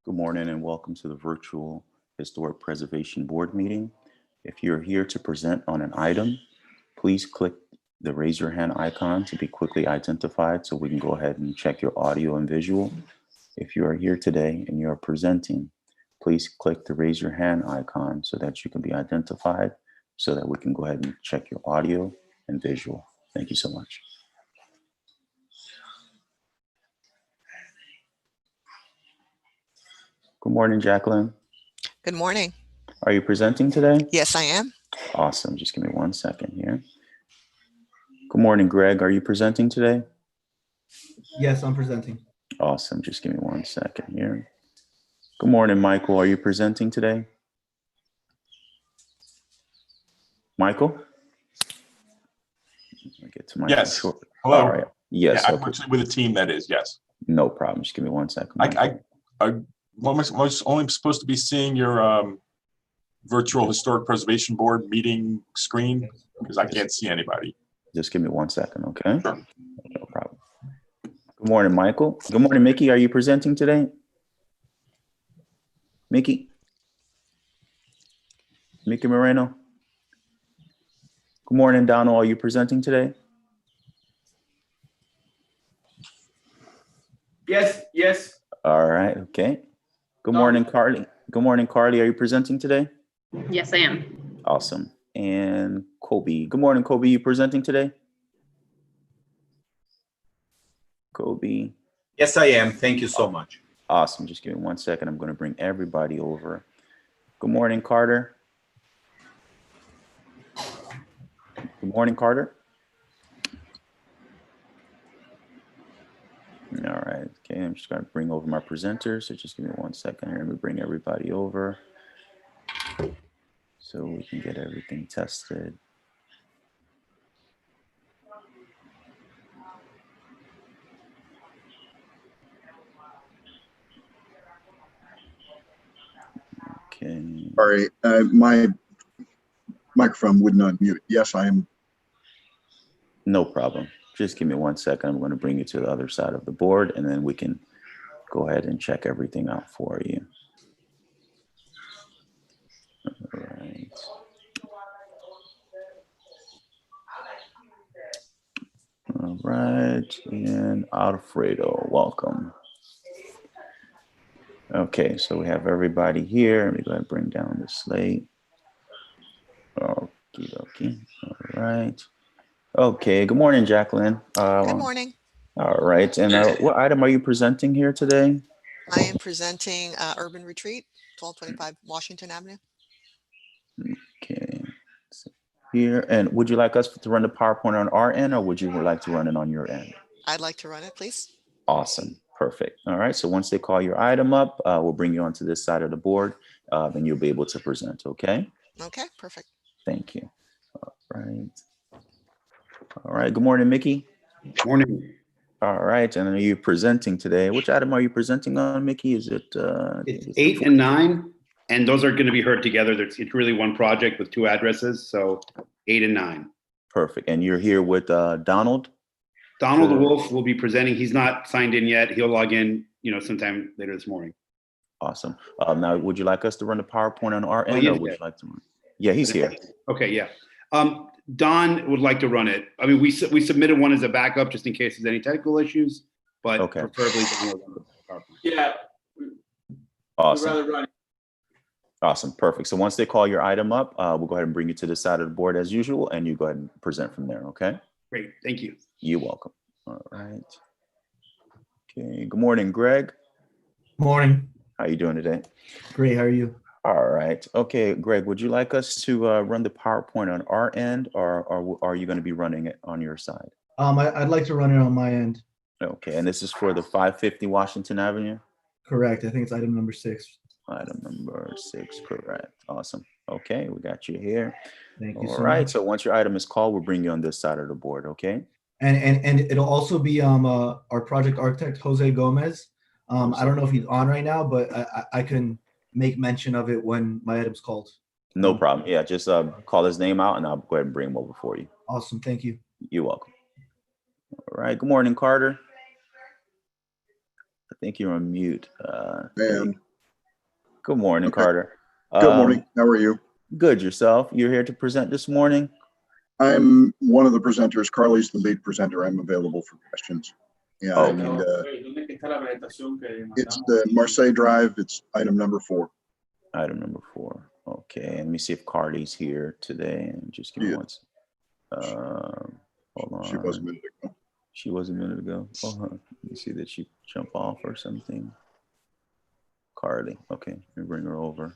Good morning and welcome to the virtual Historic Preservation Board meeting. If you're here to present on an item, please click the raise your hand icon to be quickly identified so we can go ahead and check your audio and visual. If you are here today and you're presenting, please click the raise your hand icon so that you can be identified so that we can go ahead and check your audio and visual. Thank you so much. Good morning, Jacqueline. Good morning. Are you presenting today? Yes, I am. Awesome. Just give me 1 second here. Good morning, Greg. Are you presenting today? Yes, I'm presenting. Awesome. Just give me 1 second here. Good morning, Michael. Are you presenting today? Michael? Let me get to my Yes. control. Hello. All right. Yes. Yeah, I'm Okay. actually with a team that is, yes. No problem. Just give me 1 second. Was only supposed to be seeing your virtual historic preservation board meeting screen because I can't see anybody. Just give me 1 second, okay? Sure. No problem. Good morning, Michael. Good morning, Mickey. Are you presenting today? Mickey Moreno. Good morning, Donald. Are you presenting today? Yes. All right, okay. Good morning, Carly. Good morning, Carly. Are you presenting today? Yes, I am. Awesome. And Kobe. Good morning, Kobe. You presenting today? Kobe. Yes, I am. Thank you so much. Awesome. Just give me 1 second. I'm going to bring everybody over. Good morning, Carter. Good morning, Carter. All right. Okay. I'm just going to bring over my presenters. So just give me 1 second here. Let me bring everybody over so we can get everything tested. Okay. Sorry, my microphone would not mute. Yes, I am. No problem. Just give me 1 second. I'm going to bring you to the other side of the board and then we can go ahead and check everything out for you. All right. All right. And Alfredo, welcome. Okay, so we have everybody here. Let me go ahead and bring down the slate. Okie dokie. All right. Okay, good morning, Jacqueline. Good morning. All right, and what item are you presenting here today? I am presenting Urban Retreat, 1225 Washington Avenue. Okay, so here, and would you like us to run the PowerPoint on our end or would you like to run it on your end? I'd like to run it, please. Awesome, perfect. All right, so once they call your item up, we'll bring you onto this side of the board, then you'll be able to present, okay? Okay, perfect. Thank you. All right. All right, good morning, Mickey. Morning. All right, and are you presenting today? Which item are you presenting on, Mickey? Is it? It's 8 and 9, and those are going to be heard together. It's really one project with 2 addresses, so 8 and 9. Perfect, and you're here with Donald? Donald Wolf will be presenting. He's not signed in yet. He'll log in, sometime later this morning. Awesome. Now, would you like us to run the PowerPoint on our end, or would you like to run? Yeah, he's here. Okay, yeah. Don would like to run it. I mean, we submitted one as a backup just in case there's any technical issues, but okay. Preferably Don will run the PowerPoint. Yeah. Awesome. Awesome, perfect. So once they call your item up, we'll go ahead and bring you to the side of the board as usual, and you go ahead and present from there, okay? Great, thank you. You're welcome. All right. Okay, good morning, Greg. Morning. How you doing today? Great, how are you? All right. Okay, Greg, would you like us to run the PowerPoint on our end, or are you going to be running it on your side? I'd like to run it on my end. Okay, and this is for the 550 Washington Avenue? Correct, I think it's item number 6. Item number 6, correct. Awesome. Okay, we got you here. Thank you All so right, much. so once your item is called, we'll bring you on this side of the board, okay? And it'll also be our project architect, Jose Gomez. I don't know if he's on right now, but I can make mention of it when my item's called. No problem. Yeah, just call his name out and I'll go ahead and bring him over for you. Awesome, thank you. You're welcome. All right, good morning, Carter. I think you're on mute. Good morning, Okay. Carter. Good morning. How are you? Good, yourself? You're here to present this morning? I'm one of the presenters. Carly's the lead presenter. I'm available for questions. Yeah, Okay. and it's the Marseille Drive. It's item number 4. Item number 4. Okay, let me see if Carly's here today. Just give me Yeah. one second. Hold on. She was a minute ago. She was a minute ago. Oh, huh. Let me see, did she jump off or something? Carly. Okay, let me bring her over.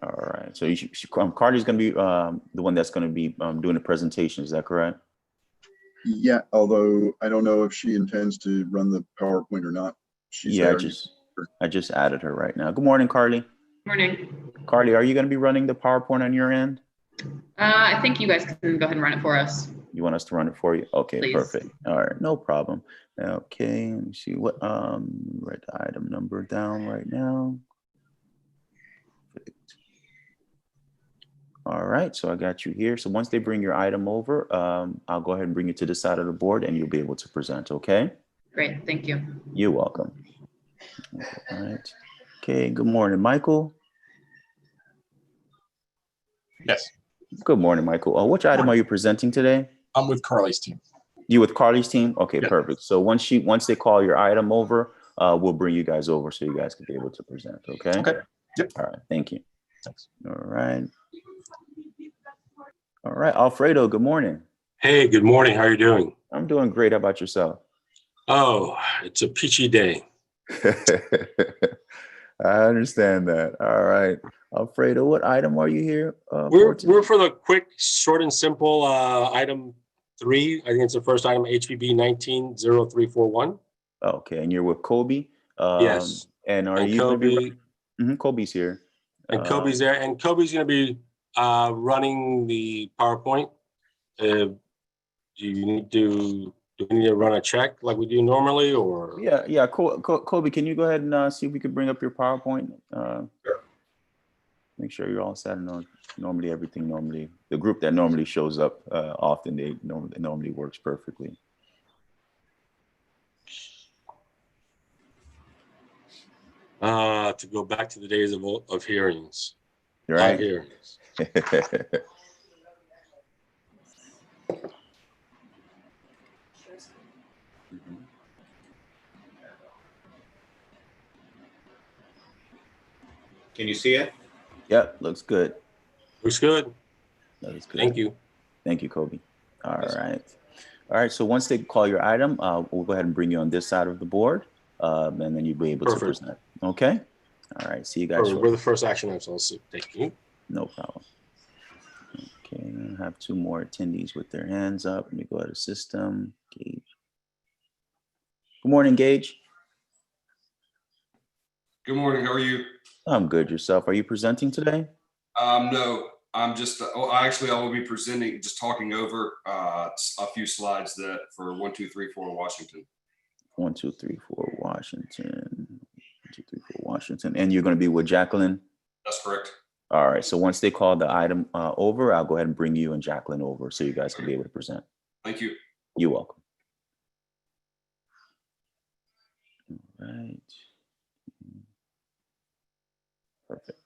All right. So Carly's going to be the one that's going to be doing the presentation. Is that correct? Yeah, although I don't know if she intends to run the PowerPoint or not. She's Yeah, there. I just added her right now. Good morning, Carly. Morning. Carly, are you going to be running the PowerPoint on your end? I think you guys can go ahead and run it for us. You want us to run it for you? Okay, Please. perfect. All right, no problem. Okay, let me see what write the item number down right now. Perfect. All right, so I got you here. So once they bring your item over, I'll go ahead and bring you to the side of the board and you'll be able to present, okay? Great, thank you. You're welcome. All right. Okay, good morning, Michael. Yes, Good morning, Michael. Which item are you presenting today? I'm with Carly's team. You with Carly's team? Okay, Yeah. perfect. So once they call your item over, we'll bring you guys over so you guys can be able to present, okay? Okay. Yep. All right, thank you. Thanks. All right. All right, Alfredo, good morning. Hey, good morning. How are you doing? I'm doing great. How about yourself? Oh, it's a peachy day. I understand that. All right. Alfredo, what item are you here We're today? for the quick, short and simple item 3. I think it's the first item, HPB 190341. Okay, and you're with Kobe. Yes. And are And you going to Kobe be? Kobe's here. and Kobe's there, and Kobe's going to be running the PowerPoint. Do you need to do we need to run a check like we do normally, or? Yeah. Kobe, can you go ahead and see if we could bring up your PowerPoint? Sure. Make sure you're all set. Normally, the group that normally shows up often, it normally works perfectly. To go back to the days of hearings. Right. Hearings. Can you see it? Yep, looks good. Looks good. That is good. Thank you. Thank you, Kobe. All Yes. right. All right. So once they call your item, we'll go ahead and bring you on this side of the board, and then you'll be able to Perfect. present. Okay. All right. See you guys. We're shortly. the first action items. I'll see. Thank you. No problem. Okay. I have 2 more attendees with their hands up. Let me go to the system. Gage. Good morning, Gage. Good morning. How are you? I'm good. Yourself? Are you presenting today? No, I'm just. I will be presenting, just talking over a few slides that for 1234 Washington. 1, 2, 3, 4, Washington. 1, 2, 3, 4, Washington. And you're going to be with Jacqueline? That's correct. All right. So once they call the item over, I'll go ahead and bring you and Jacqueline over so you guys can be able to present. Thank you. You're welcome. All right. Perfect.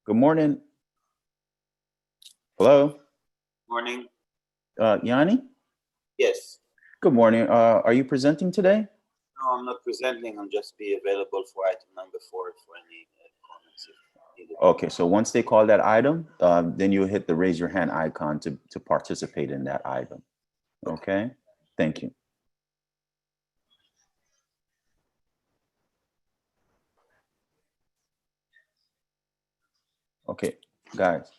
Good morning. Hello, Morning. Yanni? Yes. Good morning. Are you presenting today? No, I'm not presenting. I'll just be available for item number 4 for any comments if needed. Okay, so once they call that item, then you'll hit the raise your hand icon to participate in that item. Okay, thank you. Okay, guys.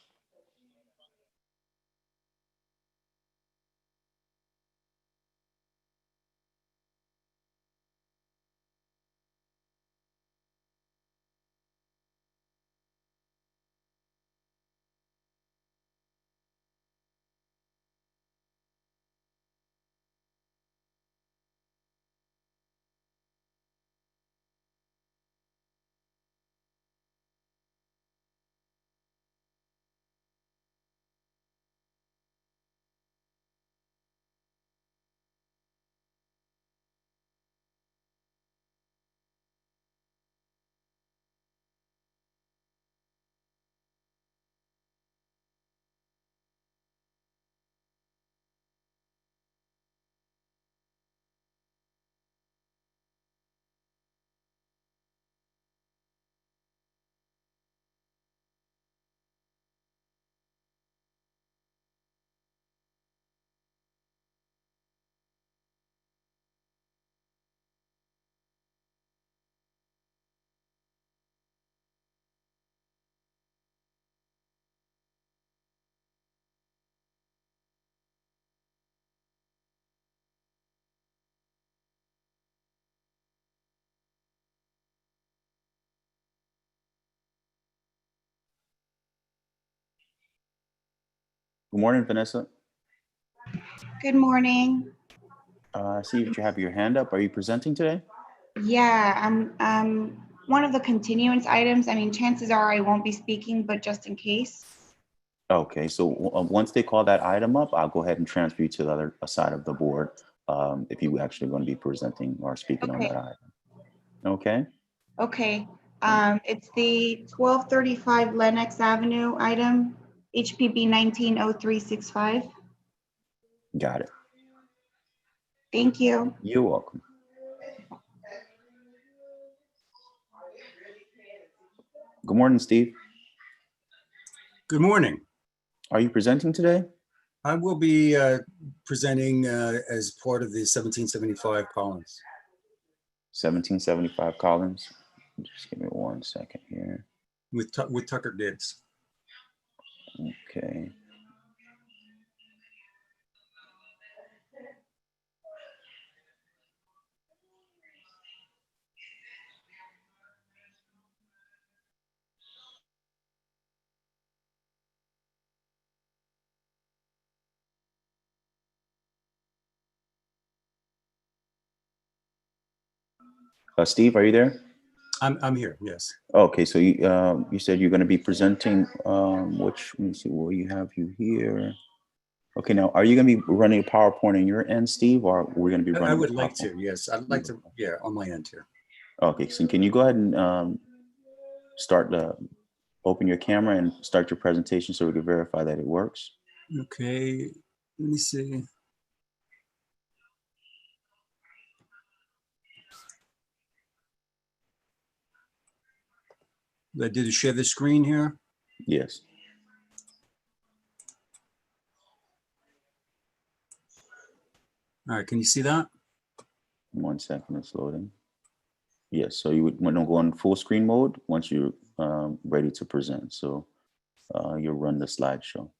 Good morning, Vanessa. Good morning. I see that you have your hand up. Are you presenting today? Yeah, I'm one of the continuance items. I mean, chances are I won't be speaking, but just in case. Okay, so once they call that item up, I'll go ahead and transfer you to the other side of the board if you actually going to be presenting or speaking on Okay. that item. Okay, Okay. It's the 1235 Lenox Avenue item, HPB 190365. got it. Thank you. You're welcome. Good morning, Steve. Good morning. Are you presenting today? I will be presenting as part of the 1775 Collins. 1775 Collins. Just give me 1 second here. With Tucker Gibbs. Okay. Steve, are you there? I'm here, yes. Okay, so you said you're going to be presenting, which, let me see, will you have you here? Okay, now, are you going to be running a PowerPoint on your end, Steve, or we're going to be running I would the like PowerPoint? to, yes. I'd like to, yeah, on my end here. Okay, so can you go ahead and open your camera and start your presentation so we can verify that it works? Okay, let me see. I did share the screen here. Yes. All right, can you see that? 1 second, it's loading. Yes, so you would want to go on full screen mode once you're ready to present. So you'll run the slideshow.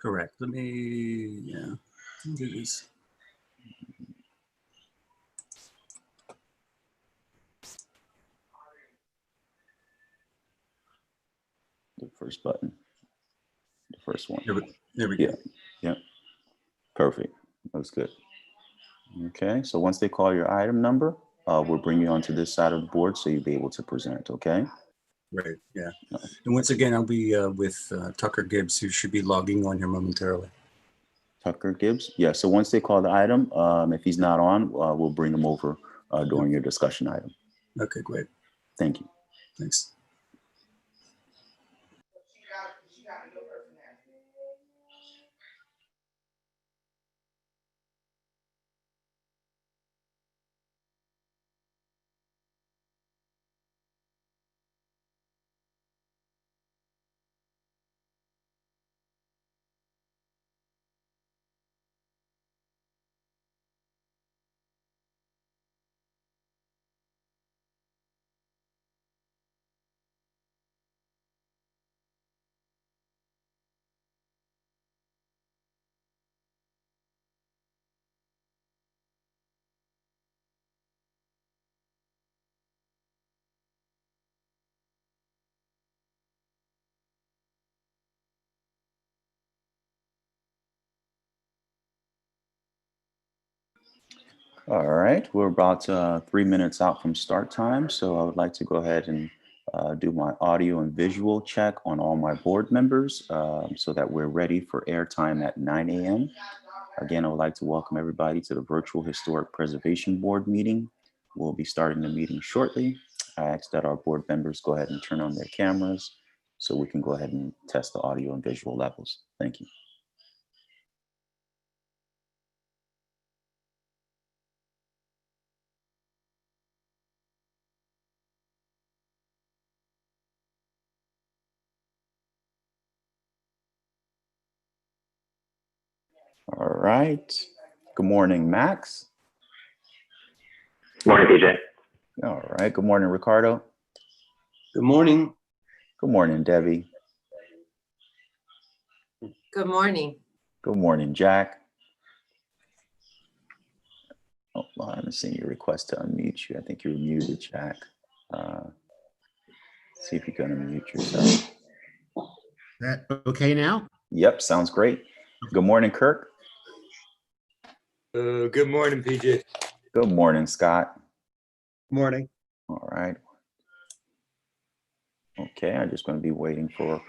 Correct. Let me, yeah, do this. The first button, the first one. There we go. Yeah, yeah, perfect. Looks good. Okay, so once they call your item number, we'll bring you onto this side of the board so you'll be able to present, okay? Right, yeah. And once again, I'll be with Tucker Gibbs, who should be logging on here momentarily. Tucker Gibbs? Yeah, so once they call the item, if he's not on, we'll bring him over during your discussion item. Okay, great. Thank you. Thanks. All right, we're about 3 minutes out from start time, so I would like to go ahead and do my audio and visual check on all my board members so that we're ready for airtime at 9 a.m. Again, I would like to welcome everybody to the virtual Historic Preservation Board meeting. We'll be starting the meeting shortly. I ask that our board members go ahead and turn on their cameras so we can go ahead and test the audio and visual levels. Thank you. All right. Good morning, Max. Good morning, PJ. All right. Good morning, Ricardo. Good morning. Good morning, Debbie. Good morning. Good morning, Jack. Oh, well, I haven't seen your request to unmute you. I think you're muted, Jack. See if you can unmute yourself. That okay now? Yep, sounds great. Good morning, Kirk. Good morning, PJ. Good morning, Scott. Morning. All right. Okay, I'm just going to be waiting for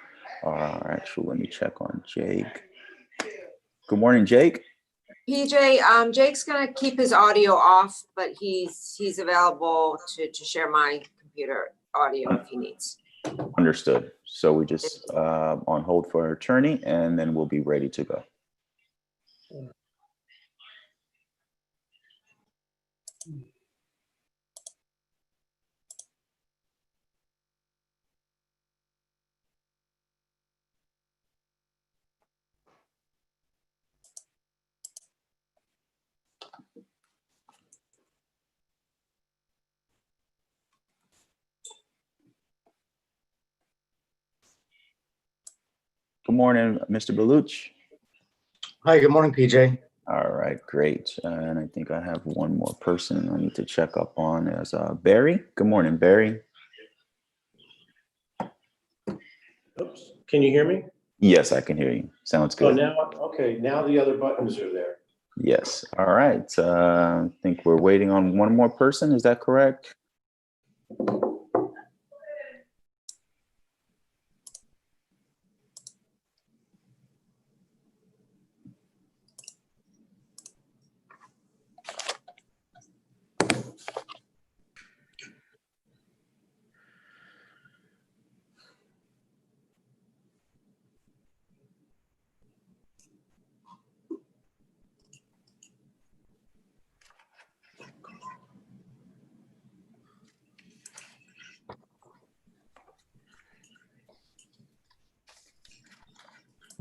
actually, let me check on Jake. Good morning, Jake. PJ, Jake's gonna keep his audio off, but he's available to share my computer audio if he needs. Understood. So we just on hold for our attorney, and then we'll be ready to go. Good morning, Mr. Baluch. Hi, good morning, PJ. All right, great. And I think I have one more person I need to check up on as Barry. Good morning, Barry. Oops, can you hear me? Yes, I can hear you. Sounds Oh, good. now, okay, now the other buttons are there. Yes. All right. I think we're waiting on one more person. Is that correct?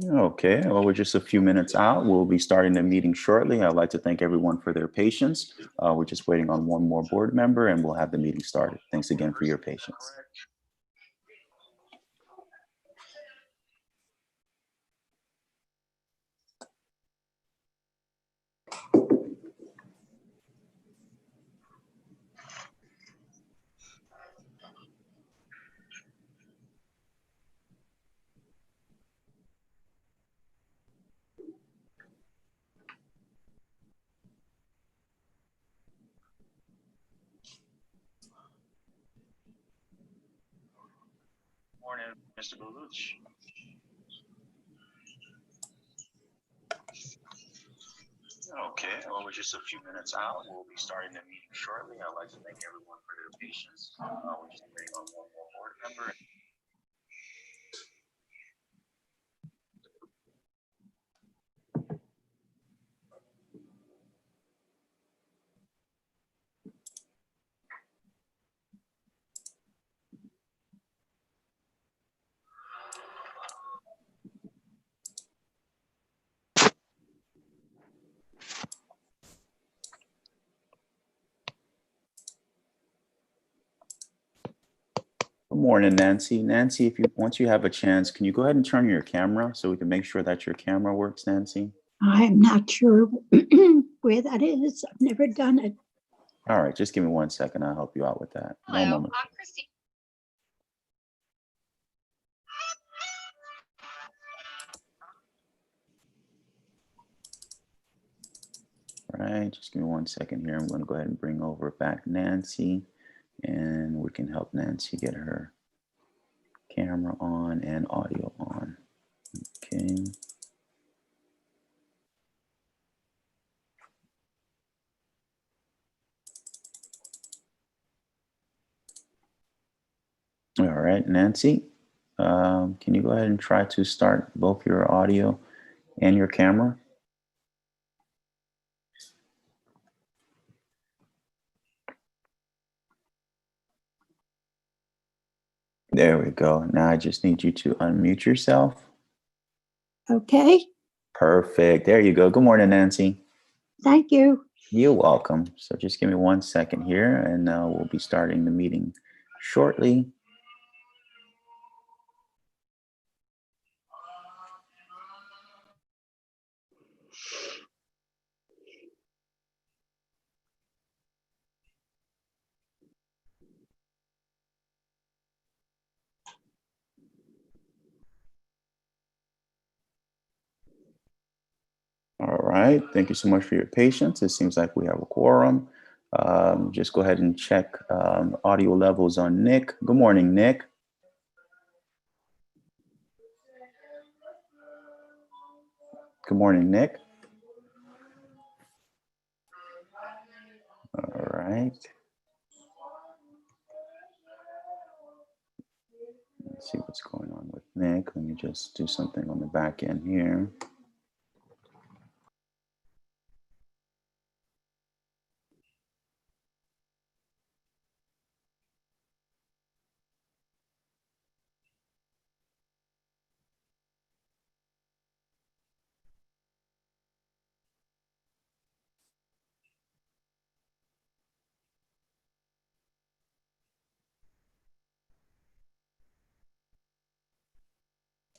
Okay, well, we're just a few minutes out. We'll be starting the meeting shortly. I'd like to thank everyone for their patience. We're just waiting on one more board member and we'll have the meeting started. Thanks again for your patience. Morning, Mr. Baluch. Okay, well, we're just a few minutes out. We'll be starting the meeting shortly. I'd like to thank everyone for their patience. We're just waiting on one more board member. Good morning, Nancy. Nancy, if you once you have a chance, can you go ahead and turn your camera so we can make sure that your camera works, Nancy? I'm not sure where that is. I've never done it. All right, just give me 1 second. I'll help you out with that. One moment. I'm Christine. right, just give me 1 second here. I'm going to go ahead and bring over back Nancy, and we can help Nancy get her camera on and audio on. Okay. All right, Nancy, can you go ahead and try to start both your audio and your camera? There we go. Now I just need you to unmute yourself. Okay, Perfect. There you go. Good morning, Nancy. thank you. You're welcome. So just give me 1 second here, and we'll be starting the meeting shortly. All right. Thank you so much for your patience. It seems like we have a quorum. Just go ahead and check audio levels on Nick. Good morning, Nick. Good morning, Nick. All right. Let's see what's going on with Nick. Let me just do something on the back end here.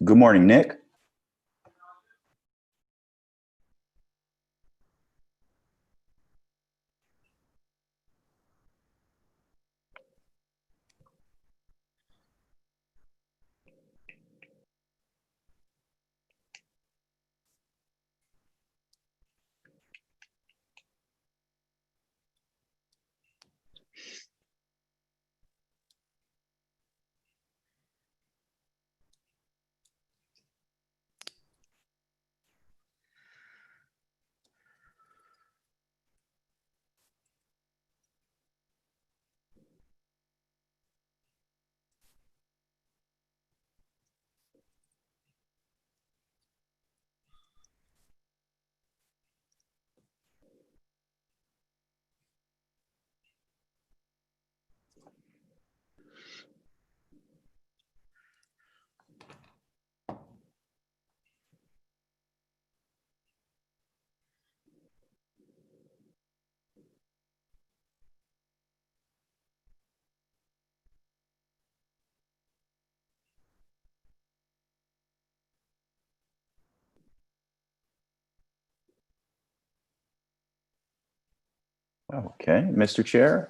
Good morning, Nick. Okay, Mr. Chair,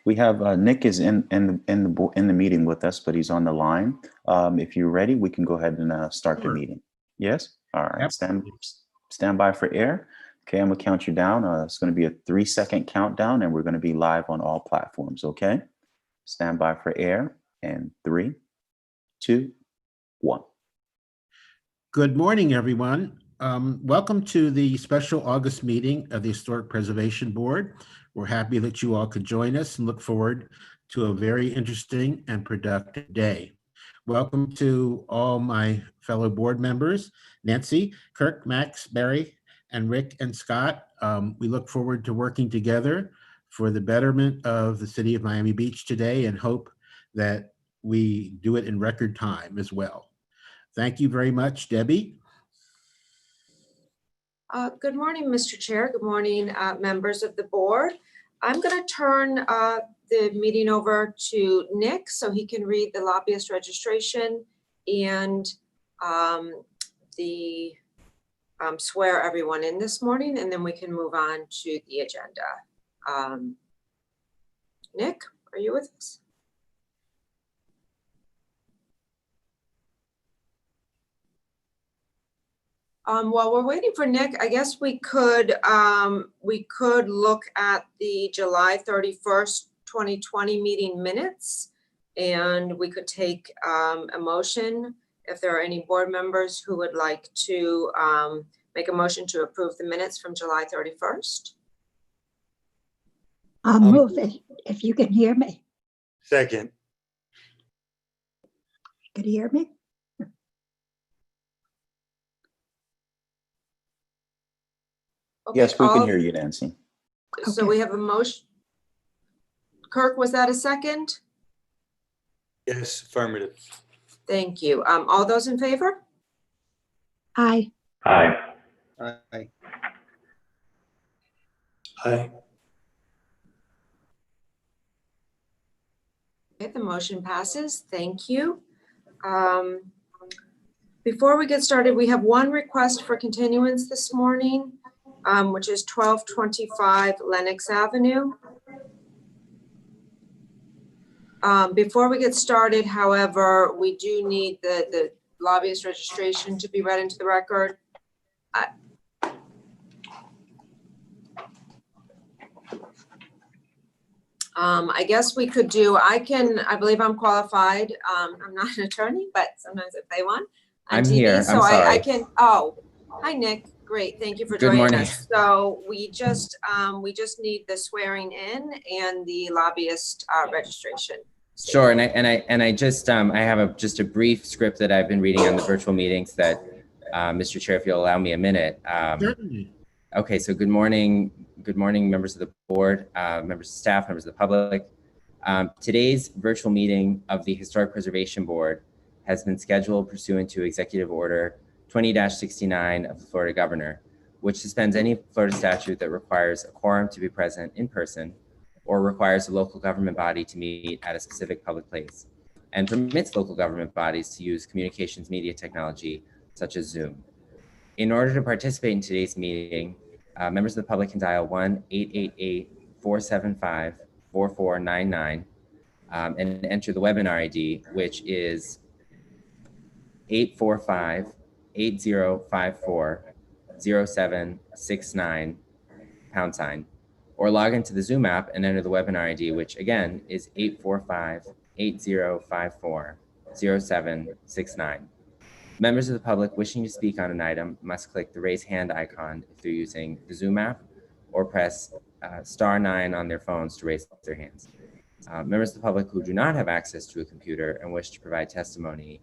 we have Nick is in the meeting with us, but he's on the line. If you're ready, we can go ahead and start the meeting. Yes. All right. Stand by for air. Okay, I'm gonna count you down. It's going to be a 3-second countdown, and we're going to be live on all platforms. Okay. Stand by for air. And 3, 2, 1. Good morning, everyone. Welcome to the special August meeting of the Historic Preservation Board. We're happy that you all could join us and look forward to a very interesting and productive day. Welcome to all my fellow board members, Nancy, Kirk, Max, Barry, and Rick and Scott. We look forward to working together for the betterment of the city of Miami Beach today and hope that we do it in record time as well. Thank you very much, Debbie. Good morning, Mr. Chair. Good morning, members of the board. I'm going to turn the meeting over to Nick so he can read the lobbyist registration and swear everyone in this morning, and then we can move on to the agenda. Nick, are you with us? While we're waiting for Nick, I guess we could look at the July 31st, 2020 meeting minutes. And we could take a motion if there are any board members who would like to make a motion to approve the minutes from July 31st. I'll move it if you can hear me. Second. Can you hear me? Yes, we can all- hear you, Nancy. So we have a motion. Kirk, was that a second? Yes, affirmative. Thank you. All those in favor? Aye. Aye. Aye. Aye. Okay, the motion passes. Thank you. Before we get started, we have one request for continuance this morning, which is 1225 Lenox Avenue. Before we get started, however, we do need the lobbyist registration to be read into the record. I guess we could do, I believe I'm qualified. I'm not an attorney, but sometimes I play one. I'm here. So I'm sorry. I can, hi, Nick. Great. Thank you for Good joining morning. us. So we just need the swearing in and the lobbyist registration. Sure, and I just I have just a brief script that I've been reading on the virtual meetings that Mr. Chair, if you'll allow me a minute. Certainly. Okay, so good morning, members of the board, members of staff, members of the public. Today's virtual meeting of the Historic Preservation Board has been scheduled pursuant to Executive Order 20-69 of the Florida Governor, which suspends any Florida statute that requires a quorum to be present in person or requires a local government body to meet at a specific public place, and permits local government bodies to use communications media technology such as Zoom. In order to participate in today's meeting, members of the public can dial 1-888-475-4499 and enter the webinar ID, which is 845-8054-0769 #, or log into the Zoom app and enter the webinar ID, which again is 845-8054-0769. Members of the public wishing to speak on an item must click the raise hand icon if they're using the Zoom app, or press *9 on their phones to raise their hands. Members of the public who do not have access to a computer and wish to provide testimony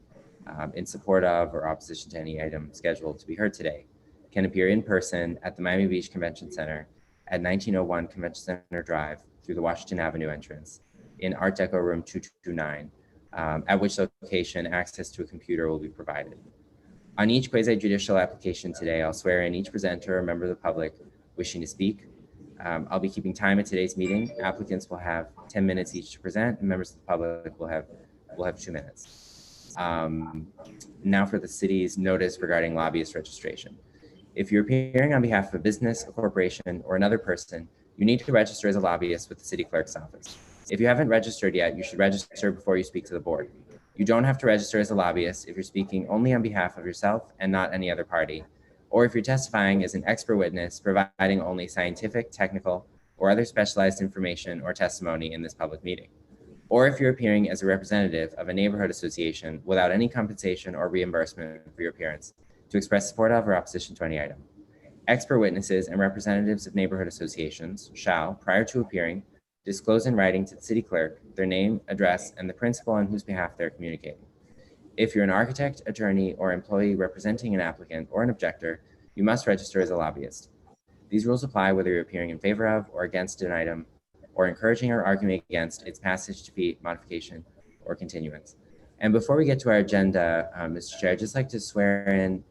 in support of or opposition to any item scheduled to be heard today can appear in person at the Miami Beach Convention Center at 1901 Convention Center Drive through the Washington Avenue entrance in Art Deco room 229, at which location access to a computer will be provided. On each quasi-judicial application today, I'll swear in each presenter or member of the public wishing to speak. I'll be keeping time at today's meeting. Applicants will have 10 minutes each to present, and members of the public will have 2 minutes. Now for the city's notice regarding lobbyist registration. If you're appearing on behalf of a business, a corporation, or another person, you need to register as a lobbyist with the city clerk's office. If you haven't registered yet, you should register before you speak to the board. You don't have to register as a lobbyist if you're speaking only on behalf of yourself and not any other party, or if you're testifying as an expert witness providing only scientific, technical, or other specialized information or testimony in this public meeting, or if you're appearing as a representative of a neighborhood association without any compensation or reimbursement for your appearance to express support of or opposition to any item. Expert witnesses and representatives of neighborhood associations shall, prior to appearing, disclose in writing to the city clerk their name, address, and the principal on whose behalf they're communicating. If you're an architect, attorney, or employee representing an applicant or an objector, you must register as a lobbyist. These rules apply whether you're appearing in favor of or against an item, or encouraging or arguing against its passage, defeat, modification, or continuance. And before we get to our agenda, Mr. Chair, I'd just like to swear in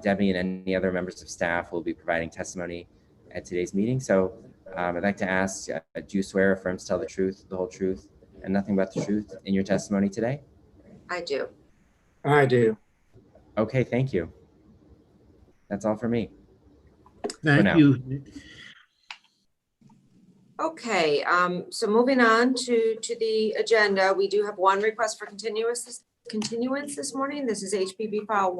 Debbie and any other members of staff who will be providing testimony at today's meeting. So I'd like to ask, do you swear or affirm to tell the truth, the whole truth, and nothing but the truth in your testimony today? I do. I do. Okay, thank you. That's all for me. Thank you. Okay, so moving on to the agenda, we do have one request for continuance this morning. This is HPB file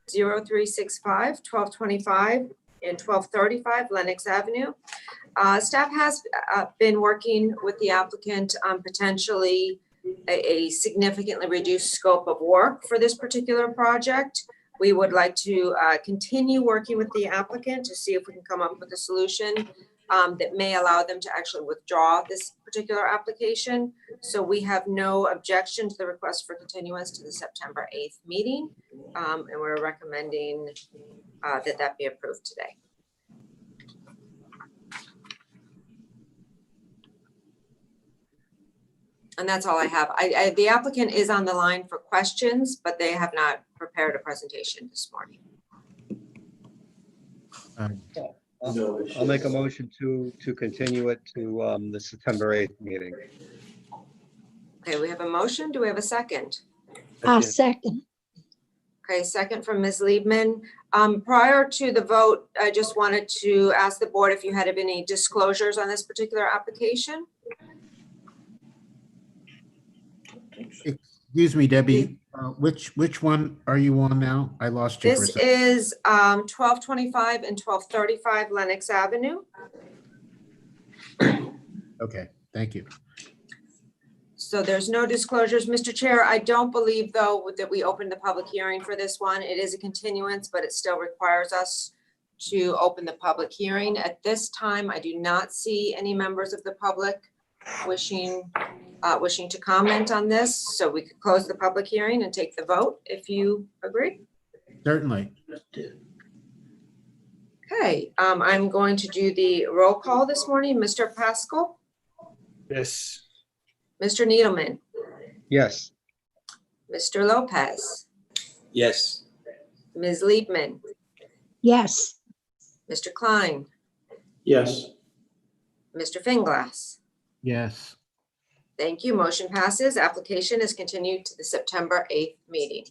0365, 1225, and 1235 Lenox Avenue. Staff has been working with the applicant on potentially a significantly reduced scope of work for this particular project. We would like to continue working with the applicant to see if we can come up with a solution that may allow them to actually withdraw this particular application. So we have no objection to the request for continuance to the September 8th meeting. And we're recommending that be approved today. And that's all I have. The applicant is on the line for questions, but they have not prepared a presentation this morning. I'll make a motion to continue it to the September 8th meeting. Okay, we have a motion. Do we have a second? Second. Okay, second from Ms. Liebman. Prior to the vote, I just wanted to ask the board if you had any disclosures on this particular application. Excuse me, Debbie, which one are you on now? I lost you for a This second. is 1225 and 1235 Lenox Avenue. Okay, thank you. So there's no disclosures. Mr. Chair, I don't believe, though, that we opened the public hearing for this one. It is a continuance, but it still requires us to open the public hearing. At this time, I do not see any members of the public wishing to comment on this. So we could close the public hearing and take the vote if you agree. Certainly. Okay, I'm going to do the roll call this morning. Mr. Pascal? Yes. Mr. Needleman? Yes. Mr. Lopez? Yes. Ms. Liebman? Yes. Mr. Klein? Yes. Mr. Finglass? Yes. Thank you. Motion passes. Application is continued to the September 8th meeting.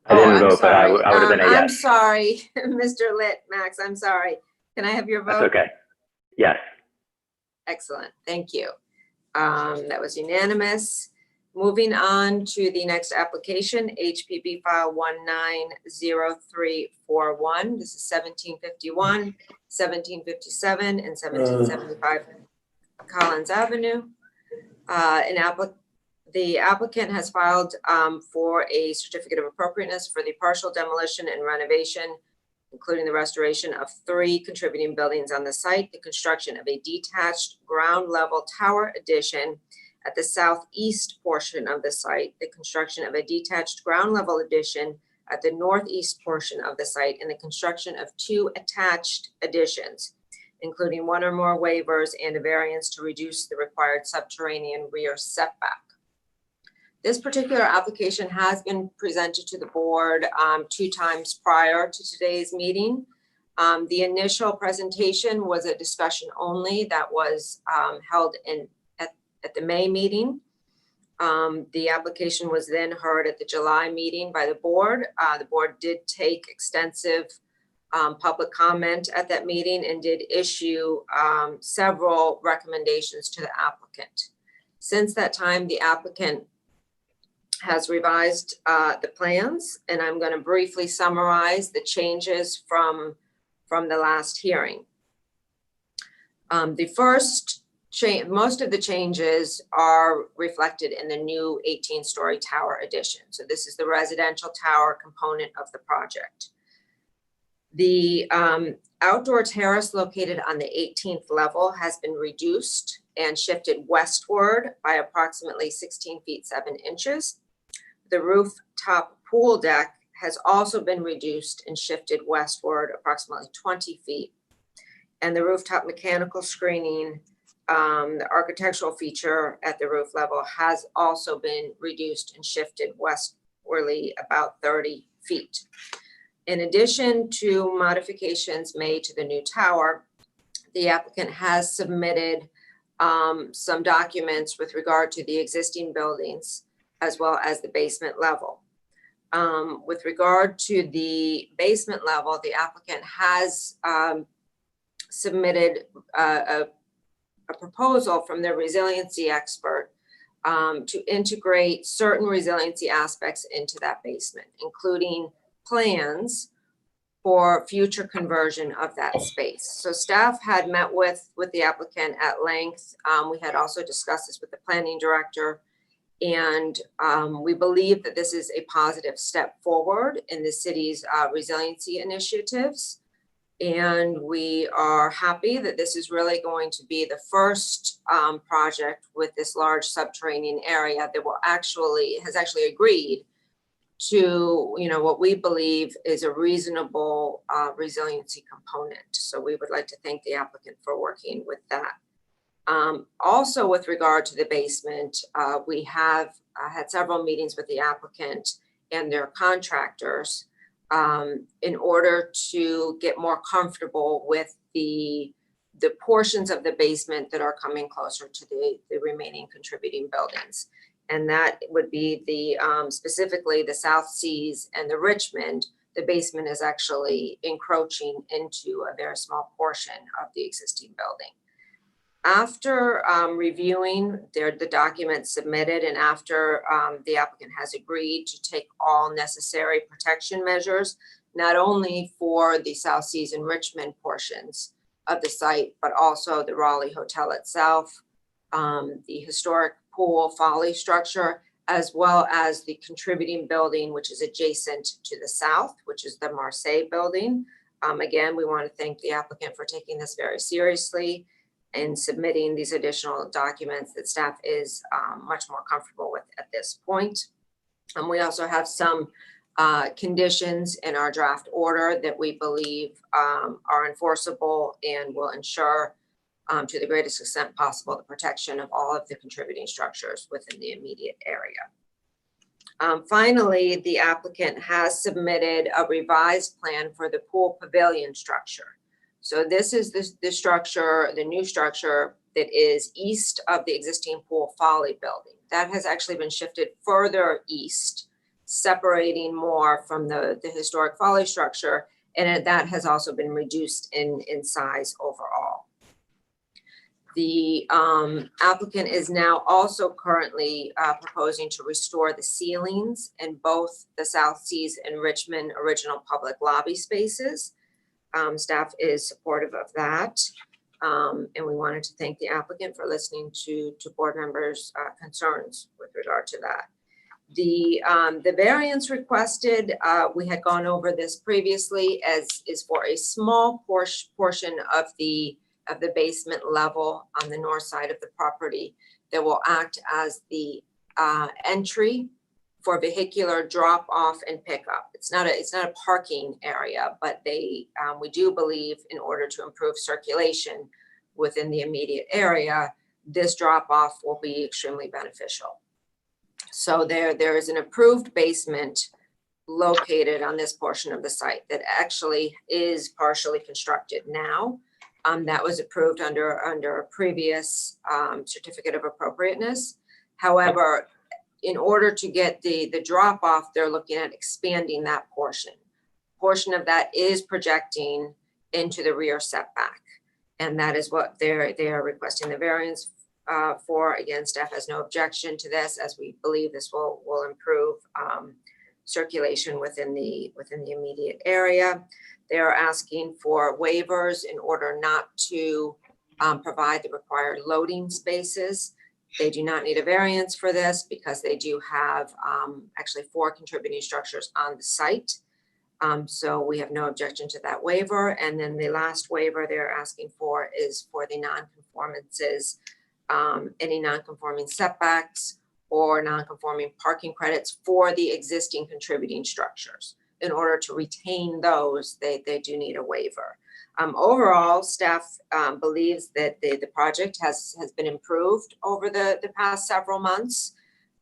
I didn't I'm vote, but I would have been a I'm yes. sorry, Mr. Litt, Max, I'm sorry. Can I have your vote? That's okay. Yes. Excellent. Thank you. That was unanimous. Moving on to the next application, HPB file 190341. This is 1751, 1757, and 1775 Collins Avenue. The applicant has filed for a certificate of appropriateness for the partial demolition and renovation, including the restoration of 3 contributing buildings on the site, the construction of a detached ground level tower addition at the southeast portion of the site, the construction of a detached ground level addition at the northeast portion of the site, and the construction of 2 attached additions, including 1 or more waivers and a variance to reduce the required subterranean rear setback. This particular application has been presented to the board 2 times prior to today's meeting. The initial presentation was a discussion only that was held at the May meeting. The application was then heard at the July meeting by the board. The board did take extensive public comment at that meeting and did issue several recommendations to the applicant. Since that time, the applicant has revised the plans, and I'm going to briefly summarize the changes from the last hearing. The first change, most of the changes are reflected in the new 18-story tower addition. So this is the residential tower component of the project. The outdoor terrace located on the 18th level has been reduced and shifted westward by approximately 16 feet 7 inches. The rooftop pool deck has also been reduced and shifted westward approximately 20 feet. And the rooftop mechanical screening, the architectural feature at the roof level, has also been reduced and shifted westwardly about 30 feet. In addition to modifications made to the new tower, the applicant has submitted some documents with regard to the existing buildings as well as the basement level. With regard to the basement level, the applicant has submitted a proposal from their resiliency expert to integrate certain resiliency aspects into that basement, including plans for future conversion of that space. So staff had met with the applicant at length. We had also discussed this with the planning director, and we believe that this is a positive step forward in the city's resiliency initiatives. And we are happy that this is really going to be the first project with this large subterranean area that has actually agreed to, what we believe is a reasonable resiliency component. So we would like to thank the applicant for working with that. Also, with regard to the basement, we have had several meetings with the applicant and their contractors in order to get more comfortable with the portions of the basement that are coming closer to the remaining contributing buildings. And that would be specifically the South Seas and the Richmond. The basement is actually encroaching into a very small portion of the existing building. After reviewing the documents submitted and after the applicant has agreed to take all necessary protection measures, not only for the South Seas and Richmond portions of the site, but also the Raleigh Hotel itself, the historic pool folly structure, as well as the contributing building, which is adjacent to the south, which is the Marseille building. Again, we want to thank the applicant for taking this very seriously and submitting these additional documents that staff is much more comfortable with at this point. We also have some conditions in our draft order that we believe are enforceable and will ensure to the greatest extent possible the protection of all of the contributing structures within the immediate area. Finally, the applicant has submitted a revised plan for the pool pavilion structure. So this is the structure, the new structure that is east of the existing pool folly building. That has actually been shifted further east, separating more from the historic folly structure, and that has also been reduced in size overall. The applicant is now also currently proposing to restore the ceilings in both the South Seas and Richmond original public lobby spaces. Staff is supportive of that. And we wanted to thank the applicant for listening to board members' concerns with regard to that. The variance requested, we had gone over this previously, is for a small portion of the basement level on the north side of the property that will act as the entry for vehicular drop off and pickup. It's not a parking area, but we do believe in order to improve circulation within the immediate area, this drop off will be extremely beneficial. So there is an approved basement located on this portion of the site that actually is partially constructed now. That was approved under a previous certificate of appropriateness. However, in order to get the drop off, they're looking at expanding that portion. Portion of that is projecting into the rear setback. And that is what they are requesting the variance for. Again, staff has no objection to this, as we believe this will improve circulation within the immediate area. They are asking for waivers in order not to provide the required loading spaces. They do not need a variance for this because they do have actually 4 contributing structures on the site. So we have no objection to that waiver. And then the last waiver they're asking for is for the non-conformances, any non-conforming setbacks or non-conforming parking credits for the existing contributing structures. In order to retain those, they do need a waiver. Overall, staff believes that the project has been improved over the past several months.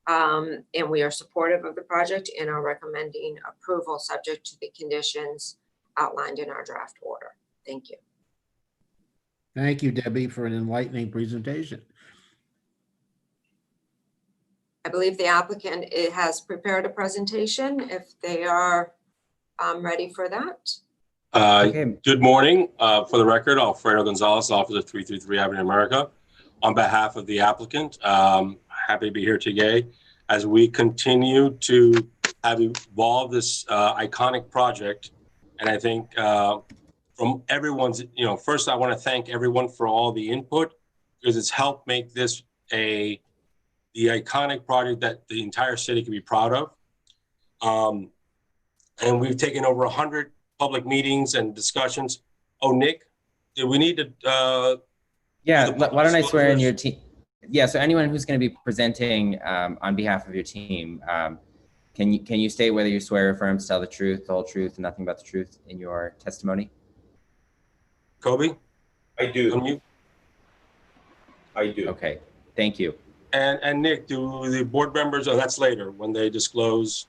And we are supportive of the project and are recommending approval subject to the conditions outlined in our draft order. Thank you. Thank you, Debbie, for an enlightening presentation. I believe the applicant has prepared a presentation if they are ready for that. Good morning. For the record, Alfredo Gonzalez, Officer 333 Avenue America. On behalf of the applicant, happy to be here today as we continue to have evolved this iconic project. And I think from everyone's, first I want to thank everyone for all the input, because it's helped make this the iconic project that the entire city can be proud of. And we've taken over 100 public meetings and discussions. Oh, Nick, do we need to? Yeah, do the why don't I swear in disclosures? your team? Yeah, so anyone who's going to be presenting on behalf of your team, can you state whether you swear or affirm to tell the truth, the whole truth, and nothing but the truth in your testimony? Kobe? I do. Unmute. I do. Okay, thank you. And Nick, do the board members, that's later when they disclose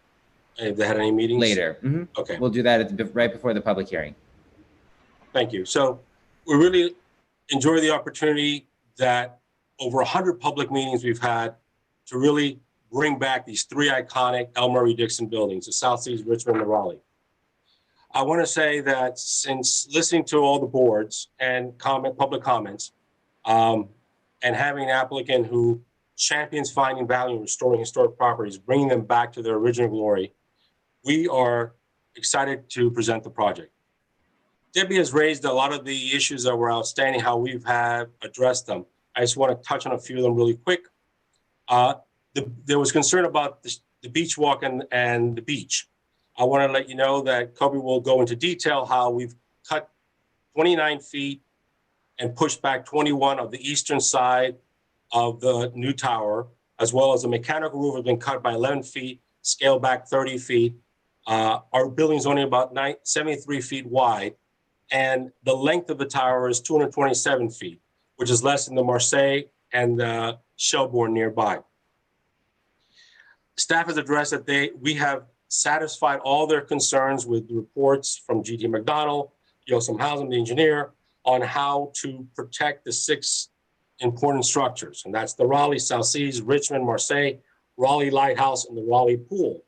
if they had any meetings? Later. Okay. We'll do that right before the public hearing. Thank you. So we really enjoy the opportunity that over 100 public meetings we've had to really bring back these three iconic L. Murray Dixon buildings, the South Seas, Richmond, and Raleigh. I want to say that since listening to all the boards and public comments, and having an applicant who champions finding value in restoring historic properties, bringing them back to their original glory, we are excited to present the project. Debbie has raised a lot of the issues that were outstanding, how we've addressed them. I just want to touch on a few of them really quick. There was concern about the beach walk and the beach. I want to let you know that Kobe will go into detail how we've cut 29 feet and pushed back 21 of the eastern side of the new tower, as well as the mechanical roof has been cut by 11 feet, scaled back 30 feet. Our building is only about 73 feet wide, and the length of the tower is 227 feet, which is less than the Marseille and the Shelbourne nearby. Staff has addressed that we have satisfied all their concerns with the reports from GT McDonald, Yosem Housing, the engineer, on how to protect the 6 important structures. And that's the Raleigh, South Seas, Richmond, Marseille, Raleigh Lighthouse, and the Raleigh Pool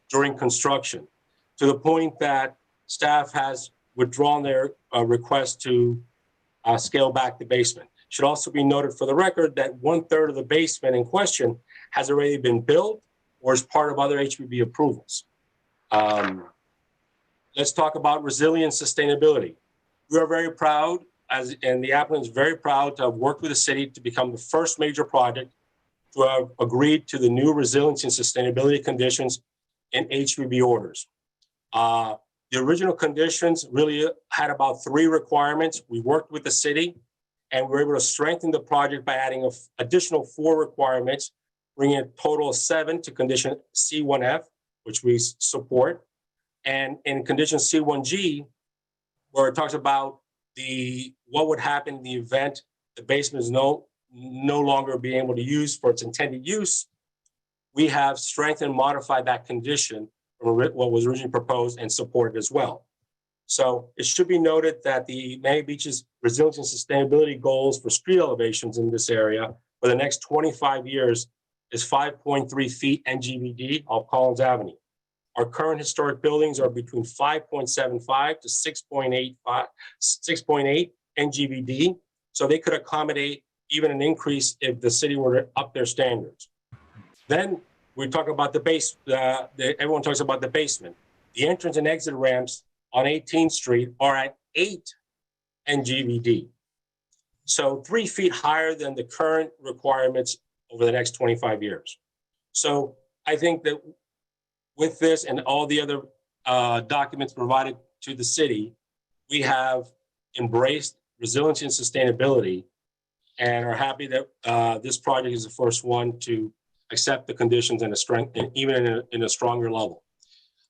during construction, to the point that staff has withdrawn their request to scale back the basement. Should also be noted for the record that 1/3 of the basement in question has already been built or is part of other HPB approvals. Let's talk about resilience sustainability. We are very proud, and the applicant is very proud to have worked with the city to become the first major project to have agreed to the new resilience and sustainability conditions in HPB orders. The original conditions really had about 3 requirements. We worked with the city and we were able to strengthen the project by adding an additional 4 requirements, bringing a total of 7 to condition C1F, which we support. And in condition C1G, where it talks about what would happen in the event the basement is no longer being able to use for its intended use, we have strengthened and modified that condition from what was originally proposed and supported as well. So it should be noted that the Miami Beach's resilience and sustainability goals for street elevations in this area for the next 25 years is 5.3 feet NGVD off Collins Avenue. Our current historic buildings are between 5.75 to 6.8 NGVD. So they could accommodate even an increase if the city were to up their standards. Then we talk about the base, everyone talks about the basement. The entrance and exit ramps on 18th Street are at 8 NGVD. So 3 feet higher than the current requirements over the next 25 years. So I think that with this and all the other documents provided to the city, we have embraced resilience and sustainability and are happy that this project is the first one to accept the conditions and even in a stronger level.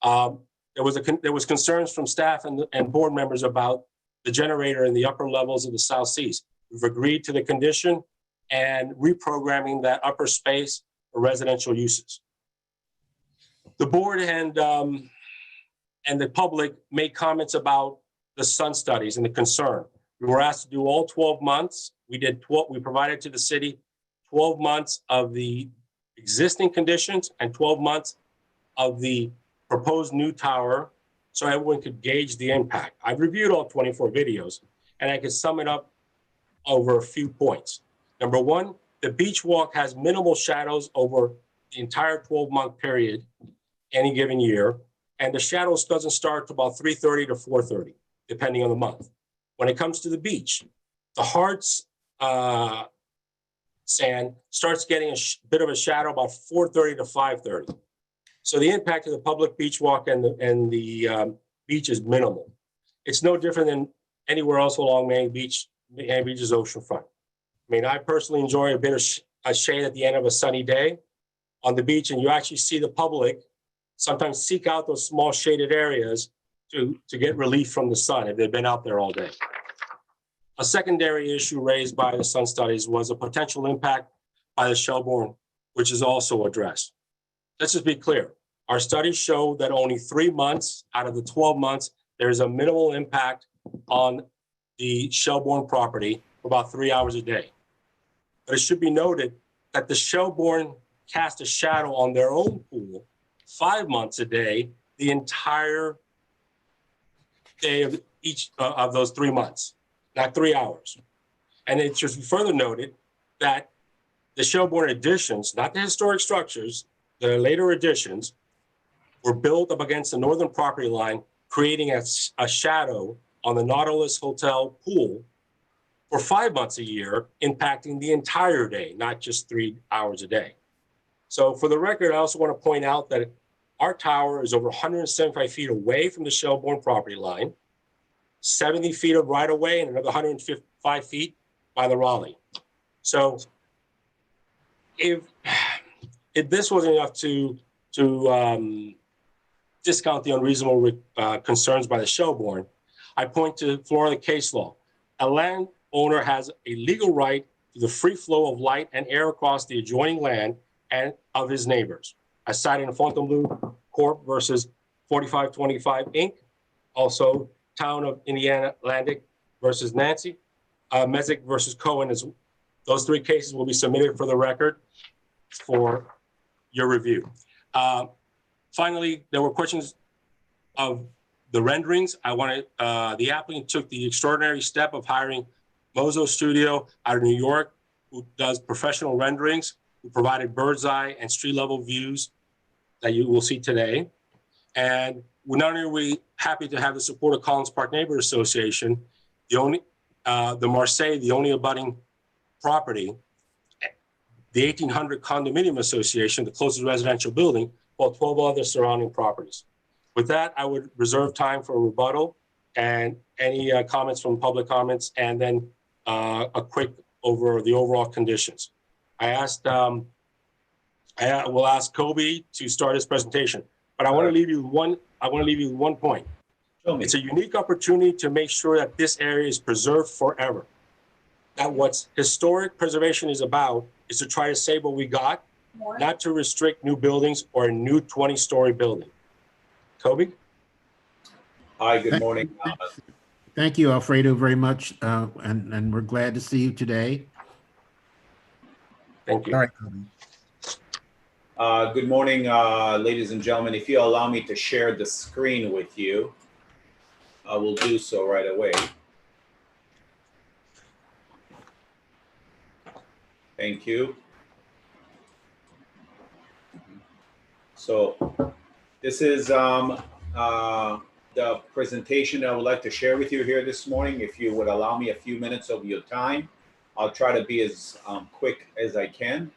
There was concerns from staff and board members about the generator in the upper levels of the South Seas. We've agreed to the condition and reprogramming that upper space for residential uses. The board and the public made comments about the sun studies and the concern. We were asked to do all 12 months. We did 12. We provided to the city 12 months of the existing conditions and 12 months of the proposed new tower, so everyone could gauge the impact. I've reviewed all 24 videos, and I could sum it up over a few points. Number one, the beach walk has minimal shadows over the entire 12-month period, any given year. And the shadows doesn't start to about 3:30 to 4:30, depending on the month. When it comes to the beach, the hard sand starts getting a bit of a shadow about 4:30 to 5:30. So the impact of the public beach walk and the beach is minimal. It's no different than anywhere else along Miami Beach. Miami Beach is oceanfront. I mean, I personally enjoy a bit of a shade at the end of a sunny day on the beach, and you actually see the public sometimes seek out those small shaded areas to get relief from the sun if they've been out there all day. A secondary issue raised by the sun studies was a potential impact by the Shelbourne, which is also addressed. Let's just be clear. Our studies show that only 3 months out of the 12 months, there is a minimal impact on the Shelbourne property for about 3 hours a day. But it should be noted that the Shelbourne cast a shadow on their own pool 5 months a day, the entire day of each of those 3 months, not 3 hours. And it should be further noted that the Shelbourne additions, not the historic structures, the later additions, were built up against the northern property line, creating a shadow on the Nautilus Hotel pool for 5 months a year, impacting the entire day, not just 3 hours a day. So for the record, I also want to point out that our tower is over 175 feet away from the Shelbourne property line, 70 feet of right of way, and another 155 feet by the Raleigh. So if this wasn't enough to discount the unreasonable concerns by the Shelbourne, I point to Florida case law. A landowner has a legal right to the free flow of light and air across the adjoining land and of his neighbors. I cited in Fontainebleau Corp versus 4525 Inc. Also, Town of Indiana Atlantic versus Nancy, Mezek versus Cohen. Those 3 cases will be submitted for the record for your review. Finally, there were questions of the renderings. The applicant took the extraordinary step of hiring Mozo Studio out of New York, who does professional renderings, who provided bird's eye and street level views that you will see today. And not only are we happy to have the support of Collins Park Neighborhood Association, the Marseille, the only abutting property, the 1800 Condominium Association, the closest residential building, while 12 other surrounding properties. With that, I would reserve time for a rebuttal and any comments from public comments, and then a quick over the overall conditions. I will ask Kobe to start his presentation, but I want to leave you with one point. It's a unique opportunity to make sure that this area is preserved forever. That what historic preservation is about is to try to save what we got, not to restrict new buildings or a new 20-story building. Kobe? Hi, good morning. Thank you, Alfredo, very much. And we're glad to see you today. Thank you. All right, Kobe. Good morning, ladies and gentlemen. If you allow me to share the screen with you, I will do so right away. Thank you. So this is the presentation I would like to share with you here this morning. If you would allow me a few minutes of your time, I'll try to be as quick as I can.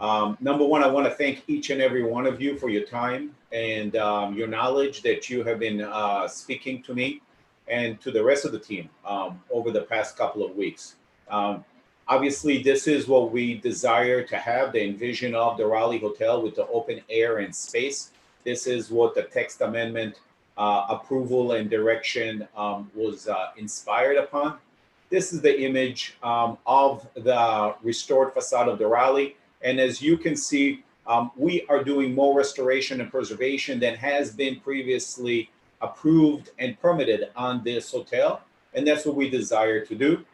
Number one, I want to thank each and every one of you for your time and your knowledge that you have been speaking to me and to the rest of the team over the past couple of weeks. Obviously, this is what we desire to have, the envision of the Raleigh Hotel with the open air and space. This is what the text amendment approval and direction was inspired upon. This is the image of the restored facade of the Raleigh. And as you can see, we are doing more restoration and preservation than has been previously approved and permitted on this hotel. And that's what we desire to do.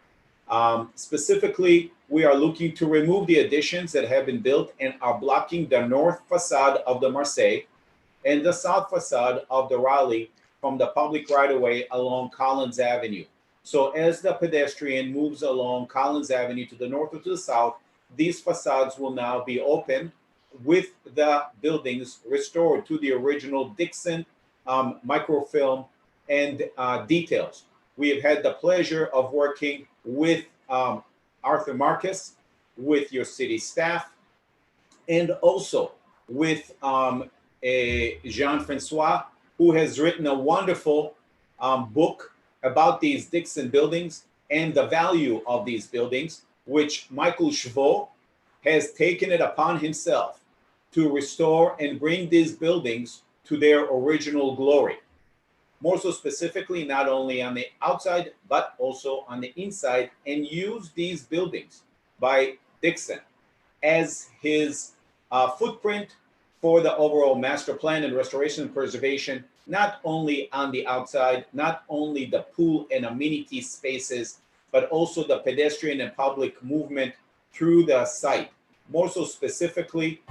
Specifically, we are looking to remove the additions that have been built and are blocking the north facade of the Marseille and the south facade of the Raleigh from the public right-of-way along Collins Avenue. So as the pedestrian moves along Collins Avenue to the north or to the south, these facades will now be open with the buildings restored to the original Dixon microfilm and details. We have had the pleasure of working with Arthur Marcus, with your city staff, and also with Jean-Francois, who has written a wonderful book about these Dixon buildings and the value of these buildings, which Michael Chvaux has taken it upon himself to restore and bring these buildings to their original glory. More so specifically, not only on the outside, but also on the inside, and use these buildings by Dixon as his footprint for the overall master plan and restoration and preservation, not only on the outside, not only the pool and amenity spaces, but also the pedestrian and public movement through the site. More so specifically,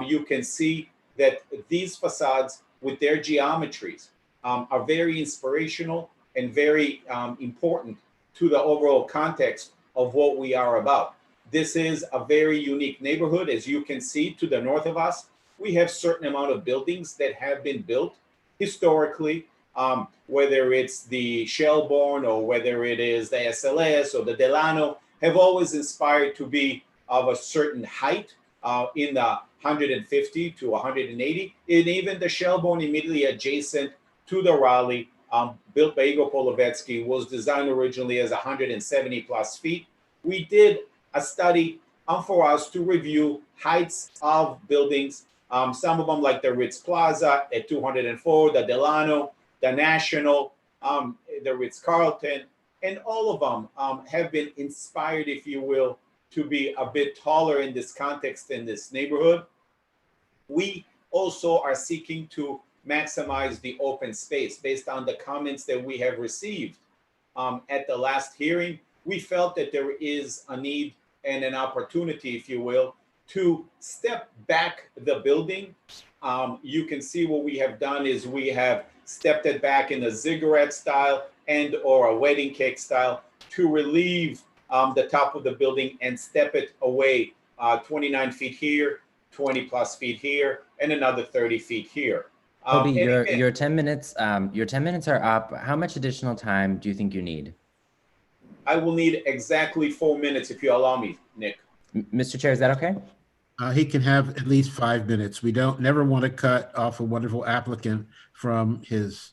you can see that these facades with their geometries are very inspirational and very important to the overall context of what we are about. This is a very unique neighborhood. As you can see to the north of us, we have certain amount of buildings that have been built historically, whether it's the Shelbourne or whether it is the SLS or the Delano, have always inspired to be of a certain height in the 150 to 180. And even the Shelbourne immediately adjacent to the Raleigh, built by Igor Polovetsky, was designed originally as 170 plus feet. We did a study for us to review heights of buildings. Some of them, like the Ritz Plaza at 204, the Delano, the National, the Ritz Carlton, and all of them have been inspired, if you will, to be a bit taller in this context in this neighborhood. We also are seeking to maximize the open space based on the comments that we have received at the last hearing. We felt that there is a need and an opportunity, if you will, to step back the building. You can see what we have done is we have stepped it back in a ziggurat style and or a wedding cake style to relieve the top of the building and step it away 29 feet here, 20 plus feet here, and another 30 feet here. Toby, your 10 minutes are up. How much additional time do you think you need? I will need exactly 4 minutes if you allow me, Nick. Mr. Chair, is that okay? He can have at least 5 minutes. We don't never want to cut off a wonderful applicant from his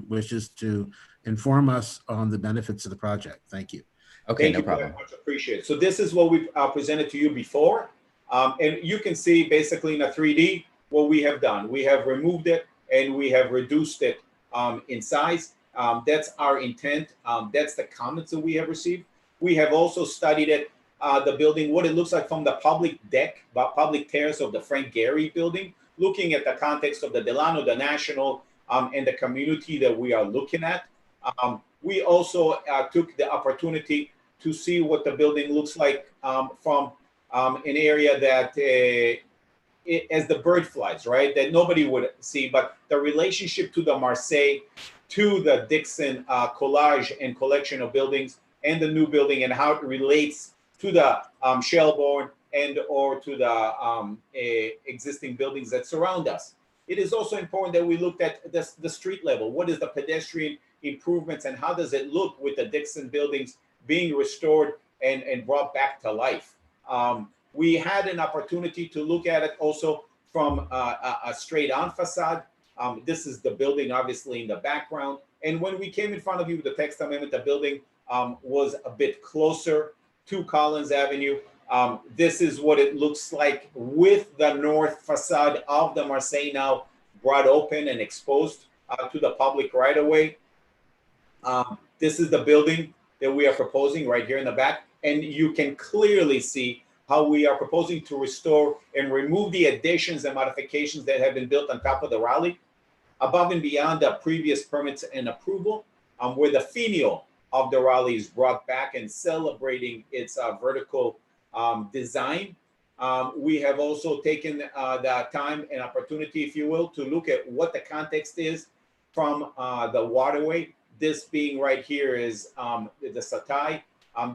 wishes to inform us on the benefits of the project. Thank you. Okay, Thank no you problem. very much. Appreciate it. So this is what we presented to you before. And you can see basically in a 3D what we have done. We have removed it and we have reduced it in size. That's our intent. That's the comments that we have received. We have also studied it, the building, what it looks like from the public deck, public terrace of the Frank Gehry building, looking at the context of the Delano, the National, and the community that we are looking at. We also took the opportunity to see what the building looks like from an area that as the bird flies, right? That nobody would see, but the relationship to the Marseille, to the Dixon collage and collection of buildings and the new building and how it relates to the Shelbourne and or to the existing buildings that surround us. It is also important that we looked at the street level. What is the pedestrian improvements and how does it look with the Dixon buildings being restored and brought back to life? We had an opportunity to look at it also from a straight on facade. This is the building obviously in the background. And when we came in front of you with the text amendment, the building was a bit closer to Collins Avenue. This is what it looks like with the north facade of the Marseille now brought open and exposed to the public right away. This is the building that we are proposing right here in the back. And you can clearly see how we are proposing to restore and remove the additions and modifications that have been built on top of the Raleigh, above and beyond the previous permits and approval, where the finial of the Raleigh is brought back and celebrating its vertical design. We have also taken the time and opportunity, if you will, to look at what the context is from the waterway. This being right here is the Satai.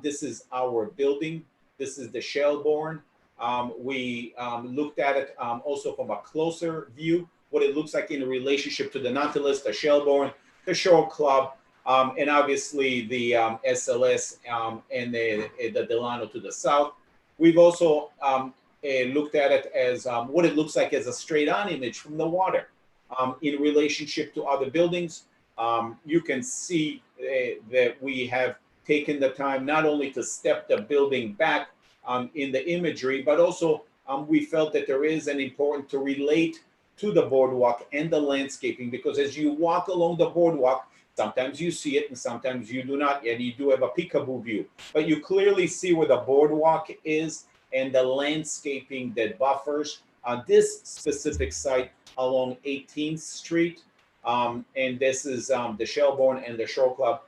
This is our building. This is the Shelbourne. We looked at it also from a closer view, what it looks like in relationship to the Nautilus, the Shelbourne, the Shore Club, and obviously the SLS and the Delano to the south. We've also looked at it as what it looks like as a straight-on image from the water in relationship to other buildings. You can see that we have taken the time not only to step the building back in the imagery, but also we felt that there is an important to relate to the boardwalk and the landscaping, because as you walk along the boardwalk, sometimes you see it and sometimes you do not, and you do have a peekaboo view, but you clearly see where the boardwalk is and the landscaping that buffers this specific site along 18th Street. And this is the Shelbourne and the Shore Club.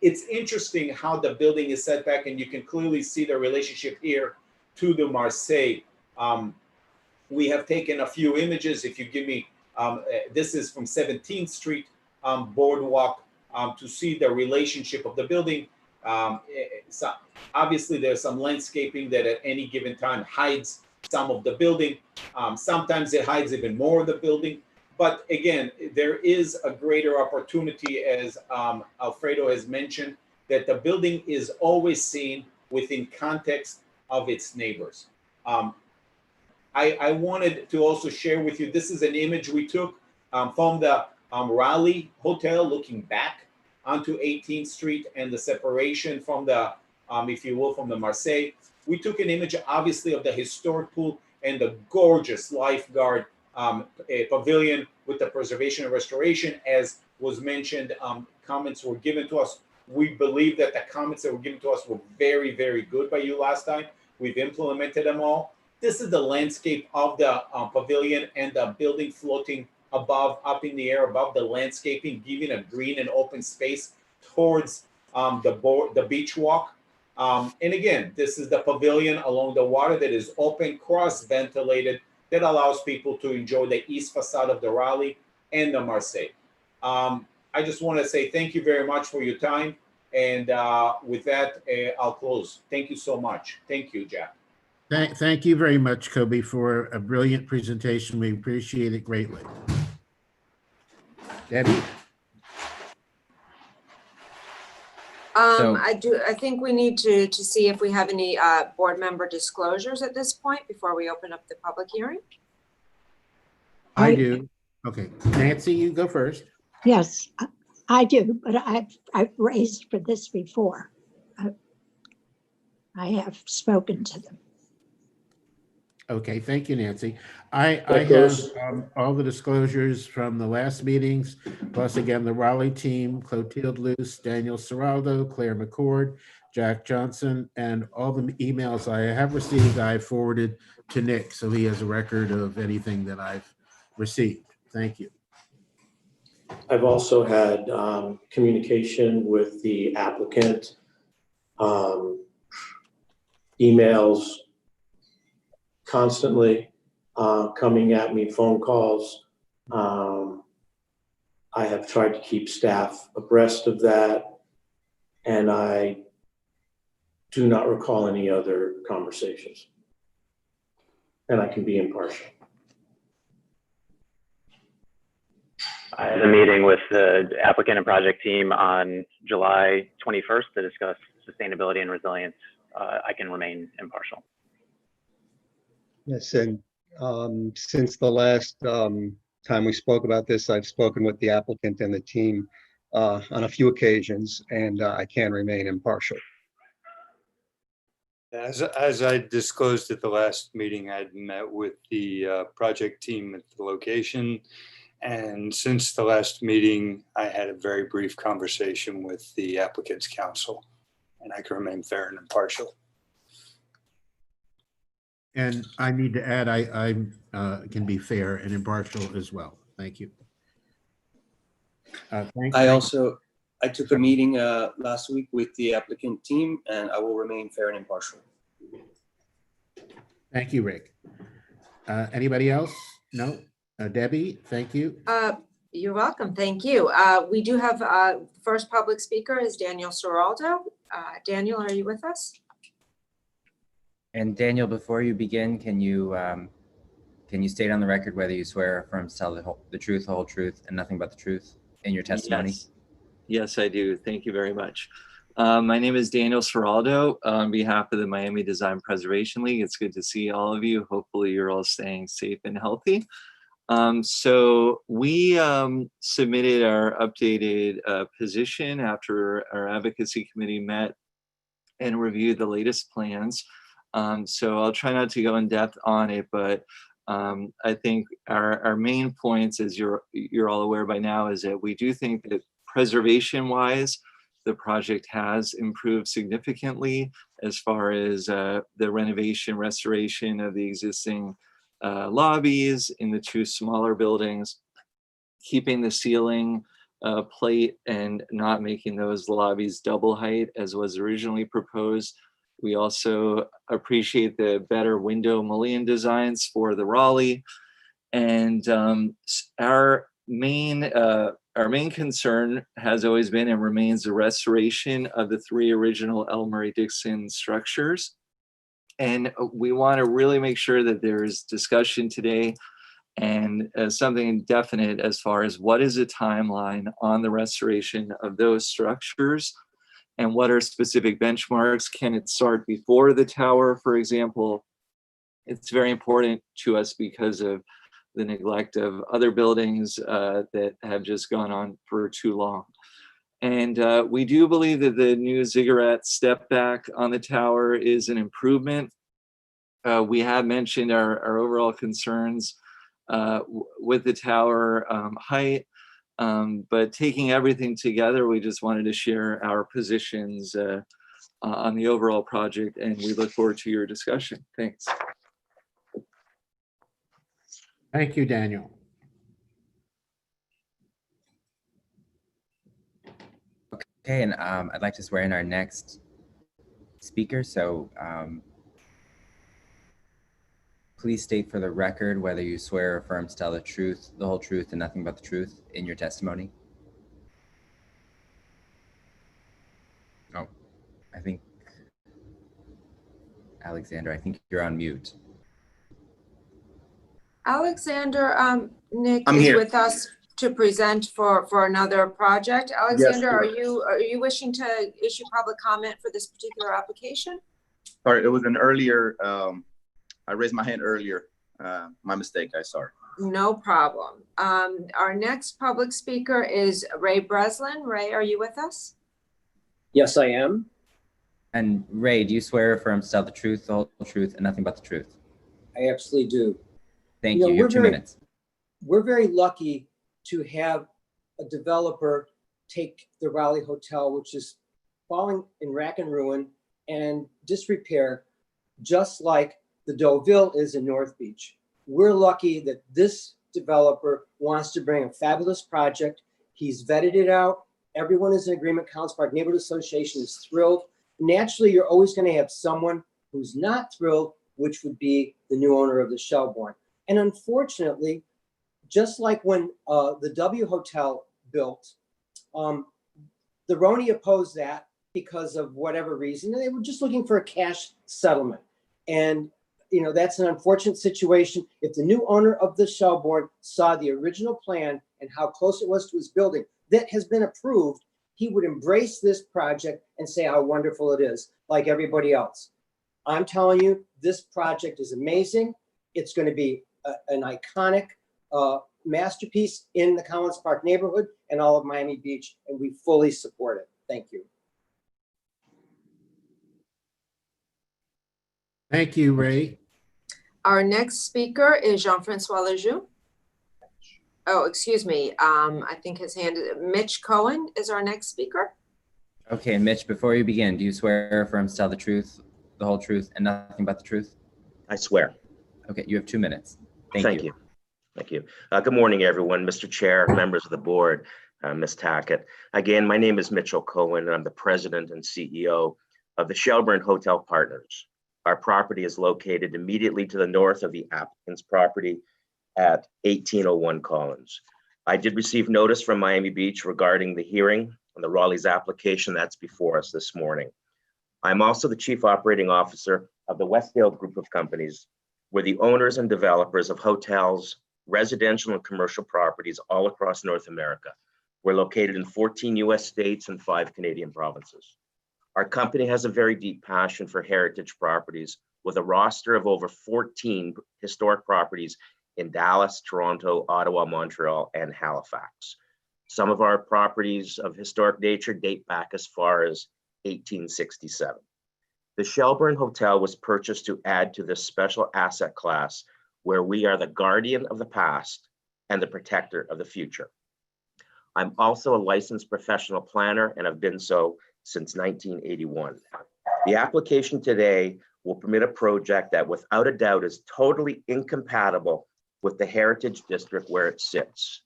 It's interesting how the building is set back, and you can clearly see the relationship here to the Marseille. We have taken a few images. If you give me, this is from 17th Street boardwalk to see the relationship of the building. So obviously, there's some landscaping that at any given time hides some of the building. Sometimes it hides even more of the building. But again, there is a greater opportunity, as Alfredo has mentioned, that the building is always seen within context of its neighbors. I wanted to also share with you, this is an image we took from the Raleigh Hotel looking back onto 18th Street and the separation from the, if you will, from the Marseille. We took an image, obviously, of the historic pool and the gorgeous lifeguard pavilion with the preservation and restoration. As was mentioned, comments were given to us. We believe that the comments that were given to us were very, very good by you last time. We've implemented them all. This is the landscape of the pavilion and the building floating above, up in the air above the landscaping, giving a green and open space towards the beach walk. And again, this is the pavilion along the water that is open, cross-ventilated, that allows people to enjoy the east facade of the Raleigh and the Marseille. I just want to say thank you very much for your time. And with that, I'll close. Thank you so much. Thank you, Jack. Thank you very much, Kobe, for a brilliant presentation. We appreciate it greatly. Debbie? I think we need to see if we have any board member disclosures at this point before we open up the public hearing. I do. Okay, Nancy, you go first. Yes, I do, but I've raised for this before. I have spoken to them. Okay, thank you, Nancy. I have all the disclosures from the last meetings, plus again, the Raleigh team, Clotilde Luce, Daniel Seraldo, Claire McCord, Jack Johnson, and all the emails I have received, I forwarded to Nick, so he has a record of anything that I've received. Thank you. I've also had communication with the applicant, emails constantly coming at me, phone calls. I have tried to keep staff abreast of that, and I do not recall any other conversations. And I can be impartial. I had a meeting with the applicant and project team on July 21st to discuss sustainability and resilience. I can remain impartial. Yes, and since the last time we spoke about this, I've spoken with the applicant and the team on a few occasions, and I can remain impartial. As I disclosed at the last meeting, I'd met with the project team at the location. And since the last meeting, I had a very brief conversation with the applicant's counsel, and I can remain fair and impartial. And I need to add, I can be fair and impartial as well. Thank you. I took a meeting last week with the applicant team, and I will remain fair and impartial. Thank you, Rick. Anybody else? No? Debbie, thank you. You're welcome. Thank you. We do have first public speaker is Daniel Seraldo. Daniel, are you with us? And Daniel, before you begin, can you state on the record whether you swear or affirm to tell the truth, the whole truth, and nothing but the truth in your testimony? Yes, I do. Thank you very much. My name is Daniel Seraldo on behalf of the Miami Design Preservation League. It's good to see all of you. Hopefully you're all staying safe and healthy. So we submitted our updated position after our advocacy committee met and reviewed the latest plans. So I'll try not to go in depth on it, but I think our main points, as you're all aware by now, is that we do think that preservation-wise, the project has improved significantly as far as the renovation, restoration of the existing lobbies in the two smaller buildings, keeping the ceiling plate and not making those lobbies double height as was originally proposed. We also appreciate the better window mullion designs for the Raleigh. And our main concern has always been and remains the restoration of the three original L. Murray Dixon structures. And we want to really make sure that there's discussion today and something definite as far as what is the timeline on the restoration of those structures and what are specific benchmarks. Can it start before the tower, for example? It's very important to us because of the neglect of other buildings that have just gone on for too long. And we do believe that the new ziggurat step back on the tower is an improvement. We have mentioned our overall concerns with the tower height, but taking everything together, we just wanted to share our positions on the overall project, and we look forward to your discussion. Thanks. Thank you, Daniel. Okay, and I'd like to swear in our next speaker. So please state for the record whether you swear or affirm to tell the truth, the whole truth, and nothing but the truth in your testimony. Oh, I think, Alexander, I think you're on mute. Alexander, Nick I'm is here. with us to present for another project. Alexander, correct. are you wishing to issue public comment for this particular application? Sorry, it was an earlier, I raised my hand earlier. My mistake, sorry. No problem. Our next public speaker is Ray Breslin. Ray, are you with us? Yes, I am. And Ray, do you swear or affirm to tell the truth, the whole truth, and nothing but the truth? I absolutely do. Thank you. You have 2 minutes. We're very lucky to have a developer take the Raleigh Hotel, which is falling in rack and ruin and disrepair, just like the Deauville is in North Beach. We're lucky that this developer wants to bring a fabulous project. He's vetted it out. Everyone is in agreement. Collins Park Neighborhood Association is thrilled. Naturally, you're always going to have someone who's not thrilled, which would be the new owner of the Shelbourne. And unfortunately, just like when the W Hotel built, the Roni opposed that because of whatever reason, and they were just looking for a cash settlement. And you know, that's an unfortunate situation. If the new owner of the Shelbourne saw the original plan and how close it was to his building that has been approved, he would embrace this project and say how wonderful it is, like everybody else. I'm telling you, this project is amazing. It's going to be an iconic masterpiece in the Collins Park neighborhood and all of Miami Beach, and we fully support it. Thank you. Thank you, Ray. Our next speaker is Jean-Francois Lejeune. Oh, excuse me. I think his hand is Mitch Cohen is our next speaker. Okay, Mitch, before you begin, do you swear or affirm to tell the truth, the whole truth, and nothing but the truth? I swear. Okay, you have 2 minutes. Thank you. Thank you. Good morning, everyone. Mr. Chair, members of the board, Ms. Tackett. Again, my name is Mitchell Cohen, and I'm the president and CEO of the Shelbourne Hotel Partners. Our property is located immediately to the north of the applicant's property at 1801 Collins. I did receive notice from Miami Beach regarding the hearing on the Raleigh's application that's before us this morning. I'm also the Chief Operating Officer of the Westdale Group of Companies. We're the owners and developers of hotels, residential and commercial properties all across North America. We're located in 14 US states and 5 Canadian provinces. Our company has a very deep passion for heritage properties with a roster of over 14 historic properties in Dallas, Toronto, Ottawa, Montreal, and Halifax. Some of our properties of historic nature date back as far as 1867. The Shelburne Hotel was purchased to add to this special asset class where we are the guardian of the past and the protector of the future. I'm also a licensed professional planner and have been so since 1981. The application today will permit a project that without a doubt is totally incompatible with the Heritage District where it sits.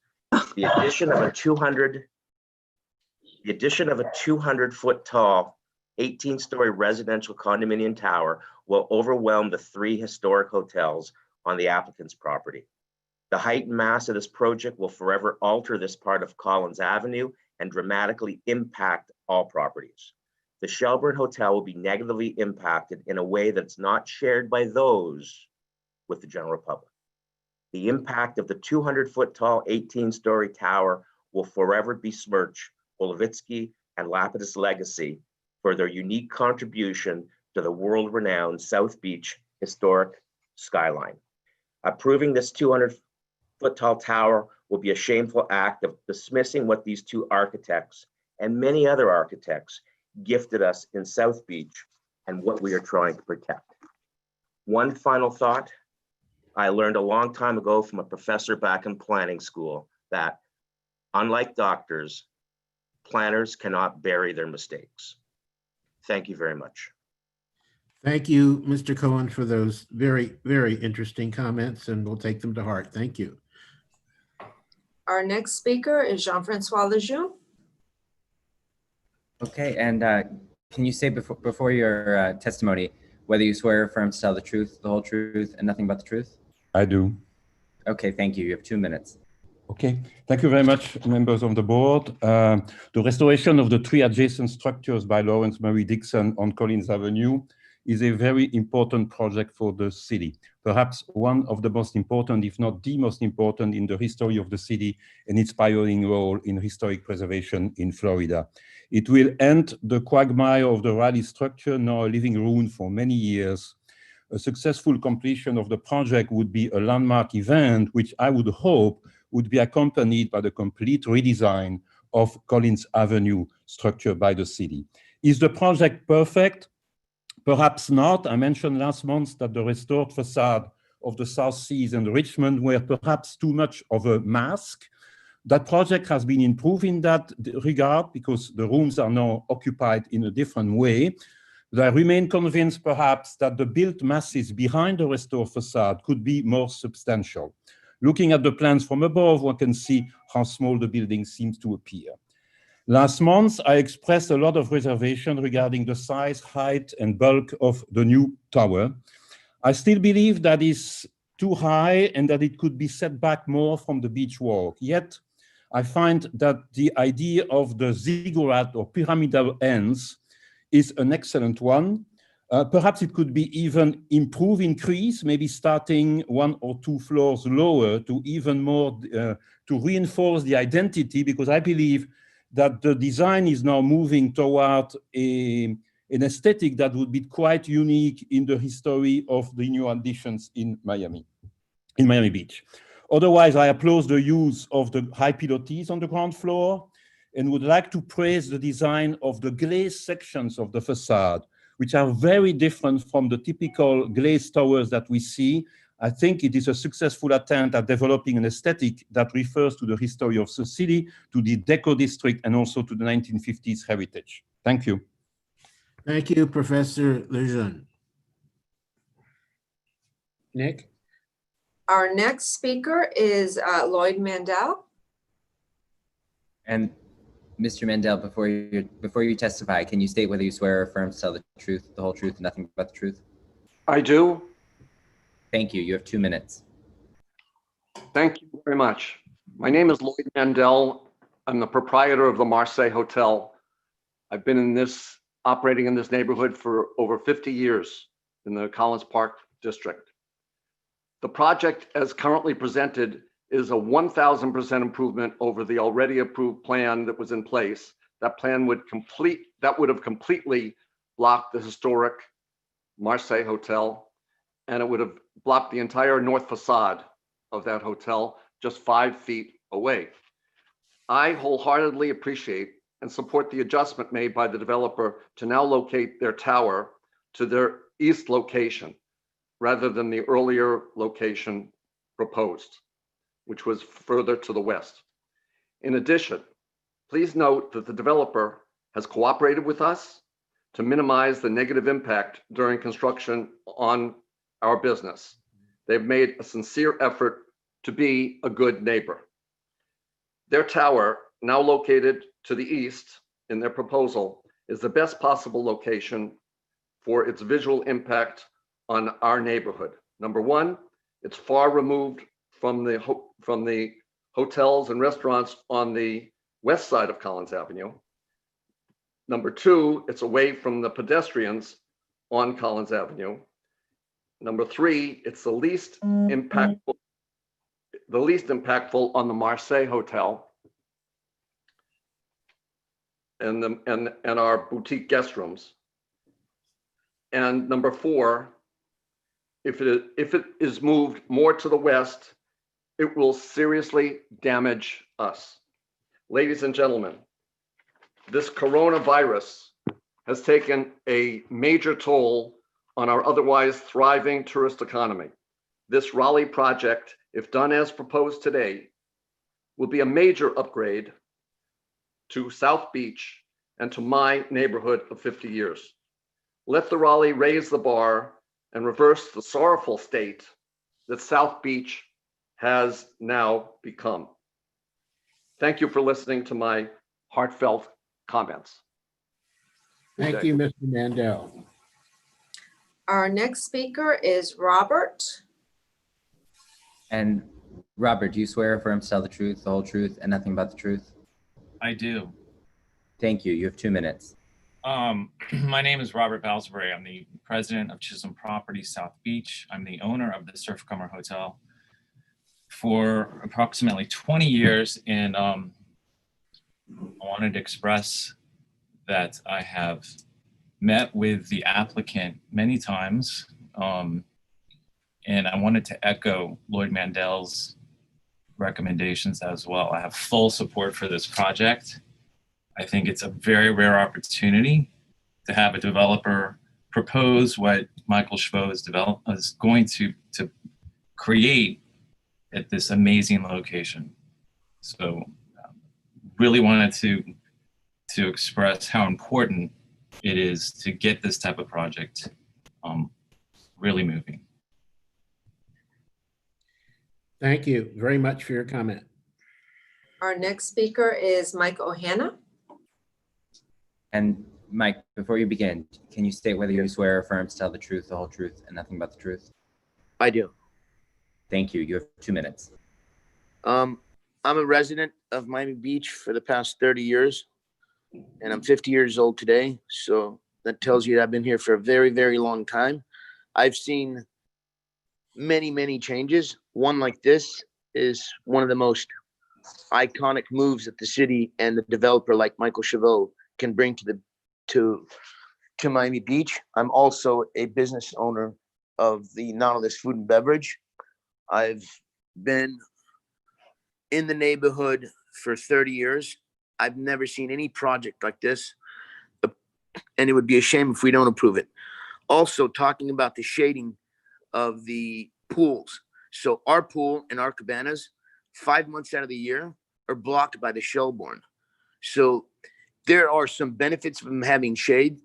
The addition of a 200-foot tall, 18-story residential condominium tower will overwhelm the 3 historic hotels on the applicant's property. The height and mass of this project will forever alter this part of Collins Avenue and dramatically impact all properties. The Shelburne Hotel will be negatively impacted in a way that's not shared by those with the general public. The impact of the 200-foot tall, 18-story tower will forever besmirch Olovitsky and Lapidus' legacy for their unique contribution to the world-renowned South Beach historic skyline. Approving this 200-foot tall tower will be a shameful act of dismissing what these 2 architects and many other architects gifted us in South Beach and what we are trying to protect. One final thought. I learned a long time ago from a professor back in planning school that, unlike doctors, planners cannot bury their mistakes. Thank you very much. Thank you, Mr. Cohen, for those very, very interesting comments, and we'll take them to heart. Thank you. Our next speaker is Jean-Francois Lejeune. Okay, and can you say before your testimony whether you swear or affirm to tell the truth, the whole truth, and nothing but the truth? I do. Okay, thank you. You have 2 minutes. Okay, thank you very much, members of the board. The restoration of the 3 adjacent structures by Lawrence Murray Dixon on Collins Avenue is a very important project for the city. Perhaps one of the most important, if not the most important, in the history of the city and its pioneering role in historic preservation in Florida. It will end the quagmire of the Raleigh structure, now a living ruin for many years. A successful completion of the project would be a landmark event, which I would hope would be accompanied by the complete redesign of Collins Avenue structure by the city. Is the project perfect? Perhaps not. I mentioned last month that the restored facade of the South Seas and Richmond were perhaps too much of a mask. That project has been improved in that regard because the rooms are now occupied in a different way. But I remain convinced perhaps that the built masses behind the restored facade could be more substantial. Looking at the plans from above, one can see how small the building seems to appear. Last month, I expressed a lot of reservation regarding the size, height, and bulk of the new tower. I still believe that is too high and that it could be set back more from the beach walk. Yet, I find that the idea of the ziggurat or pyramidal ends is an excellent one. Perhaps it could be even increase, maybe starting 1 or 2 floors lower to even more, to reinforce the identity, because I believe that the design is now moving toward an aesthetic that would be quite unique in the history of the new additions in Miami Beach. Otherwise, I applaud the use of the high pilotis on the ground floor and would like to praise the design of the glazed sections of the facade, which are very different from the typical glazed towers that we see. I think it is a successful attempt at developing an aesthetic that refers to the history of the city, to the Deco district, and also to the 1950s heritage. Thank you. Thank you, Professor Lejeune. Nick? Our next speaker is Lloyd Mandel. And Mr. Mandel, before you testify, can you state whether you swear or affirm to tell the truth, the whole truth, and nothing but the truth? I do. Thank you. You have 2 minutes. Thank you very much. My name is Lloyd Mandel. I'm the proprietor of the Marseille Hotel. I've been in this operating in this neighborhood for over 50 years in the Collins Park district. The project as currently presented is a 1,000% improvement over the already approved plan that was in place. That plan would have completely blocked the historic Marseille Hotel, and it would have blocked the entire north facade of that hotel just 5 feet away. I wholeheartedly appreciate and support the adjustment made by the developer to now locate their tower to their east location rather than the earlier location proposed, which was further to the west. In addition, please note that the developer has cooperated with us to minimize the negative impact during construction on our business. They've made a sincere effort to be a good neighbor. Their tower, now located to the east in their proposal, is the best possible location for its visual impact on our neighborhood. Number one, it's far removed from the hotels and restaurants on the west side of Collins Avenue. Number two, it's away from the pedestrians on Collins Avenue. Number three, it's the least impactful on the Marseille Hotel and our boutique guest rooms. And number four, if it is moved more to the west, it will seriously damage us. Ladies and gentlemen, this coronavirus has taken a major toll on our otherwise thriving tourist economy. This Raleigh project, if done as proposed today, will be a major upgrade to South Beach and to my neighborhood of 50 years. Let the Raleigh raise the bar and reverse the sorrowful state that South Beach has now become. Thank you for listening to my heartfelt comments. Thank you, Mr. Mandel. Our next speaker is Robert. And Robert, do you swear or affirm to tell the truth, the whole truth, and nothing but the truth? I do. Thank you. You have 2 minutes. My name is Robert Balsbury. I'm the president of Chisholm Properties South Beach. I'm the owner of the Surfcomer Hotel for approximately 20 years. And I wanted to express that I have met with the applicant many times. And I wanted to echo Lloyd Mandel's recommendations as well. I have full support for this project. I think it's a very rare opportunity to have a developer propose what Michael Schvo is going to create at this amazing location. So really wanted to express how important it is to get this type of project really moving. Thank you very much for your comment. Our next speaker is Mike Ohanna. And Mike, before you begin, can you state whether you swear or affirm to tell the truth, the whole truth, and nothing but the truth? I do. Thank you. You have 2 minutes. I'm a resident of Miami Beach for the past 30 years, and I'm 50 years old today. So that tells you that I've been here for a very, very long time. I've seen many, many changes. One like this is one of the most iconic moves that the city and the developer like Michael Schvo can bring to Miami Beach. I'm also a business owner of the Nautilus Food and Beverage. I've been in the neighborhood for 30 years. I've never seen any project like this, and it would be a shame if we don't approve it. Also, talking about the shading of the pools. So our pool and our cabanas, 5 months out of the year, are blocked by the Shelbourne. So there are some benefits from having shade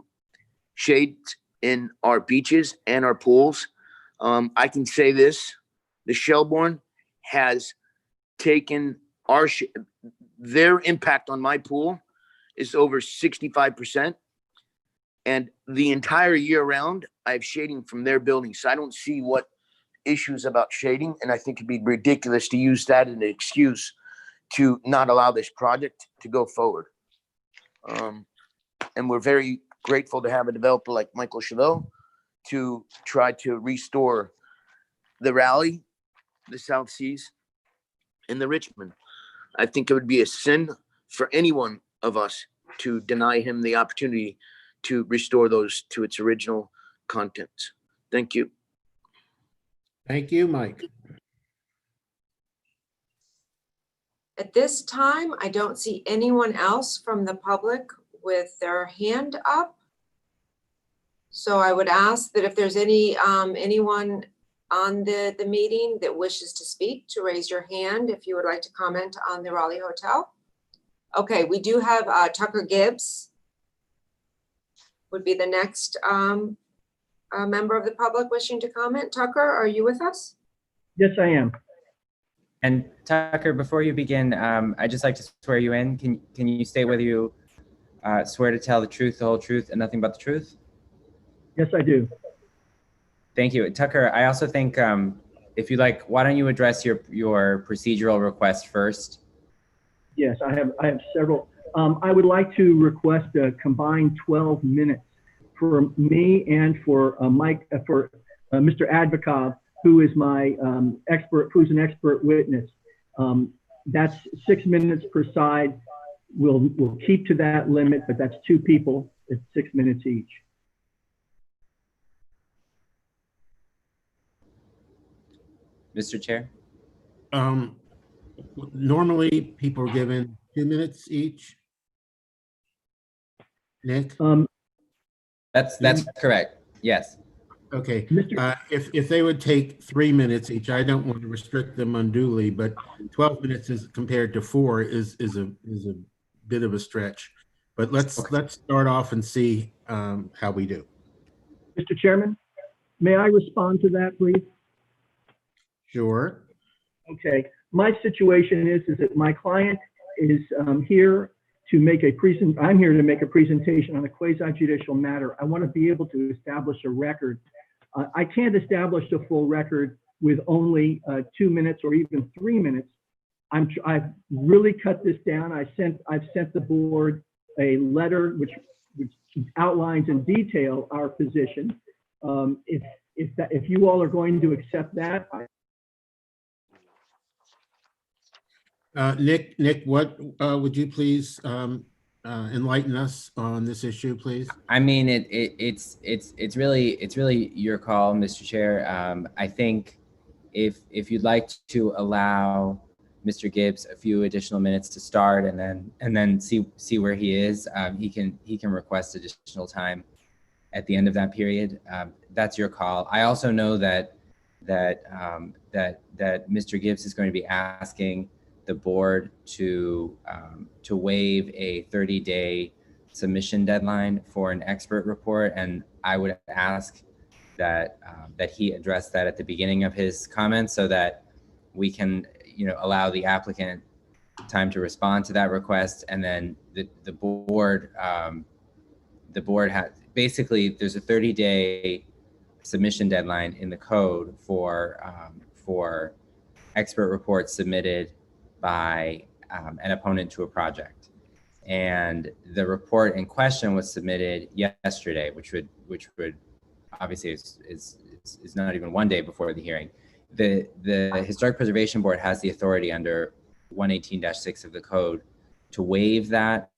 in our beaches and our pools. I can say this, the Shelbourne has taken their impact on my pool is over 65%. And the entire year round, I have shading from their building. So I don't see what issues about shading. And I think it'd be ridiculous to use that as an excuse to not allow this project to go forward. And we're very grateful to have a developer like Michael Chavot to try to restore the Raleigh, the South Seas, and the Richmond. I think it would be a sin for any one of us to deny him the opportunity to restore those to its original contents. Thank you. Thank you, Mike. At this time, I don't see anyone else from the public with their hand up. So I would ask that if there's anyone on the meeting that wishes to speak, to raise your hand if you would like to comment on the Raleigh Hotel. Okay, we do have Tucker Gibbs would be the next member of the public wishing to comment. Tucker, are you with us? Yes, I am. And Tucker, before you begin, I'd just like to swear you in. Can you state whether you swear to tell the truth, the whole truth, and nothing but the truth? Yes, I do. Thank you. Tucker, I also think if you'd like, why don't you address your procedural request first? Yes, I have several. I would like to request a combined 12 minutes for me and for Mr. Advokov, who is my who's an expert witness. That's 6 minutes per side. We'll keep to that limit, but that's 2 people. It's 6 minutes each. Mr. Chair? Normally people are given 2 minutes each. Nick? That's correct. Yes. Okay. If they would take 3 minutes each, I don't want to restrict them unduly, but 12 minutes is compared to 4 is a bit of a stretch. But let's start off and see how we do. Mr. Chairman, may I respond to that, please? Sure. Okay. My situation is that my client is here to make I'm here to make a presentation on a quasi-judicial matter. I want to be able to establish a record. I can't establish a full record with only 2 minutes or even 3 minutes. I've really cut this down. I've sent the board a letter which outlines in detail our position. If you all are going to accept that. Nick, what would you please enlighten us on this issue, please? I mean, it's really your call, Mr. Chair. I think if you'd like to allow Mr. Gibbs a few additional minutes to start and then see where he is, he can request additional time at the end of that period. That's your call. I also know that Mr. Gibbs is going to be asking the board to waive a 30-day submission deadline for an expert report, and I would ask that he address that at the beginning of his comments so that we can allow the applicant time to respond to that request, and then the board has basically there's a 30-day submission deadline in the code for expert reports submitted by an opponent to a project, and the report in question was submitted yesterday, which would obviously is not even 1 day before the hearing. The Historic Preservation Board has the authority under 118-6 of the code to waive that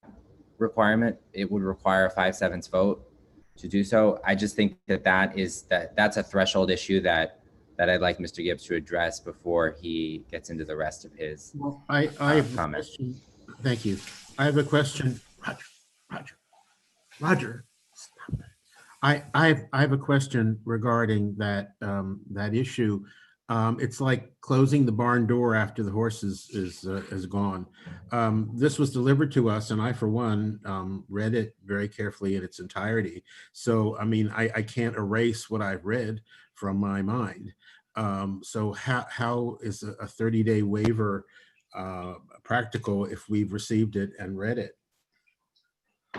requirement. It would require a 5/7 vote to do so. I just think that's a threshold issue that I'd like Mr. Gibbs to address before he gets into the rest of his comments. Thank you. I have a question. Roger. Stop it. I have a question regarding that issue. It's like closing the barn door after the horse is gone. This was delivered to us, and I, for one, read it very carefully in its entirety. So, I mean, I can't erase what I've read from my mind. So how is a 30-day waiver practical if we've received it and read it?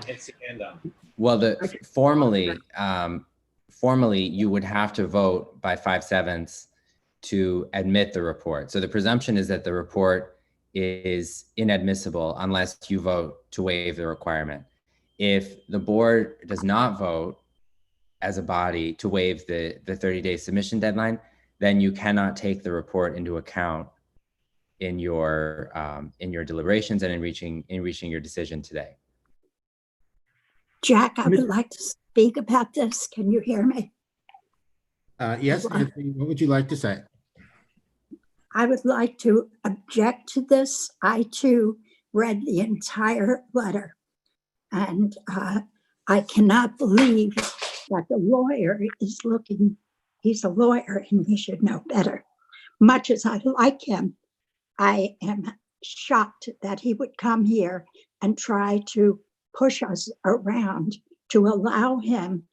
It's the end on. Well, formally, you would have to vote by 5/7 to admit the report. So the presumption is that the report is inadmissible unless you vote to waive the requirement. If the board does not vote as a body to waive the 30-day submission deadline, then you cannot take the report into account in your deliberations and in reaching your decision today. Jack, I would like to speak about this. Can you hear me? Yes, Nancy, what would you like to say? I would like to object to this. I too read the entire letter, and I cannot believe that the lawyer is looking. He's a lawyer and he should know better. Much as I like him, I am shocked that he would come here and try to push us around to allow him,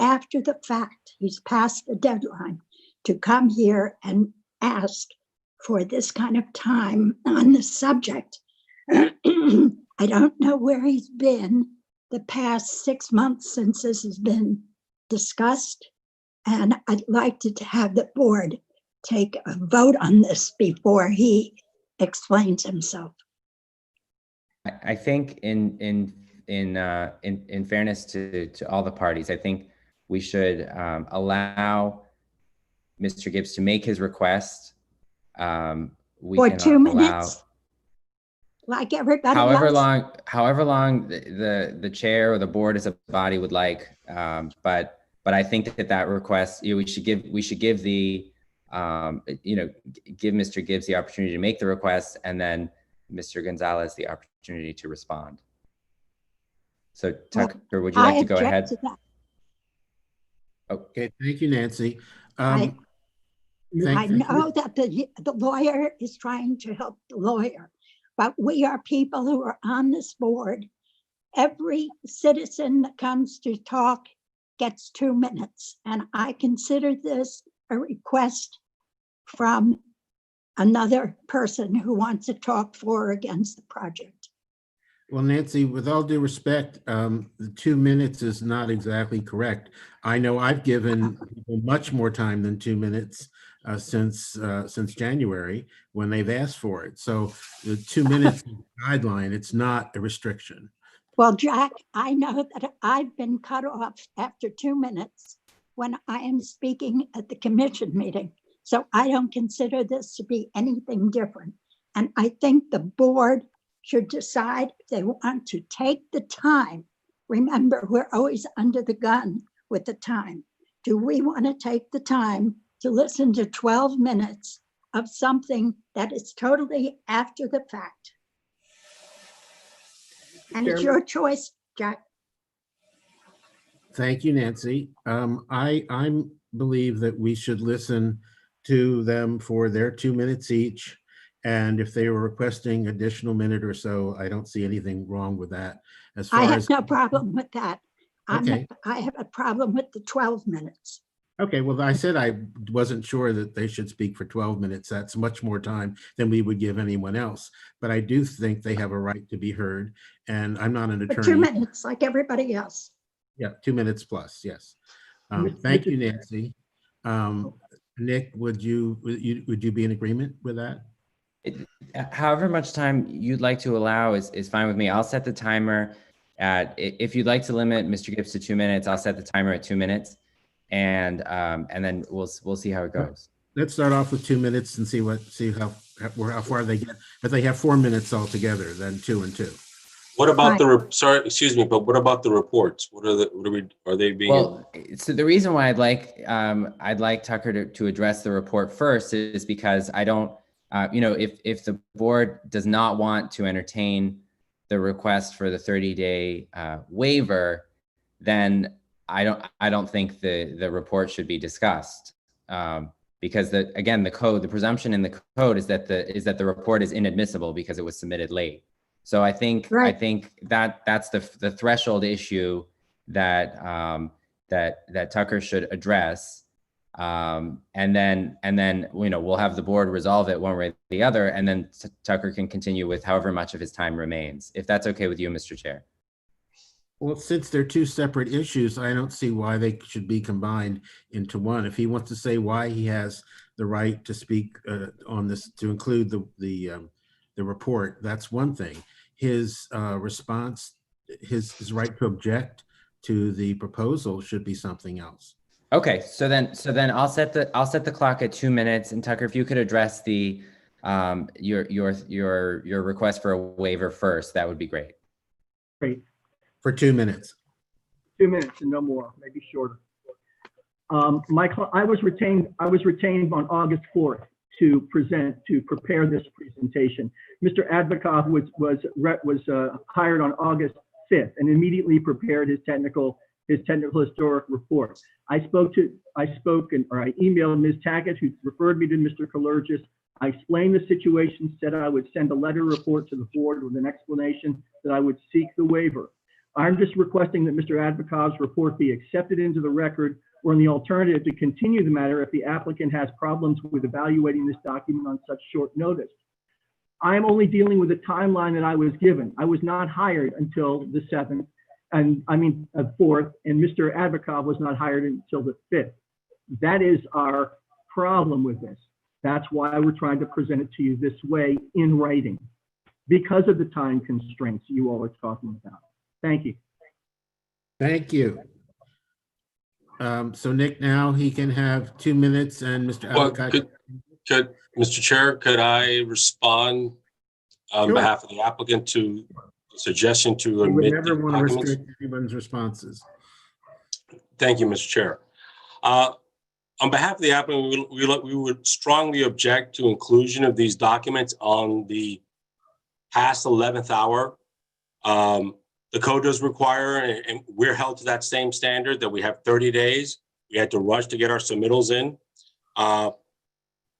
after the fact, he's past the deadline, to come here and ask for this kind of time on the subject. I don't know where he's been the past 6 months since this has been discussed, and I'd like to have the board take a vote on this before he explains himself. I think in fairness to all the parties, I think we should allow Mr. Gibbs to make his request. For 2 minutes, like everybody however else. however long the chair or the board as a body would like. But I think that request, we should give the give Mr. Gibbs the opportunity to make the request, and then Mr. Gonzalez the opportunity to respond. So Tucker, would you like to go ahead? Okay, thank you, Nancy. I know that the lawyer is trying to help the lawyer, but we are people who are on this board. Every citizen that comes to talk gets 2 minutes, and I consider this a request from another person who wants to talk for or against the project. Well, Nancy, with all due respect, the 2 minutes is not exactly correct. I know I've given people much more time than 2 minutes since January when they've asked for it. So the 2 minutes guideline, it's not a restriction. Well, Jack, I know that I've been cut off after 2 minutes when I am speaking at the commission meeting. So I don't consider this to be anything different. And I think the board should decide if they want to take the time. Remember, we're always under the gun with the time. Do we want to take the time to listen to 12 minutes of something that is totally after the fact? And it's your choice, Jack. Thank you, Nancy. I believe that we should listen to them for their 2 minutes each. And if they were requesting additional minute or so, I don't see anything wrong with that. As far I have as no problem with that. Okay. I have a problem with the 12 minutes. Okay, well, I said I wasn't sure that they should speak for 12 minutes. That's much more time than we would give anyone else. But I do think they have a right to be heard. And I'm not an But attorney. 2 minutes, like everybody else. Yeah, 2 minutes plus, yes. Thank you, Nancy. Nick, would you be in agreement with that? However much time you'd like to allow is fine with me. I'll set the timer at, if you'd like to limit Mr. Gibbs to 2 minutes, I'll set the timer at 2 minutes, and then we'll see how it goes. Let's start off with 2 minutes and see how far they get. But they have 4 minutes altogether, then 2 and 2. What about sorry, excuse me, but what about the reports? Are they being? Well, so the reason why I'd like Tucker to address the report first is because I don't, if the board does not want to entertain the request for the 30-day waiver, then I don't think the report should be discussed, because the presumption in the code is that the report is inadmissible because it was submitted late. So I think that's the threshold issue that Tucker should address, and then we'll have the board resolve it one way or the other, and then Tucker can continue with however much of his time remains, if that's okay with you, Mr. Chair. Well, since they're two separate issues, I don't see why they should be combined into one. If he wants to say why he has the right to speak on this, to include the report, that's one thing. His response his right to object to the proposal should be something else. Okay, so then I'll set the clock at 2 minutes, and Tucker, if you could address the your request for a waiver first, that would be great. Great. For 2 minutes. 2 minutes and no more, maybe shorter. I was retained on August 4th to prepare this presentation. Mr. Advikov was hired on August 5th and immediately prepared his technical historic report. I emailed Ms. Tackett, who referred me to Mr. Kalergis. I explained the situation, said I would send a letter report to the board with an explanation that I would seek the waiver. I'm just requesting that Mr. Advikov's report be accepted into the record, or in the alternative, to continue the matter if the applicant has problems with evaluating this document on such short notice. I'm only dealing with the timeline that I was given. I was not hired until the 7th, and 4th, and Mr. Advikov was not hired until the 5th. That is our problem with this. That's why we're trying to present it to you this way in writing, because of the time constraints you all are talking about. Thank you. Thank you. So Nick, now he can have 2 minutes, and Mr. Advikov. Could Mr. Chair, could I respond on behalf of the applicant to the suggestion to We would omit never the want to documents? restrict anyone's responses. Thank you, Mr. Chair. On behalf of the applicant, we would strongly object to inclusion of these documents on the past 11th hour. The code does require, and we're held to that same standard, that we have 30 days. We had to rush to get our submittals in.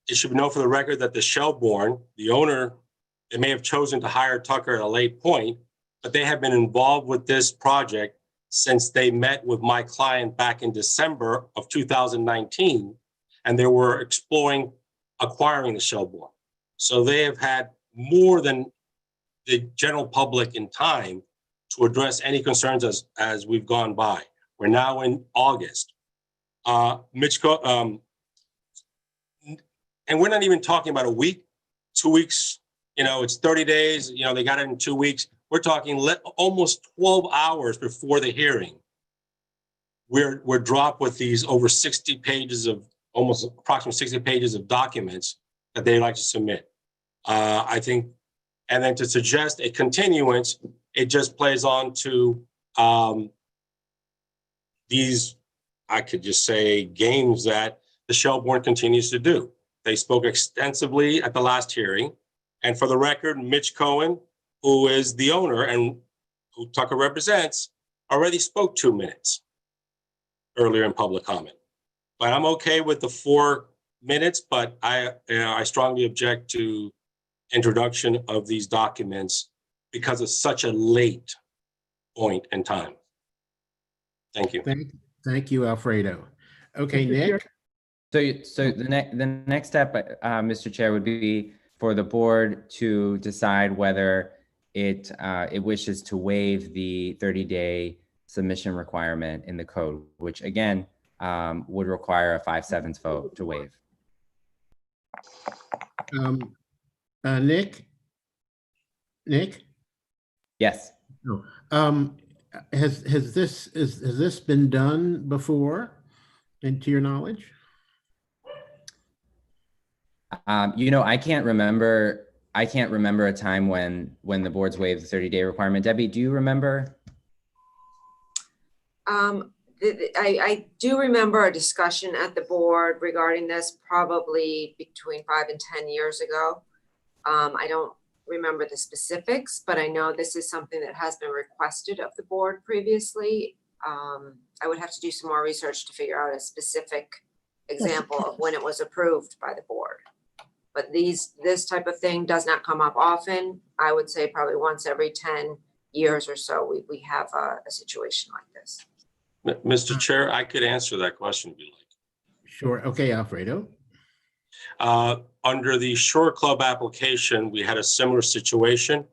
It should be known for the record that the Shelbourne, the owner, they may have chosen to hire Tucker at a late point, but they have been involved with this project since they met with my client back in December of 2019, and they were exploring acquiring the Shelbourne. So they have had more than the general public in time to address any concerns as we've gone by. We're now in August. And we're not even talking about a week, 2 weeks, it's 30 days, they got it in 2 weeks. We're talking almost 12 hours before the hearing. We're dropped with these over 60 pages of, almost approximately 60 pages of documents that they'd like to submit. I think, and then to suggest a continuance, it just plays on to these, I could just say, games that the Shelbourne continues to do. They spoke extensively at the last hearing. And for the record, Mitch Cohen, who is the owner and who Tucker represents, already spoke 2 minutes earlier in public comment. But I'm okay with the 4 minutes, but I strongly object to introduction of these documents because it's such a late point in time. Thank you. Thank you, Alfredo. Okay, Nick. So the next step, Mr. Chair, would be for the board to decide whether it wishes to waive the 30-day submission requirement in the code, which again would require a 5/7 vote to waive. Nick? Yes. No. Has this been done before, and to your knowledge? I can't remember a time when the board's waived the 30-day requirement. Debbie, do you remember? I do remember a discussion at the board regarding this probably between 5 and 10 years ago. I don't remember the specifics, but I know this is something that has been requested of the board previously. I would have to do some more research to figure out a specific example of when it was approved by the board. But this type of thing does not come up often. I would say probably once every 10 years or so, we have a situation like this. Mr. Chair, I could answer that question if you like. Sure. Okay, Alfredo. Under the Shore Club application, we had a similar situation.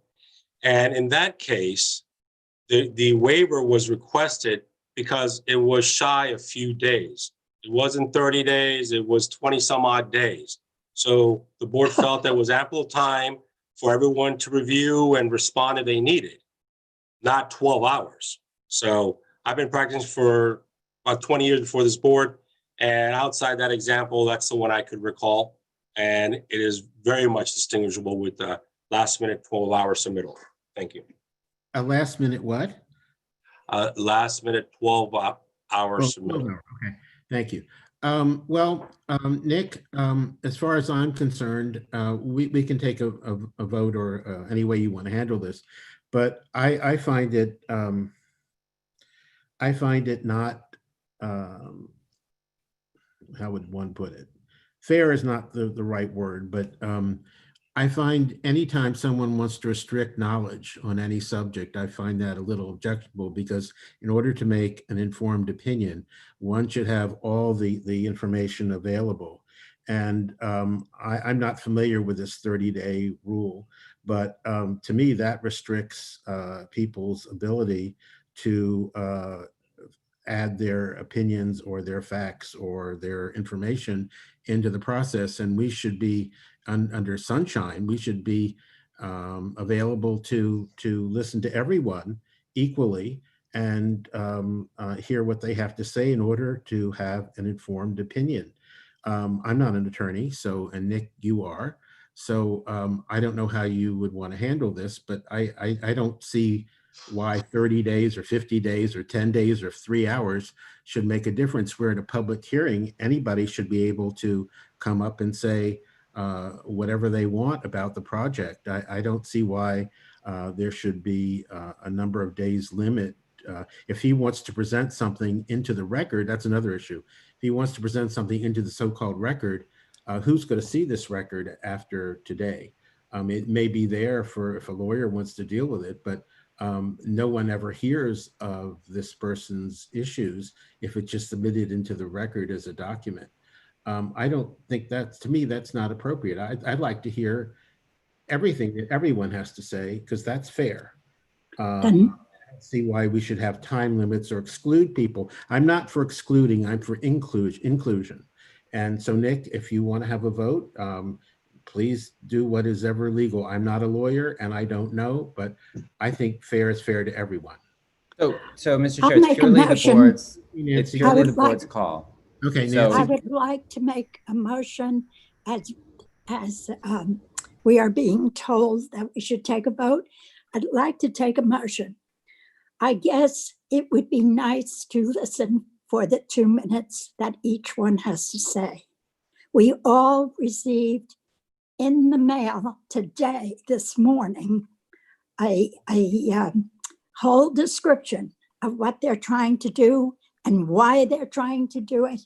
And in that case, the waiver was requested because it was shy a few days. It wasn't 30 days, it was 20 some odd days. So the board felt there was ample time for everyone to review and respond if they needed. not 12 hours. So I've been practicing for about 20 years before this board. And outside that example, that's the one I could recall. And it is very much distinguishable with the last minute 12-hour submittal. Thank you. A last minute what? Last minute 12-hour Oh, submittal. okay, thank you. Nick, as far as I'm concerned, we can take a vote or any way you want to handle this, but I find it not, how would one put it? Fair is not the right word, but I find anytime someone wants to restrict knowledge on any subject, I find that a little objectionable, because in order to make an informed opinion, one should have all the information available. And I'm not familiar with this 30-day rule, but to me, that restricts people's ability to add their opinions or their facts or their information into the process. And we should be under sunshine, we should be available to listen to everyone equally and hear what they have to say in order to have an informed opinion. I'm not an attorney, so, and Nick, you are. So I don't know how you would want to handle this, but I don't see why 30 days or 50 days or 10 days or 3 hours should make a difference. Where at a public hearing, anybody should be able to come up and say whatever they want about the project. I don't see why there should be a number of days limit. If he wants to present something into the record, that's another issue. If he wants to present something into the so-called record, who's going to see this record after today? It may be there for if a lawyer wants to deal with it, but no one ever hears of this person's issues if it's just submitted into the record as a document. I don't think that's, to me, that's not appropriate. I'd like to hear everything that everyone has to say, because that's fair. I don't see why we should have time limits or exclude people. I'm not for excluding, I'm for inclusion. And so, Nick, if you want to have a vote, please do what is ever legal. I'm not a lawyer and I don't know, but I think fair is fair to everyone. So Mr. Chair, it's purely the board's call. Okay, so, I would like to make a motion as we are being told that we should take a vote. I'd like to take a motion. I guess it would be nice to listen for the 2 minutes that each one has to say. We all received in the mail today, this morning, a whole description of what they're trying to do and why they're trying to do it.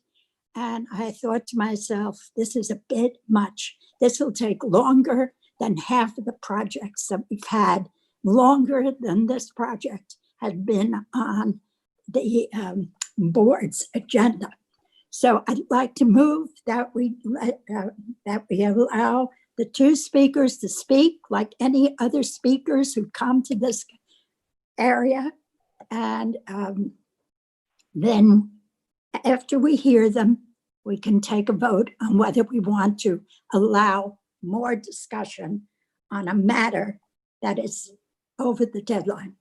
And I thought to myself, this is a bit much. This will take longer than half of the projects that we've had, longer than this project has been on the board's agenda. So I'd like to move that we allow the 2 speakers to speak like any other speakers who come to this area. And then after we hear them, we can take a vote on whether we want to allow more discussion on a matter that is over the deadline.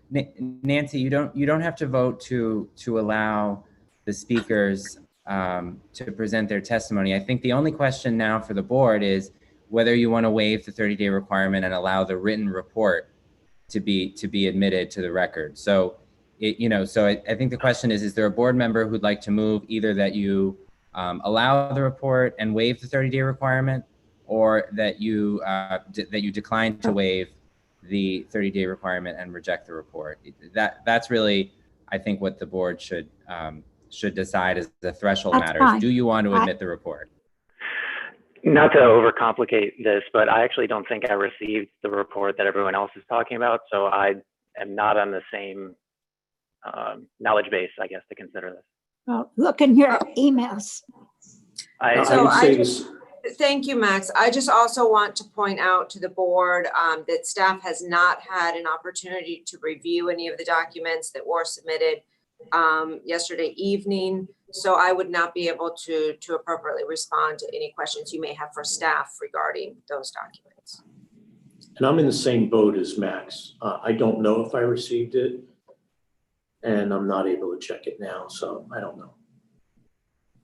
Nancy, you don't have to vote to allow the speakers to present their testimony. I think the only question now for the board is whether you want to waive the 30-day requirement and allow the written report to be admitted to the record. So, I think the question is there a board member who'd like to move either that you allow the report and waive the 30-day requirement, or that you decline to waive the 30-day requirement and reject the report? That's really, I think, what the board should decide as the threshold matters. Do you want to admit the report? Not to overcomplicate this, but I actually don't think I received the report that everyone else is talking about. So I am not on the same knowledge base, I guess, to consider this. Well, look in your emails. Thank you, Max. I just also want to point out to the board that staff has not had an opportunity to review any of the documents that were submitted yesterday evening. So I would not be able to appropriately respond to any questions you may have for staff regarding those documents. And I'm in the same boat as Max. I don't know if I received it, and I'm not able to check it now, so I don't know.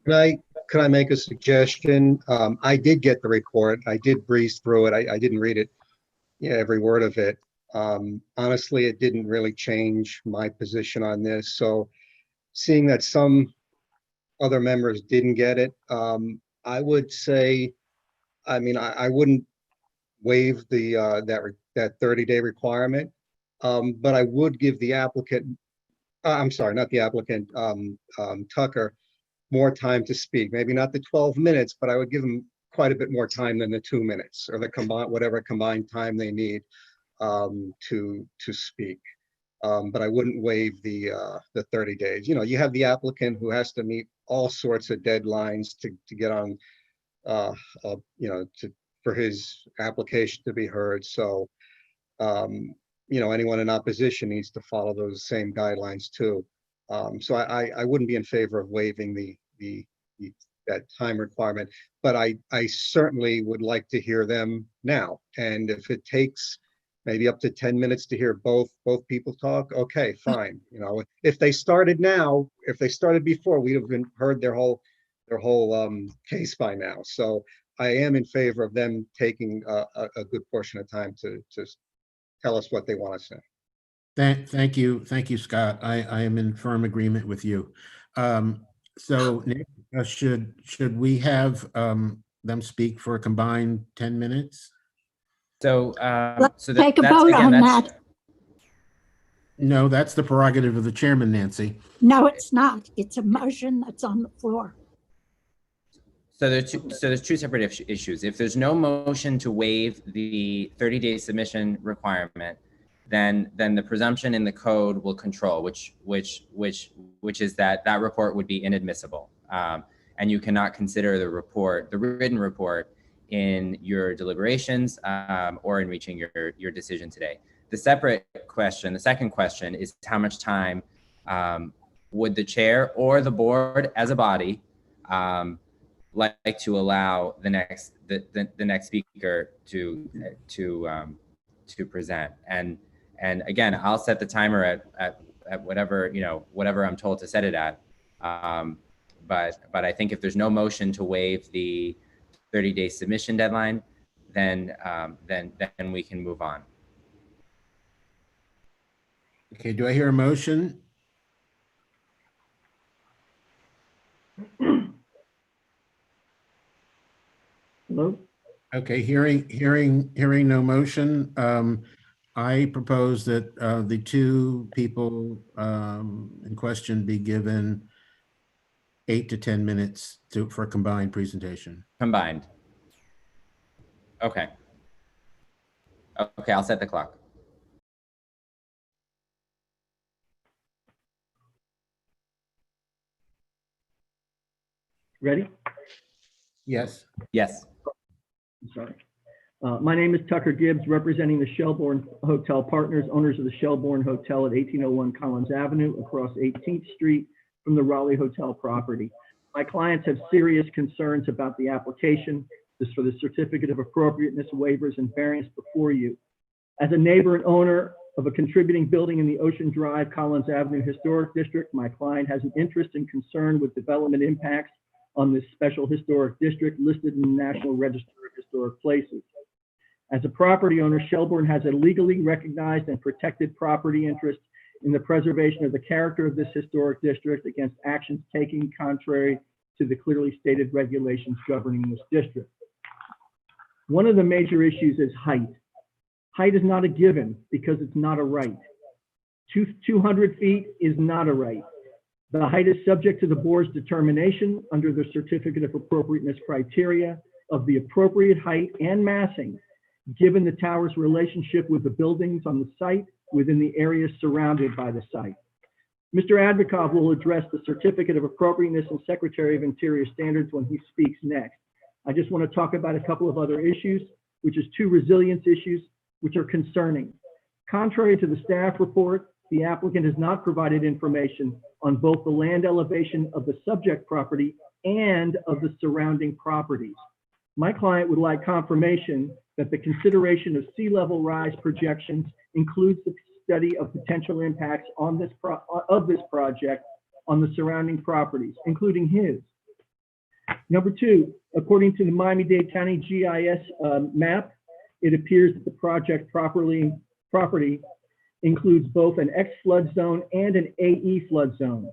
Can I make a suggestion? I did get the report. I did breeze through it. I didn't read it, every word of it. Honestly, it didn't really change my position on this. So seeing that some other members didn't get it, I would say, I wouldn't waive the that 30-day requirement, but I would give the applicant, I'm sorry, not the applicant, Tucker, more time to speak. Maybe not the 12 minutes, but I would give them quite a bit more time than the 2 minutes or the whatever combined time they need to speak. But I wouldn't waive the 30 days. You have the applicant who has to meet all sorts of deadlines to get on, for his application to be heard. So, anyone in opposition needs to follow those same guidelines too. So I wouldn't be in favor of waiving that time requirement, but I certainly would like to hear them now. And if it takes maybe up to 10 minutes to hear both people talk, okay, fine. If they started now, if they started before, we'd have heard their whole case by now. So I am in favor of them taking a good portion of time to tell us what they want to say. Thank you, Scott. I am in firm agreement with you. So Nick, should we have them speak for a combined 10 minutes? So, Let's take a vote on that. No, that's the prerogative of the chairman, Nancy. No, it's not. It's a motion that's on the floor. So there's two separate issues. If there's no motion to waive the 30-day submission requirement, then the presumption in the code will control, which is that report would be inadmissible, and you cannot consider the written report, in your deliberations or in reaching your decision today. The second question is how much time would the chair or the board as a body like to allow the next speaker to present. And again, I'll set the timer at whatever I'm told to set it at. But I think if there's no motion to waive the 30-day submission deadline, then we can move on. Okay, do I hear a motion? Hello? Okay, hearing no motion, I propose that the two people in question be given 8 to 10 minutes for a combined presentation. Combined. Okay. Okay, I'll set the clock. Ready? Yes. Yes. I'm sorry. My name is Tucker Gibbs, representing the Shelbourne Hotel Partners, owners of the Shelbourne Hotel at 1801 Collins Avenue across 18th Street from the Raleigh Hotel property. My clients have serious concerns about the application for the certificate of appropriateness waivers and variance before you. As a neighbor and owner of a contributing building in the Ocean Drive Collins Avenue Historic District, my client has an interest and concern with development impacts on this special historic district listed in the National Register of Historic Places. As a property owner, Shelbourne has a legally recognized and protected property interest in the preservation of the character of this historic district against actions taken contrary to the clearly stated regulations governing this district. One of the major issues is height. Height is not a given because it's not a right. 200 feet is not a right. The height is subject to the board's determination under the certificate of appropriateness criteria of the appropriate height and massing, given the tower's relationship with the buildings on the site within the areas surrounded by the site. Mr. Advikov will address the certificate of appropriateness and Secretary of Interior standards when he speaks next. I just want to talk about a couple of other issues, which is two resilience issues, which are concerning. Contrary to the staff report, the applicant has not provided information on both the land elevation of the subject property and of the surrounding properties. My client would like confirmation that the consideration of sea level rise projections includes the study of potential impacts on this project on the surrounding properties, including his. Number two, according to the Miami-Dade County GIS map, it appears that the project property includes both an X flood zone and an AE flood zone.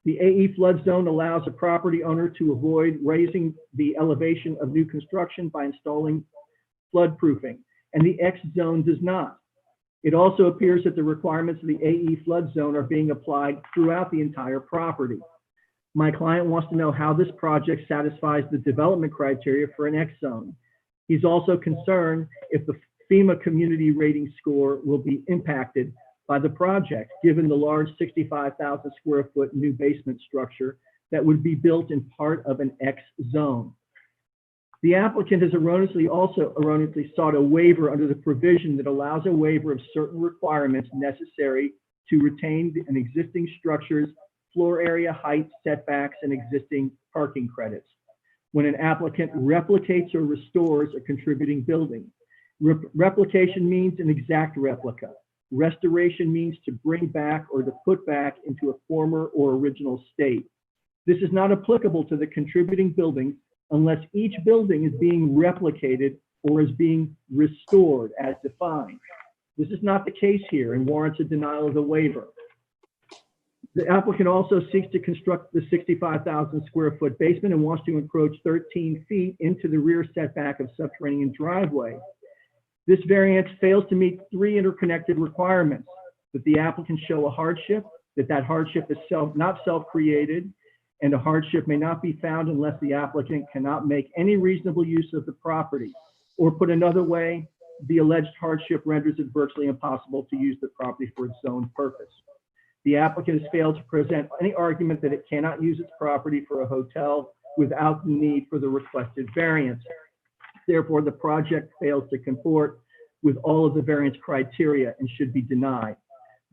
The AE flood zone allows a property owner to avoid raising the elevation of new construction by installing flood proofing, and the X zone does not. It also appears that the requirements of the AE flood zone are being applied throughout the entire property. My client wants to know how this project satisfies the development criteria for an X zone. He's also concerned if the FEMA community rating score will be impacted by the project, given the large 65,000 square foot new basement structure that would be built in part of an X zone. The applicant has also erroneously sought a waiver under the provision that allows a waiver of certain requirements necessary to retain an existing structure's floor area, height, setbacks, and existing parking credits when an applicant replicates or restores a contributing building. Replication means an exact replica. Restoration means to bring back or to put back into a former or original state. This is not applicable to the contributing buildings unless each building is being replicated or is being restored as defined. This is not the case here and warrants a denial of the waiver. The applicant also seeks to construct the 65,000 square foot basement and wants to encroach 13 feet into the rear setback of subterranean driveway. This variance fails to meet three interconnected requirements: that the applicant show a hardship, that hardship is not self-created, and a hardship may not be found unless the applicant cannot make any reasonable use of the property. Or put another way, the alleged hardship renders it virtually impossible to use the property for its own purpose. The applicant has failed to present any argument that it cannot use its property for a hotel without the need for the requested variance. Therefore, the project fails to comport with all of the variance criteria and should be denied.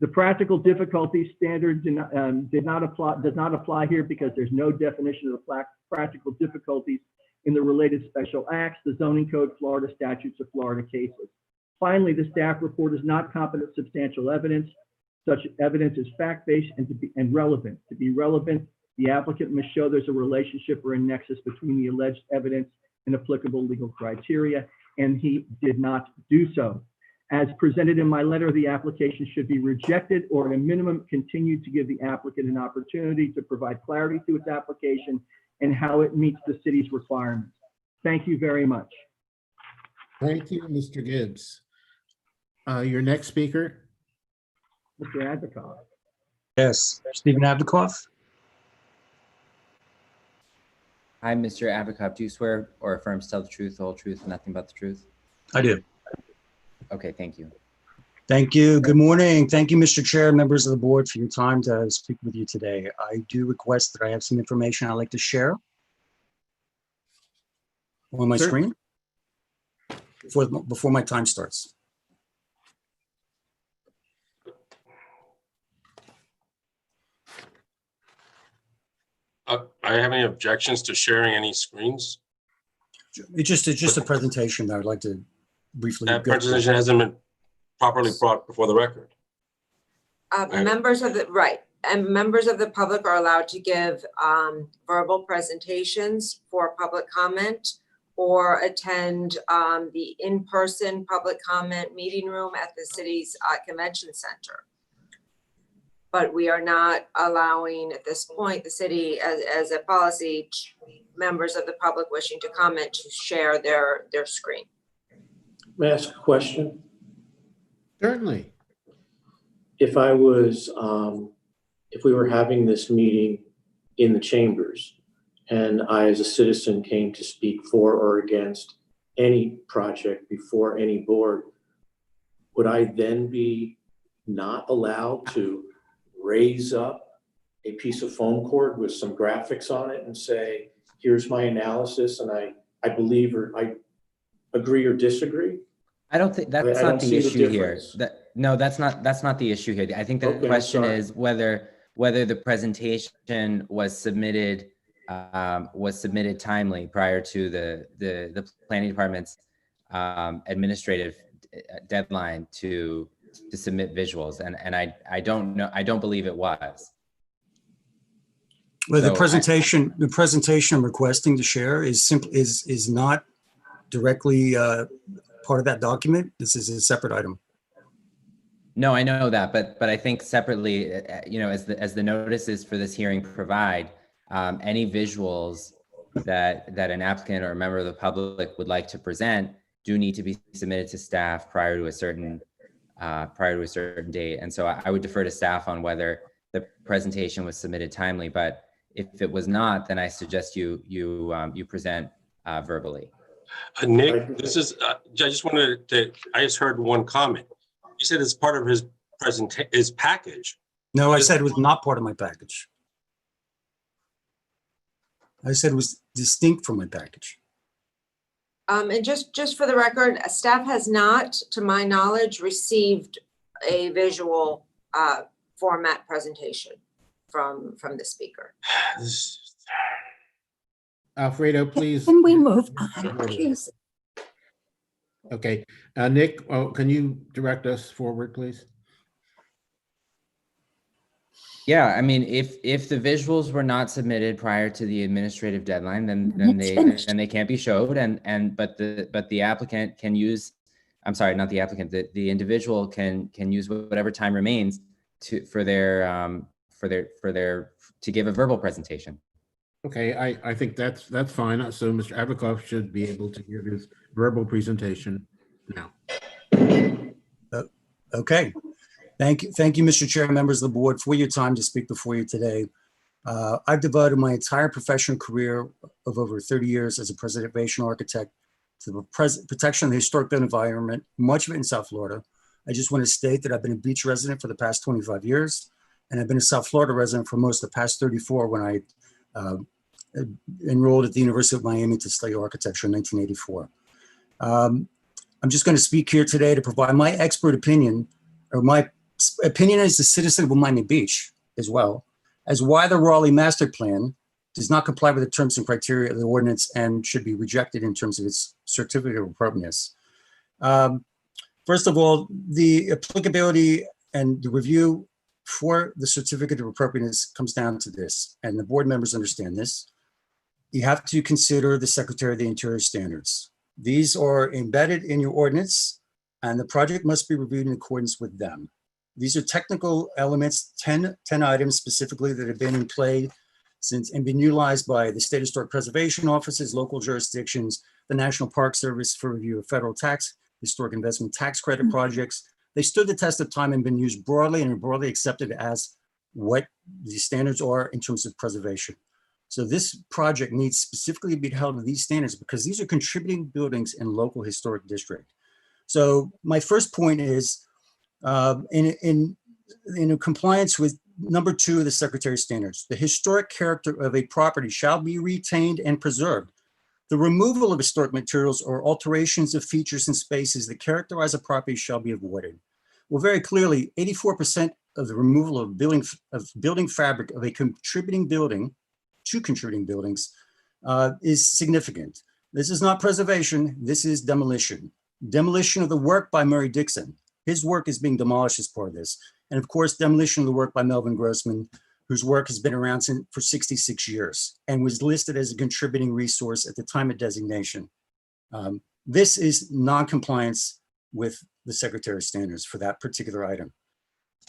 The practical difficulty standard does not apply here because there's no definition of the practical difficulties in the related special acts, the zoning code, Florida statutes, or Florida cases. Finally, the staff report is not competent substantial evidence. Such evidence is fact-based and relevant. To be relevant, the applicant must show there's a relationship or a nexus between the alleged evidence and applicable legal criteria, and he did not do so. As presented in my letter, the application should be rejected or at a minimum continue to give the applicant an opportunity to provide clarity to its application and how it meets the city's requirements. Thank you very much. Thank you, Mr. Gibbs. Your next speaker. Mr. Advokoff. Yes, Stephen Advokoff. Hi, Mr. Advokoff. Do you swear or affirm to tell the truth, the whole truth, and nothing but the truth? I do. Okay, thank you. Thank you. Good morning. Thank you, Mr. Chair, members of the board, for your time to speak with you today. I do request that I have some information I'd like to share on my screen before my time starts. I have any objections to sharing any screens? It's just a presentation that I'd like to briefly. That presentation hasn't been properly brought before the record. Members of the public are allowed to give verbal presentations for public comment or attend the in-person public comment meeting room at the city's convention center. But we are not allowing at this point, the city as a policy, members of the public wishing to comment to share their screen. May I ask a question? Certainly. If I was, if we were having this meeting in the chambers and I as a citizen came to speak for or against any project before any board, would I then be not allowed to raise up a piece of foam cord with some graphics on it and say, here's my analysis and I believe or I agree or disagree? I don't think that's not the issue here. No, that's not the issue here. I think the question is whether the presentation was submitted timely prior to the planning department's administrative deadline to submit visuals, and I don't know, I don't believe it was. Well, So the presentation I'm requesting to share is not directly part of that document. This is a separate item. No, I know that, but I think separately, you know, as the notices for this hearing provide, any visuals that an applicant or a member of the public would like to present do need to be submitted to staff prior to a certain date. And so I would defer to staff on whether the presentation was submitted timely. But if it was not, then I suggest you present verbally. Nick, this is, I just wanted to, I just heard one comment. You said it's part of his package. No, I said it was not part of my package. I said it was distinct from my package. And just for the record, staff has not, to my knowledge, received a visual format presentation from the speaker. Alfredo, please. Can we move on, please? Okay, Nick, can you direct us forward, please? Yeah, I mean, if the visuals were not submitted prior to the administrative deadline, then they can't be showed, but the applicant can use, I'm sorry, not the applicant, the individual can use whatever time remains to give a verbal presentation. Okay, I think that's fine. So Mr. Avakov should be able to give his verbal presentation now. Okay. Thank you, Mr. Chair, members of the board, for your time to speak before you today. I've devoted my entire professional career of over 30 years as a preservation architect to the protection of the historic built environment, much of it in South Florida. I just want to state that I've been a beach resident for the past 25 years, and I've been a South Florida resident for most of the past 34 when I enrolled at the University of Miami to study architecture in 1984. I'm just going to speak here today to provide my expert opinion, or my opinion as a citizen of Miami Beach as well, as why the Raleigh Master Plan does not comply with the terms and criteria of the ordinance and should be rejected in terms of its certificate of appropriateness. First of all, the applicability and the review for the certificate of appropriateness comes down to this, and the board members understand this. You have to consider the Secretary of the Interior standards. These are embedded in your ordinance, and the project must be reviewed in accordance with them. These are technical elements, 10 items specifically that have been in play since and been utilized by the state historic preservation offices, local jurisdictions, the National Park Service for review of federal tax, historic investment tax credit projects. They stood the test of time and been used broadly and are broadly accepted as what the standards are in terms of preservation. So this project needs specifically to be held to these standards because these are contributing buildings in local historic district. So my first point is in compliance with number 2 of the Secretary's standards, the historic character of a property shall be retained and preserved. The removal of historic materials or alterations of features and spaces that characterize a property shall be avoided. Well, very clearly, 84% of the removal of building fabric of a contributing building, 2 contributing buildings, is significant. This is not preservation, this is demolition. Demolition of the work by Murray Dixon. His work is being demolished as part of this. And of course, demolition of the work by Melvin Grossman, whose work has been around for 66 years and was listed as a contributing resource at the time of designation. This is non-compliance with the Secretary's standards for that particular item.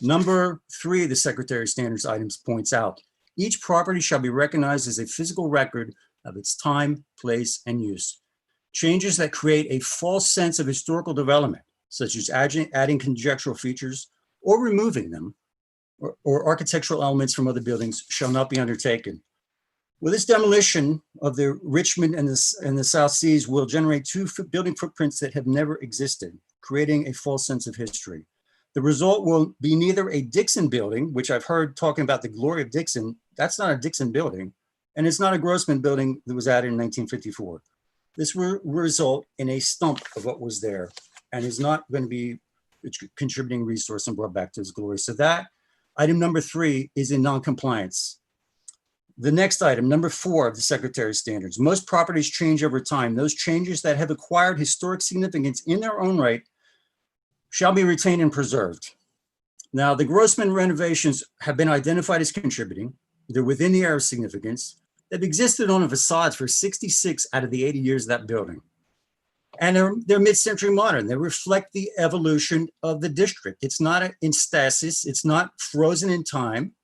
Number 3 of the Secretary's standards items points out, each property shall be recognized as a physical record of its time, place, and use. Changes that create a false sense of historical development, such as adding conjectural features or removing them, or architectural elements from other buildings, shall not be undertaken. Well, this demolition of the Richmond and the South Seas will generate 2 building footprints that have never existed, creating a false sense of history. The result will be neither a Dixon building, which I've heard talking about the glory of Dixon. That's not a Dixon building. And it's not a Grossman building that was added in 1954. This will result in a stump of what was there and is not going to be a contributing resource and brought back to its glory. So that item number 3 is in non-compliance. The next item, number 4 of the Secretary's standards. Most properties change over time. Those changes that have acquired historic significance in their own right shall be retained and preserved. Now, the Grossman renovations have been identified as contributing. They're within the area of significance. They've existed on the facades for 66 out of the 80 years of that building. And they're mid-century modern. They reflect the evolution of the district. It's not in stasis. It's not frozen in time.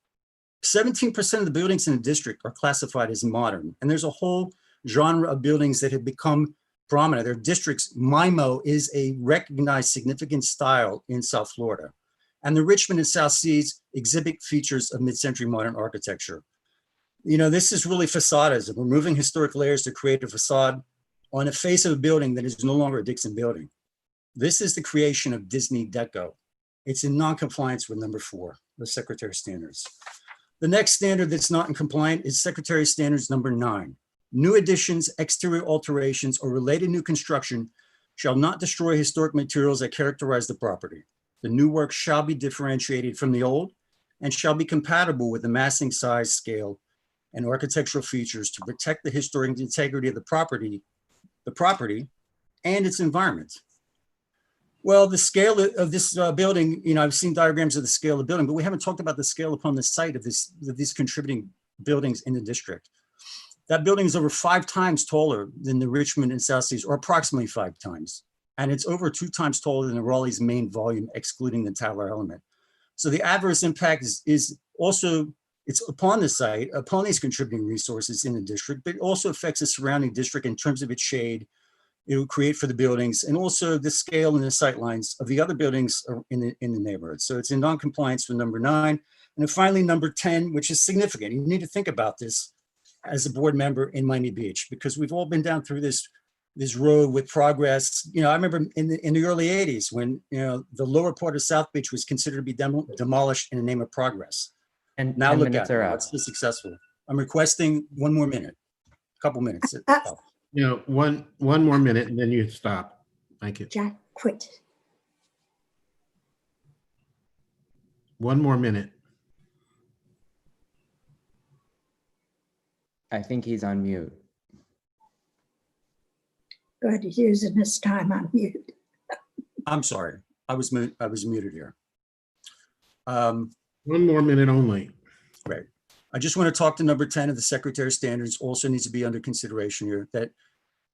17% of the buildings in the district are classified as modern. And there's a whole genre of buildings that have become prominent. Their districts, MIMO is a recognized significant style in South Florida. And the Richmond and South Seas exhibit features of mid-century modern architecture. You know, this is really facadism, removing historic layers to create a facade on the face of a building that is no longer a Dixon building. This is the creation of Disney Deco. It's in non-compliance with number 4, the Secretary's standards. The next standard that's not in compliance is Secretary Standards number 9. New additions, exterior alterations, or related new construction shall not destroy historic materials that characterize the property. The new work shall be differentiated from the old and shall be compatible with the massing, size, scale, and architectural features to protect the historic integrity of the property and its environment. Well, the scale of this building, you know, I've seen diagrams of the scale of the building, but we haven't talked about the scale upon the site of these contributing buildings in the district. That building is over 5 times taller than the Richmond and South Seas, or approximately 5 times. And it's over 2 times taller than the Raleigh's main volume, excluding the tower element. So the adverse impact is also, it's upon the site, upon these contributing resources in the district, but it also affects the surrounding district in terms of its shade it will create for the buildings, and also the scale and the sight lines of the other buildings in the neighborhood. So it's in non-compliance with number 9. And then finally, number 10, which is significant. You need to think about this as a board member in Miami Beach, because we've all been down through this road with progress. You know, I remember in the early 80s when, you know, the lower part of South Beach was considered to be demolished in the name of progress. And now look at it, up. it's still successful. I'm requesting 1 more minute, a couple minutes. You know, one more minute and then you stop. Thank you. Jack, quit. 1 more minute. I think he's on mute. Good, he's using his time on mute. I'm sorry, I was muted here. 1 more minute only. Right. I just want to talk to number 10 of the Secretary's standards. Also needs to be under consideration here, that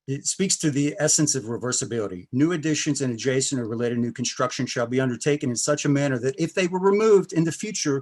it speaks to the essence of reversibility. New additions and adjacent or related new construction shall be undertaken in such a manner that if they were removed in the future,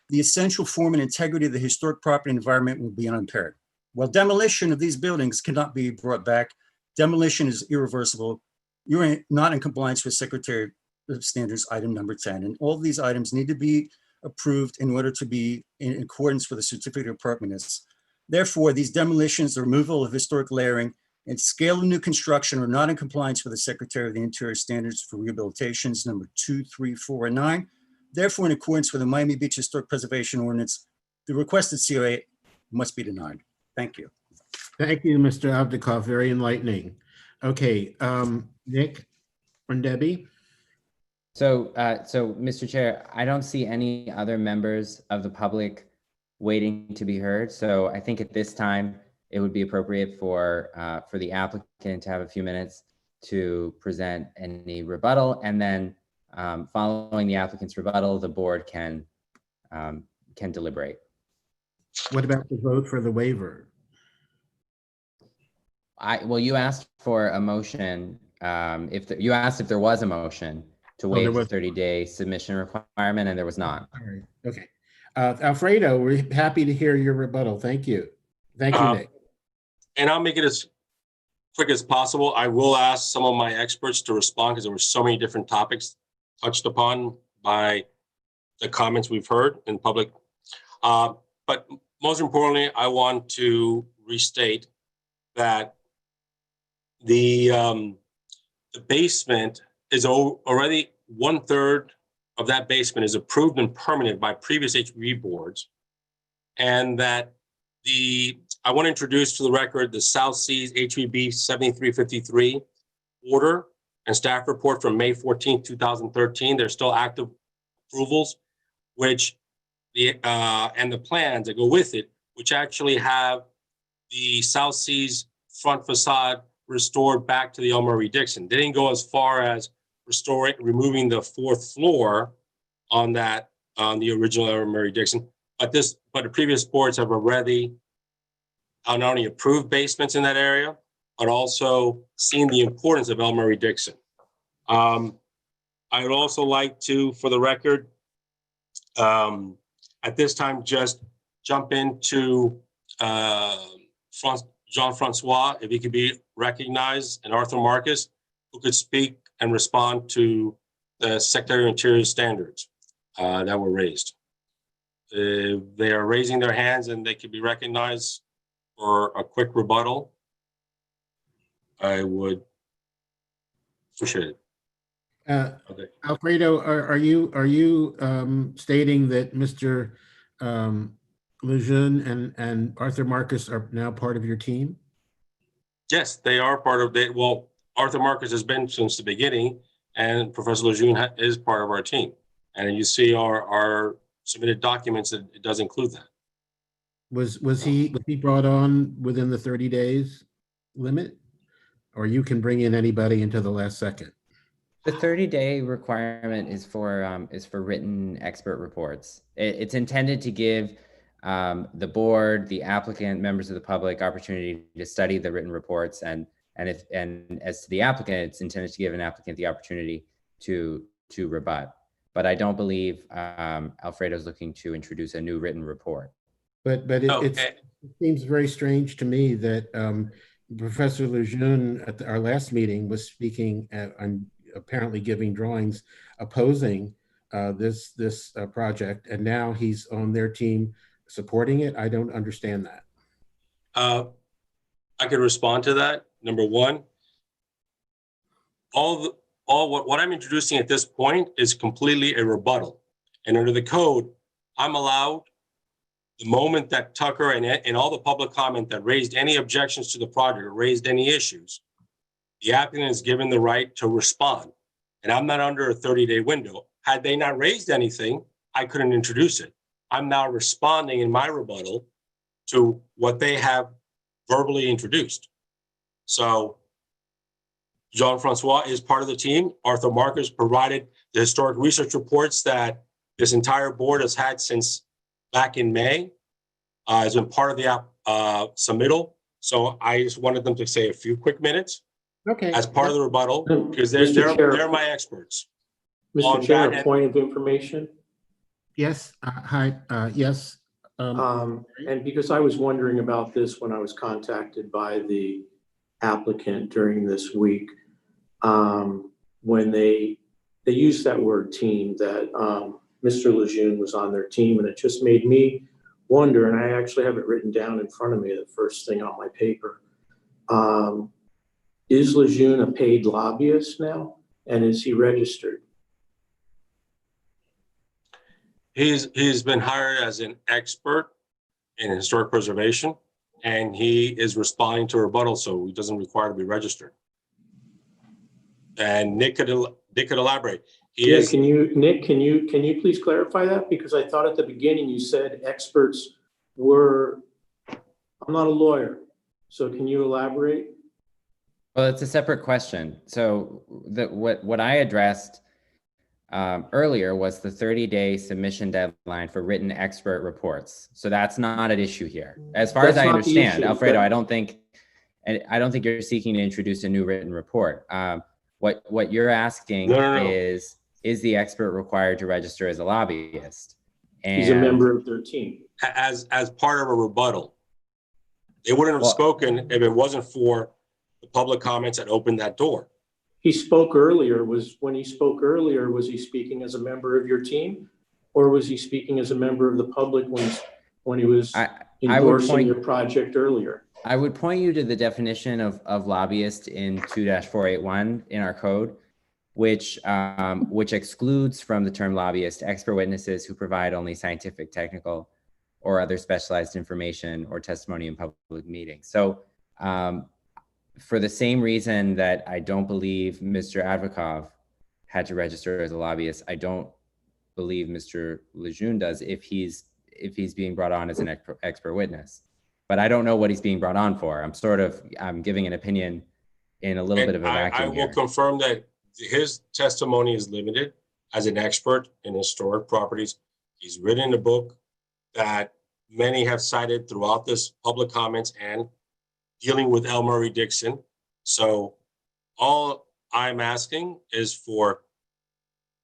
the essential form and integrity of the historic property and environment will be unimpaired. While demolition of these buildings cannot be brought back, demolition is irreversible. You're not in compliance with Secretary of Standards item number 10. And all of these items need to be approved in order to be in accordance with the certificate of appropriateness. Therefore, these demolitions, the removal of historic layering, and scale of new construction are not in compliance with the Secretary of the Interior standards for rehabilitations number 2, 3, 4, and 9. Therefore, in accordance with the Miami Beach Historic Preservation Ordinance, the requested COA must be denied. Thank you. Thank you, Mr. Avdikov. Very enlightening. Okay, Nick or Debbie? So, Mr. Chair, I don't see any other members of the public waiting to be heard. So I think at this time, it would be appropriate for the applicant to have a few minutes to present any rebuttal, and then following the applicant's rebuttal, the board can deliberate. What about the vote for the waiver? Well, you asked for a motion. You asked if there was a motion to waive the 30-day submission requirement, and there was not. All right. Okay. Alfredo, we're happy to hear your rebuttal. Thank you. Thank you, Nick. And I'll make it as quick as possible. I will ask some of my experts to respond because there were so many different topics touched upon by the comments we've heard in public. But most importantly, I want to restate that the basement is already 1/3 of that basement is approved and permitted by previous HPB boards, and that I want to introduce to the record the South Seas HPB 7353 order and staff report from May 14, 2013. They're still active approvals, which and the plans that go with it which actually have the South Seas front facade restored back to the El Murray-Dixon. They didn't go as far as removing the fourth floor on that, on the original El Murray-Dixon. But the previous boards have already not only approved basements in that area, but also seen the importance of El Murray-Dixon. I would also like to, for the record, at this time, just jump into Jean-Francois, if he could be recognized, and Arthur Marcus, who could speak and respond to the Secretary of Interior standards that were raised. They are raising their hands and they could be recognized for a quick rebuttal. I would appreciate it. Okay. Alfredo, are you stating that Mr. Lejeune and Arthur Marcus are now part of your team? Yes, they are part of it. Well, Arthur Marcus has been since the beginning, and Professor Lejeune is part of our team. And you see our submitted documents, it does include that. Was he brought on within the 30 days limit? Or you can bring in anybody into the last second? The 30-day requirement is for written expert reports. It's intended to give the board, the applicant, members of the public opportunity to study the written reports, and as to the applicant, it's intended to give an applicant the opportunity to rebut. But I don't believe Alfredo's looking to introduce a new written report. But it seems very strange to me that Professor Lejeune at our last meeting was speaking and apparently giving drawings opposing this project, and now he's on their team supporting it. I don't understand that. I could respond to that. Number one, what I'm introducing at this point is completely a rebuttal, and under the code, I'm allowed, the moment that Tucker and all the public comment that raised any objections to the project or raised any issues, the applicant is given the right to respond. And I'm not under a 30-day window. Had they not raised anything, I couldn't introduce it. I'm now responding in my rebuttal to what they have verbally introduced. So Jean-Francois is part of the team. Arthur Marcus provided the historic research reports that this entire board has had since back in May, has been part of the submittal. So I just wanted them to say a few quick minutes as part of the rebuttal, because they're my experts. Mr. Chair, a point of information. Yes, hi, yes. And because I was wondering about this when I was contacted by the applicant during this week, when they used that word team, that Mr. Lejeune was on their team, and it just made me wonder, and I actually have it written down in front of me, the first thing on my paper. Is Lejeune a paid lobbyist now? And is he registered? He's been hired as an expert in historic preservation, and he is responding to rebuttal, so he doesn't require to be registered. And Nick could elaborate. Nick, can you please clarify that? Because I thought at the beginning you said experts were, I'm not a lawyer, so can you elaborate? Well, it's a separate question. So what I addressed earlier was the 30-day submission deadline for written expert reports. So that's not an issue here. As far as I understand, Alfredo, I don't think you're seeking to introduce a new written report. What you're asking is the expert required to register as a lobbyist? And he's a member of their team. As part of a rebuttal. They wouldn't have spoken if it wasn't for the public comments that opened that door. He spoke earlier. Was he speaking as a member of your team, or was he speaking as a member of the public when he was endorsing your project earlier? I would point you to the definition of lobbyist in 2-481 in our code, which excludes from the term lobbyist expert witnesses who provide only scientific, technical, or other specialized information or testimony in public meetings. So for the same reason that I don't believe Mr. Advokov had to register as a lobbyist, I don't believe Mr. Lejeune does if he's if he's being brought on as an expert witness. But I don't know what he's being brought on for. I'm giving an opinion in a little bit of a vacuum I will here. confirm that his testimony is limited as an expert in historic properties. He's written a book that many have cited throughout this public comments and dealing with L. Murray Dixon. So all I'm asking is for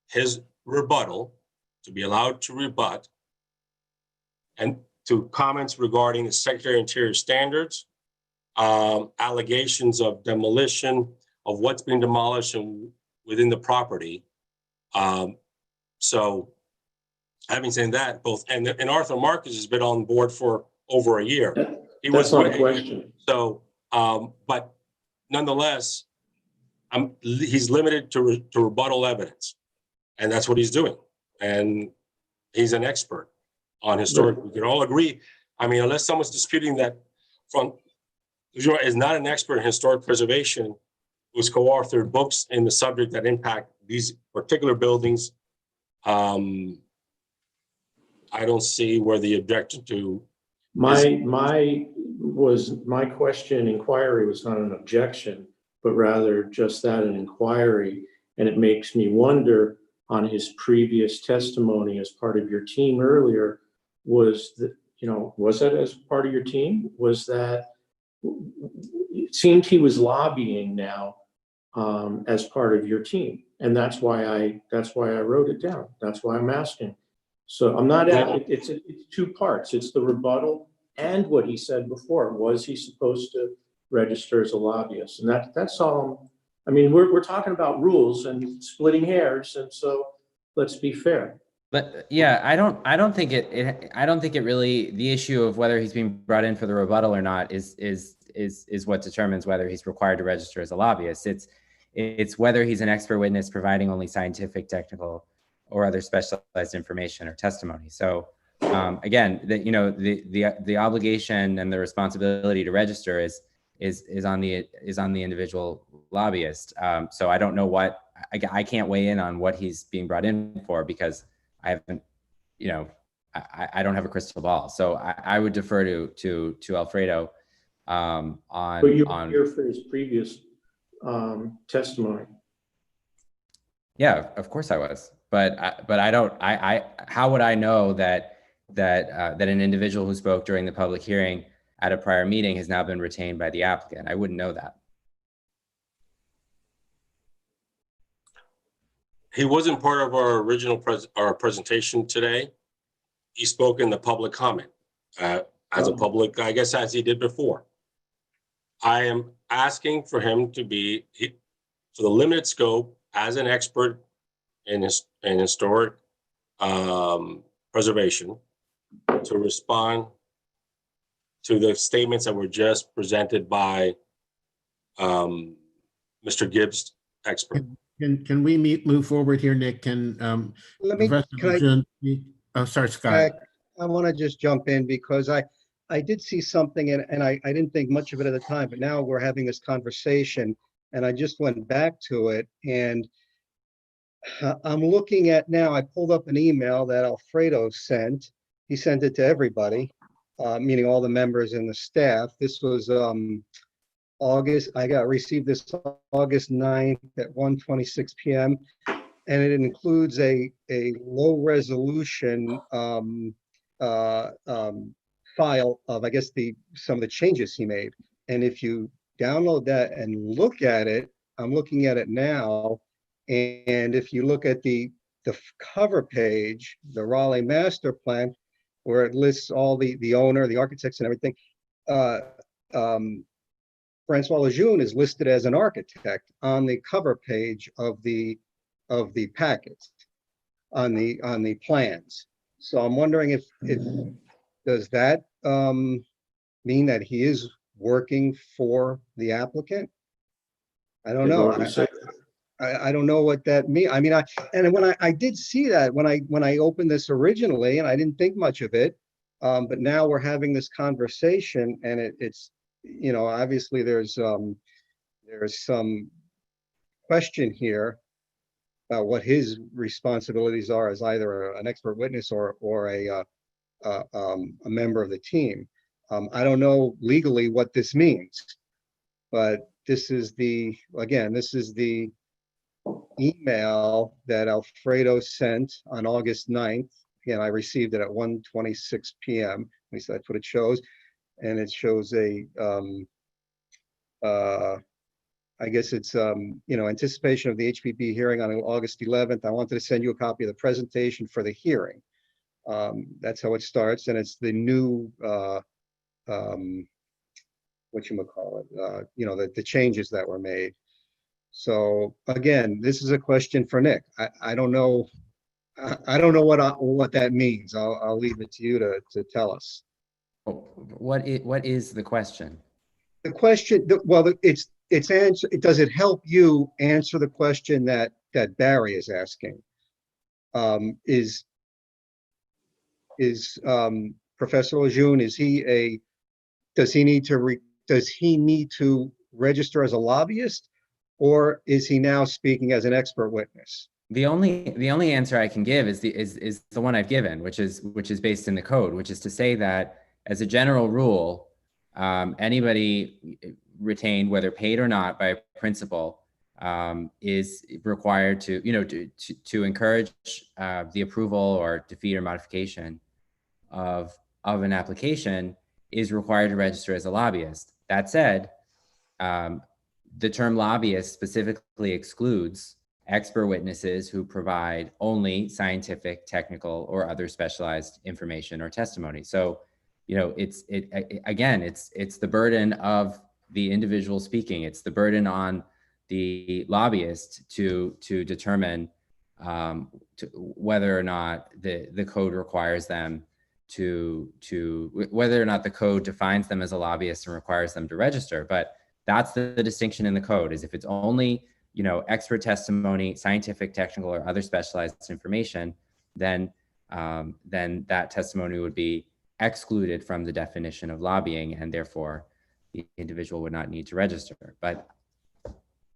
his rebuttal to be allowed to rebut and to comments regarding the Secretary of Interior standards, allegations of demolition of what's been demolished and within the property. So having said that, and Arthur Marcus has been on board for over a year. That's not a question. So, but nonetheless, he's limited to rebuttal evidence, and that's what he's doing. And he's an expert on historic. We can all agree. I mean, unless someone's disputing that is not an expert in historic preservation, who's co-authored books in the subject that impact these particular buildings, I don't see where the objection to My inquiry was not an objection, but rather just that, an inquiry. And it makes me wonder, on his previous testimony as part of your team earlier, was that as part of your team? Was that, it seemed he was lobbying now as part of your team. And that's why I wrote it down. That's why I'm asking. So I'm not, it's two parts. It's the rebuttal and what he said before. Was he supposed to register as a lobbyist? And that's all. I mean, we're talking about rules and splitting hairs, and so let's be fair. But yeah, I don't think it really, the issue of whether he's being brought in for the rebuttal or not is what determines whether he's required to register as a lobbyist. It's whether he's an expert witness providing only scientific, technical, or other specialized information or testimony. So again, the obligation and the responsibility to register is on the individual lobbyist. So I don't know what, I can't weigh in on what he's being brought in for, because I haven't, I don't have a crystal ball. So I would defer to Alfredo But you were here for his previous testimony. Yeah, of course I was, but I don't. How would I know that an individual who spoke during the public hearing at a prior meeting has now been retained by the applicant? I wouldn't know that. He wasn't part of our original presentation today. He spoke in the public comment as a public, I guess, as he did before. I am asking for him to be, for the limited scope, as an expert in historic preservation, to respond to the statements that were just presented by Mr. Gibbs, expert. Can we move forward here, Nick? Oh, sorry, Scott. I want to just jump in because I did see something and I didn't think much of it at the time, but now we're having this conversation and I just went back to it, and I'm looking at now, I pulled up an email that Alfredo sent. He sent it to everybody, meaning all the members and the staff. This was August, received this August 9th at 1:26 p.m. And it includes a low resolution file of, I guess, some of the changes he made. And if you download that and look at it, I'm looking at it now. And if you look at the cover page, the Raleigh master plan, where it lists all the owner, the architects and everything, Francois Lejeune is listed as an architect on the cover page of the packets, on the plans. So I'm wondering if does that mean that he is working for the applicant? I don't know. I don't know what that means. I mean, when I did see that when I opened this originally, and I didn't think much of it, but now we're having this conversation, and it's obviously there's some question here about what his responsibilities are as either an expert witness or a member of the team. I don't know legally what this means, but this is the email that Alfredo sent on August 9th. Again, I received it at 1:26 p.m. At least that's what it shows. And it shows I guess it's, anticipation of the HPB hearing on August 11th. I wanted to send you a copy of the presentation for the hearing. That's how it starts. And it's the new, whatchamacallit, the changes that were made. So again, this is a question for Nick. I don't know. I don't know what that means. I'll leave it to you to tell us. What is the question? The question, well, it's answer. Does it help you answer the question that Barry is asking? Is Professor Lejeune, does he need to register as a lobbyist, or is he now speaking as an expert witness? The only answer I can give is the one I've given, which is based in the code, which is to say that as a general rule, anybody retained, whether paid or not by a principal, is required to encourage the approval or defeat or modification of an application, is required to register as a lobbyist. That said, the term lobbyist specifically excludes expert witnesses who provide only scientific, technical, or other specialized information or testimony. So, it's the burden of the individual speaking. It's the burden on the lobbyist to determine whether or not the code requires them whether or not the code defines them as a lobbyist and requires them to register. But that's the distinction in the code, is if it's only expert testimony, scientific, technical, or other specialized information, then that testimony would be excluded from the definition of lobbying, and therefore the individual would not need to register. But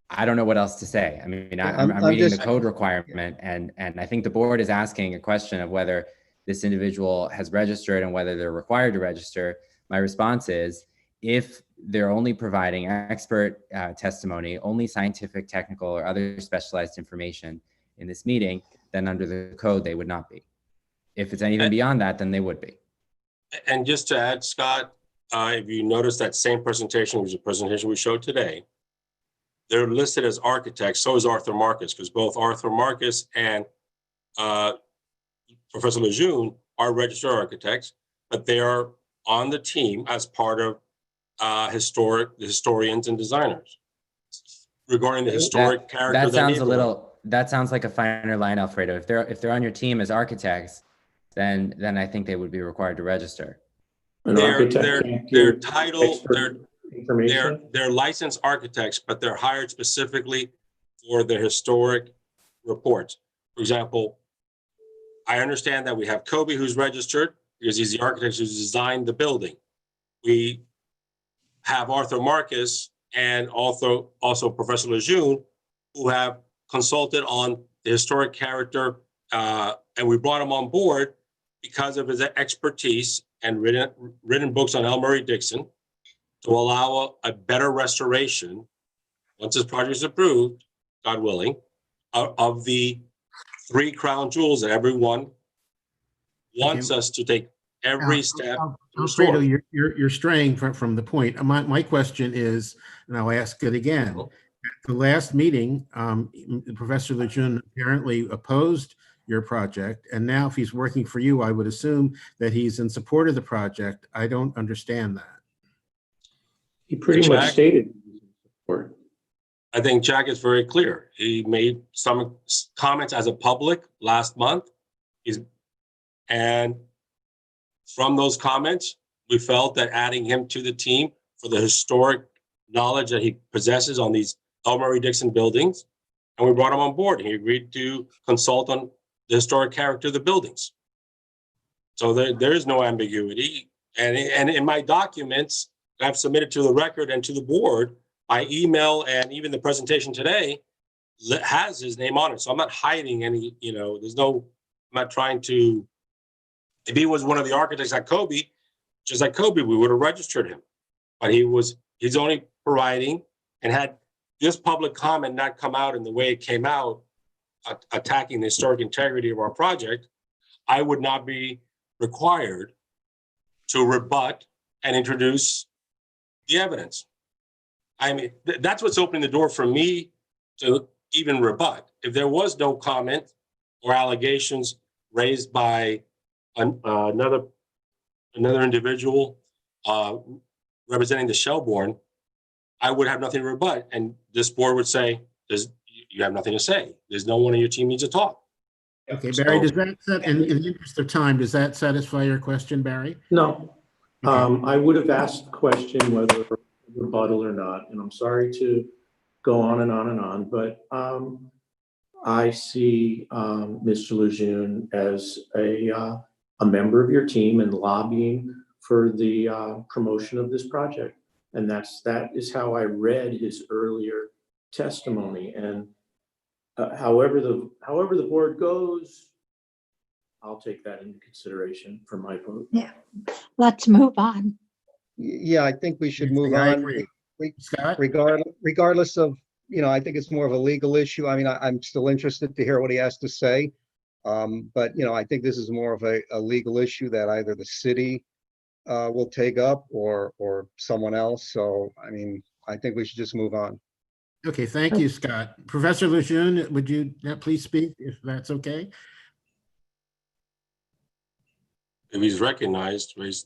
I don't know what else to say. I mean, I'm reading the code requirement, and I think the board is asking a question of whether this individual has registered and whether they're required to register. My response is, if they're only providing expert testimony, only scientific, technical, or other specialized information in this meeting, then under the code, they would not be. If it's anything beyond that, then they would be. And just to add, Scott, if you notice that same presentation, which is the presentation we showed today, they're listed as architects. So is Arthur Marcus, because both Arthur Marcus and Professor Lejeune are registered architects, but they are on the team as part of historians and designers. Regarding the historic character, that sounds like a finer line, Alfredo. If they're on your team as architects, then I think they would be required to register. Their title, they're licensed architects, but they're hired specifically for the historic reports. For example, I understand that we have Kobe, who's registered because he's the architect who's designed the building. We have Arthur Marcus and also Professor Lejeune, who have consulted on the historic character, and we brought him on board because of his expertise and written books on L. Murray Dixon to allow a better restoration, once this project is approved, God willing, of the 3 crown jewels that everyone wants us to take every step. Alfredo, you're straying from the point. My question is, and I'll ask it again. At the last meeting, Professor Lejeune apparently opposed your project, and now if he's working for you, I would assume that he's in support of the project. I don't understand that. He pretty much stated support. I think Jack is very clear. He made some comments as a public last month. And from those comments, we felt that adding him to the team for the historic knowledge that he possesses on these L. Murray Dixon buildings, and we brought him on board. He agreed to consult on the historic character of the buildings. So there is no ambiguity. And in my documents that I've submitted to the record and to the board, by email and even the presentation today, has his name on it. So I'm not hiding any, I'm not trying to If he was one of the architects at Kobe, just like Kobe, we would have registered him. But he's only providing, and had this public comment not come out in the way it came out, attacking the historic integrity of our project, I would not be required to rebut and introduce the evidence. I mean, that's what's opening the door for me to even rebut. If there was no comment or allegations raised by another individual representing the Shelbourne, I would have nothing to rebut. And this board would say, you have nothing to say. There's no one on your team needs to talk. Okay, Barry, does that, in the interest of time, does that satisfy your question, Barry? No. I would have asked the question whether rebuttal or not, and I'm sorry to go on and on and on, but I see Mr. Lejeune as a member of your team and lobbying for the promotion of this project. And that is how I read his earlier testimony. And however the board goes, I'll take that into consideration for my vote. Yeah, let's move on. Yeah, I think we should move I on. agree. Scott? Regardless of, I think it's more of a legal issue. I mean, I'm still interested to hear what he has to say. But, I think this is more of a legal issue that either the city will take up or someone else. So, I mean, I think we should just move on. Okay, thank you, Scott. Professor Lejeune, would you please speak, if that's okay? If he's recognized, raise.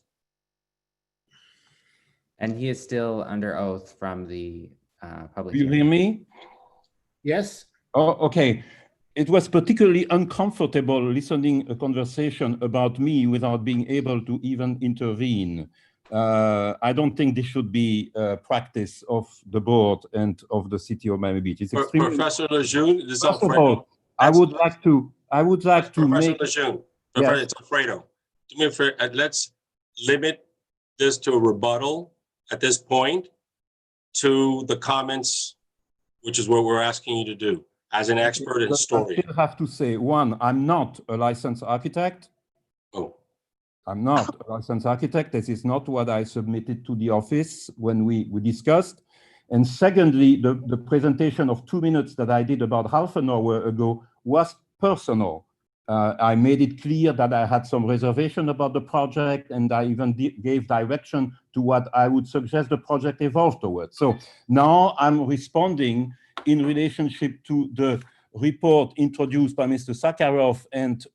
And he is still under oath from the public Do you hear hearing. me? Yes. Oh, okay. It was particularly uncomfortable listening a conversation about me without being able to even intervene. I don't think this should be a practice of the board and of the city of Miami Beach. It's extremely. Professor Lejeune, this is First of Alfredo. all, I would like to Professor make. Lejeune, Yes. it's Alfredo. Do me a favor, let's limit this to a rebuttal at this point to the comments, which is what we're asking you to do as an expert and But historian. I still have to say, one, I'm not a licensed architect. Oh. I'm not a licensed architect. This is not what I submitted to the office when we discussed. And secondly, the presentation of 2 minutes that I did about half an hour ago was personal. I made it clear that I had some reservation about the project, and I even gave direction to what I would suggest the project evolve towards. So now I'm responding in relationship to the report introduced by Mr. Sakharov and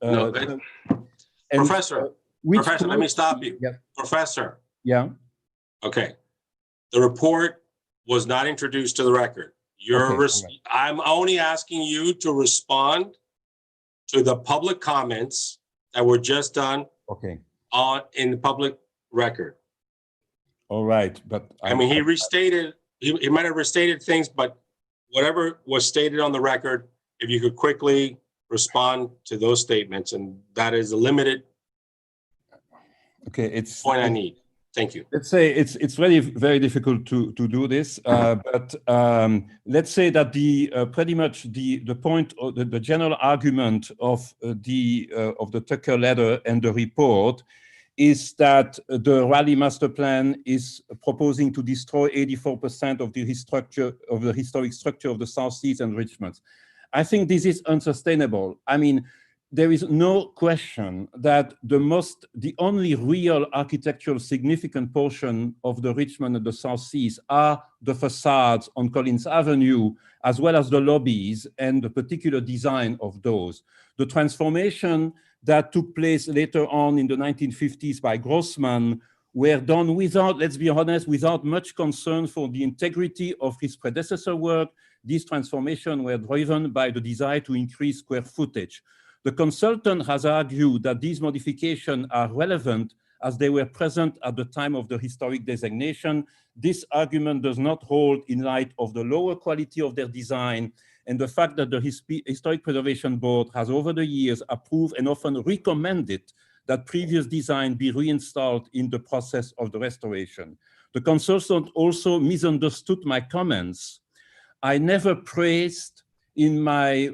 Professor, let me stop you. Yeah. Professor. Yeah. Okay. The report was not introduced to the record. I'm only asking you to respond to the public comments that were just done in the public record. All right, but I mean, he restated, he might have restated things, but whatever was stated on the record, if you could quickly respond to those statements, and that is a limited point I need. Thank you. Let's say it's really very difficult to do this, but let's say that pretty much the point or the general argument of the Tucker letter and the report is that the Raleigh master plan is proposing to destroy 84% of the historic structure of the South Seas and Richmond. I think this is unsustainable. I mean, there is no question that the only real architectural significant portion of the Richmond and the South Seas are the facades on Collins Avenue, as well as the lobbies and the particular design of those. The transformation that took place later on in the 1950s by Grossman were done without, let's be honest, without much concern for the integrity of his predecessor work. These transformations were driven by the desire to increase square footage. The consultant has argued that these modifications are relevant as they were present at the time of the historic designation. This argument does not hold in light of the lower quality of their design and the fact that the Historic Preservation Board has over the years approved and often recommended that previous design be reinstalled in the process of the restoration. The consultant also misunderstood my comments. I never praised in my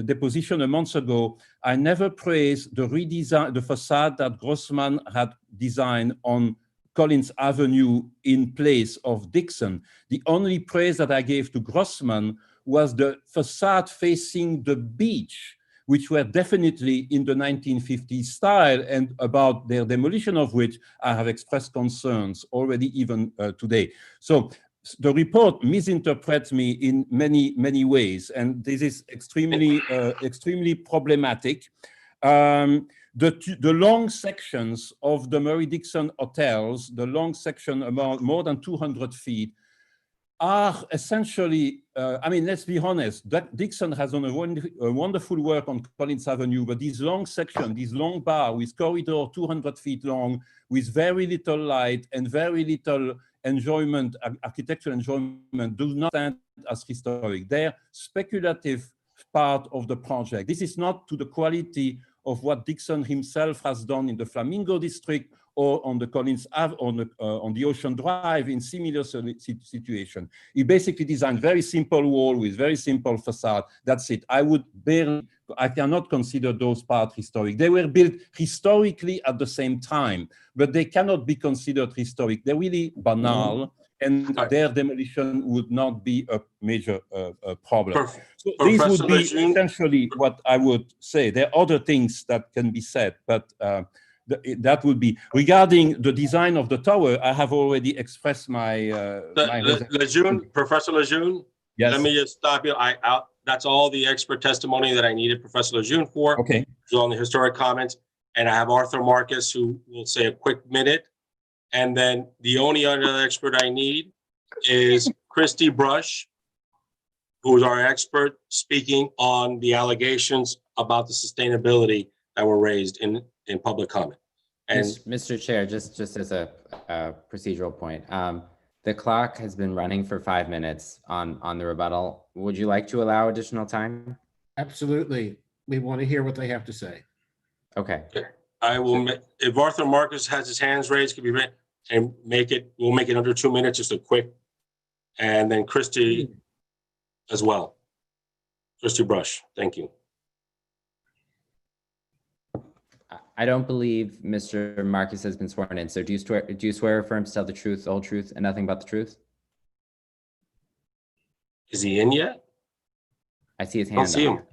deposition a month ago, I never praised the redesign, the facade that Grossman had designed on Collins Avenue in place of Dixon. The only praise that I gave to Grossman was the facade facing the beach, which were definitely in the 1950s style, and about their demolition of which I have expressed concerns already even today. So the report misinterprets me in many, many ways, and this is extremely, extremely problematic. The long sections of the Murray-Dixon hotels, the long section about more than 200 feet, are essentially, I mean, let's be honest, Dixon has done a wonderful work on Collins Avenue, but these long sections, these long bar with corridor 200 feet long, with very little light and very little enjoyment, architectural enjoyment, do not stand as historic. They're speculative part of the project. This is not to the quality of what Dixon himself has done in the Flamingo district or on the Collins Ave, on the Ocean Drive in similar situation. He basically designed very simple wall with very simple facade. That's it. I cannot consider those parts historic. They were built historically at the same time, but they cannot be considered historic. They're really banal, and their demolition would not be a major problem. So these would be essentially what I would say. There are other things that can be said, but that would be regarding the design of the tower. I have already expressed my. Lejeune, Professor Lejeune. Yes. Let me just stop you. That's all the expert testimony that I needed Professor Lejeune for. Okay. So on the historic comments, and I have Arthur Marcus who will say a quick minute, and then the only other expert I need is Christy Brush, who is our expert speaking on the allegations about the sustainability that were raised in public comment. And Mr. Chair, just as a procedural point, the clock has been running for 5 minutes on the rebuttal. Would you like to allow additional time? Absolutely. We want to hear what they have to say. Okay. I will, if Arthur Marcus has his hands raised, could be ready and we'll make it under 2 minutes, just a quick, and then Christy as well. Christy Brush, thank you. I don't believe Mr. Marcus has been sworn in. So do you swear or affirm to tell the truth, the whole truth, and nothing but the truth? Is he in yet? I see his I hand don't see up. him.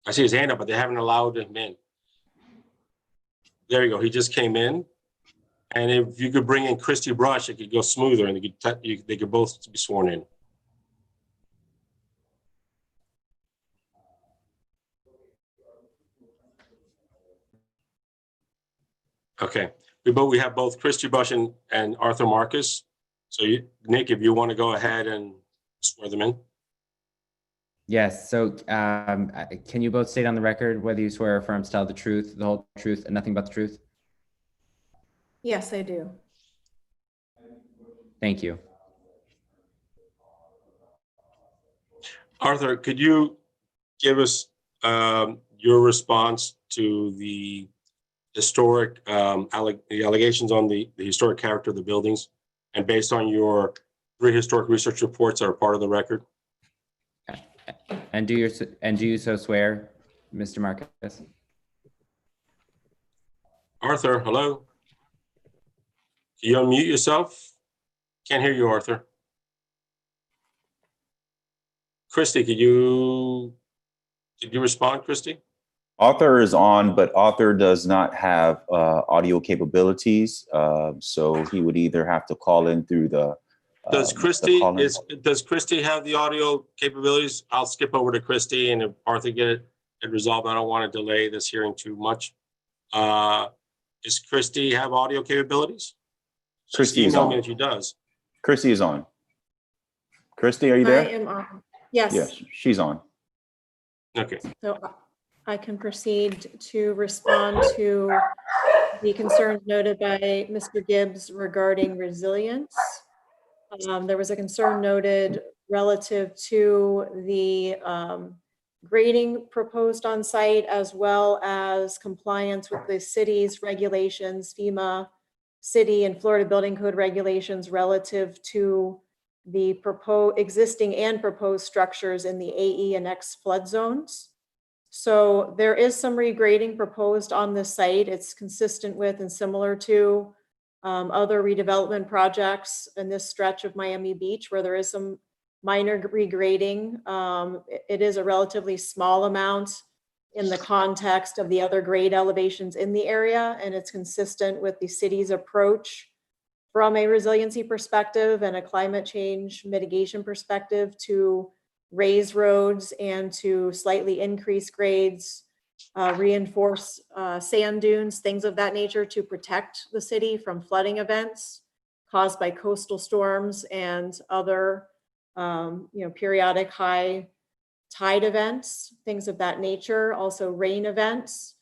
I see his hand up, but they haven't allowed him in. There you go. He just came in. And if you could bring in Christy Brush, it could go smoother, and they could both be sworn in. Okay, we have both Christy Brush and Arthur Marcus. So Nick, if you want to go ahead and swear them in. Yes, so can you both state on the record whether you swear or affirm to tell the truth, the whole truth, and nothing but the truth? Yes, I do. Thank you. Arthur, could you give us your response to the historic the allegations on the historic character of the buildings, and based on your 3 historic research reports that are part of the record? And do you so swear, Mr. Marcus? Arthur, hello. Can you unmute yourself? Can't hear you, Arthur. Christy, did you respond, Christy? Arthur is on, but Arthur does not have audio capabilities, so he would either have to call in through the. Does Christy have the audio capabilities? I'll skip over to Christy, and if Arthur get it resolved, I don't want to delay this hearing too much. Does Christy have audio capabilities? Christy is email on. me if she does. Christy is on. Christy, are you there? I am on. Yes. Yes, she's on. Okay. So I can proceed to respond to the concerns noted by Mr. Gibbs regarding resilience. There was a concern noted relative to the grading proposed on site, as well as compliance with the city's regulations, FEMA, city and Florida Building Code regulations relative to the existing and proposed structures in the AE and X flood zones. So there is some regrading proposed on this site. It's consistent with and similar to other redevelopment projects in this stretch of Miami Beach where there is some minor regrading. It is a relatively small amount in the context of the other grade elevations in the area, and it's consistent with the city's approach from a resiliency perspective and a climate change mitigation perspective to raise roads and to slightly increase grades, reinforce sand dunes, things of that nature to protect the city from flooding events caused by coastal storms and other periodic high tide events, things of that nature, also rain events.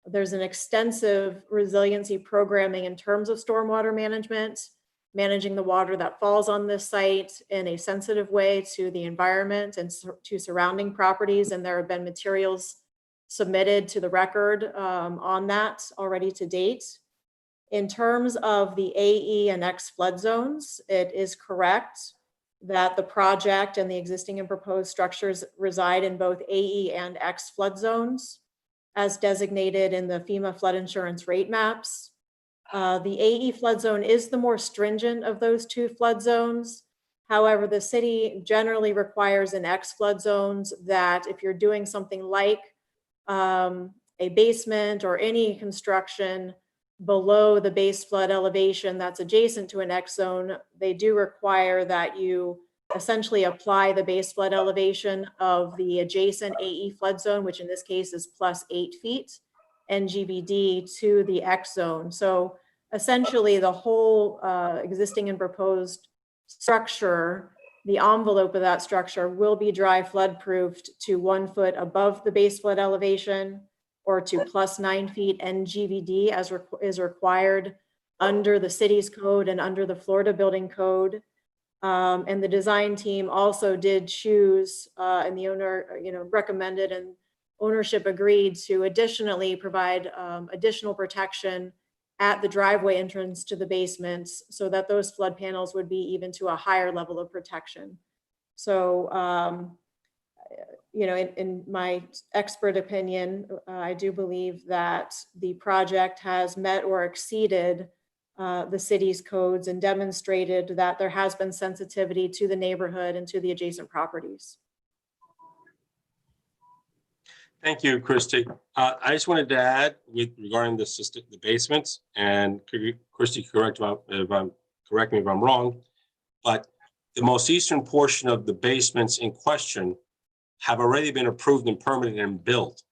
There's an extensive resiliency programming in terms of stormwater management, managing the water that falls on this site in a sensitive way to the environment and to surrounding properties. And there have been materials submitted to the record on that already to date. In terms of the AE and X flood zones, it is correct that the project and the existing and proposed structures reside in both AE and X flood zones as designated in the FEMA flood insurance rate maps. The AE flood zone is the more stringent of those two flood zones. However, the city generally requires in X flood zones that if you're doing something like a basement or any construction below the base flood elevation that's adjacent to an X zone, they do require that you essentially apply the base flood elevation of the adjacent AE flood zone, which in this case is plus 8 feet, NGVD to the X zone. So essentially the whole existing and proposed structure, the envelope of that structure will be dry flood proofed to 1 foot above the base flood elevation or to plus 9 feet NGVD as is required under the city's code and under the Florida Building Code. And the design team also did choose, and the owner, recommended and ownership agreed to additionally provide additional protection at the driveway entrance to the basements so that those flood panels would be even to a higher level of protection. So, in my expert opinion, I do believe that the project has met or exceeded the city's codes and demonstrated that there has been sensitivity to the neighborhood and to the adjacent properties. Thank you, Christy. I just wanted to add regarding the basements, and Christy, correct me if I'm wrong, but the most eastern portion of the basements in question have already been approved and permitted and built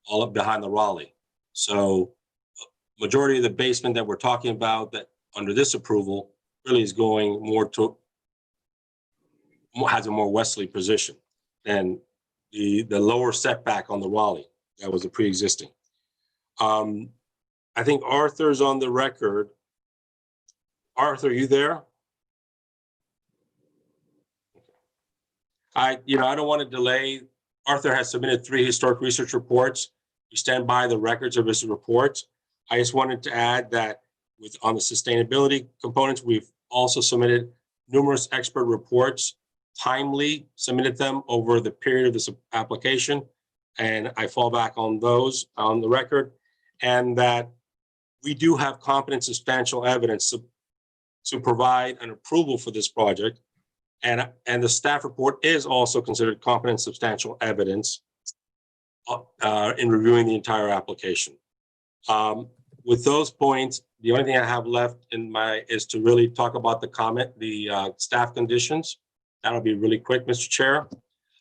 all up behind the Raleigh. So majority of the basement that we're talking about that under this approval really is going more to, has a more westerly position than the lower setback on the Raleigh that was a pre-existing. I think Arthur's on the record. Arthur, you there? I don't want to delay. Arthur has submitted 3 historic research reports. We stand by the records of his reports. I just wanted to add that on the sustainability components, we've also submitted numerous expert reports, timely submitted them over the period of this application. And I fall back on those on the record, and that we do have competent substantial evidence to provide an approval for this project. And the staff report is also considered competent substantial evidence in reviewing the entire application. With those points, the only thing I have left is to really talk about the staff conditions. That'll be really quick, Mr. Chair.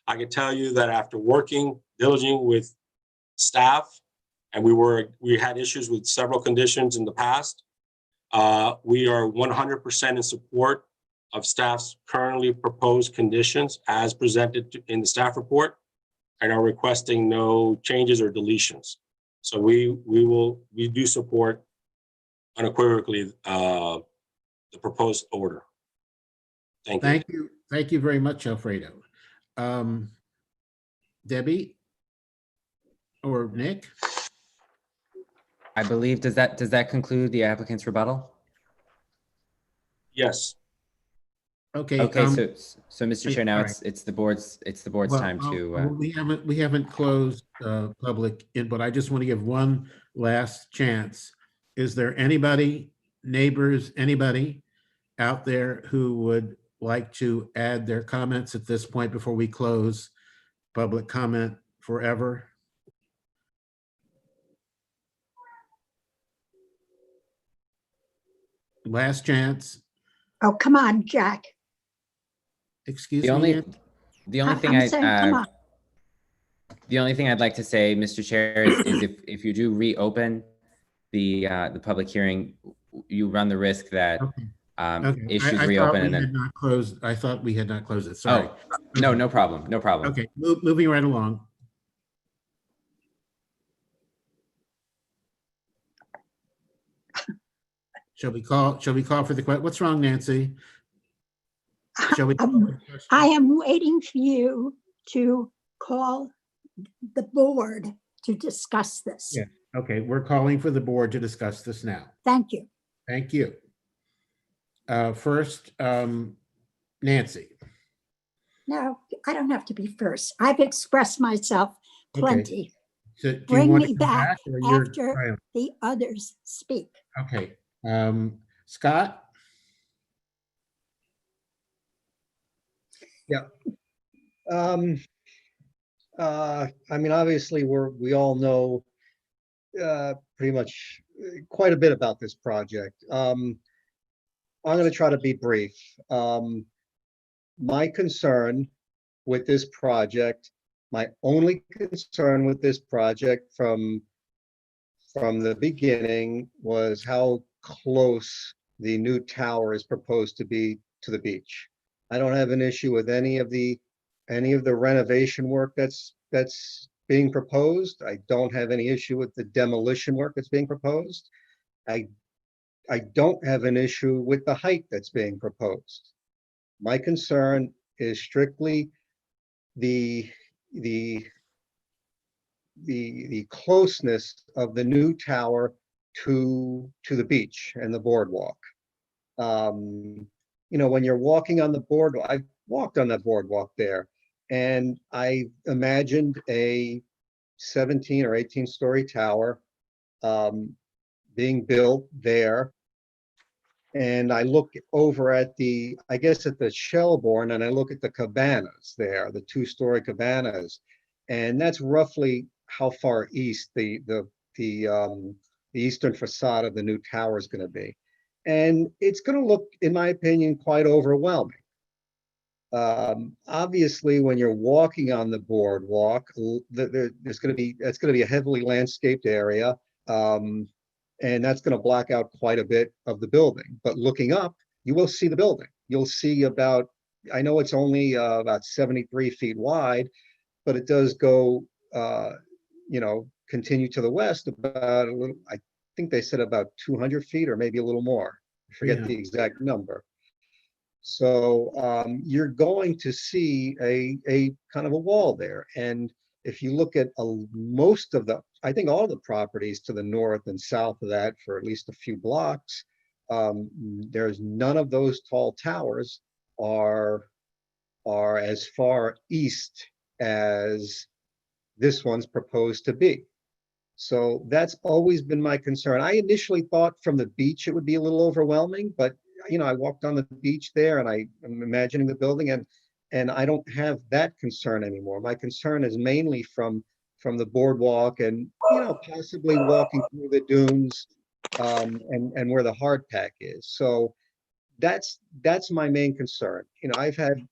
I can tell you that after working diligently with staff, and we had issues with several conditions in the past, we are 100% in support of staff's currently proposed conditions as presented in the staff report, and are requesting no changes or deletions. So we do support unequivocally the proposed order. Thank you. Thank you very much, Alfredo. Debbie or Nick? I believe, does that conclude the applicant's rebuttal? Yes. Okay. Okay, so Mr. Chair, now all right. it's the board's Well, time to. we haven't closed public input. I just want to give one last chance. Is there anybody, neighbors, anybody out there who would like to add their comments at this point before we close public comment forever? Last chance. Oh, come on, Jack. Excuse The me. only Nancy? the only thing I'm saying, come on. the only thing I'd like to say, Mr. Chair, is if you do reopen the public hearing, you run the risk that Okay. issues I reopen thought we and then. had not closed. I thought we had not closed it. Sorry. Oh, no, Okay. no problem. No problem. Okay, moving right along. Shall we call for the question? What's wrong, Nancy? Shall we? I am waiting for you to call the board to discuss this. Yeah. Okay, we're calling for the board to discuss this now. Thank you. Thank you. First, Nancy. No, I don't have to be first. I've expressed myself plenty. Okay. So do you Bring want to me come back or you're after silent? the others speak. Okay. Scott? Yeah. I mean, obviously, we all know pretty much quite a bit about this project. I'm going to try to be brief. My concern with this project, my only concern with this project from the beginning was how close the new tower is proposed to be to the beach. I don't have an issue with any of the renovation work that's being proposed. I don't have any issue with the demolition work that's being proposed. I don't have an issue with the height that's being proposed. My concern is strictly the closeness of the new tower to the beach and the boardwalk. You know, when you're walking on the boardwalk, I've walked on that boardwalk there, and I imagined a 17 or 18-story tower being built there. And I look over at I guess at the Shelbourne, and I look at the cabanas there, the 2-story cabanas, and that's roughly how far east the eastern facade of the new tower is going to be. And it's going to look, in my opinion, quite overwhelming. Obviously, when you're walking on the boardwalk, that's going to be a heavily landscaped area, and that's going to block out quite a bit of the building. But looking up, you will see the building. You'll see about, I know it's only about 73 feet wide, but it does go, you know, continue to the west about a little, I think they said about 200 feet or maybe a little more. I forget the exact number. So you're going to see a kind of a wall there. And if you look at most of I think all the properties to the north and south of that for at least a few blocks, there's none of those tall towers are as far east as this one's proposed to be. So that's always been my concern. I initially thought from the beach it would be a little overwhelming, but you know, I walked on the beach there and I'm imagining the building, and I don't have that concern anymore. My concern is mainly from the boardwalk and, you know, possibly walking through the dunes and where the hard pack is. So that's my main concern. You know, I've had,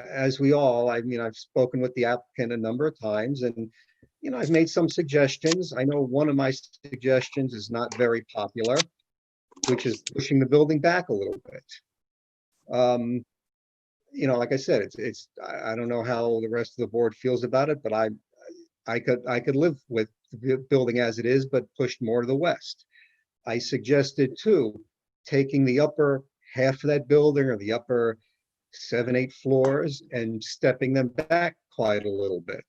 as we all, I mean, I've spoken with the applicant a number of times, and you know, I've made some suggestions. I know one of my suggestions is not very popular, which is pushing the building back a little bit. You know, like I said, I don't know how the rest of the board feels about it, but I could live with the building as it is, but pushed more to the west. I suggested too, taking the upper half of that building or the upper 7-8 floors and stepping them back quite a little bit.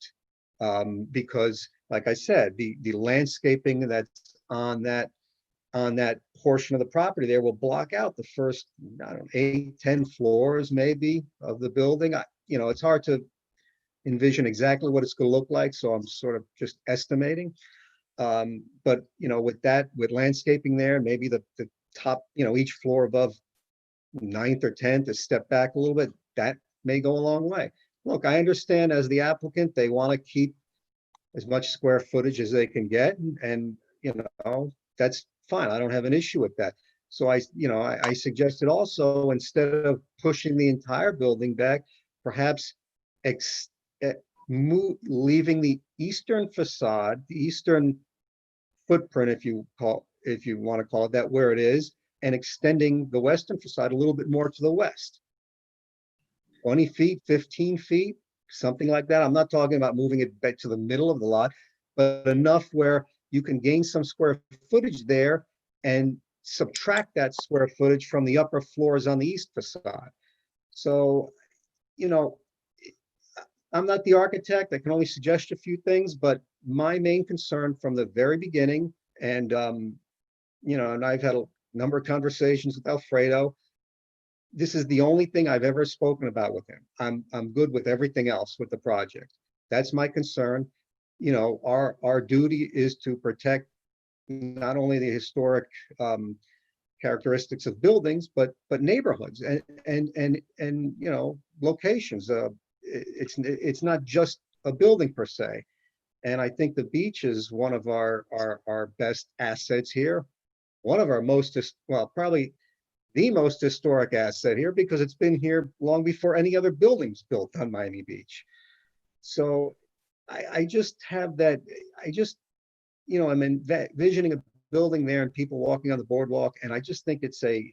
Because like I said, the landscaping that's on on that portion of the property there will block out the first, I don't know, 8, 10 floors maybe of the building. You know, it's hard to envision exactly what it's going to look like, so I'm sort of just estimating. But you know, with landscaping there, maybe the top, you know, each floor above 9th or 10th is step back a little bit. That may go a long way. Look, I understand as the applicant, they want to keep as much square footage as they can get, and you know, that's fine. I don't have an issue with that. So I suggested also, instead of pushing the entire building back, perhaps leaving the eastern facade, the eastern footprint, if you want to call it that, where it is, and extending the western facade a little bit more to the west. 20 feet, 15 feet, something like that. I'm not talking about moving it back to the middle of the lot, but enough where you can gain some square footage there and subtract that square footage from the upper floors on the east facade. So, you know, I'm not the architect. I can only suggest a few things, but my main concern from the very beginning, and you know, and I've had a number of conversations with Alfredo. This is the only thing I've ever spoken about with him. I'm good with everything else with the project. That's my concern. You know, our duty is to protect not only the historic characteristics of buildings, but neighborhoods and you know, locations. It's not just a building per se. And I think the beach is one of our best assets here. One of our most, well, probably the most historic asset here, because it's been here long before any other buildings built on Miami Beach. So I just have that, you know, I'm envisioning a building there and people walking on the boardwalk, and I just think it's I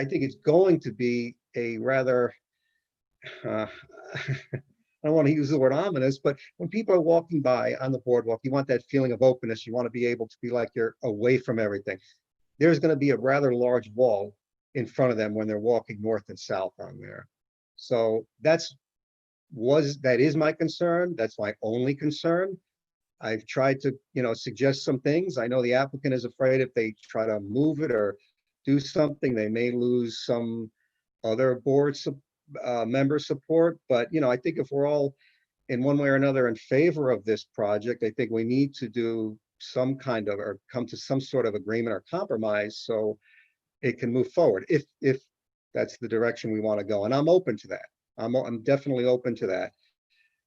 think it's going to be a rather, I don't want to use the word ominous, but when people are walking by on the boardwalk, you want that feeling of openness. You want to be able to be like you're away from everything. There's going to be a rather large wall in front of them when they're walking north and south on there. So that is my concern. That's my only concern. I've tried to, you know, suggest some things. I know the applicant is afraid if they try to move it or do something, they may lose some other board member support. But, you know, I think if we're all in one way or another in favor of this project, I think we need to do some kind of, or come to some sort of agreement or compromise so it can move forward, if that's the direction we want to go. And I'm open to that. I'm definitely open to that.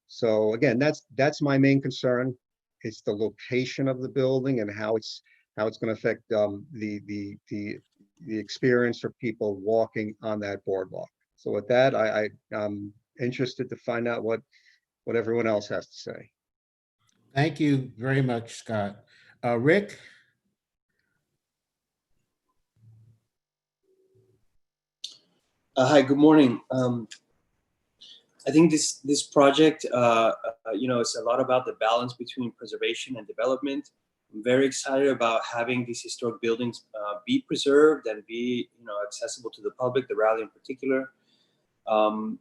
So again, that's my main concern. It's the location of the building and how it's going to affect the experience for people walking on that boardwalk. So with that, I'm interested to find out what everyone else has to say. Thank you very much, Scott. Rick? Hi, good morning. I think this project, you know, it's a lot about the balance between preservation and development. I'm very excited about having these historic buildings be preserved and be, you know, accessible to the public, the rally in particular. Understand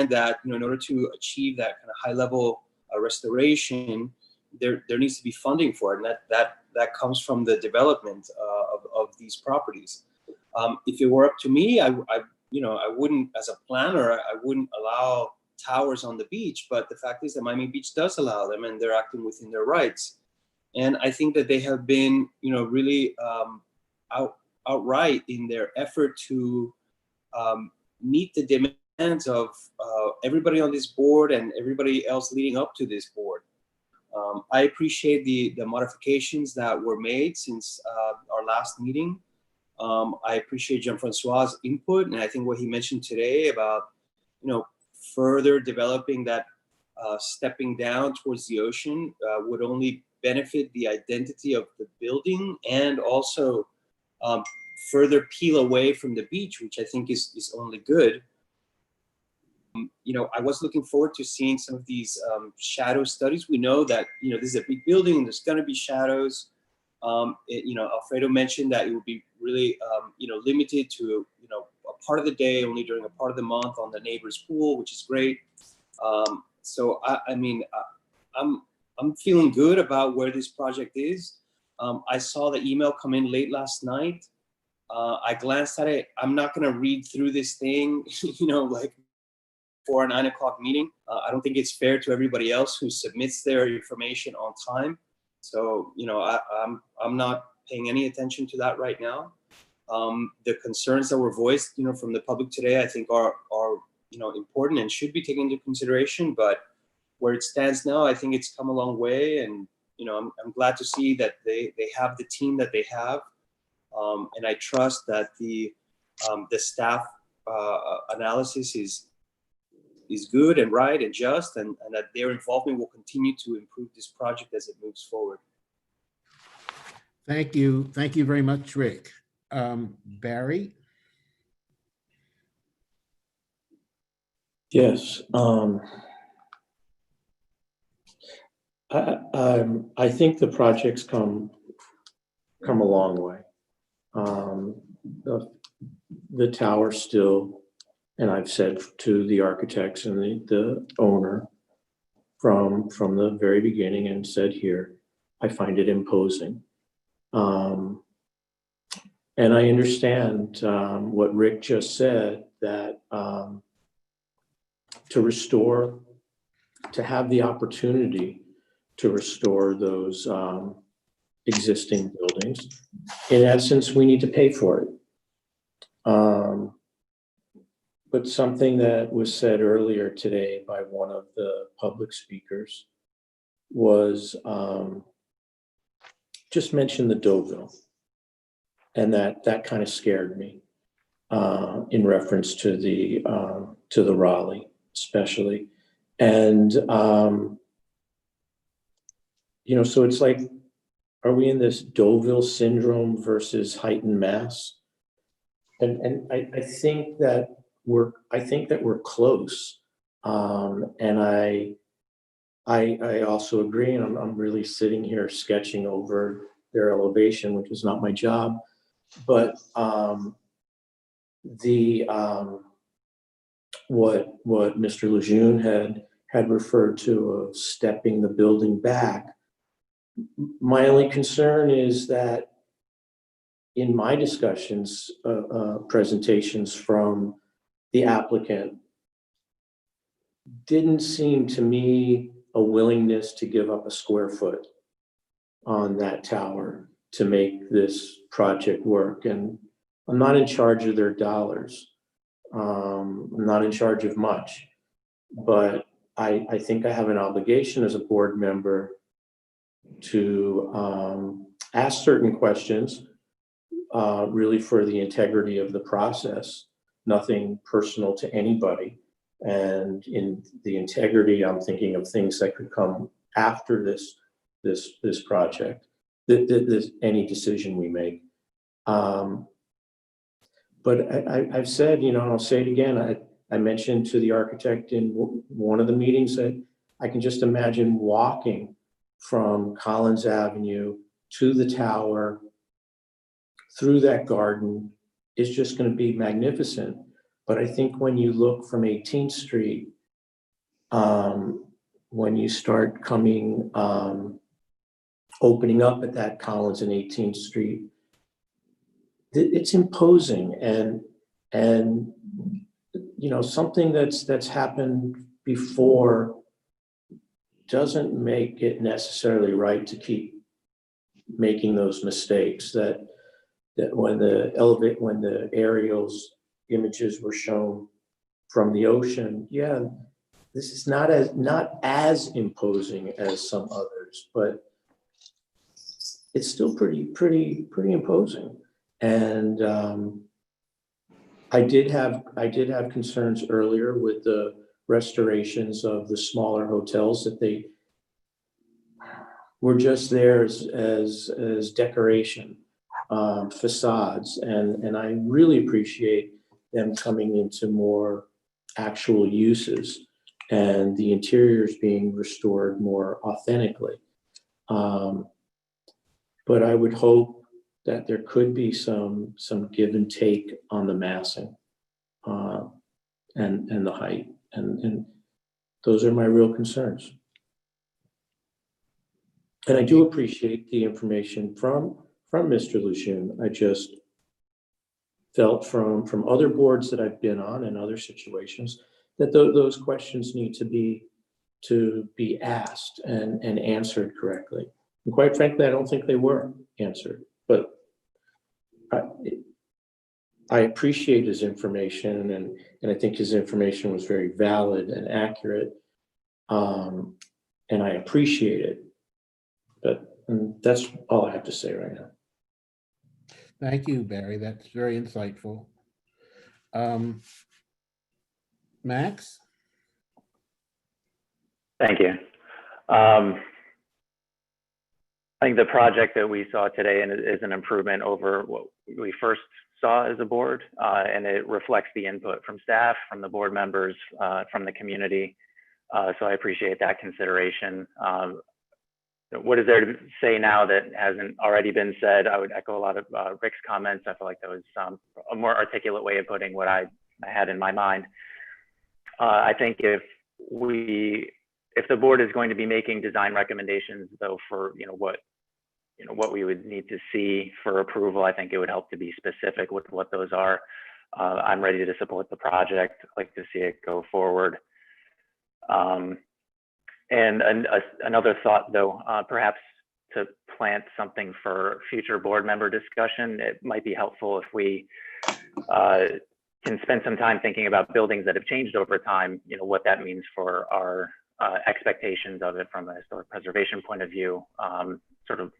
that, you know, in order to achieve that kind of high level restoration, there needs to be funding for it, and that comes from the development of these properties. If it were up to me, you know, I wouldn't, as a planner, I wouldn't allow towers on the beach, but the fact is that Miami Beach does allow them, and they're acting within their rights. And I think that they have been, you know, really outright in their effort to meet the demands of everybody on this board and everybody else leading up to this board. I appreciate the modifications that were made since our last meeting. I appreciate Jean-Francois's input, and I think what he mentioned today about, you know, further developing that stepping down towards the ocean would only benefit the identity of the building, and also further peel away from the beach, which I think is only good. You know, I was looking forward to seeing some of these shadow studies. We know that, you know, this is a big building and there's going to be shadows. You know, Alfredo mentioned that it would be really, you know, limited to, you know, a part of the day, only during a part of the month on the neighbor's pool, which is great. So I mean, I'm I'm feeling good about where this project is. I saw the email come in late last night. I glanced at it. I'm not gonna read through this thing, like for a 9 o'clock meeting. I don't think it's fair to everybody else who submits their information on time. So, I'm not paying any attention to that right now. The concerns that were voiced, from the public today, I think are important and should be taken into consideration. But where it stands now, I think it's come a long way, and I'm glad to see that they have the team that they have, and I trust that the staff analysis is good and right and just, and that their involvement will continue to improve this project as it moves forward. Thank you very much, Rick. Barry? Yes. I think the project's come a long way. The tower still, and I've said to the architects and the owner from the very beginning and said here, I find it imposing. And I understand what Rick just said, that to have the opportunity to restore those existing buildings, in essence, we need to pay for it. But something that was said earlier today by one of the public speakers was just mention the Deauville, and that kind of scared me in reference to the Raleigh, especially. And so it's like, are we in this Deauville syndrome versus heightened mass? And I think that we're close. And I also agree, and I'm really sitting here sketching over their elevation, which is not my job. But what Mr. Lejeune had referred to of stepping the building back, my only concern is that in my discussions, presentations from the applicant, didn't seem to me a willingness to give up a square foot on that tower to make this project work. And I'm not in charge of their dollars. I'm not in charge of much, but I think I have an obligation as a board member to ask certain questions, really for the integrity of the process, nothing personal to anybody. And in the integrity, I'm thinking of things that could come after this project, any decision we make. But I've said, and I'll say it again, I mentioned to the architect in one of the meetings that I can just imagine walking from Collins Avenue to the tower through that garden is just going to be magnificent. But I think when you look from 18th Street, when you start coming, opening up at that Collins and 18th Street, it's imposing, and something that's happened before doesn't make it necessarily right to keep making those mistakes. That when the aerials images were shown from the ocean, yeah, this is not as imposing as some others, but it's still pretty imposing. And I did have concerns earlier with the restorations of the smaller hotels, that they were just there as decoration, facades, and I really appreciate them coming into more actual uses and the interiors being restored more authentically. But I would hope that there could be some give and take on the massing and the height, and those are my real concerns. And I do appreciate the information from Mr. Lucian. I just felt from other boards that I've been on and other situations that those questions need to be asked and answered correctly. And quite frankly, I don't think they were answered, but I appreciate his information, and I think his information was very valid and accurate. And I appreciate it, but that's all I have to say right now. Thank you, Barry. That's very insightful. Max? Thank you. I think the project that we saw today is an improvement over what we first saw as a board, and it reflects the input from staff, from the board members, from the community. So I appreciate that consideration. What is there to say now that hasn't already been said? I would echo a lot of Rick's comments. I feel like that was a more articulate way of putting what I had in my mind. I think if the board is going to be making design recommendations, though, for what we would need to see for approval, I think it would help to be specific with what those are. I'm ready to support the project. I'd like to see it go forward. And another thought, though, perhaps to plant something for future board member discussion, it might be helpful if we can spend some time thinking about buildings that have changed over time, what that means for our expectations of it from a historic preservation point of view, sort of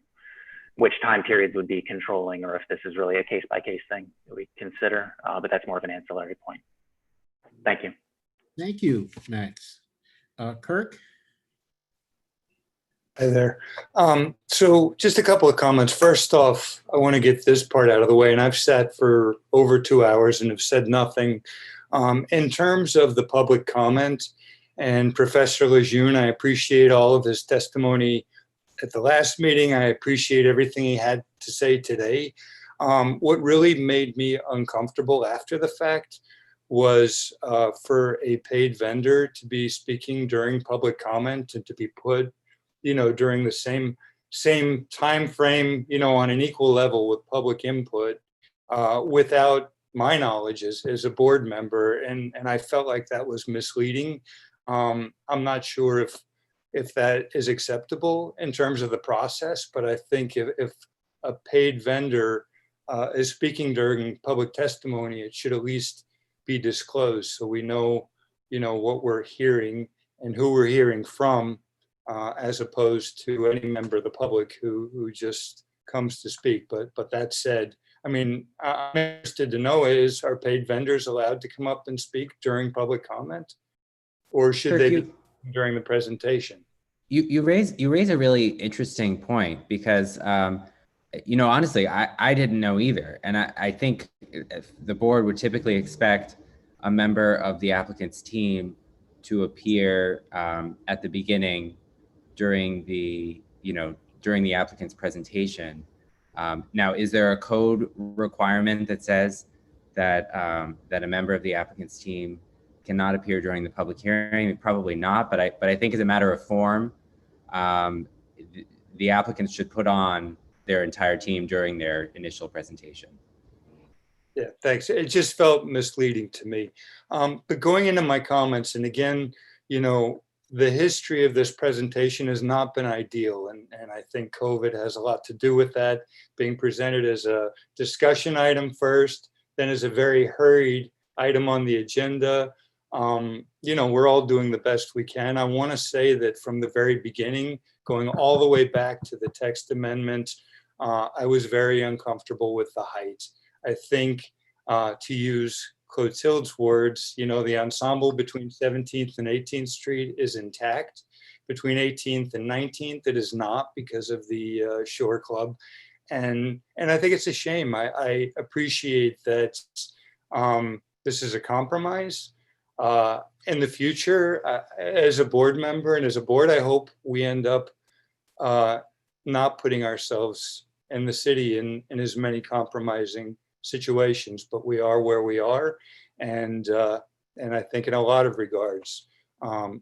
which time periods would be controlling, or if this is really a case-by-case thing that we consider, but that's more of an ancillary point. Thank you. Thank you, Max. Kirk? Hi there. So just a couple of comments. First off, I want to get this part out of the way, and I've sat for over 2 hours and have said nothing. In terms of the public comment and Professor Lejeune, I appreciate all of his testimony at the last meeting. I appreciate everything he had to say today. What really made me uncomfortable after the fact was for a paid vendor to be speaking during public comment and to be put during the same time frame, on an equal level with public input, without my knowledge as a board member, and I felt like that was misleading. I'm not sure if that is acceptable in terms of the process, but I think if a paid vendor is speaking during public testimony, it should at least be disclosed so we know, what we're hearing and who we're hearing from. As opposed to any member of the public who just comes to speak. But that said, I'm interested to know, are paid vendors allowed to come up and speak during public comment, or should Kirk, they be during the presentation? You raise a really interesting point, because honestly, I didn't know either, and I think the board would typically expect a member of the applicant's team to appear at the beginning during the applicant's presentation. Now, is there a code requirement that says that that a member of the applicant's team cannot appear during the public hearing? Probably not, but I think as a matter of form, the applicants should put on their entire team during their initial presentation. Yeah, thanks. It just felt misleading to me. But going into my comments, and again, the history of this presentation has not been ideal, and I think COVID has a lot to do with that, being presented as a discussion item first, then as a very hurried item on the agenda. We're all doing the best we can. I want to say that from the very beginning, going all the way back to the text amendment, I was very uncomfortable with the height. I think, to use Clotilde's words, the ensemble between 17th and 18th Street is intact. Between 18th and 19th, it is not, because of the Shore Club. And I think it's a shame. I appreciate that this is a compromise. In the future, as a board member and as a board, I hope we end up not putting ourselves and the city in as many compromising situations, but we are where we are, and I think in a lot of regards,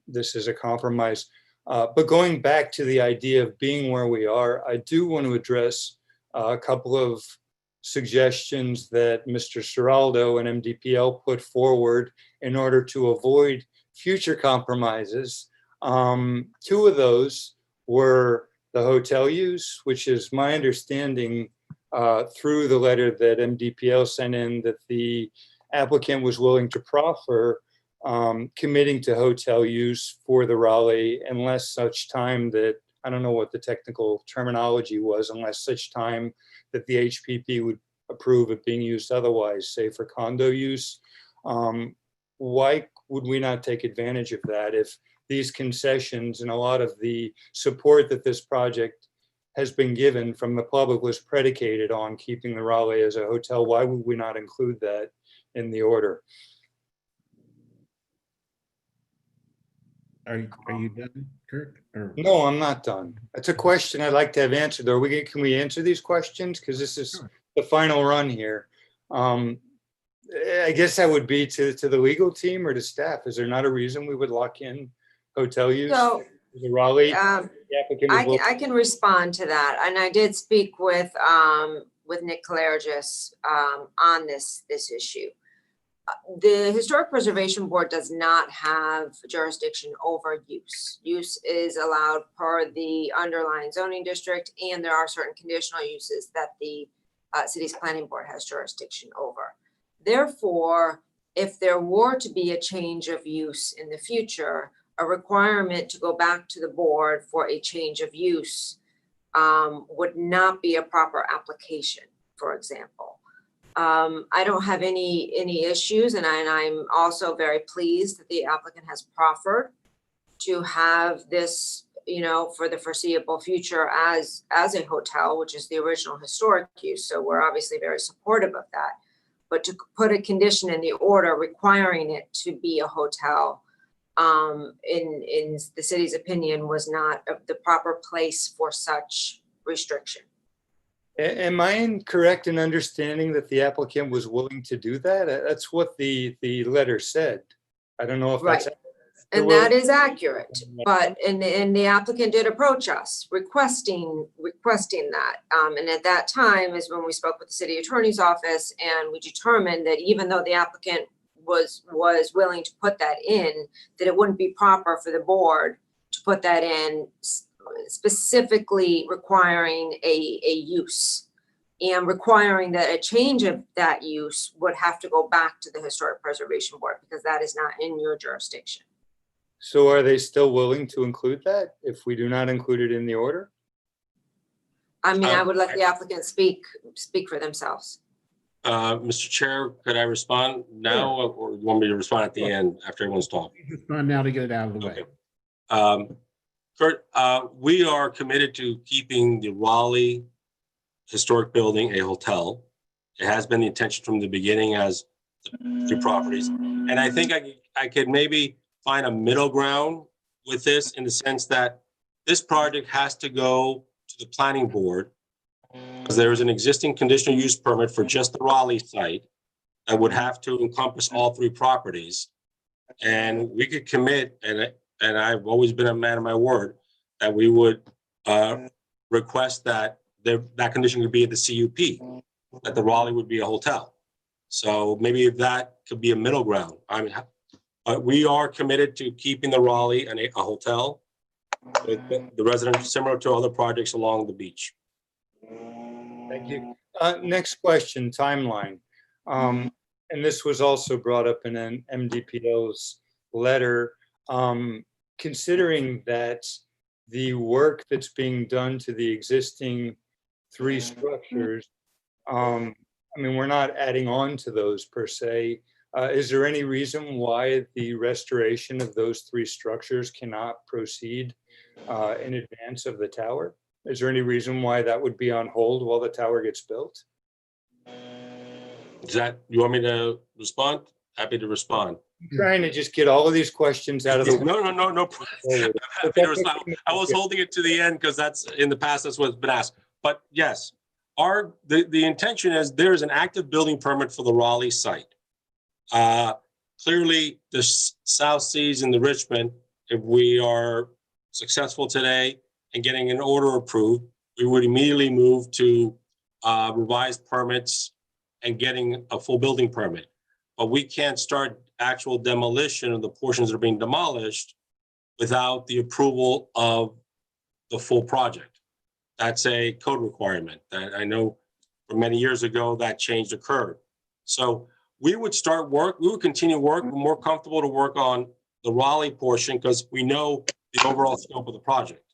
this is a compromise. But going back to the idea of being where we are, I do want to address a couple of suggestions that Mr. Seraldo and MDPL put forward in order to avoid future compromises. Two of those were the hotel use, which is my understanding through the letter that MDPL sent in, that the applicant was willing to proffer committing to hotel use for the Raleigh unless such time that, I don't know what the technical terminology was, unless such time that the HPP would approve it being used otherwise, say for condo use. Why would we not take advantage of that if these concessions and a lot of the support that this project has been given from the public was predicated on keeping the Raleigh as a hotel? Why would we not include that in the order? Are you done, Kirk? Or? No, I'm not done. That's a question I'd like to have answered. Can we answer these questions? Because this is the final run here. I guess that would be to the legal team or to staff. Is there not a reason we would lock in hotel use? So, the Raleigh, I can respond to that, and I did speak with Nick Kalergis on this issue. The Historic Preservation Board does not have jurisdiction over use. Use is allowed per the underlying zoning district, and there are certain conditional uses that the city's planning board has jurisdiction over. Therefore, if there were to be a change of use in the future, a requirement to go back to the board for a change of use would not be a proper application, for example. I don't have any issues, and I'm also very pleased that the applicant has proffered to have this, for the foreseeable future as a hotel, which is the original historic use. So we're obviously very supportive of that. But to put a condition in the order requiring it to be a hotel, in the city's opinion, was not the proper place for such restriction. Am I incorrect in understanding that the applicant was willing to do that? That's what the letter said. I don't know if that's And that is accurate, but and the applicant did approach us requesting that. And at that time is when we spoke with the city attorney's office, and we determined that even though the applicant was willing to put that in, that it wouldn't be proper for the board to put that in, specifically requiring a use and requiring that a change of that use would have to go back to the Historic Preservation Board, because that is not in your jurisdiction. So are they still willing to include that if we do not include it in the order? I mean, I would let the applicant speak for themselves. Mr. Chair, could I respond now, or you want me to respond at the end after everyone's talked? Respond now to get it out of the way. Okay. Kurt, we are committed to keeping the Raleigh Historic Building a hotel. It has been the intention from the beginning as the properties. And I think I could maybe find a middle ground with this, in the sense that this project has to go to the planning board, because there is an existing conditional use permit for just the Raleigh site that would have to encompass all three properties. And we could commit, and I've always been a man of my word, that we would request that that condition could be at the CUP, that the Raleigh would be a hotel. So maybe if that could be a middle ground. I mean, we are committed to keeping the Raleigh a hotel, with the residents, similar to other projects along the beach. Thank you. Next question, timeline. And this was also brought up in an MDPO's letter. Considering that the work that's being done to the existing three structures, I mean, we're not adding on to those per se. Is there any reason why the restoration of those three structures cannot proceed in advance of the tower? Is there any reason why that would be on hold while the tower gets built? Is that, you want me to respond? Happy to respond. I'm trying to just get all of these questions out of the way. No. I'm happy to respond. I was holding it to the end because that's, in the past, that's what's been asked. But yes, the intention is there is an active building permit for the Raleigh site. Clearly, the South Seas and the Richmond, if we are successful today in getting an order approved, we would immediately move to revised permits and getting a full building permit. But we can't start actual demolition of the portions that are being demolished without the approval of the full project. That's a code requirement that I know from many years ago that change occurred. So we would start work, we would continue work. We're more comfortable to work on the Raleigh portion because we know the overall scope of the project.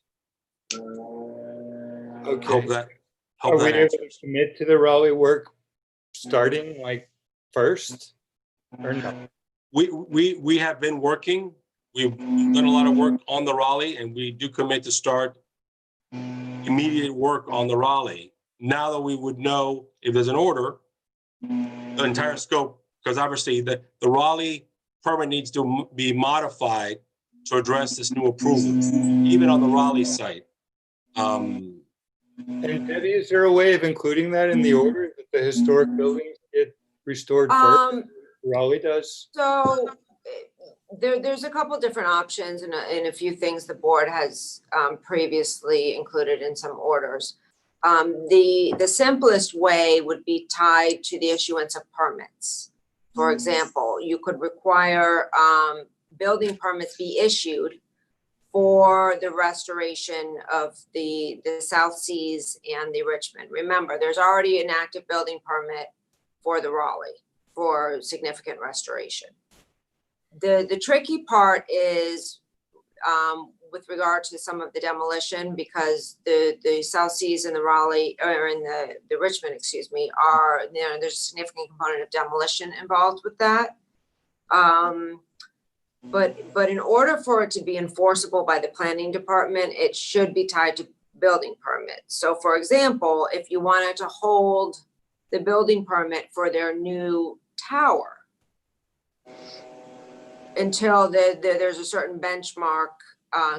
Okay. Hope that Are we able answers. to commit to the Raleigh work starting like first or no? We have been working. We've done a lot of work on the Raleigh, and we do commit to start immediate work on the Raleigh. Now that we would know if there's an order, the entire scope, because obviously the Raleigh permit needs to be modified to address this new approval, even on the Raleigh site. And Debbie, is there a way of including that in the order that the historic buildings get restored first? Raleigh does? So there's a couple different options and a few things the board has previously included in some orders. The simplest way would be tied to the issuance of permits. For example, you could require building permits be issued for the restoration of the South Seas and the Richmond. Remember, there's already an active building permit for the Raleigh for significant restoration. The tricky part is with regard to some of the demolition, because the South Seas and the Raleigh, or in the Richmond, excuse me, are, you know, there's a significant component of demolition involved with that. But in order for it to be enforceable by the planning department, it should be tied to building permits. So for example, if you wanted to hold the building permit for their new tower until there's a certain benchmark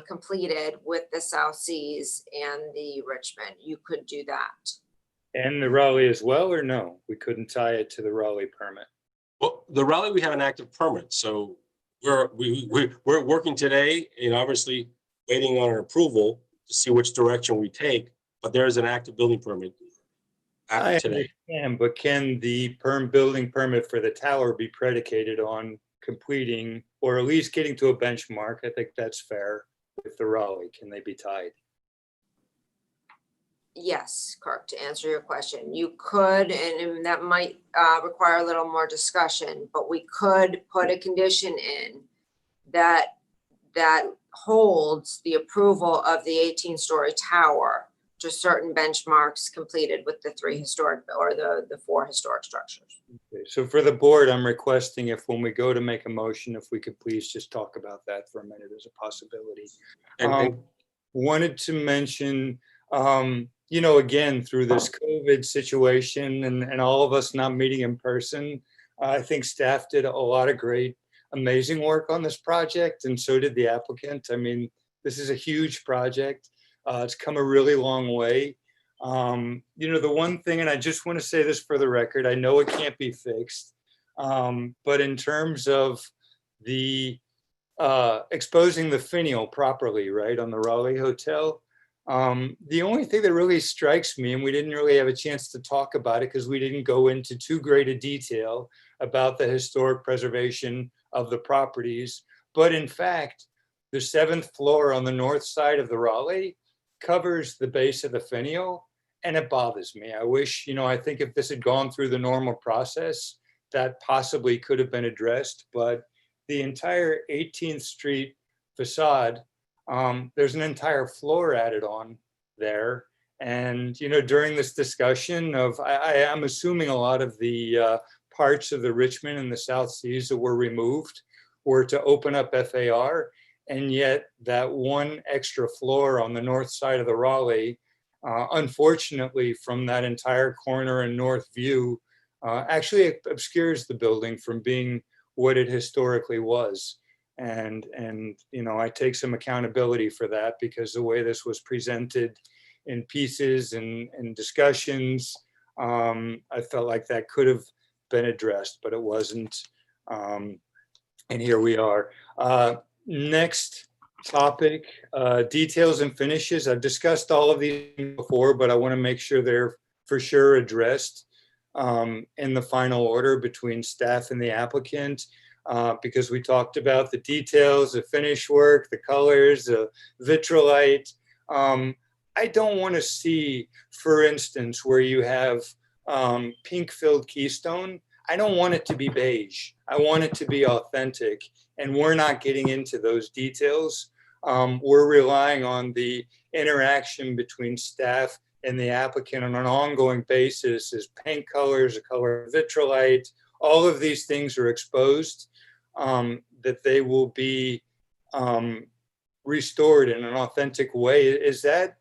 completed with the South Seas and the Richmond, you could do that. And the Raleigh as well, or no? We couldn't tie it to the Raleigh permit. Well, the Raleigh, we have an active permit, so we're working today and obviously waiting on an approval to see which direction we take, but there is an active building permit I today. understand, but can the building permit for the tower be predicated on completing or at least getting to a benchmark? I think that's fair with the Raleigh. Can they be tied? Yes, Kirk, to answer your question, you could, and that might require a little more discussion, but we could put a condition in that holds the approval of the 18-story tower to certain benchmarks completed with the 3 historic or the 4 historic structures. Okay, so for the board, I'm requesting if when we go to make a motion, if we could please just talk about that for a minute as a possibility. Wanted to mention, you know, again, through this COVID situation and all of us not meeting in person, I think staff did a lot of great, amazing work on this project, and so did the applicant. I mean, this is a huge project. It's come a really long way. You know, the one thing, and I just want to say this for the record, I know it can't be fixed, but in terms of the exposing the finial properly, right, on the Raleigh Hotel, the only thing that really strikes me, and we didn't really have a chance to talk about it because we didn't go into too great a detail about the historic preservation of the properties, but in fact, the 7th floor on the north side of the Raleigh covers the base of the finial, and it bothers me. I wish, you know, I think if this had gone through the normal process, that possibly could have been addressed, but the entire 18th Street facade, there's an entire floor added on there. And, you know, during this discussion of, I am assuming a lot of the parts of the Richmond and the South Seas that were removed were to open up FAR. And yet that one extra floor on the north side of the Raleigh, unfortunately from that entire corner and north view, actually obscures the building from being what it historically was. And you know, I take some accountability for that because the way this was presented in pieces and discussions, I felt like that could have been addressed, but it wasn't. And here we are. Next topic, details and finishes. I've discussed all of these before, but I want to make sure they're for sure addressed in the final order between staff and the applicant, because we talked about the details, the finish work, the colors, the vitrolite. I don't want to see, for instance, where you have pink-filled keystone. I don't want it to be beige. I want it to be authentic, and we're not getting into those details. We're relying on the interaction between staff and the applicant on an ongoing basis as paint colors, the color of vitrolite, all of these things are exposed, that they will be restored in an authentic way. Is that,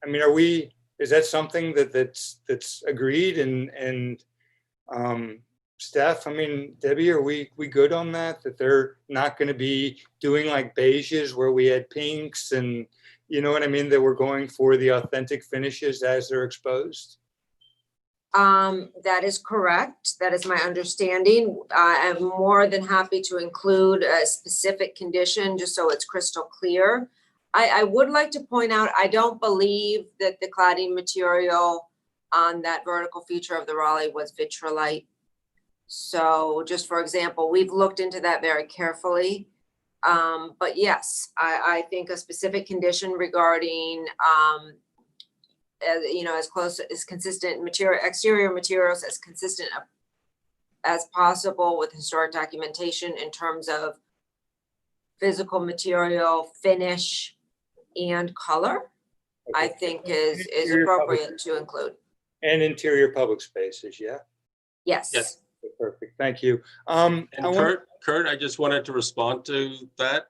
I mean, is that something that's agreed and staff, I mean, Debbie, are we good on that? That they're not going to be doing like beiges where we had pinks and, you know what I mean? That we're going for the authentic finishes as they're exposed? That is correct. That is my understanding. I'm more than happy to include a specific condition just so it's crystal clear. I would like to point out, I don't believe that the cladding material on that vertical feature of the Raleigh was vitrolite. So just for example, we've looked into that very carefully. But yes, I think a specific condition regarding, you know, as close as consistent material, exterior materials as consistent as possible with historic documentation in terms of physical material, finish, and color, I think is appropriate to include. And interior public spaces, yeah? Yes. Yes. Perfect, thank you. And Kurt, I just wanted to respond to that.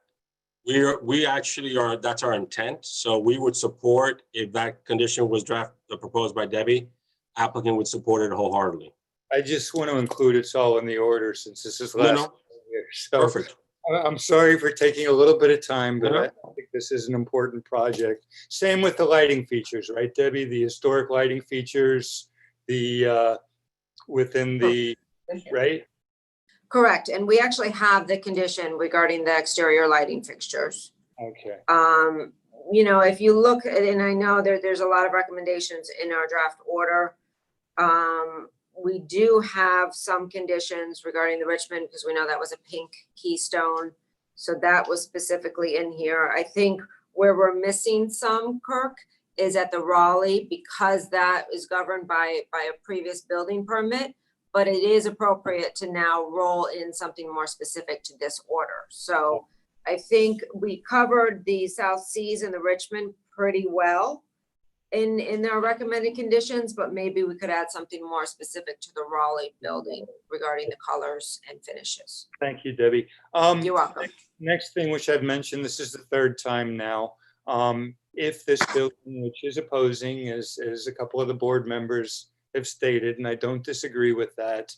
We actually are, that's our intent. So we would support if that condition was proposed by Debbie, applicant would support it wholeheartedly. I just want to include it's all in the order since this is last year. So Perfect. I'm sorry for taking a little bit of time, but No. I think this is an important project. Same with the lighting features, right, Debbie? The historic lighting features, the within the, right? Correct. And we actually have the condition regarding the exterior lighting fixtures. Okay. You know, if you look at, and I know there's a lot of recommendations in our draft order. We do have some conditions regarding the Richmond because we know that was a pink keystone. So that was specifically in here. I think where we're missing some, Kirk, is at the Raleigh because that is governed by a previous building permit, but it is appropriate to now roll in something more specific to this order. So I think we covered the South Seas and the Richmond pretty well in our recommended conditions, but maybe we could add something more specific to the Raleigh building regarding the colors and finishes. Thank you, Debbie. You're welcome. Next thing, which I've mentioned, this is the third time now. If this building, which is opposing, as a couple of the board members have stated, and I don't disagree with that,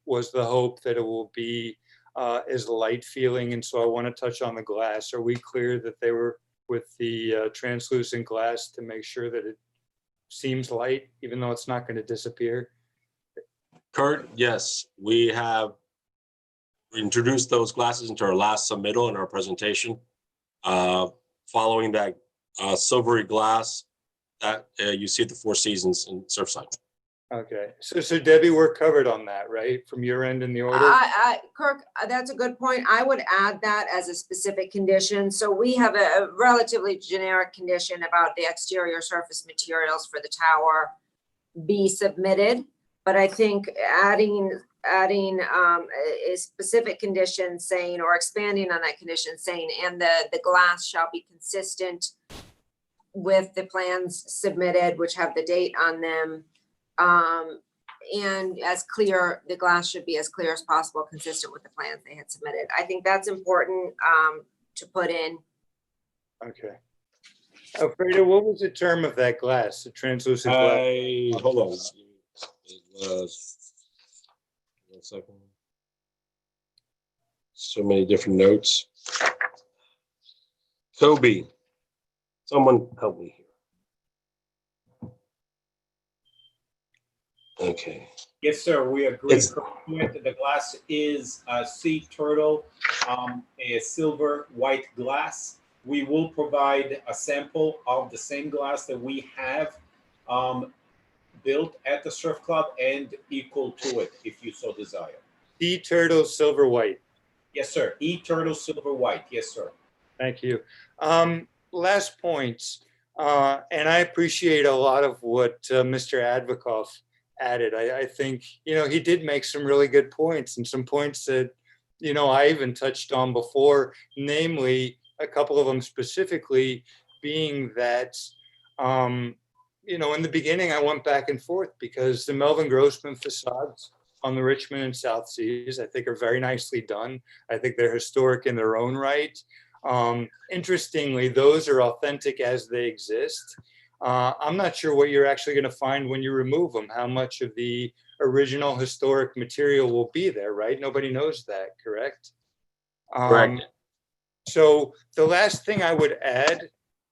was the hope that it will be as light feeling. And so I want to touch on the glass. Are we clear that they were with the translucent glass to make sure that it seems light, even though it's not going to disappear? Kurt, yes, we have introduced those glasses into our last submittal in our presentation. Following that silvery glass that you see at the Four Seasons in Surfside. Okay, so Debbie, we're covered on that, right? From your end in the order? Kirk, that's a good point. I would add that as a specific condition. So we have a relatively generic condition about the exterior surface materials for the tower be submitted. But I think adding a specific condition saying, or expanding on that condition saying, and the glass shall be consistent with the plans submitted, which have the date on them. And as clear, the glass should be as clear as possible, consistent with the plans they had submitted. I think that's important to put in. Okay. Alfredo, what was the term of that glass, the translucent glass? Hold on. It was, 1 second. So many different notes. Kobe. Someone help me here. Okay. Yes, sir, we agree. The glass is sea turtle, a silver white glass. we will provide a sample of the same glass that we have built at the Surf Club and equal to it, if you so desire. E-Turtle Silver White. Yes, sir. E-Turtle Silver White. Yes, sir. Thank you. Last points, and I appreciate a lot of what Mr. Advokoff added. I think, he did make some really good points, and some points that, I even touched on before, namely a couple of them specifically being that, in the beginning, I went back and forth because the Melvin Grossman facades on the Richmond and South Seas, I think, are very nicely done. I think they're historic in their own right. Interestingly, those are authentic as they exist. I'm not sure what you're actually going to find when you remove them, how much of the original historic material will be there, right? Nobody knows that, correct? Correct. So the last thing I would add,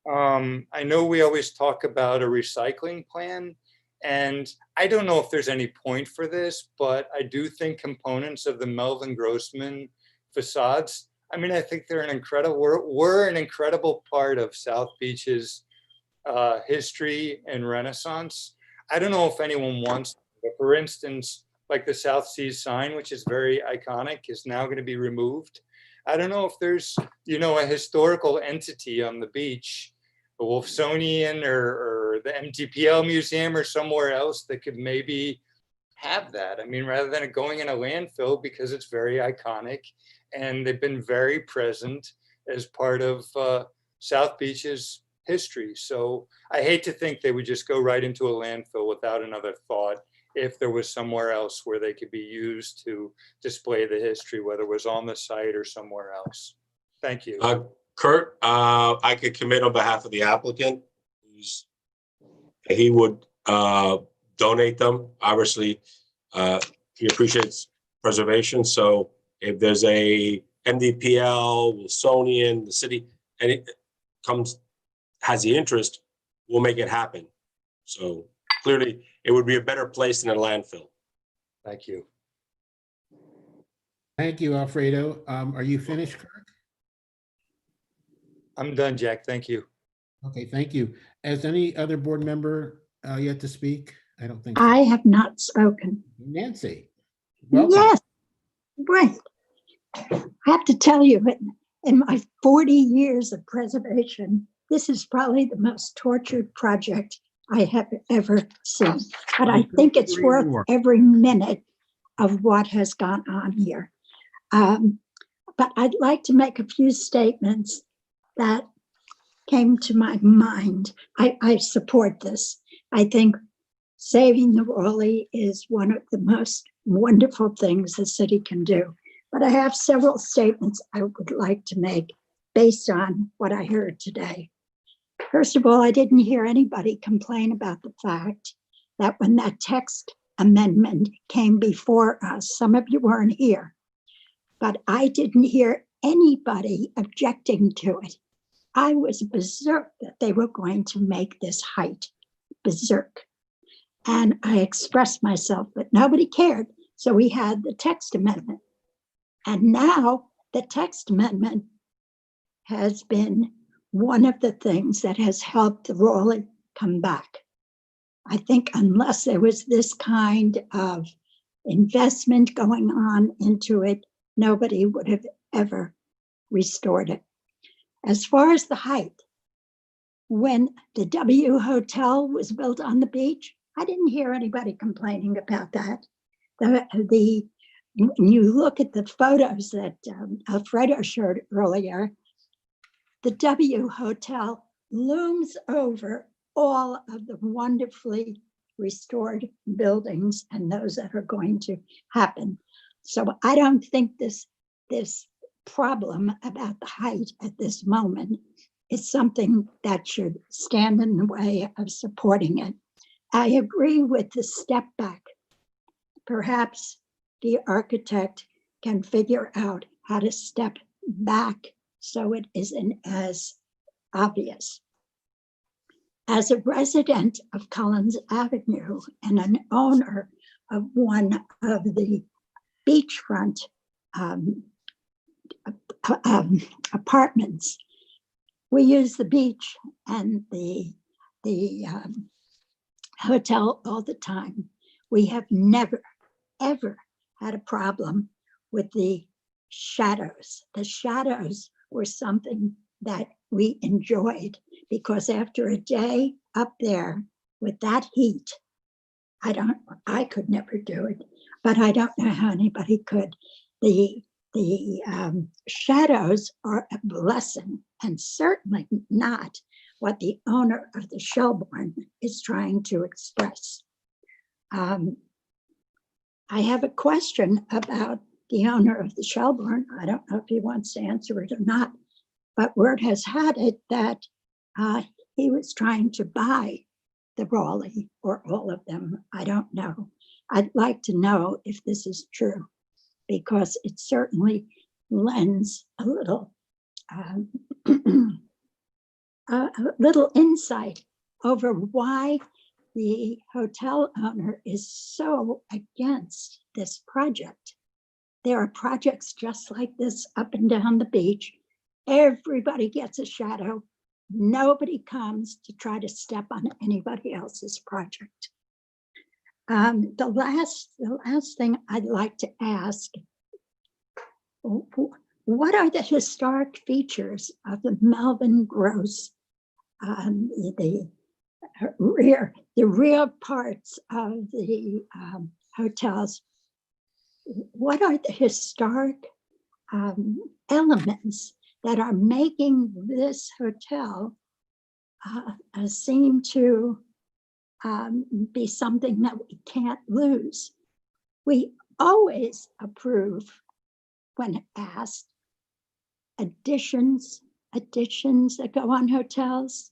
I know we always talk about a recycling plan, and I don't know if there's any point for this, but I do think components of the Melvin Grossman facades, I think they're we're an incredible part of South Beach's history and Renaissance. I don't know if anyone wants, but for instance, like the South Seas sign, which is very iconic, is now going to be removed. I don't know if there's, a historical entity on the beach, the Wolfsonian or the MTPL Museum or somewhere else that could maybe have that. Rather than it going in a landfill, because it's very iconic and they've been very present as part of South Beach's history. So I hate to think they would just go right into a landfill without another thought if there was somewhere else where they could be used to display the history, whether it was on the site or somewhere else. Thank you. Kurt, I could commit on behalf of the applicant. He would donate them. Obviously, he appreciates preservation. So if there's a MDPL, Wilsonian, the city, and it has the interest, we'll make it happen. So clearly, it would be a better place than a landfill. Thank you. Thank you, Alfredo. Are you finished, Kirk? I'm done, Jack. Thank you. Okay, thank you. Has any other board member yet to speak? I don't think so. I have not spoken. Nancy, welcome. Yes, right. I have to tell you, in my 40 years of preservation, this is probably the most tortured project I have ever seen. But I think it's worth every minute of what has gone on here. But I'd like to make a few statements that came to my mind. I support this. I think saving the Raleigh is one of the most wonderful things the city can do. But I have several statements I would like to make based on what I heard today. First of all, I didn't hear anybody complain about the fact that when that text amendment came before us, some of you weren't here, but I didn't hear anybody objecting to it. I was berserk that they were going to make this height berserk. And I expressed myself, but nobody cared. So we had the text amendment. And now the text amendment has been one of the things that has helped the Raleigh come back. I think unless there was this kind of investment going on into it, nobody would have ever restored it. As far as the height, when the W Hotel was built on the beach, I didn't hear anybody complaining about that. When you look at the photos that Alfredo showed earlier, the W Hotel looms over all of the wonderfully restored buildings and those that are going to happen. So I don't think this problem about the height at this moment is something that should stand in the way of supporting it. I agree with the step back. Perhaps the architect can figure out how to step back so it isn't as obvious. As a resident of Collins Avenue and an owner of one of the beachfront apartments, we use the beach and the hotel all the time. We have never, ever had a problem with the shadows. The shadows were something that we enjoyed because after a day up there with that heat, I could never do it, but I don't know how anybody could. The shadows are a blessing and certainly not what the owner of the Shelbourne is trying to express. I have a question about the owner of the Shelbourne. I don't know if he wants to answer it or not, but word has had it that he was trying to buy the Raleigh or all of them. I don't know. I'd like to know if this is true, because it certainly lends a little a little insight over why the hotel owner is so against this project. There are projects just like this up and down the beach. Everybody gets a shadow. Nobody comes to try to step on anybody else's project. The last thing I'd like to ask, what are the historic features of the Melvin Gross, the rear parts of the hotels? What are the historic elements that are making this hotel seem to be something that we can't lose? We always approve, when asked, additions that go on hotels,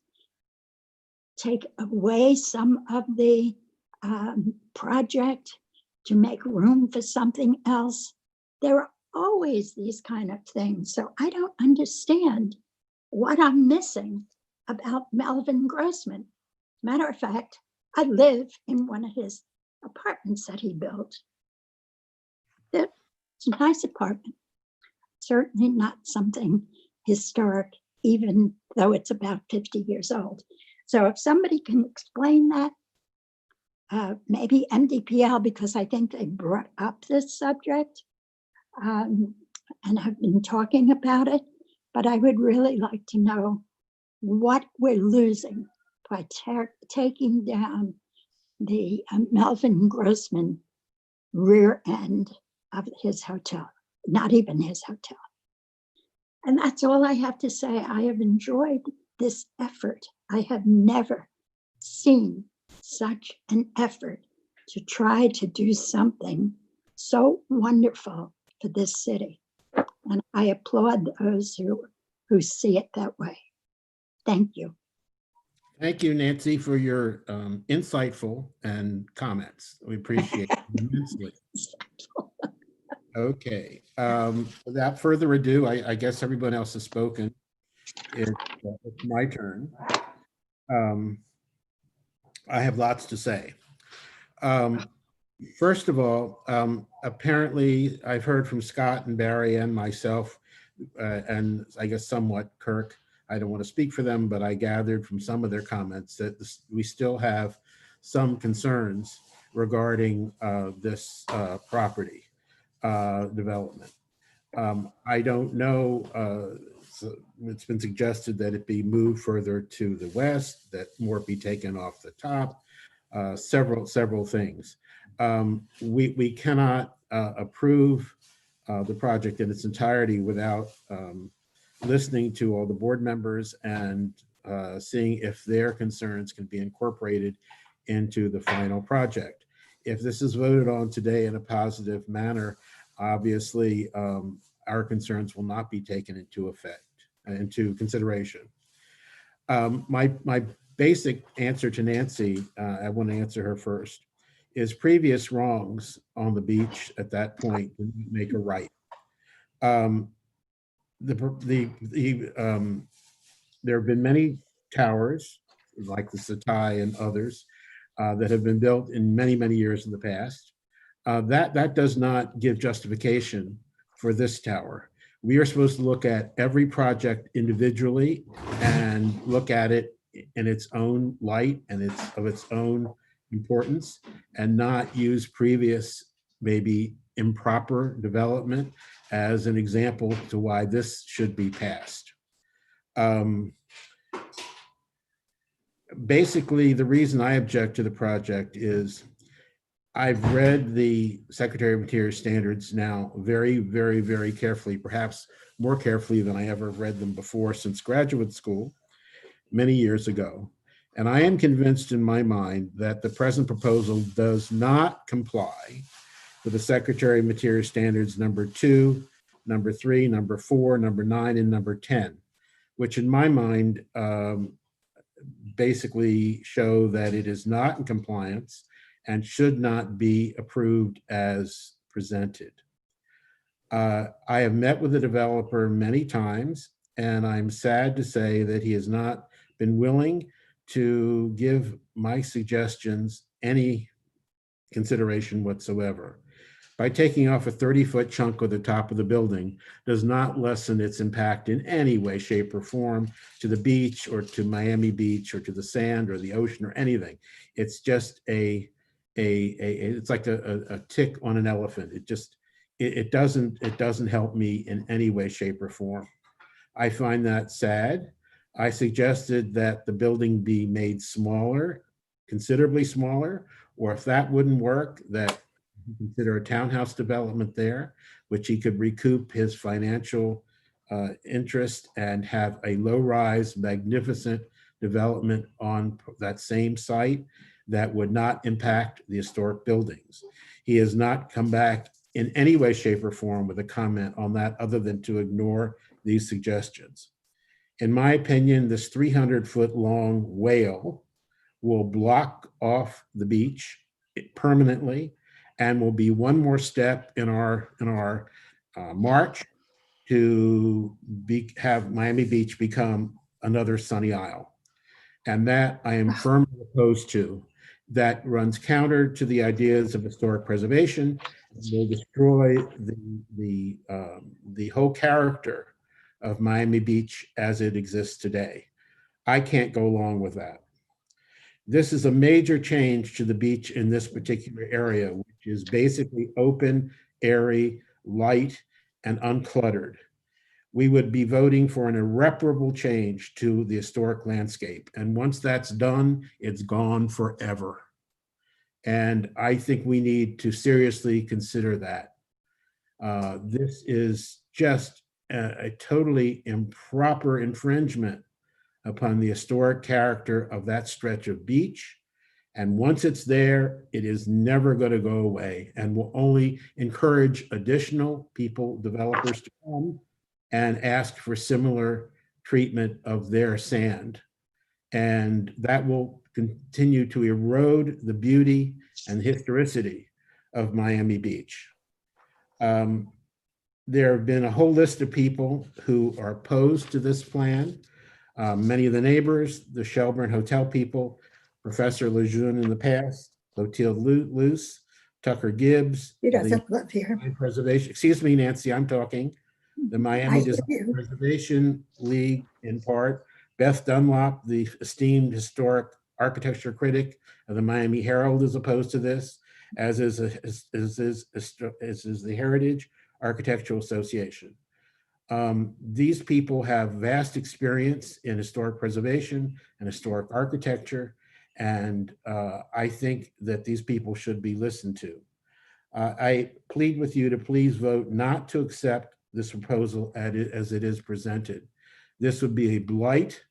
take away some of the project to make room for something else. There are always these kind of things. So I don't understand what I'm missing about Melvin Grossman. Matter of fact, I live in one of his apartments that he built. It's a nice apartment. Certainly not something historic, even though it's about 50 years old. So if somebody can explain that, maybe MDPL, because I think they brought up this subject and have been talking about it, but I would really like to know what we're losing by taking down the Melvin Grossman rear end of his hotel, not even his hotel. And that's all I have to say. I have enjoyed this effort. I have never seen such an effort to try to do something so wonderful for this city. And I applaud those who see it that way. Thank you. Thank you, Nancy, for your insightful and comments. We appreciate it immensely. Okay. Without further ado, I guess everyone else has spoken. It's my turn. I have lots to say. First of all, apparently I've heard from Scott and Barry and myself, and I guess somewhat Kirk. I don't want to speak for them, but I gathered from some of their comments that we still have some concerns regarding this property development. I don't know, so it's been suggested that it be moved further to the west, that more be taken off the top, several things. We cannot approve the project in its entirety without listening to all the board members and seeing if their concerns can be incorporated into the final project. If this is voted on today in a positive manner, obviously our concerns will not be taken into consideration. My basic answer to Nancy, I want to answer her first, is previous wrongs on the beach at that point make a right. There have been many towers like the Satai and others that have been built in many years in the past. That does not give justification for this tower. We are supposed to look at every project individually and look at it in its own light and of its own importance, and not use previous, maybe improper development as an example to why this should be passed. Basically, the reason I object to the project is I've read the Secretary of Interior standards now very, very, very carefully, perhaps more carefully than I ever read them before since graduate school many years ago. And I am convinced in my mind that the present proposal does not comply with the Secretary of Interior standards number 2, number 3, number 4, number 9, and number 10, which in my mind basically show that it is not in compliance and should not be approved as presented. I have met with the developer many times, and I'm sad to say that he has not been willing to give my suggestions any consideration whatsoever. By taking off a 30-foot chunk of the top of the building does not lessen its impact in any way, shape, or form to the beach or to Miami Beach or to the sand or the ocean or anything. It's just it's like a tick on an elephant. It doesn't help me in any way, shape, or form. I find that sad. I suggested that the building be made smaller, considerably smaller, or if that wouldn't work, that consider a townhouse development there, which he could recoup his financial interest and have a low-rise, magnificent development on that same site that would not impact the historic buildings. He has not come back in any way, shape, or form with a comment on that other than to ignore these suggestions. In my opinion, this 300-foot long whale will block off the beach permanently and will be one more step in our march to have Miami Beach become another Sunny Isle. And that I am firmly opposed to. That runs counter to the ideas of historic preservation and will destroy the whole character of Miami Beach as it exists today. I can't go along with that. This is a major change to the beach in this particular area, which is basically open, airy, light, and uncluttered. We would be voting for an irreparable change to the historic landscape. And once that's done, it's gone forever. And I think we need to seriously consider that. This is just a totally improper infringement upon the historic character of that stretch of beach. And once it's there, it is never going to go away and will only encourage additional people, developers to come and ask for similar treatment of their sand. And that will continue to erode the beauty and historicity of Miami Beach. There have been a whole list of people who are opposed to this plan. Many of the neighbors, the Shelburne Hotel people, Professor Lejeune in the past, Clotilde Luce, Tucker Gibbs. He doesn't live here. Preservation, excuse me, Nancy, I'm talking. The Miami I hear Design you. Preservation League in part, Beth Dunlop, the esteemed historic architecture critic of the Miami Herald, is opposed to this, as is the Heritage Architectural Association. These people have vast experience in historic preservation and historic architecture, and I think that these people should be listened to. I plead with you to please vote not to accept this proposal as it is presented. This would be a blight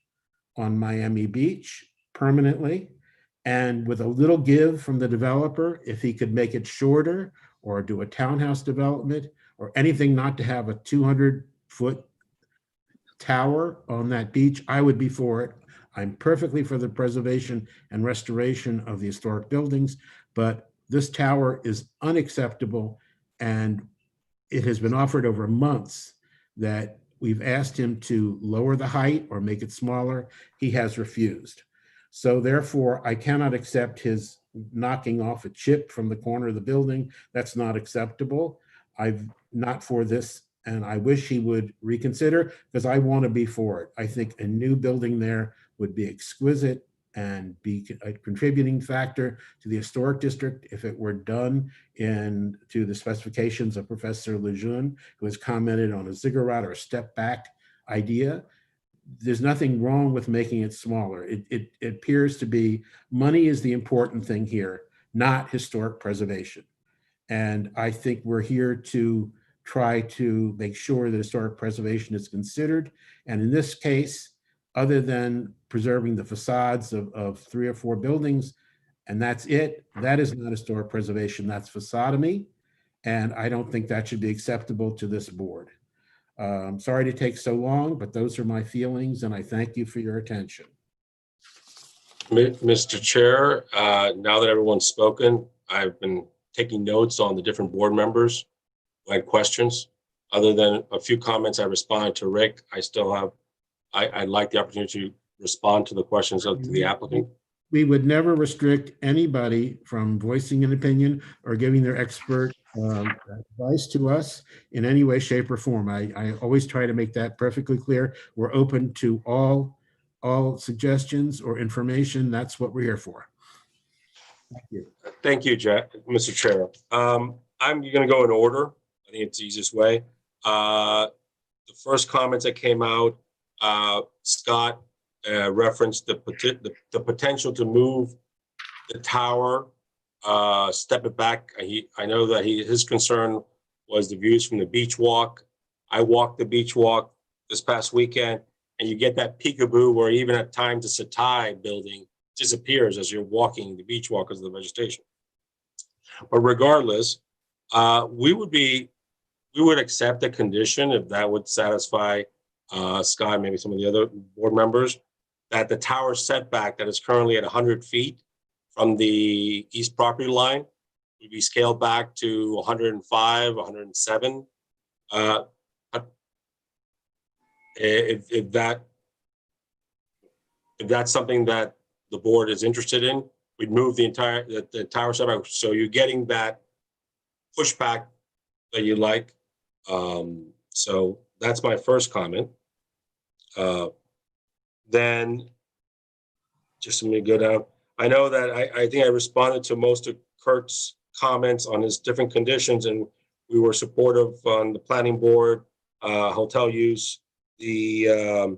on Miami Beach permanently, and with a little give from the developer, if he could make it shorter or do a townhouse development or anything not to have a 200-foot tower on that beach, I would be for it. I'm perfectly for the preservation and restoration of the historic buildings, but this tower is unacceptable, and it has been offered over months that we've asked him to lower the height or make it smaller. He has refused. So therefore, I cannot accept his knocking off a chip from the corner of the building. That's not acceptable. I'm not for this and I wish he would reconsider, because I want to be for it. I think a new building there would be exquisite and be a contributing factor to the historic district if it were done to the specifications of Professor Lejeune, who has commented on a ziggurat or a step back idea. There's nothing wrong with making it smaller. It appears to be money is the important thing here, not historic preservation. And I think we're here to try to make sure that historic preservation is considered. And in this case, other than preserving the facades of 3 or 4 buildings, and that's it, that is not historic preservation, that's facadomy. And I don't think that should be acceptable to this board. Sorry to take so long, but those are my feelings, and I thank you for your attention. Mr. Chair, now that everyone's spoken, I've been taking notes on the different board members who had questions. Other than a few comments I responded to Rick, I still have, I'd like the opportunity to respond to the questions to the applicant. We would never restrict anybody from voicing an opinion or giving their expert advice to us in any way, shape, or form. I always try to make that perfectly clear. We're open to all suggestions or information. That's what we're here for. Thank you. Thank you, Mr. Chair. I'm going to go in order. I think it's the easiest way. The first comments that came out, Scott referenced the potential to move the tower, step it back. I know that his concern was the views from the beach walk. I walked the beach walk this past weekend, and you get that peekaboo where even at times the Satai building disappears as you're walking the beach walk because of the vegetation. But regardless, we would accept a condition if that would satisfy Scott, maybe some of the other board members, that the tower setback that is currently at 100 feet from the east property line would be scaled back to 105, 107. If that's something that the board is interested in, we'd move the tower setback. So you're getting that pushback that you like. So that's my first comment. Then just let me go down. I know that I think I responded to most of Kurt's comments on his different conditions, and we were supportive on the planning board, hotel use, the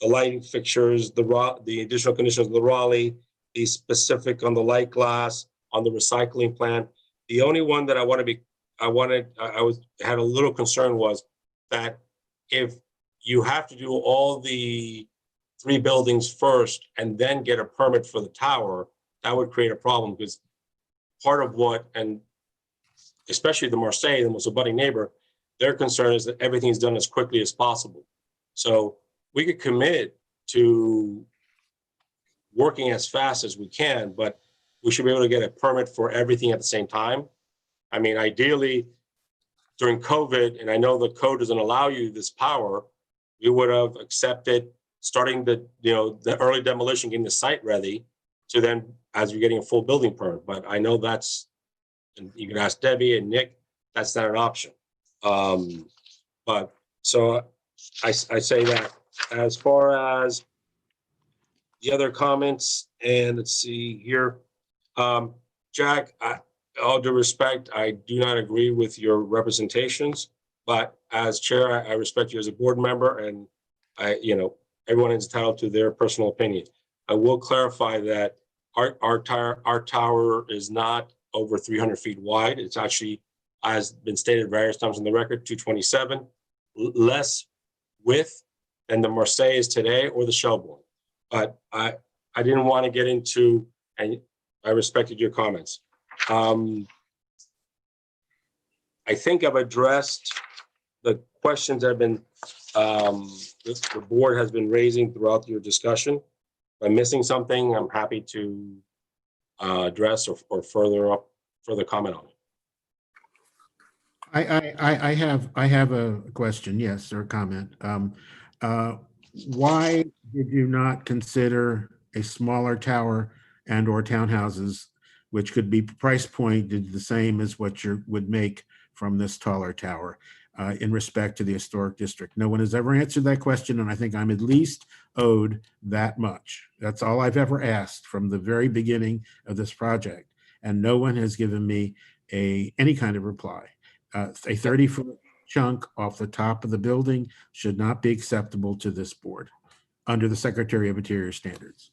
lighting fixtures, the additional conditions of the Raleigh, the specific on the light glass, on the recycling plan. The only one that I had a little concern was that if you have to do all the 3 buildings first and then get a permit for the tower, that would create a problem, because part of what, and especially the Marseille, the most abutting neighbor, their concern is that everything's done as quickly as possible. So we could commit to working as fast as we can, but we should be able to get a permit for everything at the same time. I mean, ideally, during COVID, and I know the code doesn't allow you this power, we would have accepted starting the early demolition, getting the site ready, to then as you're getting a full building permit. But I know that's, and you can ask Debbie and Nick, that's not an option. But so I say that. As far as the other comments, and let's see here, Jack, all due respect, I do not agree with your representations, but as chair, I respect you as a board member, and everyone is entitled to their personal opinion. I will clarify that our tower is not over 300 feet wide. It's actually, as been stated various times on the record, 227, less width than the Marseille is today or the Shelbourne. But I didn't want to get into, and I respected your comments. I think I've addressed the questions that have been the board has been raising throughout your discussion. If I'm missing something, I'm happy to address or further comment on it. I have a question, yes, or a comment. Why did you not consider a smaller tower and or townhouses, which could be price pointed the same as what you would make from this taller tower? in respect to the historic district. No one has ever answered that question, and I think I'm at least owed that much. That's all I've ever asked from the very beginning of this project, and no one has given me any kind of reply. A 30-foot chunk off the top of the building should not be acceptable to this board under the Secretary of Interior standards.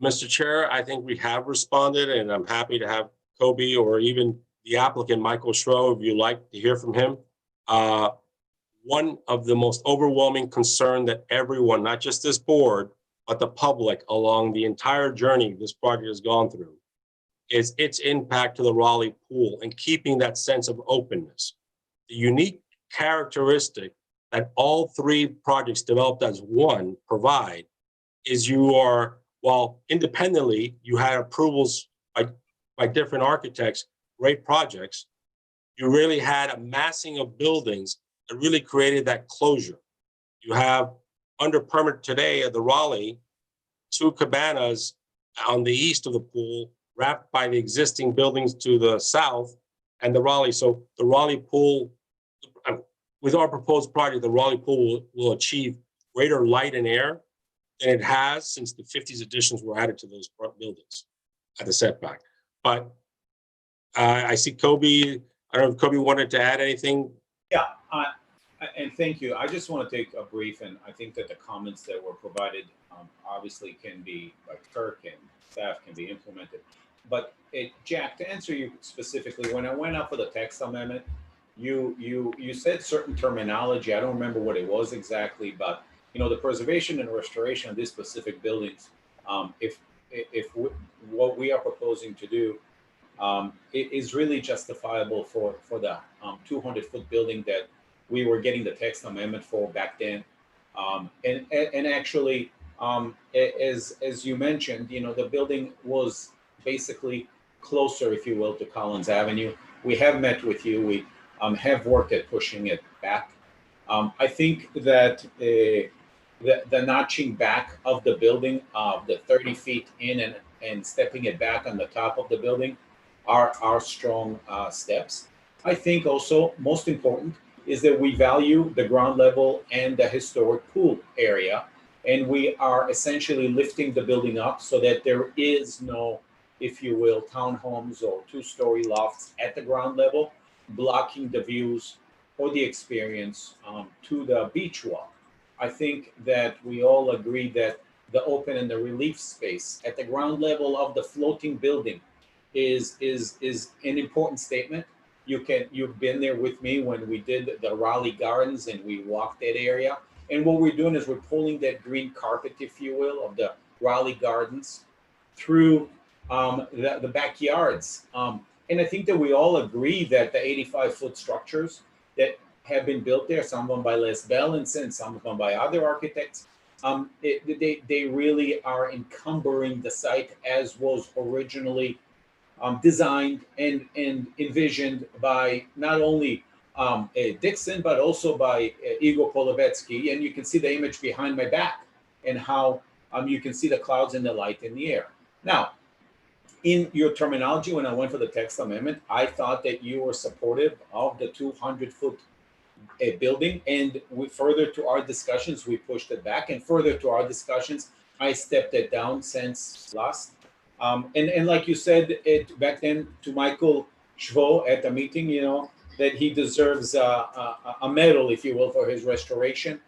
Mr. Chair, I think we have responded, and I'm happy to have Kobe or even the applicant, Michael Schro, if you'd like to hear from him. One of the most overwhelming concern that everyone, not just this board, but the public along the entire journey this project has gone through is its impact to the Raleigh pool and keeping that sense of openness. The unique characteristic that all three projects developed as one provide is you are, while independently you had approvals by different architects, great projects, you really had a massing of buildings that really created that closure. You have under permit today at the Raleigh, 2 cabanas on the east of the pool, wrapped by the existing buildings to the south and the Raleigh. So the Raleigh pool, with our proposed project, the Raleigh pool will achieve greater light and air than it has since the 50s additions were added to those buildings at the setback. But I see Kobe. I don't know if Kobe wanted to add anything. Yeah, and thank you. I just want to take a brief, and I think that the comments that were provided obviously can be, by Kirk and staff, can be implemented. But Jack, to answer you specifically, when I went up for the text amendment, you said certain terminology. I don't remember what it was exactly, but the preservation and restoration of these specific buildings, what we are proposing to do, it is really justifiable for the 200-foot building that we were getting the text amendment for back then. And actually, as you mentioned, the building was basically closer, if you will, to Collins Avenue. We have met with you. We have worked at pushing it back. I think that the notching back of the building, the 30 feet in and stepping it back on the top of the building are strong steps. I think also most important is that we value the ground level and the historic pool area. And we are essentially lifting the building up so that there is no, if you will, townhomes or 2-story lofts at the ground level, blocking the views or the experience to the beach walk. I think that we all agree that the open and the relief space at the ground level of the floating building is an important statement. You've been there with me when we did the Raleigh Gardens and we walked that area. And what we're doing is we're pulling that green carpet, if you will, of the Raleigh Gardens through the backyards. And I think that we all agree that the 85-foot structures that have been built there, some of them by Les Bellinson, some of them by other architects, they really are encumbering the site as was originally designed and envisioned by not only Dixon, but also by Igor Polovetsky. And you can see the image behind my back and how you can see the clouds and the light in the air. Now, in your terminology, when I went for the text amendment, I thought that you were supportive of the 200-foot building. And further to our discussions, we pushed it back. And further to our discussions, I stepped it down since last. And like you said back then to Michael Schvo at the meeting, that he deserves a medal, if you will, for his restoration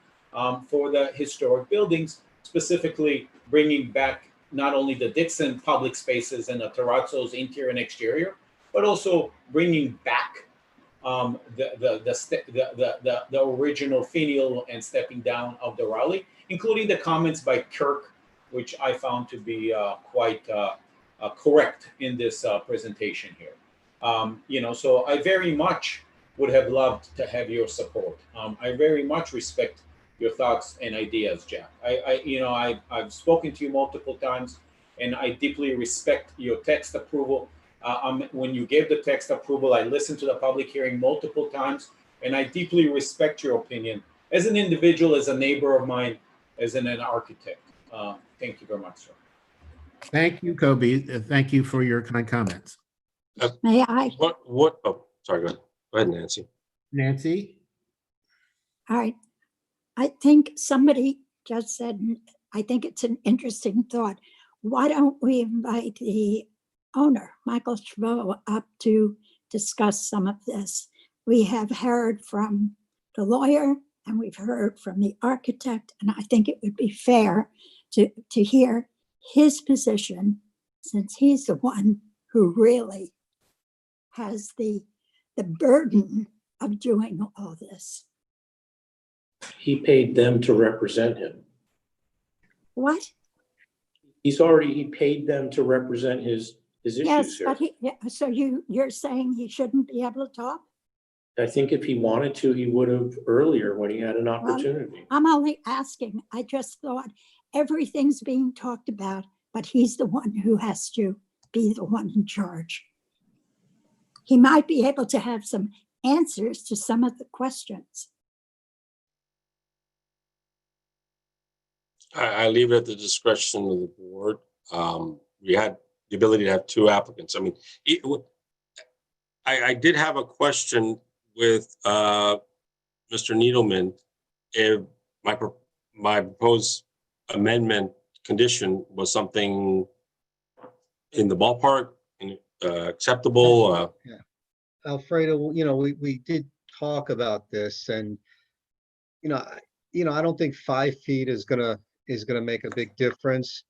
for the historic buildings, specifically bringing back not only the Dixon public spaces and the terrazzos interior and exterior, but also bringing back the original finial and stepping down of the Raleigh, including the comments by Kirk, which I found to be quite correct in this presentation here. So I very much would have loved to have your support. I very much respect your thoughts and ideas, Jack. I've spoken to you multiple times, and I deeply respect your text approval. When you gave the text approval, I listened to the public hearing multiple times, and I deeply respect your opinion as an individual, as a neighbor of mine, as an architect. Thank you very much, sir. Thank you, Kobe. Thank you for your kind comments. May I? What? Oh, sorry. Go ahead, Nancy. Nancy? All right. I think somebody just said, I think it's an interesting thought. Why don't we invite the owner, Michael Chabot, up to discuss some of this? We have heard from the lawyer and we've heard from the architect, and I think it would be fair to hear his position, since he's the one who really has the burden of doing all this. He paid them to represent him. What? He paid them to represent his issues Yes, here. but so you're saying he shouldn't be able to talk? I think if he wanted to, he would have earlier when he had an Well, opportunity. I'm only asking. I just thought everything's being talked about, but he's the one who has to be the one in charge. He might be able to have some answers to some of the questions. I leave it at the discretion of the board. We had the ability to have two applicants. I mean, I did have a question with Mr. Needleman. If my proposed amendment condition was something in the ballpark, acceptable. Yeah, Alfredo, you know, we did talk about this, and you know, I don't think 5 feet is gonna make a big difference.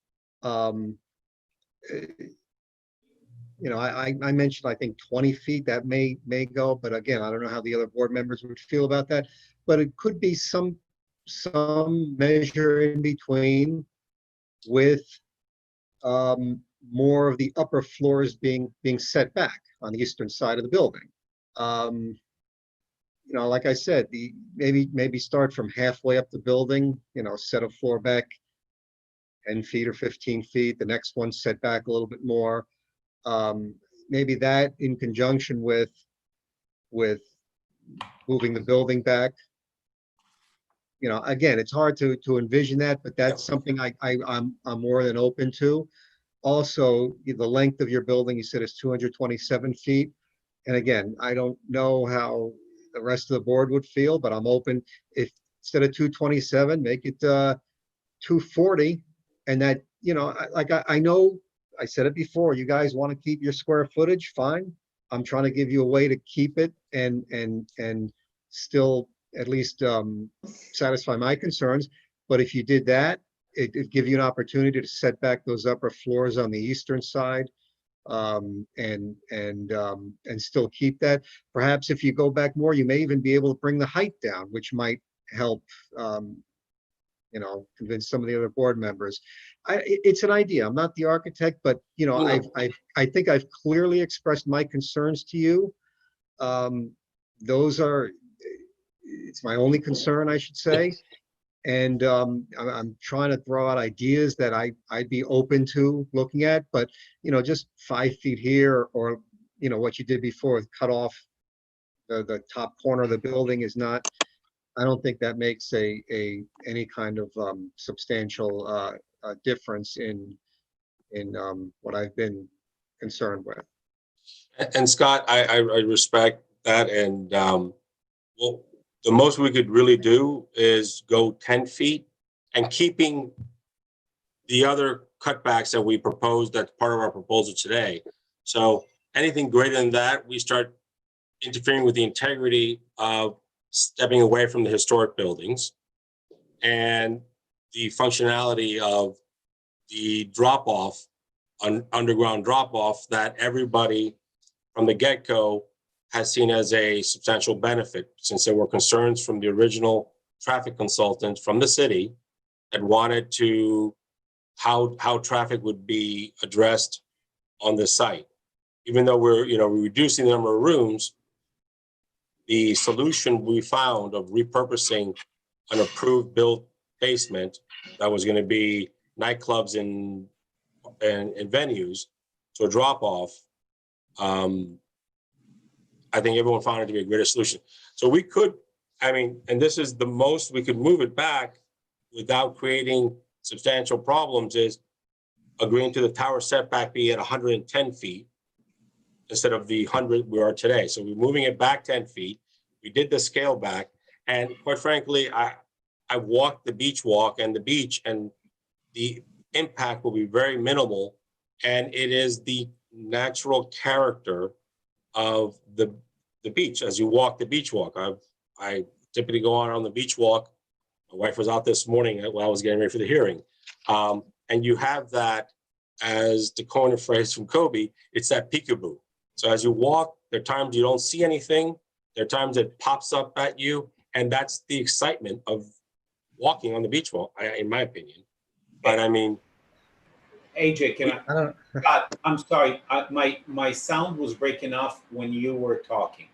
You know, I mentioned, I think 20 feet that may go, but again, I don't know how the other board members would feel about that. But it could be some measure in between, with more of the upper floors being set back on the eastern side of the building. You know, like I said, maybe start from halfway up the building. You know, set a floor back 10 feet or 15 feet. The next one set back a little bit more. Maybe that in conjunction with moving the building back. You know, again, it's hard to envision that, but that's something I'm more than open to. Also, the length of your building, you said, is 227 feet. And again, I don't know how the rest of the board would feel, but I'm open. If instead of 227, make it 240. And that, you know, I know I said it before, you guys want to keep your square footage, fine. I'm trying to give you a way to keep it and still at least satisfy my concerns. But if you did that, it'd give you an opportunity to set back those upper floors on the eastern side, and still keep that. Perhaps if you go back more, you may even be able to bring the height down, which might help, you know, convince some of the other board members. It's an idea. I'm not the architect, but you know, I think I've clearly expressed my concerns to you. Those are, it's my only concern, I should say. And I'm trying to throw out ideas that I'd be open to looking at, but you know, just 5 feet here, or you know, what you did before, cut off the top corner of the building is not. I don't think that makes any kind of substantial difference in what I've been concerned with. And Scott, I respect that, and well, the most we could really do is go 10 feet, and keeping the other cutbacks that we proposed, that's part of our proposal today. So anything greater than that, we start interfering with the integrity of stepping away from the historic buildings and the functionality of the drop-off, underground drop-off that everybody from the get-go has seen as a substantial benefit, since there were concerns from the original traffic consultant from the city that wanted to how traffic would be addressed on this site. Even though we're reducing the number of rooms, the solution we found of repurposing an approved built basement that was going to be nightclubs and venues to a drop-off, I think everyone found it to be a greater solution. So we could, I mean, and this is the most we could move it back without creating substantial problems, is agreeing to the tower setback be at 110 feet instead of the 100 we are today. So we're moving it back 10 feet. We did the scale back, and quite frankly, I walked the beach walk and the beach, and the impact will be very minimal. And it is the natural character of the beach as you walk the beach walk. I typically go on the beach walk. My wife was out this morning while I was getting ready for the hearing. And you have that, as to coin a phrase from Kobe, it's that peekaboo. So as you walk, there are times you don't see anything. There are times it pops up at you. And that's the excitement of walking on the beach walk, in my opinion. But I mean, AJ, can I Scott, I'm sorry. My sound was breaking off when you were talking.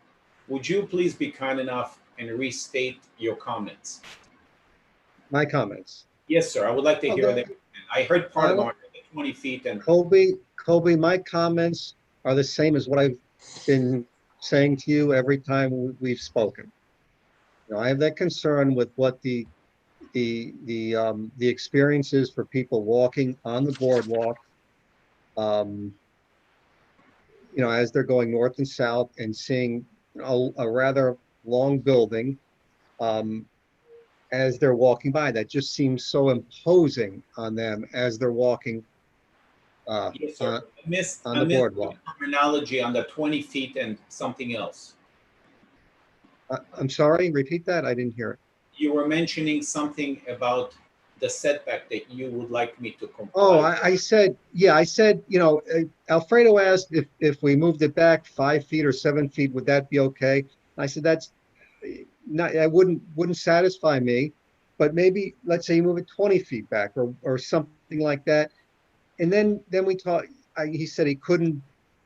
Would you please be kind enough and restate your comments? My comments. Yes, sir. I would like to hear them. I heard part of it, 20 feet and Colby, my comments are the same as what I've been saying to you every time we've spoken. You know, I have that concern with what the experience is for people walking on the boardwalk. You know, as they're going north and south and seeing a rather long building, as they're walking by, that just seems so imposing on them as they're walking yes, sir. on the boardwalk. Terminology on the 20 feet and something else. I'm sorry, repeat that. I didn't hear it. You were mentioning something about the setback that you would like me to comply. Oh, I said, yeah, I said, you know, Alfredo asked if we moved it back 5 feet or 7 feet, would that be okay? I said, that's not, I wouldn't satisfy me, but maybe let's say you move it 20 feet back or something like that. And then we talked, he said he couldn't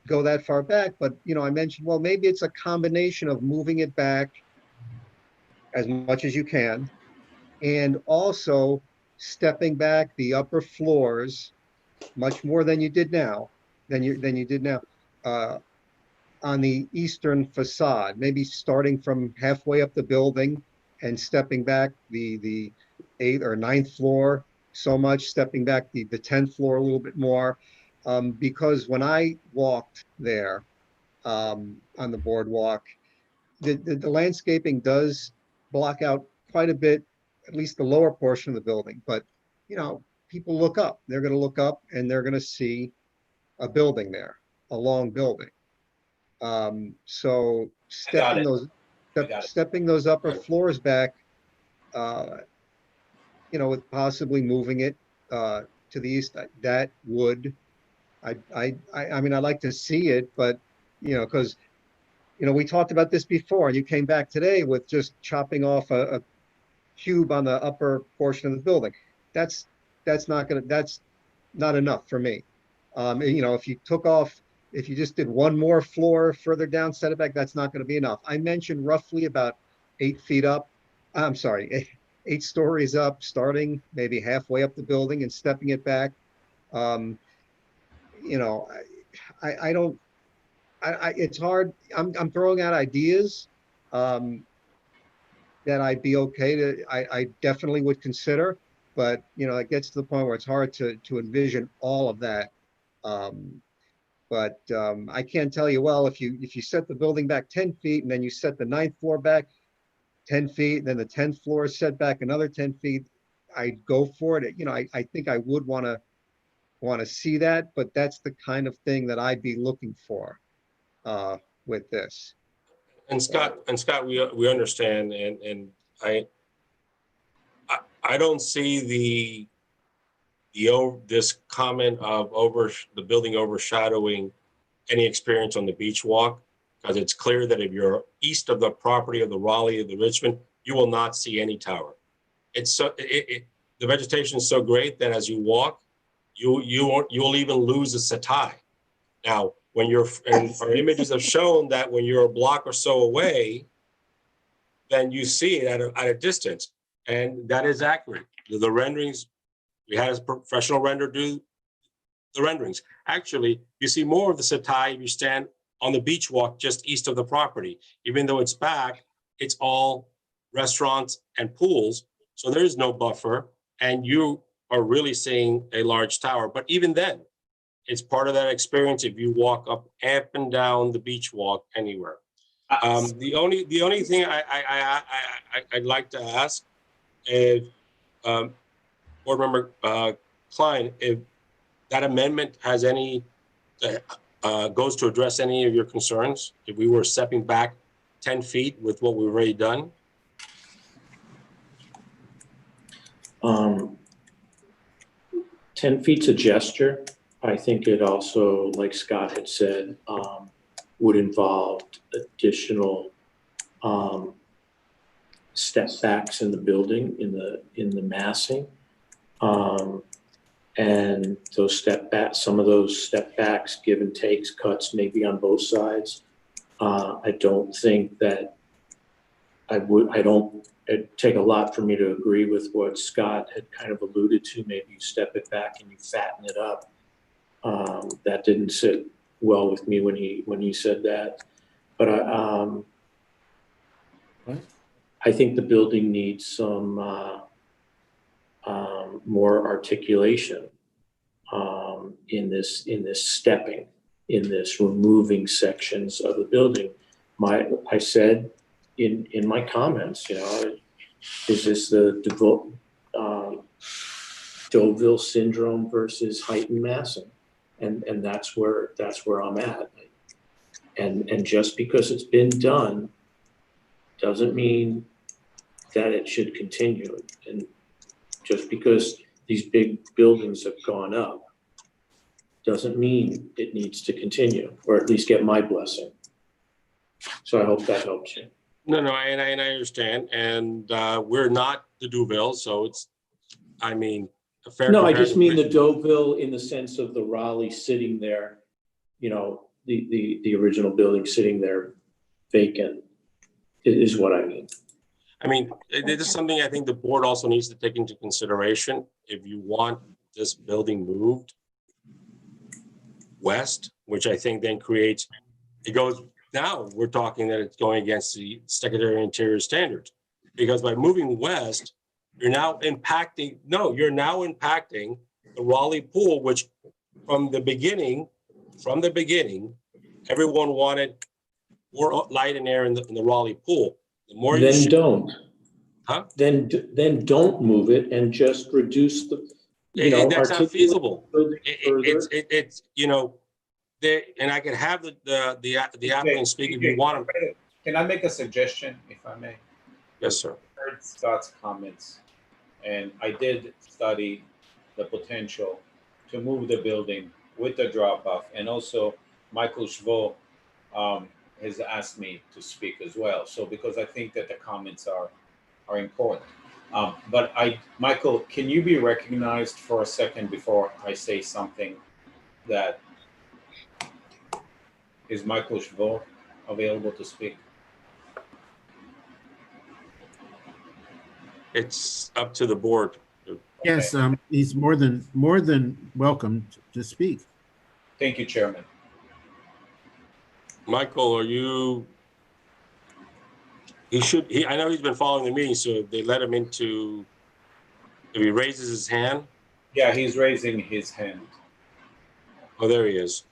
go that far back, but you know, I mentioned, well, maybe it's a combination of moving it back as much as you can, and also stepping back the upper floors much more than you did now, on the eastern facade, maybe starting from halfway up the building and stepping back the 8th or 9th floor so much, stepping back the 10th floor a little bit more, because when I walked there on the boardwalk, the landscaping does block out quite a bit, at least the lower portion of the building. But, you know, people look up, they're going to look up and they're going to see a building there, a long building. So stepping those upper floors back, you know, with possibly moving it to the east, that would, I mean, I'd like to see it, but, you know, because, you know, we talked about this before, and you came back today with just chopping off a cube on the upper portion of the building. That's not enough for me. You know, if you just did one more floor further down, set it back, that's not going to be enough. I mentioned roughly about 8 feet up. I'm sorry, 8 stories up, starting maybe halfway up the building and stepping it back. You know, I don't. It's hard. I'm throwing out ideas that I'd be okay to. I definitely would consider, but you know, it gets to the point where it's hard to envision all of that. But I can't tell you. Well, if you set the building back 10 feet and then you set the 9th floor back 10 feet, and then the 10th floor is set back another 10 feet, I'd go for it. You know, I think I would want to see that, but that's the kind of thing that I'd be looking for with this. And Scott, we understand, and I don't see this comment of the building overshadowing any experience on the beach walk, because it's clear that if you're east of the property of the Raleigh or the Richmond, you will not see any tower. It's so the vegetation is so great that as you walk, you'll even lose a setai. Now, when our images have shown that when you're a block or so away, then you see it at a distance, and that is accurate. The renderings, we had a professional render do the renderings. Actually, you see more of the setai if you stand on the beach walk just east of the property. Even though it's back, it's all restaurants and pools, so there is no buffer, and you are really seeing a large tower. But even then, it's part of that experience if you walk up and down the beach walk anywhere. The only thing I'd like to ask if Board Member Klein, if that amendment has any goes to address any of your concerns, if we were stepping back 10 feet with what we've already done. 10 feet's a gesture. I think it also, like Scott had said, would involve additional step backs in the building, in the massing. And those step backs, some of those step backs, give and takes, cuts maybe on both sides. I don't think that it'd take a lot for me to agree with what Scott had kind of alluded to. Maybe you step it back and you fatten it up. That didn't sit well with me when he said that. But I think the building needs some more articulation in this stepping, in this removing sections of the building. I said in my comments, you know, is this the Deauville syndrome versus heightened massing? And that's where I'm at. And just because it's been done doesn't mean that it should continue. And just because these big buildings have gone up doesn't mean it needs to continue, or at least get my blessing. So I hope that helps you. No, and I understand. And we're not the Deauville, so it's, I mean, a fair No, I just mean comparison. the Deauville in the sense of the Raleigh sitting there, you know, the original building sitting there vacant is what I mean. I mean, this is something I think the board also needs to take into consideration. If you want this building moved west, which I think then creates, it goes, now we're talking that it's going against the Secretary of Interior standards. Because by moving west, you're now impacting the Raleigh pool, which from the beginning, everyone wanted more light and air in the Raleigh pool. The more you Then don't. Huh? Then don't move it and just reduce the, you know, that's not feasible. It's you know, and I can have the applicant speak if you want them. Can I make a suggestion, if I may? Yes, sir. I heard Scott's comments, and I did study the potential to move the building with the drop-off, and also Michael Schvo has asked me to speak as well. So because I think that the comments are important. But Michael, can you be recognized for a second before I say something that is Michael Schvo available to speak? It's up to the board. Yes, he's more than welcome to speak. Thank you, Chairman. Michael, are you? I know he's been following the meeting, so if they let him into, if he raises his hand. Yeah, he's raising his hand. Oh, there he is.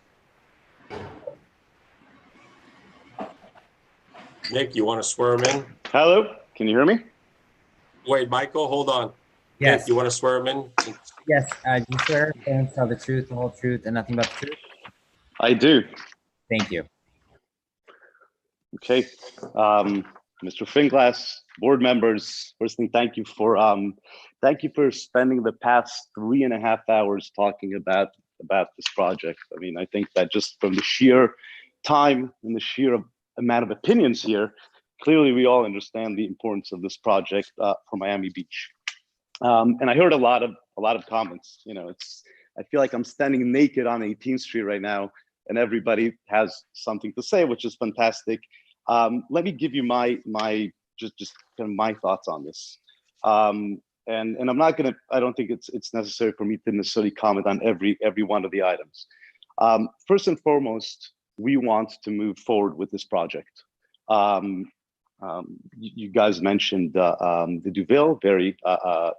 Nick, you want to swear him in? Hello, can you hear me? Wait, Michael, hold on. Yes. Nick, you want to swear him in? Yes, do you swear to tell the truth, the whole truth, and nothing but the truth? I do. Thank you. Okay, Mr. Finglass, board members, first thing, thank you for spending the past 3.5 hours talking about this project. I mean, I think that just from the sheer time and the sheer amount of opinions here, clearly we all understand the importance of this project for Miami Beach. And I heard a lot of comments. You know, I feel like I'm standing naked on 18th Street right now, and everybody has something to say, which is fantastic. Let me give you my just kind of my thoughts on this. And I'm not gonna. I don't think it's necessary for me to necessarily comment on every one of the items. First and foremost, we want to move forward with this project. You guys mentioned the Deauville.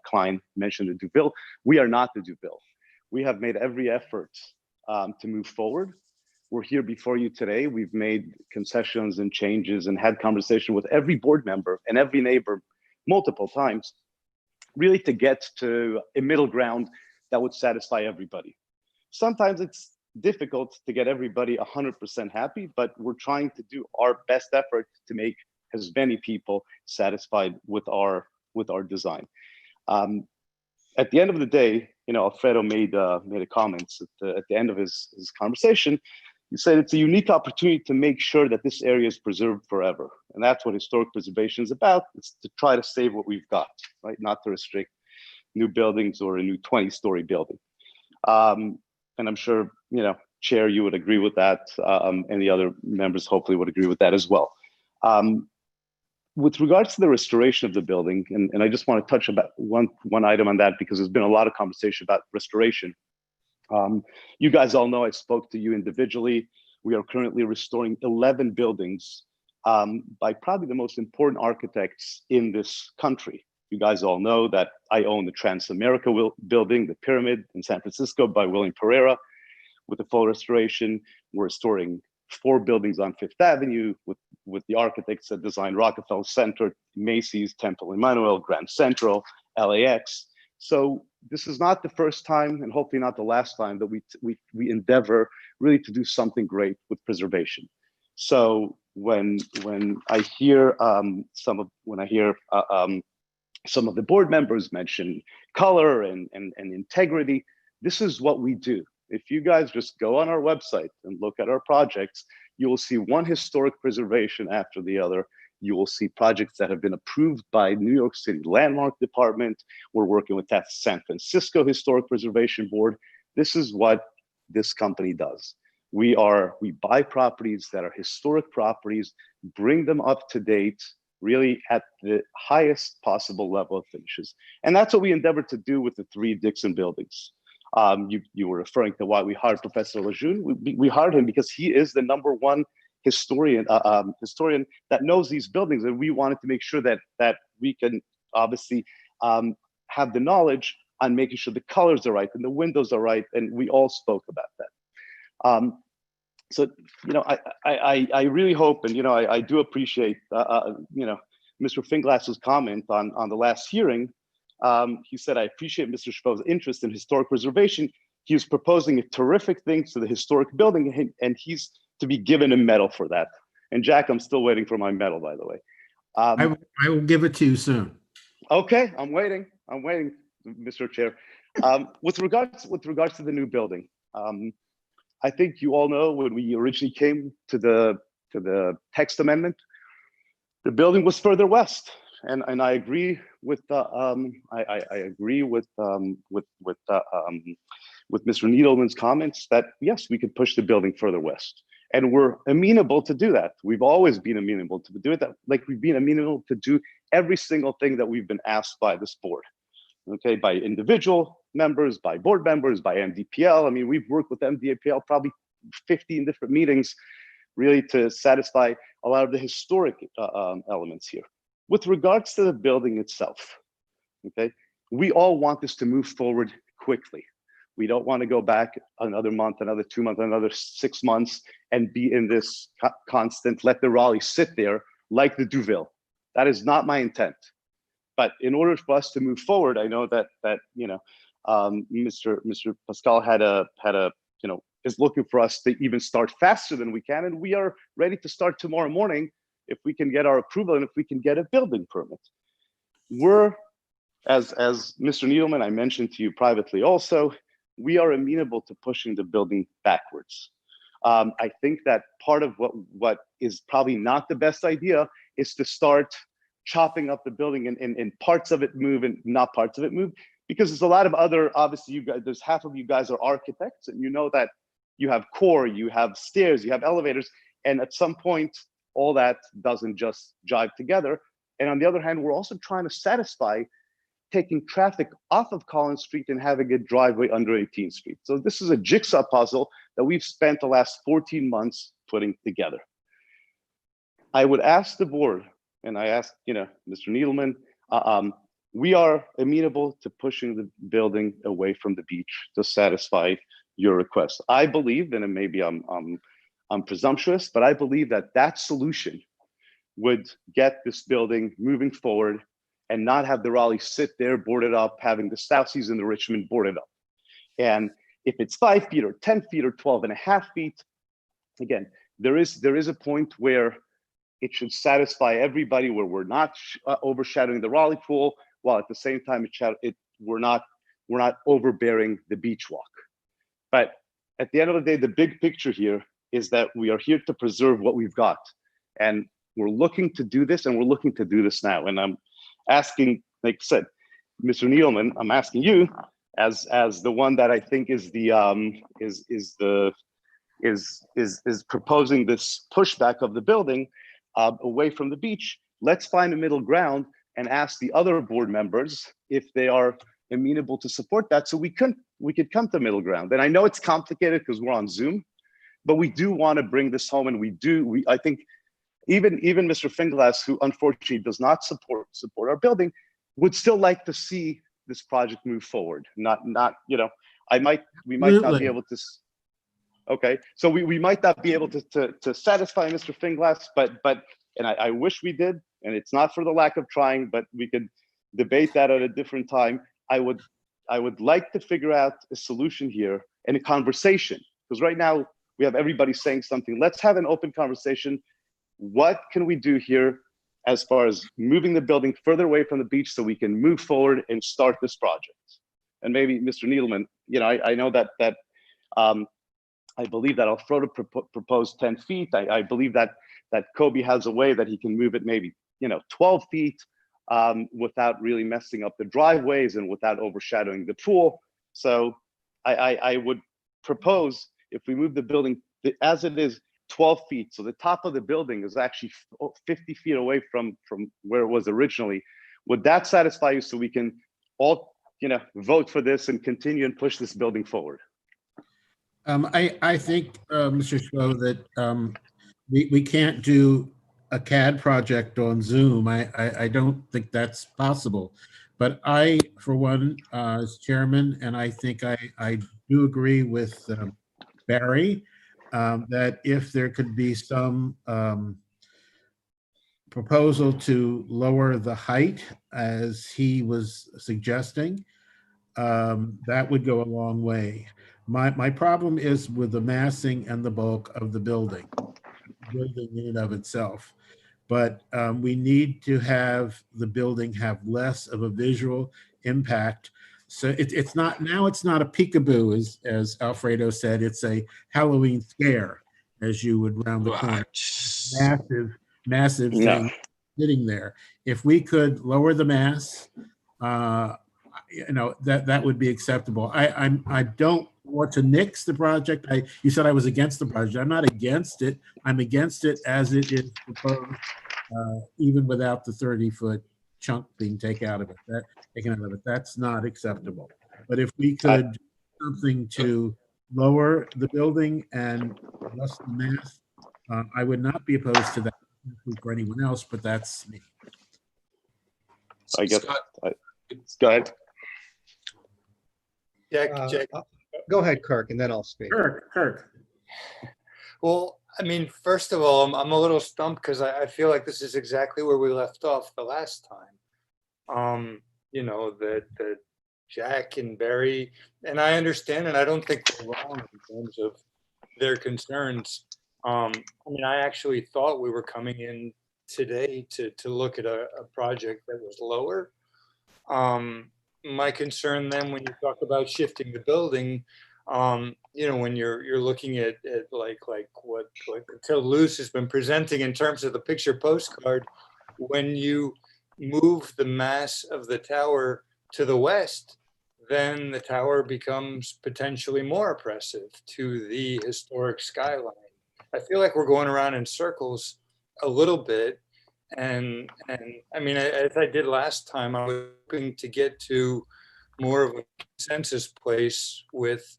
Klein mentioned the Deauville. We are not the Deauville. We have made every effort to move forward. we're here before you today. We've made concessions and changes and had conversation with every board member and every neighbor multiple times, really to get to a middle ground that would satisfy everybody. Sometimes it's difficult to get everybody 100% happy, but we're trying to do our best effort to make as many people satisfied with our design. At the end of the day, Alfredo made a comments at the end of his conversation. He said it's a unique opportunity to make sure that this area is preserved forever. And that's what historic preservation is about. It's to try to save what we've got, right? Not to restrict new buildings or a new 20-story building. And I'm sure, Chair, you would agree with that. And the other members hopefully would agree with that as well. With regards to the restoration of the building, and I just want to touch about one item on that because there's been a lot of conversation about restoration. You guys all know I spoke to you individually. We are currently restoring 11 buildings by probably the most important architects in this country. You guys all know that I own the Transamerica building, the Pyramid in San Francisco by William Pereira. With the full restoration, we're restoring 4 buildings on Fifth Avenue with the architects that designed Rockefeller Center, Macy's, Temple Emmanuel, Grand Central, LAX. So this is not the first time, and hopefully not the last time, that we endeavor really to do something great with preservation. So when I hear some of the board members mention color and integrity, this is what we do. If you guys just go on our website and look at our projects, you will see one historic preservation after the other. You will see projects that have been approved by New York City Landmark Department. We're working with that San Francisco Historic Preservation Board. This is what this company does. We buy properties that are historic properties, bring them up to date, really at the highest possible level of finishes. And that's what we endeavor to do with the 3 Dixon buildings. You were referring to why we hired Professor Lejeune. We hired him because he is the #1 historian that knows these buildings, and we wanted to make sure that we can obviously have the knowledge on making sure the colors are right and the windows are right, and we all spoke about that. So I really hope, and I do appreciate Mr. Finglass's comment on the last hearing. He said, I appreciate Mr. Chabot's interest in historic preservation. He was proposing a terrific thing to the historic building, and he's to be given a medal for that. And Jack, I'm still waiting for my medal, by the way. I will give it to you soon. Okay, I'm waiting, Mr. Chair. With regards to the new building, I think you all know when we originally came to the text amendment, the building was further west. And I agree with with Mr. Needleman's comments that yes, we could push the building further west, and we're amenable to do that. We've always been amenable to do that, like we've been amenable to do every single thing that we've been asked by this board. Okay, by individual members, by board members, by MDPL. I mean, we've worked with MDPL probably 15 different meetings, really to satisfy a lot of the historic elements here. With regards to the building itself, okay, we all want this to move forward quickly. We don't want to go back another month, another 2 months, another 6 months, and be in this constant, let the Raleigh sit there like the Duville. That is not my intent. But in order for us to move forward, I know that Mr. Pascal is looking for us to even start faster than we can, and we are ready to start tomorrow morning if we can get our approval and if we can get a building permit. We're, as Mr. Needleman, I mentioned to you privately also, we are amenable to pushing the building backwards. I think that part of what is probably not the best idea is to start chopping up the building and parts of it move and not parts of it move, because there's a lot of other, obviously you guys, there's half of you guys are architects, and you know that you have core, you have stairs, you have elevators, and at some point, all that doesn't just jive together. And on the other hand, we're also trying to satisfy taking traffic off of Collins Street and having a driveway under 18th Street. So this is a jigsaw puzzle that we've spent the last 14 months putting together. I would ask the board, and I asked, Mr. Needleman, we are amenable to pushing the building away from the beach to satisfy your request. I believe, and maybe I'm presumptuous, but I believe that that solution would get this building moving forward and not have the Raleigh sit there boarded up, having the South Seas and the Richmond boarded up. And if it's 5 feet or 10 feet or 12.5 feet, again, there is a point where it should satisfy everybody, where we're not overshadowing the Raleigh pool, while at the same time we're not overbearing the beach walk. But at the end of the day, the big picture here is that we are here to preserve what we've got, and we're looking to do this, and we're looking to do this now. And I'm asking, like I said, Mr. Needleman, I'm asking you, as the one that I think is proposing this pushback of the building away from the beach. Let's find a middle ground and ask the other board members if they are amenable to support that, so we could come to middle ground. And I know it's complicated because we're on Zoom, but we do want to bring this home, and I think even Mr. Finglas, who unfortunately does not support our building, would still like to see this project move forward. Not we might not be able to. Okay, so we might not be able to satisfy Mr. Finglas, but I wish we did, and it's not for the lack of trying, but we could debate that at a different time. I would like to figure out a solution here and a conversation, because right now we have everybody saying something. Let's have an open conversation. What can we do here as far as moving the building further away from the beach so we can move forward and start this project? And maybe Mr. Needleman, I know that I believe that Alfredo proposed 10 feet. I believe that Kobe has a way that he can move it maybe 12 feet without really messing up the driveways and without overshadowing the pool. So I would propose, if we move the building as it is 12 feet, so the top of the building is actually 50 feet away from where it was originally. Would that satisfy you, so we can all vote for this and continue and push this building forward? I think, Mr. Schlo, that we can't do a CAD project on Zoom. I don't think that's possible. But I, for one, as chairman, and I think I do agree with Barry, that if there could be some proposal to lower the height, as he was suggesting, that would go a long way. My problem is with the massing and the bulk of the building in and of itself. But we need to have the building have less of a visual impact. So it's not a peekaboo, as Alfredo said. It's a Halloween scare, as you would round the corner. Massive thing sitting there. If we could lower the mass, that would be acceptable. I don't want to nix the project. You said I was against the project. I'm not against it. I'm against it as it is proposed, even without the 30-foot chunk being taken out of it. That's not acceptable. But if we could do something to lower the building and less the mass, I would not be opposed to that for anyone else, but that's me. I guess. Go ahead. Jack. Go ahead, Kirk, and then I'll speak. Kirk. Well, I mean, first of all, I'm a little stumped because I feel like this is exactly where we left off the last time. That Jack and Barry, and I understand, and I don't think they're wrong in terms of their concerns. I actually thought we were coming in today to look at a project that was lower. My concern then, when you talk about shifting the building, when you're looking at like what Till Luce has been presenting in terms of the picture postcard, when you move the mass of the tower to the west, then the tower becomes potentially more oppressive to the historic skyline. I feel like we're going around in circles a little bit. And as I did last time, I was hoping to get to more of a consensus place with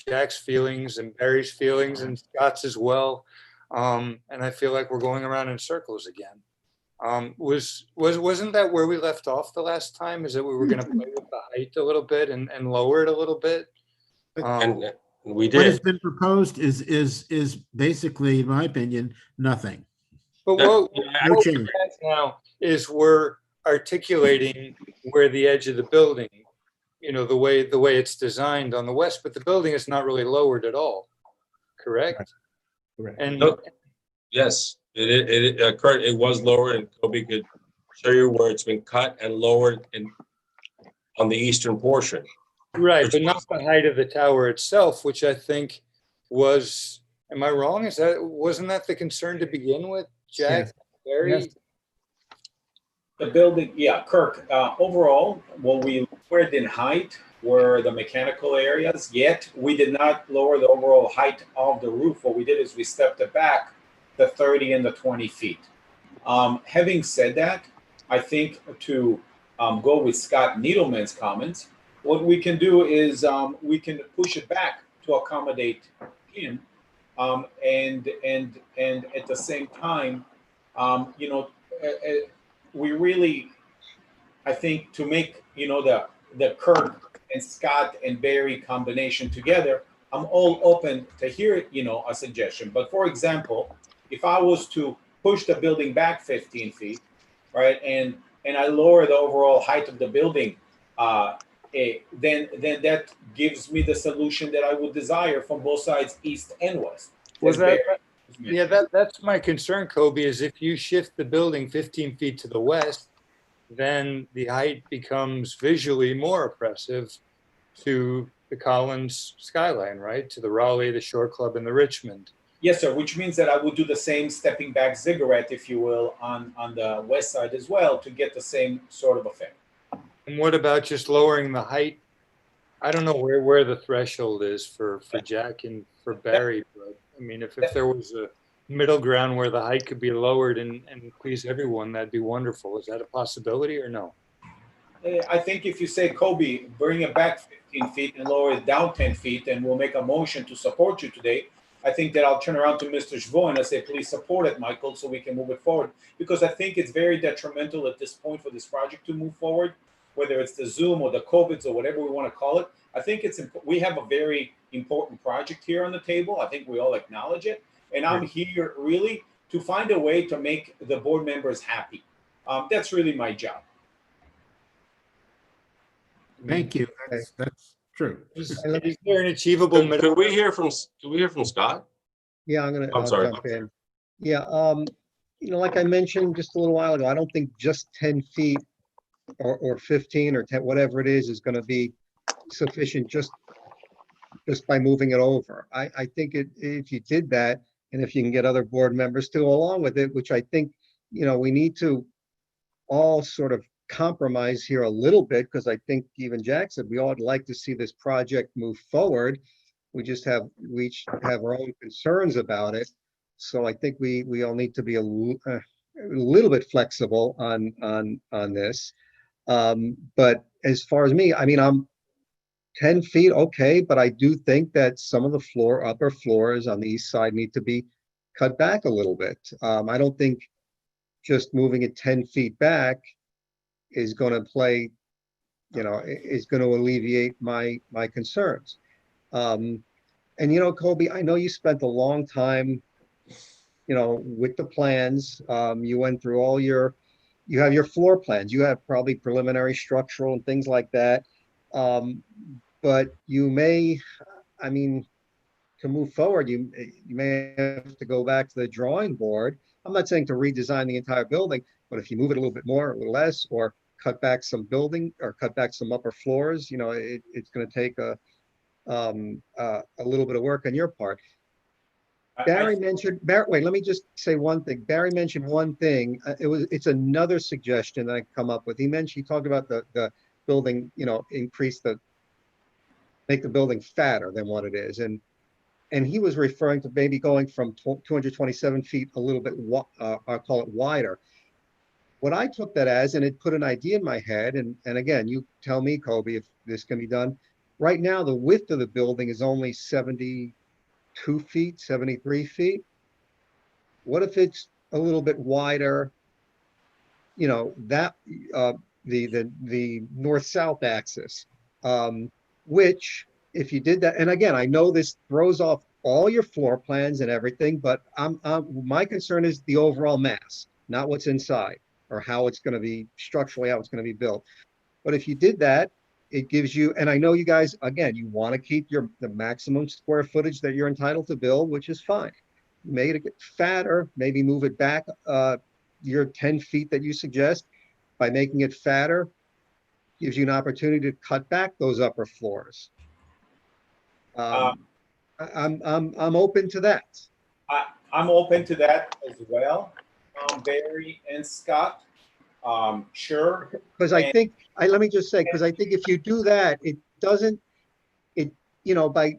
Jack's feelings and Barry's feelings and Scott's as well. And I feel like we're going around in circles again. Wasn't that where we left off the last time? Is that we were going to play with the height a little bit and lower it a little bit? We What has did. been proposed is basically, in my opinion, nothing. But That- what, No what change. we're at now is we're articulating where the edge of the building, the way it's designed on the west, but the building is not really lowered at all, correct? Correct. And No. Yes, it occurred. It was lowered, and Kobe could show you where it's been cut and lowered on the eastern portion. right, but not the height of the tower itself, which I think was, am I wrong? Wasn't that the concern to begin with, Jack? Yes. Barry? Yes. The building, yeah, Kirk, overall, what we lowered in height were the mechanical areas, yet we did not lower the overall height of the roof. What we did is we stepped it back the 30 and the 20 feet. Having said that, I think to go with Scott Needleman's comments, what we can do is we can push it back to accommodate him, and at the same time, we really, I think, to make the Kirk and Scott and Barry combination together, I'm all open to hear a suggestion. But for example, if I was to push the building back 15 feet, right, and I lower the overall height of the building, then that gives me the solution that I would desire from both sides, east and west. Was that? Yeah, that's my concern, Kobe, is if you shift the building 15 feet to the west, then the height becomes visually more oppressive to the Collins skyline, right? To the Raleigh, the Shore Club, and the Richmond. Yes, sir, which means that I would do the same stepping back ziggurat, if you will, on the west side as well to get the same sort of effect. And what about just lowering the height? I don't know where the threshold is for Jack and for Barry, but I mean, if there was a middle ground where the height could be lowered and please everyone, that'd be wonderful. Is that a possibility or no? I think if you say, Kobe, bring it back 15 feet and lower it down 10 feet, and we'll make a motion to support you today, I think that I'll turn around to Mr. Jvo and I say, please support it, Michael, so we can move it forward. Because I think it's very detrimental at this point for this project to move forward, whether it's the Zoom or the COVIDs or whatever we want to call it. I think we have a very important project here on the table. I think we all acknowledge it. And I'm here really to find a way to make the board members happy. That's really my job. Thank you. That's true. Is there an achievable middle? Could we hear from Scott? Yeah, I'm I'll sorry. jump in. Yeah, like I mentioned just a little while ago, I don't think just 10 feet or 15 or 10, whatever it is going to be sufficient just by moving it over. I think if you did that, and if you can get other board members to go along with it, which I think, we need to all sort of compromise here a little bit, because I think even Jack said we all would like to see this project move forward. We just have our own concerns about it. So I think we all need to be a little bit flexible on this. But as far as me, I mean, I'm 10 feet, okay, but I do think that some of the upper floors on the east side need to be cut back a little bit. I don't think just moving it 10 feet back is going to is going to alleviate my concerns. And Kobe, I know you spent a long time, with the plans. You went through you have your floor plans. You have probably preliminary structural and things like that. But you may, I mean, to move forward, you may have to go back to the drawing board. I'm not saying to redesign the entire building, but if you move it a little bit more, a little less, or cut back some building or cut back some upper floors, it's going to take a little bit of work on your part. Barry mentioned, wait, let me just say one thing. Barry mentioned one thing. It's another suggestion that I come up with. He talked about the building, make the building fatter than what it is. And he was referring to maybe going from 227 feet a little bit, I'll call it wider. What I took that as, and it put an idea in my head, and again, you tell me, Kobe, if this can be done. Right now, the width of the building is only 72 feet, 73 feet. What if it's a little bit wider, that the north-south axis, which if you did that, and again, I know this throws off all your floor plans and everything, but my concern is the overall mass, not what's inside or how it's going to be structurally, how it's going to be built. But if you did that, it gives you, and I know you guys, again, you want to keep the maximum square footage that you're entitled to build, which is fine. Make it fatter, maybe move it back your 10 feet that you suggest. By making it fatter, gives you an opportunity to cut back those upper floors. I'm open to that. I'm open to that as well, Barry and Scott. Sure. Because I think, let me just say, because I think if you do that, it doesn't, by I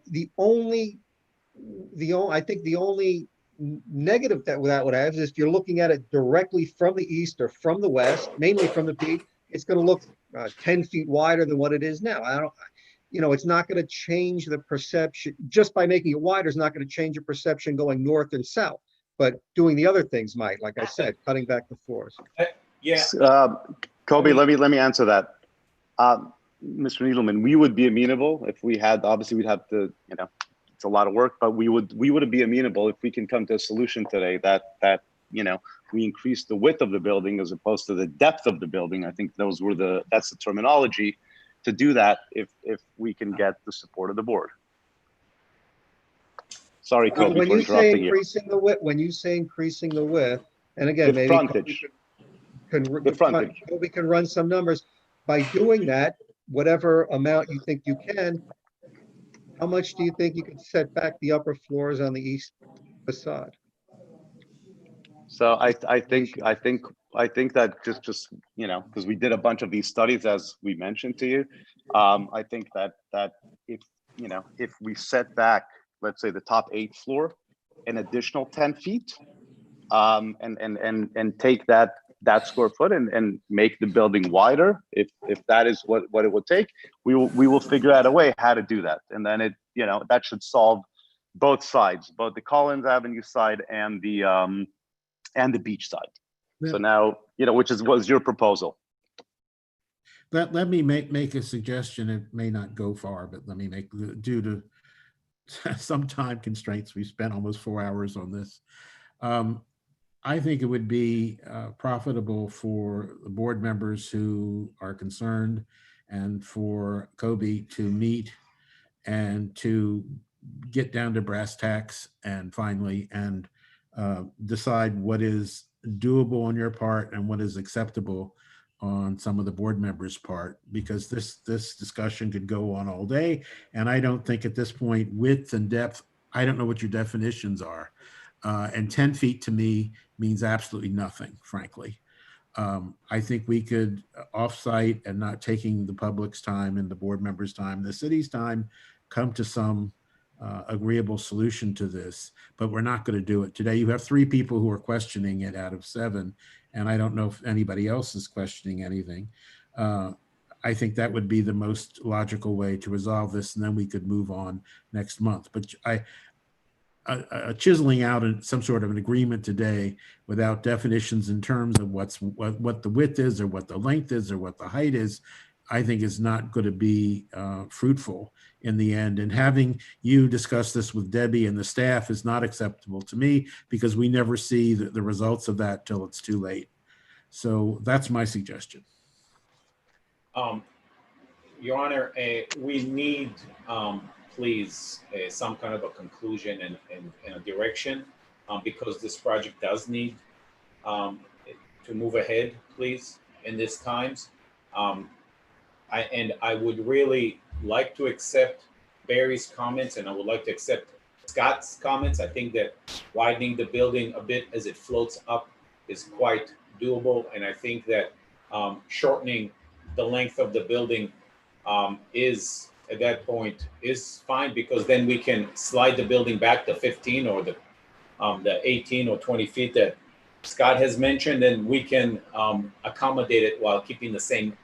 think the only negative that would have is if you're looking at it directly from the east or from the west, mainly from the peak, it's going to look 10 feet wider than what it is now. It's not going to change the perception just by making it wider. Is not going to change your perception going north and south, but doing the other things might, like I said, cutting back the floors. Yeah. Kobe, let me answer that. Mr. Needleman, we would be amenable if we had, obviously we'd have to, it's a lot of work, but we would be amenable if we can come to a solution today that we increase the width of the building as opposed to the depth of the building. I think that's the terminology to do that if we can get the support of the board. Sorry, Kobe, when for you say interrupting increasing the width, and again, the maybe frontage. Kobe can run some numbers. By doing that, whatever amount you think you can, how much do you think you could set back the upper floors on the east facade? So I think that just because we did a bunch of these studies, as we mentioned to you, I think that if we set back, let's say, the top 8th floor an additional 10 feet, and take that square foot and make the building wider, if that is what it would take, we will figure out a way how to do that, and then that should solve both sides, both the Collins Avenue side and the beach side. Yeah. So now which was your proposal. Let me make a suggestion. It may not go far, but let me make, due to some time constraints, we spent almost 4 hours on this. I think it would be profitable for the board members who are concerned and for Kobe to meet and to get down to brass tacks and finally decide what is doable on your part and what is acceptable on some of the board members' part, because this discussion could go on all day. And I don't think at this point, width and depth, I don't know what your definitions are. And 10 feet to me means absolutely nothing, frankly. I think we could offsite and not taking the public's time and the board members' time, the city's time, come to some agreeable solution to this, but we're not going to do it today. You have 3 people who are questioning it out of 7, and I don't know if anybody else is questioning anything. I think that would be the most logical way to resolve this, and then we could move on next month. But chiseling out some sort of an agreement today without definitions in terms of what the width is or what the length is or what the height is, I think is not going to be fruitful in the end. And having you discuss this with Debbie and the staff is not acceptable to me, because we never see the results of that till it's too late. So that's my suggestion. Your Honor, we need, please, some kind of a conclusion and a direction, because this project does need to move ahead, please, in these times. I would really like to accept Barry's comments, and I would like to accept Scott's comments. I think that widening the building a bit as it floats up is quite doable, and I think that shortening the length of the building is, at that point, is fine, because then we can slide the building back to 15 or the 18 or 20 feet that Scott has mentioned, and we can accommodate it while keeping the same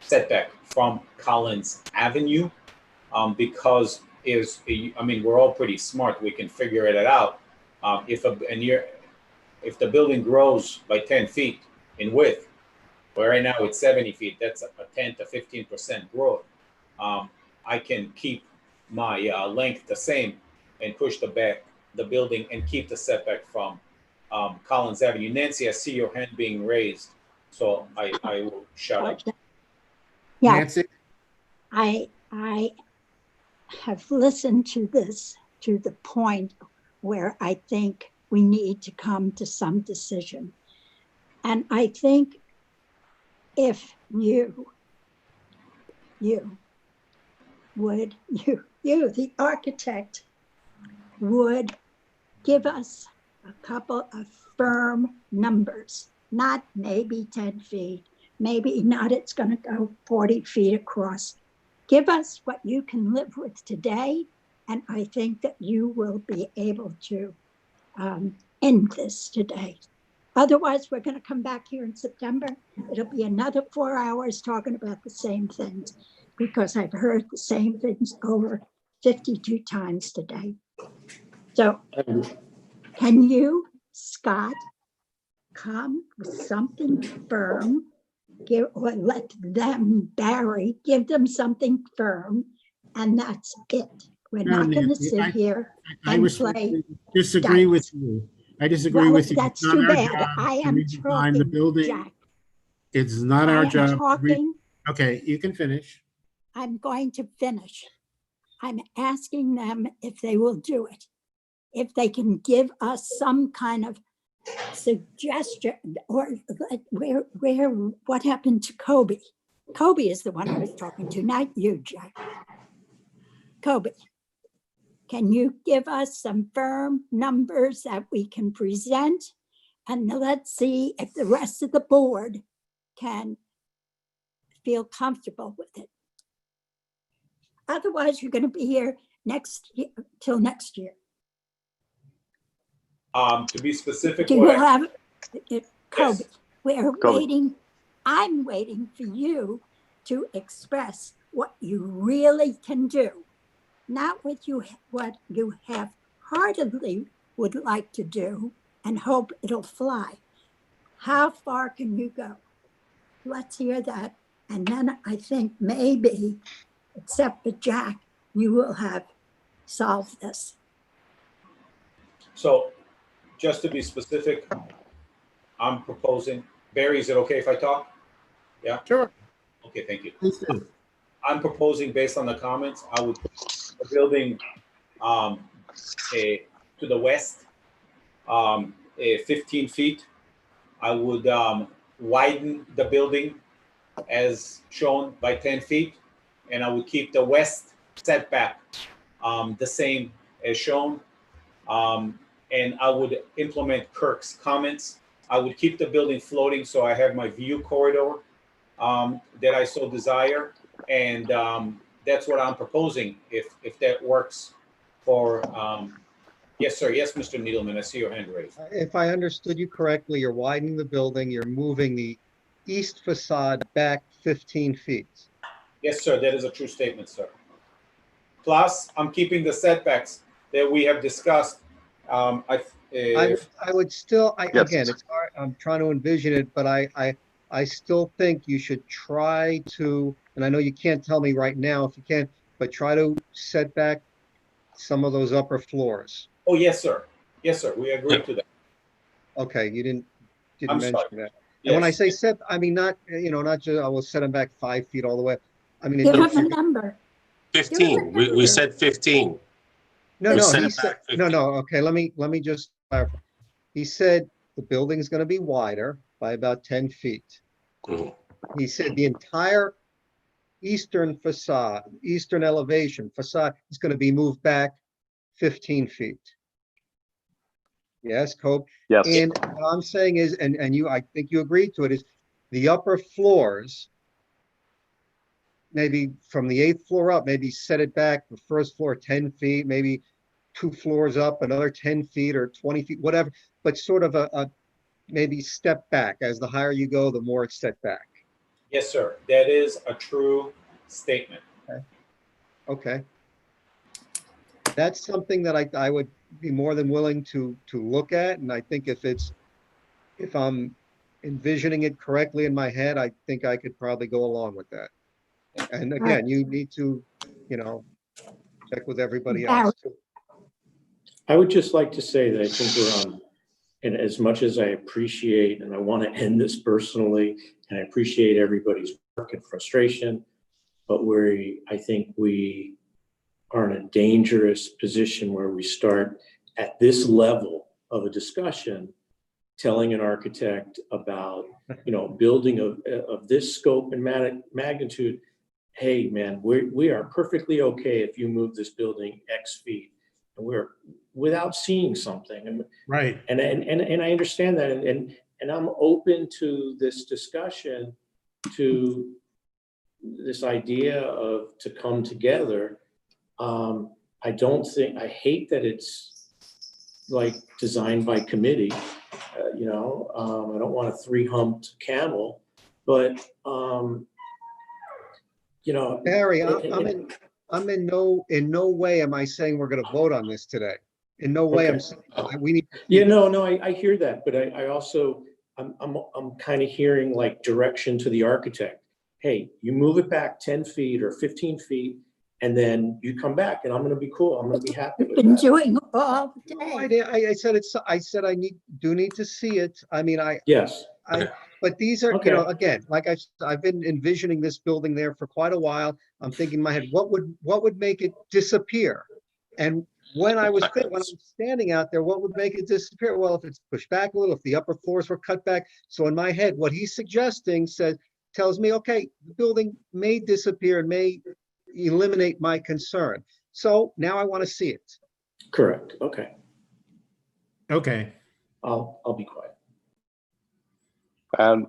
setback from Collins Avenue, because we're all pretty smart. We can figure it out. If the building grows by 10 feet in width, where right now it's 70 feet, that's a 10 to 15% growth. I can keep my length the same and push the building and keep the setback from Collins Avenue. Nancy, I see your hand being raised, so I will shut up. Yeah, Nancy? I have listened to this to the point where I think we need to come to some decision. And I think if you, the architect, would give us a couple of firm numbers, not maybe 10 feet, maybe not it's going to go 40 feet across. Give us what you can live with today, and I think that you will be able to end this today. Otherwise, we're going to come back here in September. It'll be another 4 hours talking about the same things, because I've heard the same things over 52 times today. So can you, Scott, come with something firm, or let them, Barry, give them something firm, and that's it. We're No, not going to Nancy, sit here I and respectfully play disagree with dice. you. I disagree Well, with you. that's It's too not our bad. job I to am redesign the talking, building. Jack. It's not I our am job. talking. Okay, you can finish. I'm going to finish. I'm asking them if they will do it. If they can give us some kind of suggestion, or what happened to Kobe? Kobe is the one I was talking to, not you, Jack. Kobe, can you give us some firm numbers that we can present? And let's see if the rest of the board can feel comfortable with it. Otherwise, you're going to be here till next year. To be specific, Do you have Kobe? Yes. We're Kobe. waiting. I'm waiting for you to express what you really can do, not what you half-heartedly would like to do and hope it'll fly. How far can you go? Let's hear that. And then I think maybe, except for Jack, you will have solved this. So just to be specific, I'm proposing, Barry, is it okay if I talk? Yeah? Sure. Okay, thank you. Please do. I'm proposing, based on the comments, I would put the building to the west, 15 feet. I would widen the building as shown by 10 feet, and I would keep the west setback the same as shown. And I would implement Kirk's comments. I would keep the building floating so I have my view corridor that I so desire. And that's what I'm proposing, if that works for, yes, sir. Yes, Mr. Needleman, I see your hand raised. If I understood you correctly, you're widening the building, you're moving the east facade back 15 feet. Yes, sir, that is a true statement, sir. Plus, I'm keeping the setbacks that we have discussed. I would still, again, it's hard, I'm trying to envision it, but I still think you should try to, and I know you can't tell me right now if you can, but try to set back some of those upper floors. Oh, yes, sir. Yes, sir, we agree to that. Okay, you didn't I'm mention sorry. that. And when I Yes. say set, I mean, not, not just, I will set them back 5 feet all the way. I mean, Give him a number. 15. We said 15. No, We no, set he it said, back no, 15. no, okay, let me just clarify. He said the building is gonna be wider by about 10 feet. Mhm. He said the entire eastern facade, eastern elevation facade is gonna be moved back 15 feet. Yes, Cope? Yes. And what I'm saying is, and you, I think you agreed to it, is the upper floors, maybe from the 8th floor up, maybe set it back, the first floor 10 feet, maybe 2 floors up, another 10 feet or 20 feet, whatever, but sort of a maybe step back. As the higher you go, the more it's set back. Yes, sir, that is a true statement. Okay. That's something that I would be more than willing to look at. And I think if I'm envisioning it correctly in my head, I think I could probably go along with that. And again, you need to, check with everybody else too. I would just like to say that I think we're on, and as much as I appreciate, and I want to end this personally, and I appreciate everybody's work and frustration, but I think we are in a dangerous position where we start at this level of a discussion, telling an architect about, building of this scope and magnitude. Hey, man, we are perfectly okay if you move this building X feet, and we're without seeing something. And, Right. And I understand that, and I'm open to this discussion, to this idea of to come together. I hate that it's like designed by committee. I don't want a 3-humped camel, but Barry, I'm in no way am I saying we're going to vote on this today. In no way Okay. I'm saying we need. Yeah, no, I hear that, but I also I'm kind of hearing like direction to the architect. Hey, you move it back 10 feet or 15 feet, and then you come back, and I'm going to be cool. I'm going to be happy with Been that. doing all day. No, I said I do need to see it. I mean, Yes. but these are, Okay. again, like I've been envisioning this building there for quite a while. I'm thinking in my head, what would make it disappear? And when I'm standing out there, what would make it disappear? Well, if it's pushed back a little, if the upper floors were cut back. So in my head, what he's suggesting tells me, okay, the building may disappear and may eliminate my concern. So now I want to see it. Correct. Okay. Okay. I'll be quiet. I mean,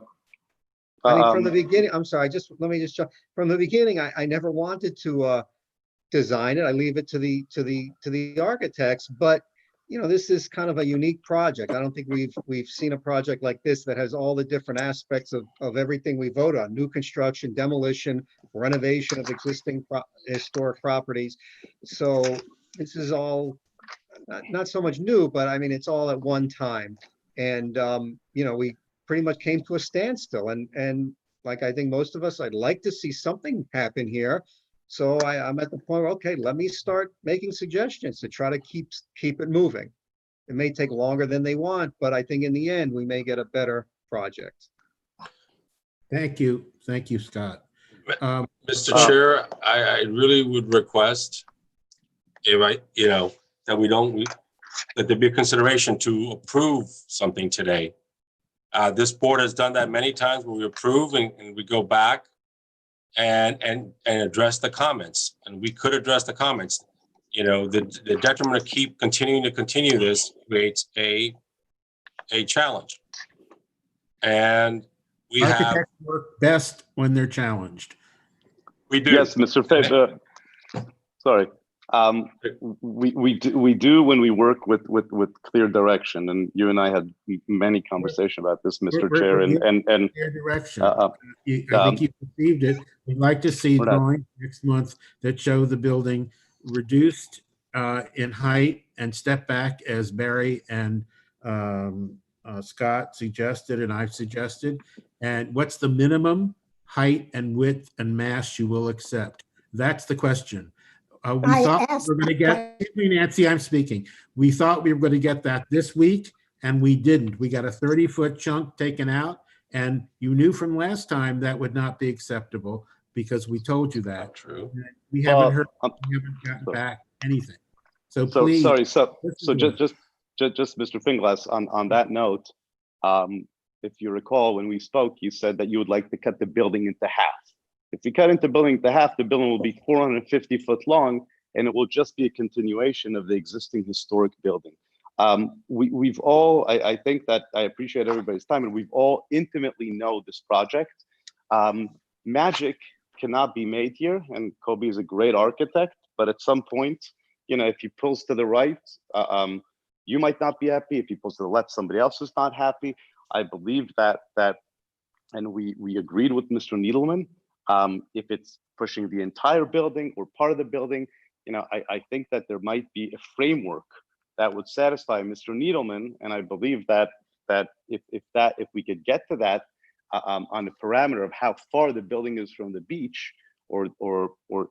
from the beginning, I'm sorry, let me just from the beginning, I never wanted to design it. I leave it to the architects, but this is kind of a unique project. I don't think we've seen a project like this that has all the different aspects of everything we vote on: new construction, demolition, renovation of existing historic properties. So this is all not so much new, but I mean, it's all at one time. And, we pretty much came to a standstill, and like, I think most of us, I'd like to see something happen here. So I'm at the point where, okay, let me start making suggestions to try to keep it moving. It may take longer than they want, but I think in the end, we may get a better project. Thank you. Thank you, Scott. Mr. Chair, I really would request that that there be a consideration to approve something today. This board has done that many times where we approve and we go back and address the comments, and we could address the comments. The detriment of continuing to continue this creates a challenge. And we Architects work best when they're challenged. We do. Yes, Mr. Faber. Sorry. We do when we work with clear direction, and you and I had many conversations about this, Mr. Chair, and clear direction. I think you perceived it. We'd like to see drawings next month that show the building reduced in height and step back, as Barry and Scott suggested and I've suggested. And what's the minimum height and width and mass you will accept? That's the question. We thought we were going to get, excuse me, Nancy, I'm speaking. We thought we were going to get that this week, and we didn't. We got a 30-foot chunk taken out, and you knew from last time that would not be acceptable because we told you that. Not true. We haven't heard, we haven't gotten back anything. So please. Sorry, so just Mr. Finglass, on that note, if you recall, when we spoke, you said that you would like to cut the building into half. If we cut into building into half, the building will be 450 foot long, and it will just be a continuation of the existing historic building. We've all, I think that I appreciate everybody's time, and we've all intimately know this project. Magic cannot be made here, and Kobe is a great architect, but at some point, if he pulls to the right, you might not be happy. If he pulls to the left, somebody else is not happy. I believe that, and we agreed with Mr. Needleman. If it's pushing the entire building or part of the building, I think that there might be a framework that would satisfy Mr. Needleman, and I believe that if we could get to that on the parameter of how far the building is from the beach or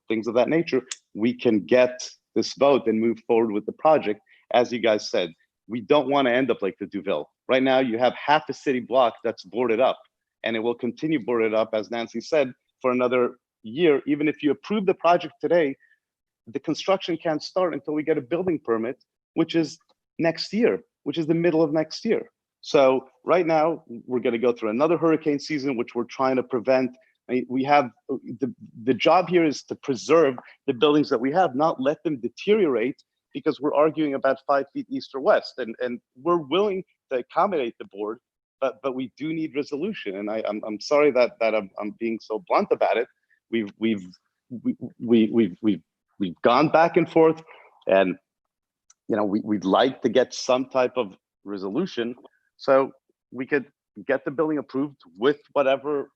things of that nature, we can get this vote and move forward with the project. As you guys said, we don't want to end up like the Duville. Right now, you have half a city block that's boarded up, and it will continue boarded up, as Nancy said, for another year. Even if you approve the project today, the construction can't start until we get a building permit, which is next year, which is the middle of next year. So right now, we're going to go through another hurricane season, which we're trying to prevent. I mean, we have the job here is to preserve the buildings that we have, not let them deteriorate because we're arguing about 5 feet east or west. And we're willing to accommodate the board, but we do need resolution. And I'm sorry that I'm being so blunt about it. We've gone back and forth, and we'd like to get some type of resolution so we could get the building approved with whatever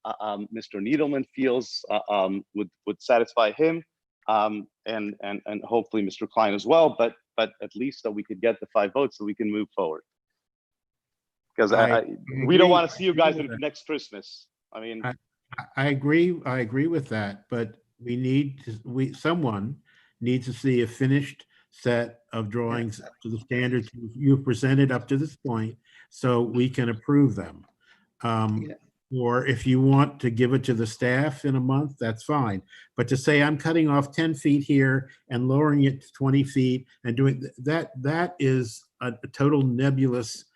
Mr. Needleman feels would satisfy him, and hopefully Mr. Klein as well. But at least that we could get the 5 votes so we can move forward. Because we don't want to see you guys next Christmas. I mean, I agree. I agree with that, but someone needs to see a finished set of drawings to the standards you've presented up to this point, so we can approve them. Or if you want to give it to the staff in a month, that's fine. But to say I'm cutting off 10 feet here and lowering it to 20 feet and doing that is a total nebulous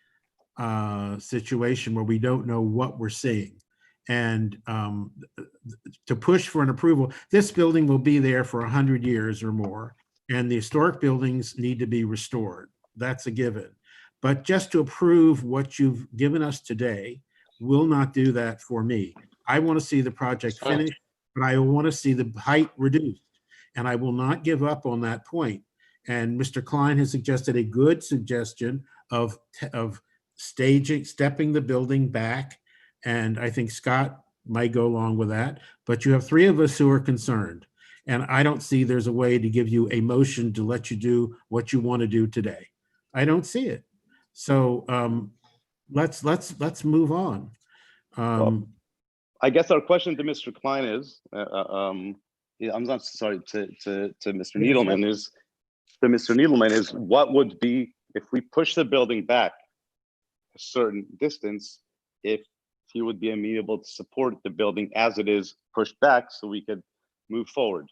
situation where we don't know what we're seeing. And to push for an approval, this building will be there for 100 years or more, and the historic buildings need to be restored. That's a given. But just to approve what you've given us today will not do that for me. I want to see the project finished, but I want to see the height reduced, and I will not give up on that point. And Mr. Klein has suggested a good suggestion of stepping the building back, and I think Scott might go along with that. But you have 3 of us who are concerned, and I don't see there's a way to give you a motion to let you do what you want to do today. I don't see it. So let's move on. Well, I guess our question to Mr. Klein is, I'm not sorry to Mr. Needleman is what would be if we push the building back a certain distance, if he would be amenable to support the building as it is pushed back so we could move forward.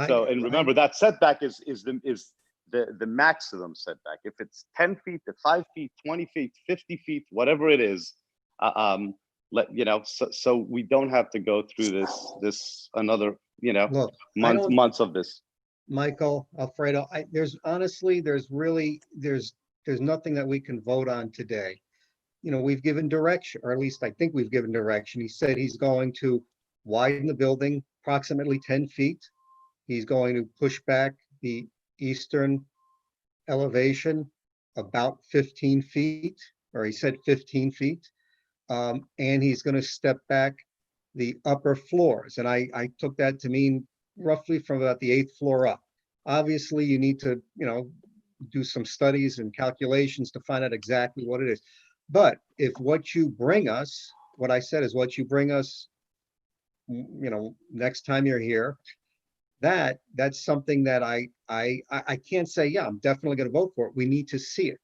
So, and remember that setback is the maximum setback. If it's 10 feet to 5 feet, 20 feet, 50 feet, whatever it is, so we don't have to go through this another, Look, months of this. Michael, Alfredo, there's nothing that we can vote on today. We've given direction, or at least I think we've given direction. He said he's going to widen the building approximately 10 feet. He's going to push back the eastern elevation about 15 feet, or he said 15 feet. And he's going to step back the upper floors. And I took that to mean roughly from about the 8th floor up. Obviously, you need to, do some studies and calculations to find out exactly what it is. But if what you bring us, what I said is what you bring us, next time you're here, that's something that I can't say, yeah, I'm definitely going to vote for it. We need to see it.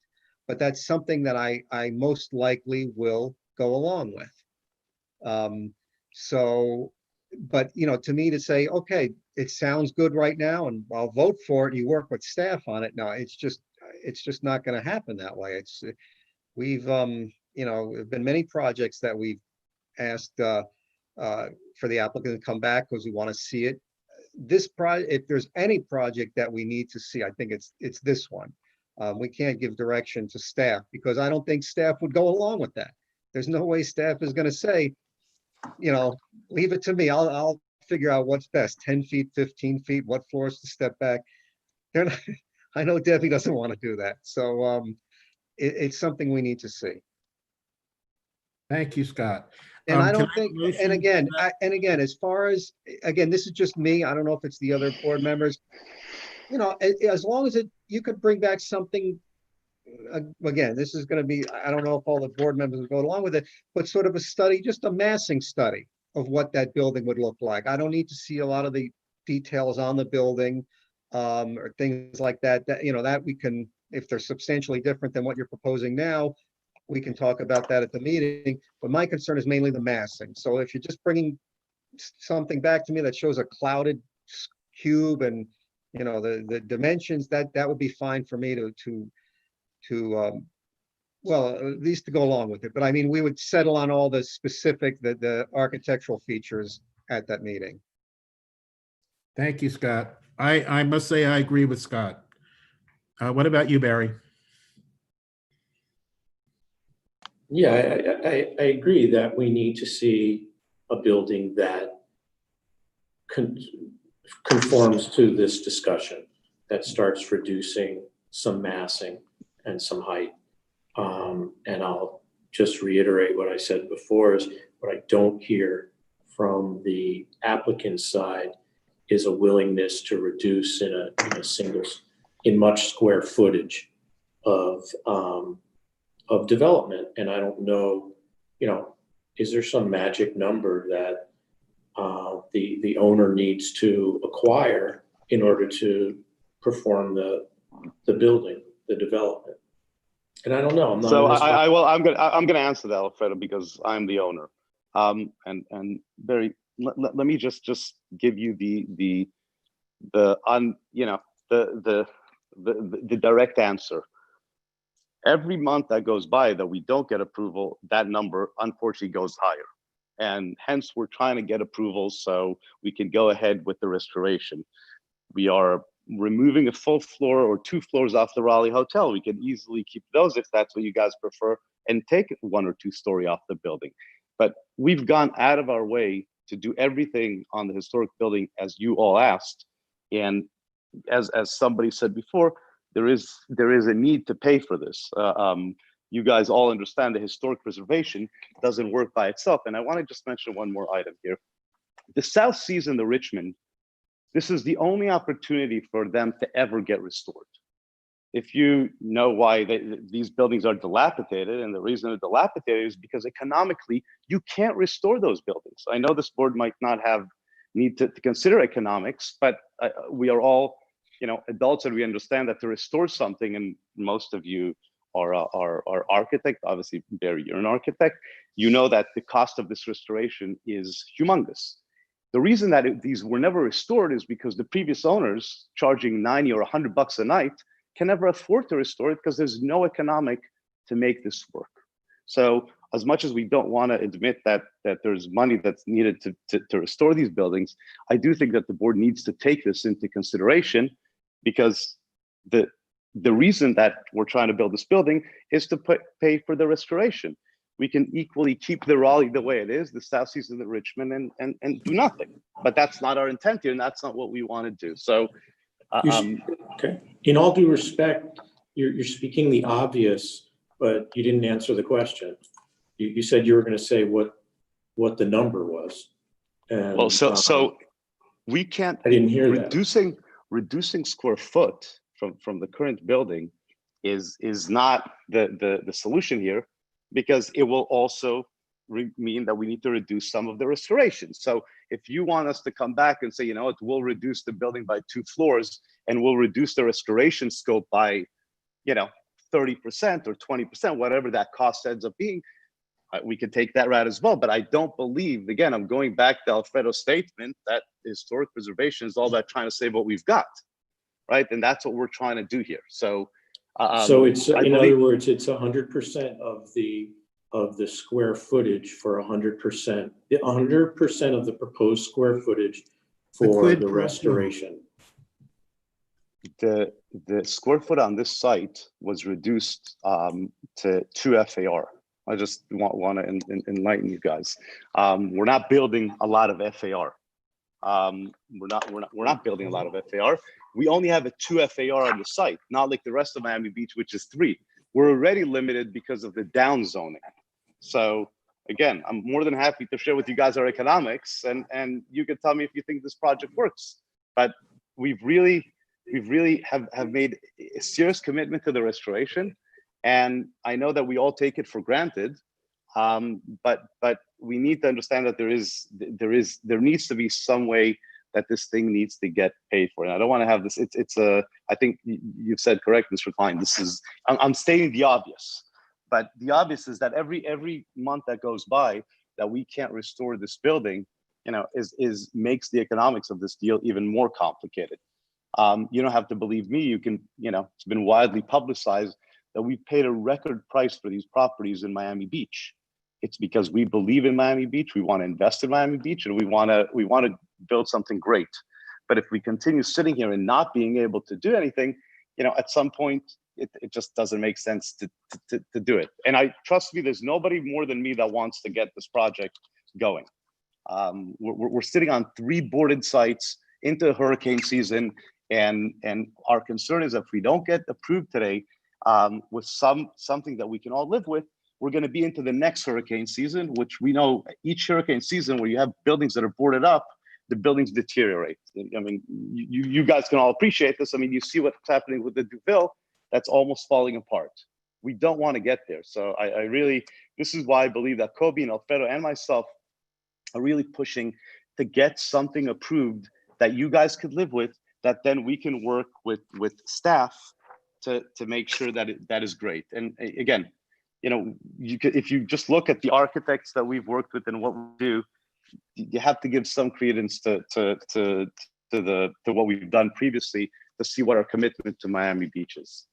But that's something that I most likely will go along with. But to me to say, okay, it sounds good right now and I'll vote for it, you work with staff on it. No, it's just not going to happen that way. We've there've been many projects that we've asked for the applicant to come back because we want to see it. This project, if there's any project that we need to see, I think it's this one. We can't give direction to staff because I don't think staff would go along with that. There's no way staff is going to say, leave it to me. I'll figure out what's best, 10 feet, 15 feet, what floors to step back. They're not, I know Debbie doesn't want to do that. So it's something we need to see. Thank you, Scott. And I don't think, and again, as far as, this is just me. I don't know if it's the other board members. As long as you could bring back something, again, this is going to be, I don't know if all the board members will go along with it, but sort of a study, just a massing study of what that building would look like. I don't need to see a lot of the details on the building. or things like that, that we can, if they're substantially different than what you're proposing now, we can talk about that at the meeting. But my concern is mainly the massing. So if you're just bringing something back to me that shows a clouded cube and, the dimensions, that would be fine for me to well, at least to go along with it. But I mean, we would settle on all the specific, the architectural features at that meeting. Thank you, Scott. I must say I agree with Scott. What about you, Barry? Yeah, I agree that we need to see a building that conforms to this discussion, that starts reducing some massing and some height. And I'll just reiterate what I said before, is what I don't hear from the applicant side is a willingness to reduce in much square footage of development. And I don't know, is there some magic number that the owner needs to acquire in order to perform the building, the development? And I don't know. I'm not. So I'm gonna answer that, Alfredo, because I'm the owner. And Barry, let me just give you the direct answer. Every month that goes by that we don't get approval, that number unfortunately goes higher. And hence we're trying to get approval so we can go ahead with the restoration. We are removing a full floor or 2 floors off the Raleigh Hotel. We can easily keep those if that's what you guys prefer and take 1 or 2 story off the building. But we've gone out of our way to do everything on the historic building as you all asked. And as somebody said before, there is a need to pay for this. You guys all understand the historic preservation doesn't work by itself. And I want to just mention one more item here. The South Seas and the Richmond, this is the only opportunity for them to ever get restored. If you know why these buildings are dilapidated, and the reason they're dilapidated is because economically, you can't restore those buildings. I know this board might not need to consider economics, but we are all adults and we understand that to restore something, and most of you are architect, obviously Barry, you're an architect, you know that the cost of this restoration is humongous. The reason that these were never restored is because the previous owners, charging 90 or 100 bucks a night, can never afford to restore it because there's no economic to make this work. So as much as we don't want to admit that there's money that's needed to restore these buildings, I do think that the board needs to take this into consideration, because the reason that we're trying to build this building is to pay for the restoration. We can equally keep the Raleigh the way it is, the South Seas and the Richmond, and do nothing. But that's not our intent here, and that's not what we want to do. So, okay. In all due respect, you're speaking the obvious, but you didn't answer the question. You said you were going to say what the number was. And, well, so we can't. I didn't hear reducing square foot from the current building is not the solution here, because it will also mean that we need to reduce some of the restoration. So if you want us to come back and say, you know what, we'll reduce the building by 2 floors and we'll reduce the restoration scope by, 30% or 20%, whatever that cost ends up being, we can take that route as well. But I don't believe, again, I'm going back to Alfredo's statement that historic preservation is all about trying to save what we've got, right? And that's what we're trying to do here. So it's, in other words, it's 100% of the square footage for 100%, 100% of the proposed square footage for the restoration. The square foot on this site was reduced to 2 FAR. I just want to enlighten you guys. We're not building a lot of FAR. We're not building a lot of FAR. We only have a 2 FAR on the site, not like the rest of Miami Beach, which is 3. We're already limited because of the down zoning. So again, I'm more than happy to share with you guys our economics, and you can tell me if you think this project works. But we've really have made a serious commitment to the restoration, and I know that we all take it for granted. But we need to understand that there needs to be some way that this thing needs to get paid for. And I don't want to have this, I think you've said correct, Mr. Klein, I'm stating the obvious, but the obvious is that every month that goes by that we can't restore this building, makes the economics of this deal even more complicated. You don't have to believe me. You can, it's been widely publicized that we paid a record price for these properties in Miami Beach. It's because we believe in Miami Beach. We want to invest in Miami Beach, and we want to build something great. But if we continue sitting here and not being able to do anything, at some point it just doesn't make sense to do it. And trust me, there's nobody more than me that wants to get this project going. We're sitting on 3 boarded sites into hurricane season, and our concern is if we don't get approved today with something that we can all live with, we're going to be into the next hurricane season, which we know each hurricane season where you have buildings that are boarded up, the buildings deteriorate. I mean, you guys can all appreciate this. I mean, you see what's happening with the DuVille, that's almost falling apart. We don't want to get there. So I really, this is why I believe that Kobe and Alfredo and myself are really pushing to get something approved that you guys could live with, that then we can work with staff to make sure that that is great. And again, if you just look at the architects that we've worked with and what we do, you have to give some credence to what we've done previously to see what our commitment to Miami Beach is.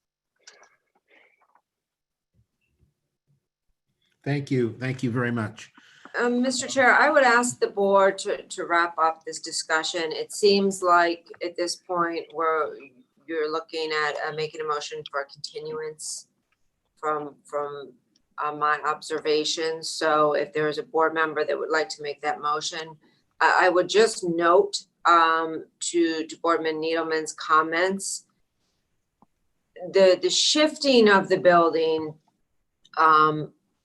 Thank you. Thank you very much. Mr. Chair, I would ask the board to wrap up this discussion. It seems like at this point you're looking at making a motion for a continuance from my observations. So if there is a board member that would like to make that motion, I would just note to Boardman Needleman's comments, the shifting of the building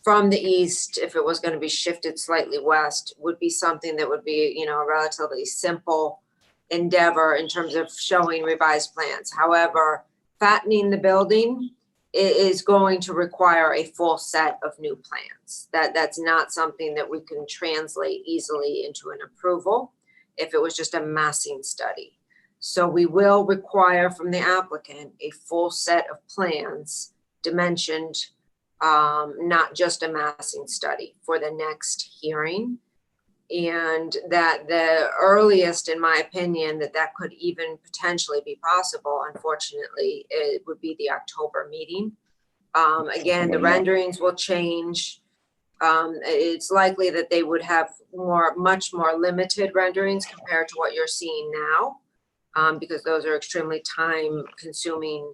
from the east, if it was going to be shifted slightly west, would be something that would be, a relatively simple endeavor in terms of showing revised plans. However, fattening the building is going to require a full set of new plans. That's not something that we can translate easily into an approval if it was just a massing study. So we will require from the applicant a full set of plans dimensioned, not just a massing study, for the next hearing. And that the earliest, in my opinion, that could even potentially be possible, unfortunately, it would be the October meeting. Again, the renderings will change. It's likely that they would have much more limited renderings compared to what you're seeing now, because those are extremely time-consuming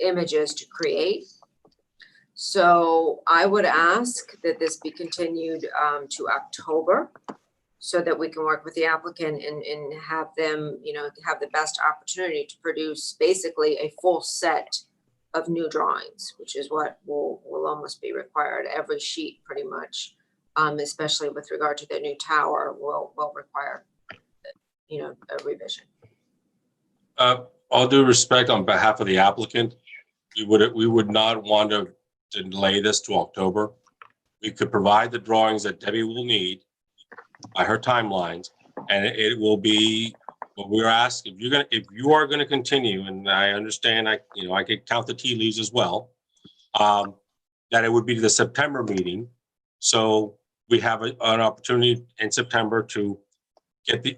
images to create. So I would ask that this be continued to October so that we can work with the applicant and have them, have the best opportunity to produce basically a full set of new drawings, which is what will almost be required. Every sheet pretty much, especially with regard to the new tower, will require, a revision. All due respect, on behalf of the applicant, we would not want to delay this to October. We could provide the drawings that Debbie will need by her timelines, and it will be what we're asking. If you are going to continue, and I understand, I could count the tea leaves as well, that it would be the September meeting. So we have an opportunity in September to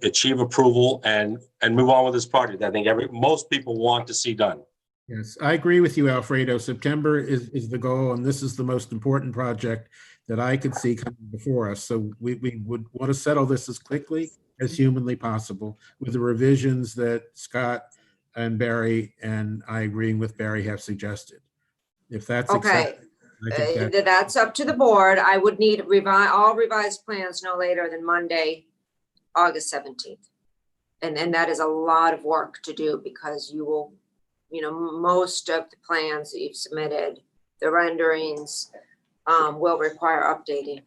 achieve approval and move on with this project. I think most people want to see done. Yes, I agree with you, Alfredo. September is the goal, and this is the most important project that I could see coming before us. So we would want to settle this as quickly as humanly possible with the revisions that Scott and Barry, and I agreeing with Barry, have suggested. If that's okay, accepted, that's up to the board. I would need all revised plans no later than Monday, August 17th. And that is a lot of work to do, because you will, most of the plans that you've submitted, the renderings, will require updating.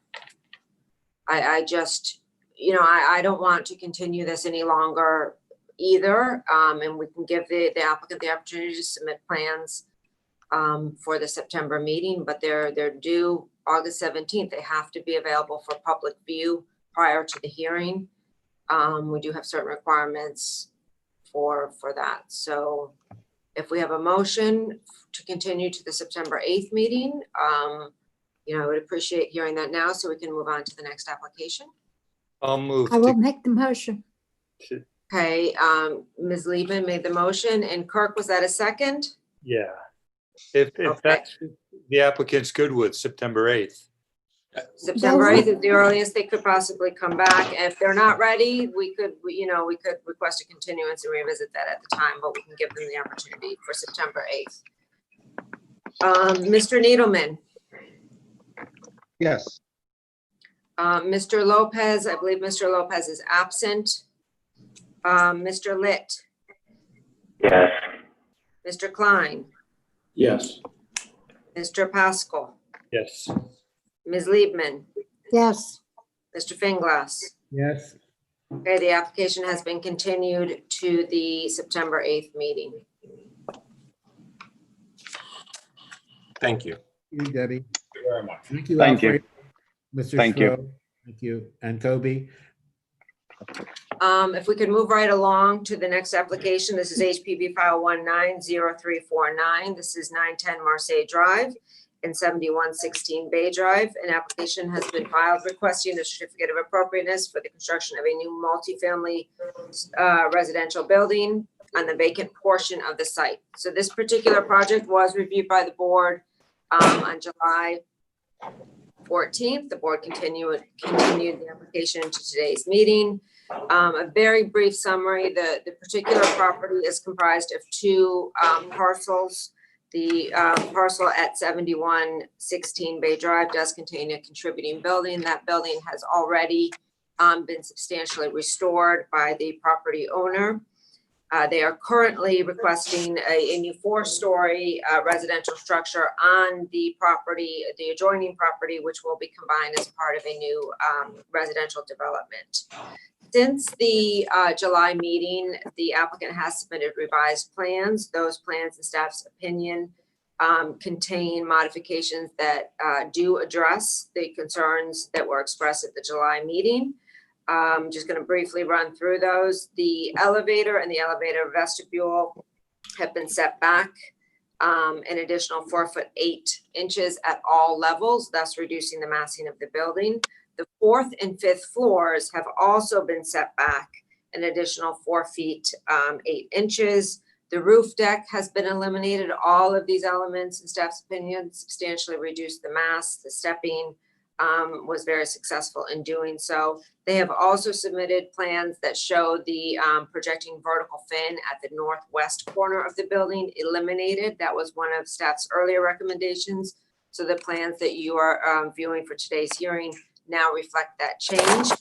I just, I don't want to continue this any longer either. And we can give the applicant the opportunity to submit plans for the September meeting, but they're due August 17th. They have to be available for public view prior to the hearing. We do have certain requirements for that. So if we have a motion to continue to the September 8th meeting, I would appreciate hearing that now so we can move on to the next application. I'll move. I will make the motion. Okay, Ms. Liebman made the motion, and Kirk, was that a second? Yeah. If that's the applicant's good with September 8th. September 8th is the earliest they could possibly come back. And if they're not ready, we could request a continuance and revisit that at the time, but we can give them the opportunity for September 8th. Mr. Needleman. Yes. Mr. Lopez, I believe Mr. Lopez is absent. Mr. Litt. Yes. Mr. Klein. Yes. Mr. Pascal. Yes. Ms. Liebman. Yes. Mr. Finglass. Yes. Okay, the application has been continued to the September 8th meeting. Thank you. Thank you, Debbie. Thank you very much. Thank you, Thank you. Alfred. Mr. Thank you. Schro. Thank you. And Kobe. If we could move right along to the next application, this is HPB file 190349. This is 910 Marseille Drive and 7116 Bay Drive. An application has been filed requesting the certificate of appropriateness for the construction of a new multifamily residential building on the vacant portion of the site. So this particular project was reviewed by the board on July 14th. The board continued the application to today's meeting. A very brief summary, the particular property is comprised of two parcels. The parcel at 7116 Bay Drive does contain a contributing building. That building has already been substantially restored by the property owner. They are currently requesting a new 4-story residential structure on the property, the adjoining property, which will be combined as part of a new residential development. Since the July meeting, the applicant has submitted revised plans. Those plans, in staff's opinion, contain modifications that do address the concerns that were expressed at the July meeting. I'm just going to briefly run through those. The elevator and the elevator vestibule have been set back an additional 4'8" at all levels, thus reducing the massing of the building. The 4th and 5th floors have also been set back an additional 4 feet 8 inches. The roof deck has been eliminated. All of these elements, in staff's opinion, substantially reduced the mass. The stepping was very successful in doing so. They have also submitted plans that show the projecting vertical fin at the northwest corner of the building eliminated. That was one of staff's earlier recommendations. So the plans that you are viewing for today's hearing now reflect that change.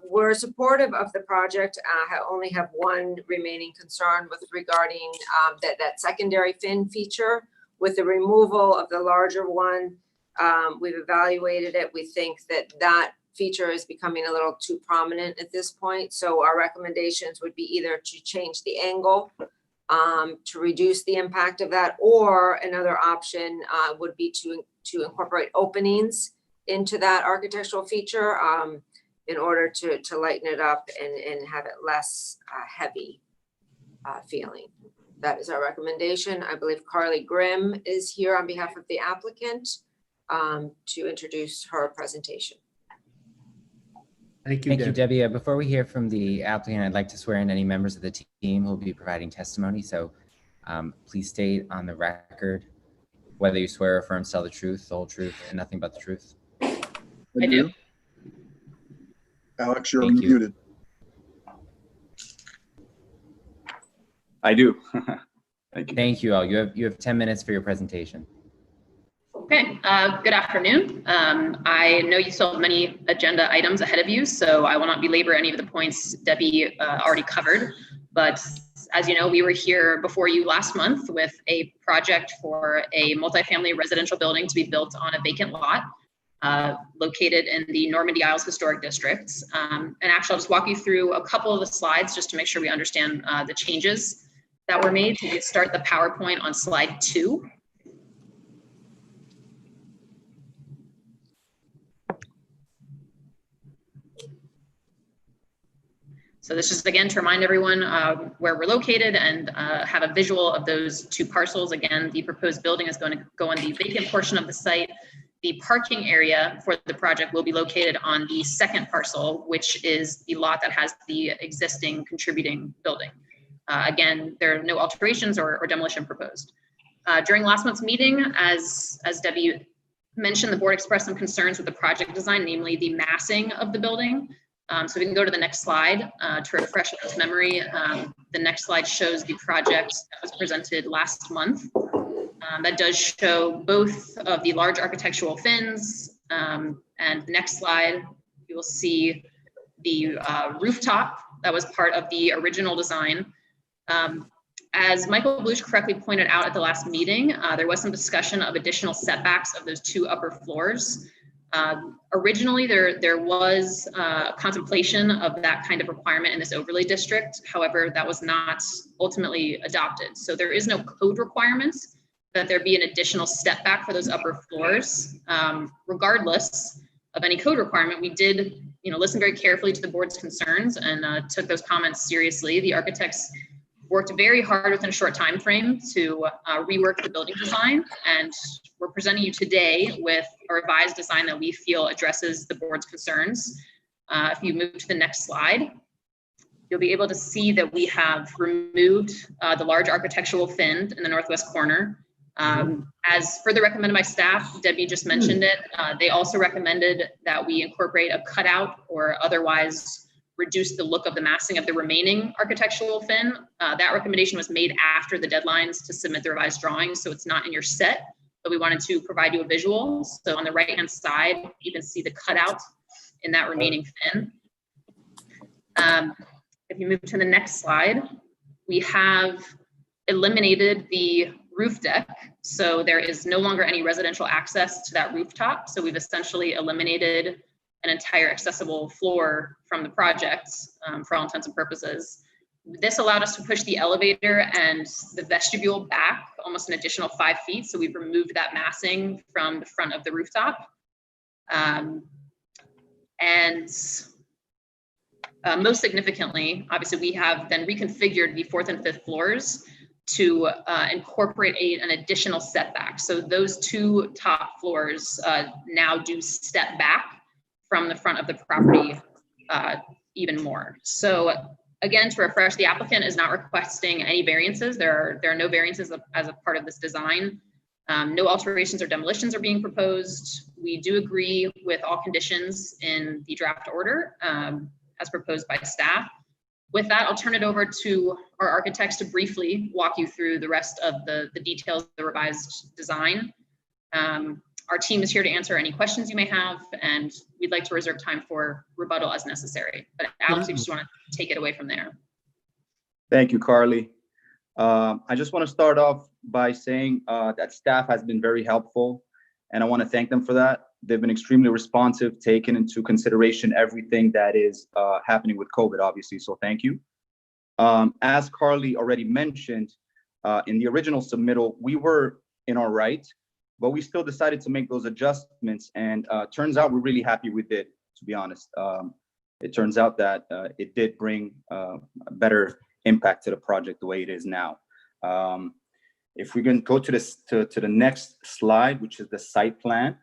We're supportive of the project. Only have one remaining concern with regarding that secondary fin feature. With the removal of the larger one, we've evaluated it. We think that feature is becoming a little too prominent at this point. So our recommendations would be either to change the angle to reduce the impact of that, or another option would be to incorporate openings into that architectural feature in order to lighten it up and have it less heavy feeling. That is our recommendation. I believe Carly Grimm is here on behalf of the applicant to introduce her presentation. Thank you, Debbie. Before we hear from the applicant, I'd like to swear in any members of the team who will be providing testimony. So please state on the record whether you swear or affirm to tell the truth, the whole truth, and nothing but the truth. I do. Alex, you're Thank you. muted. I do. Thank you. Thank you all. You have 10 minutes for your presentation. Okay, good afternoon. I know you still have many agenda items ahead of you, so I will not belabor any of the points Debbie already covered. But as you know, we were here before you last month with a project for a multifamily residential building to be built on a vacant lot located in the Normandy Isles Historic District. And actually, I'll just walk you through a couple of the slides just to make sure we understand the changes that were made. So you start the PowerPoint on slide 2. So this is again to remind everyone where we're located and have a visual of those two parcels. Again, the proposed building is going to go on the vacant portion of the site. The parking area for the project will be located on the second parcel, which is the lot that has the existing contributing building. Again, there are no alterations or demolition proposed. During last month's meeting, as Debbie mentioned, the board expressed some concerns with the project design, namely the massing of the building. So we can go to the next slide to refresh its memory. The next slide shows the project that was presented last month. That does show both of the large architectural fins. And the next slide, you will see the rooftop that was part of the original design. As Michael Bluch correctly pointed out at the last meeting, there was some discussion of additional setbacks of those two upper floors. Originally, there was contemplation of that kind of requirement in this overlay district. However, that was not ultimately adopted. So there is no code requirements that there be an additional step back for those upper floors. Regardless of any code requirement, we did listen very carefully to the board's concerns and took those comments seriously. The architects worked very hard within a short time frame to rework the building design, and we're presenting you today with a revised design that we feel addresses the board's concerns. If you move to the next slide, you'll be able to see that we have removed the large architectural fin in the northwest corner. As further recommended by staff, Debbie just mentioned it, they also recommended that we incorporate a cutout or otherwise reduce the look of the massing of the remaining architectural fin. That recommendation was made after the deadlines to submit the revised drawings, so it's not in your set, but we wanted to provide you a visual. So on the right-hand side, you can see the cutout in that remaining fin. If you move to the next slide, we have eliminated the roof deck. So there is no longer any residential access to that rooftop. So we've essentially eliminated an entire accessible floor from the project for all intents and purposes. This allowed us to push the elevator and the vestibule back almost an additional 5 feet. So we've removed that massing from the front of the rooftop. Most significantly, obviously, we have then reconfigured the 4th and 5th floors to incorporate an additional setback. So those two top floors now do step back from the front of the property even more. So again, to refresh, the applicant is not requesting any variances. There are no variances as a part of this design. No alterations or demolitions are being proposed. We do agree with all conditions in the draft order as proposed by staff. With that, I'll turn it over to our architects to briefly walk you through the rest of the details of the revised design. Our team is here to answer any questions you may have, and we'd like to reserve time for rebuttal as necessary. But Alex, you just want to take it away from there. Thank you, Carly. I just want to start off by saying that staff has been very helpful, and I want to thank them for that. They've been extremely responsive, taking into consideration everything that is happening with COVID, obviously, so thank you. As Carly already mentioned, in the original submittal, we were in our right, but we still decided to make those adjustments, and turns out we're really happy with it, to be honest. It turns out that it did bring a better impact to the project the way it is now. If we can go to the next slide, which is the site plan.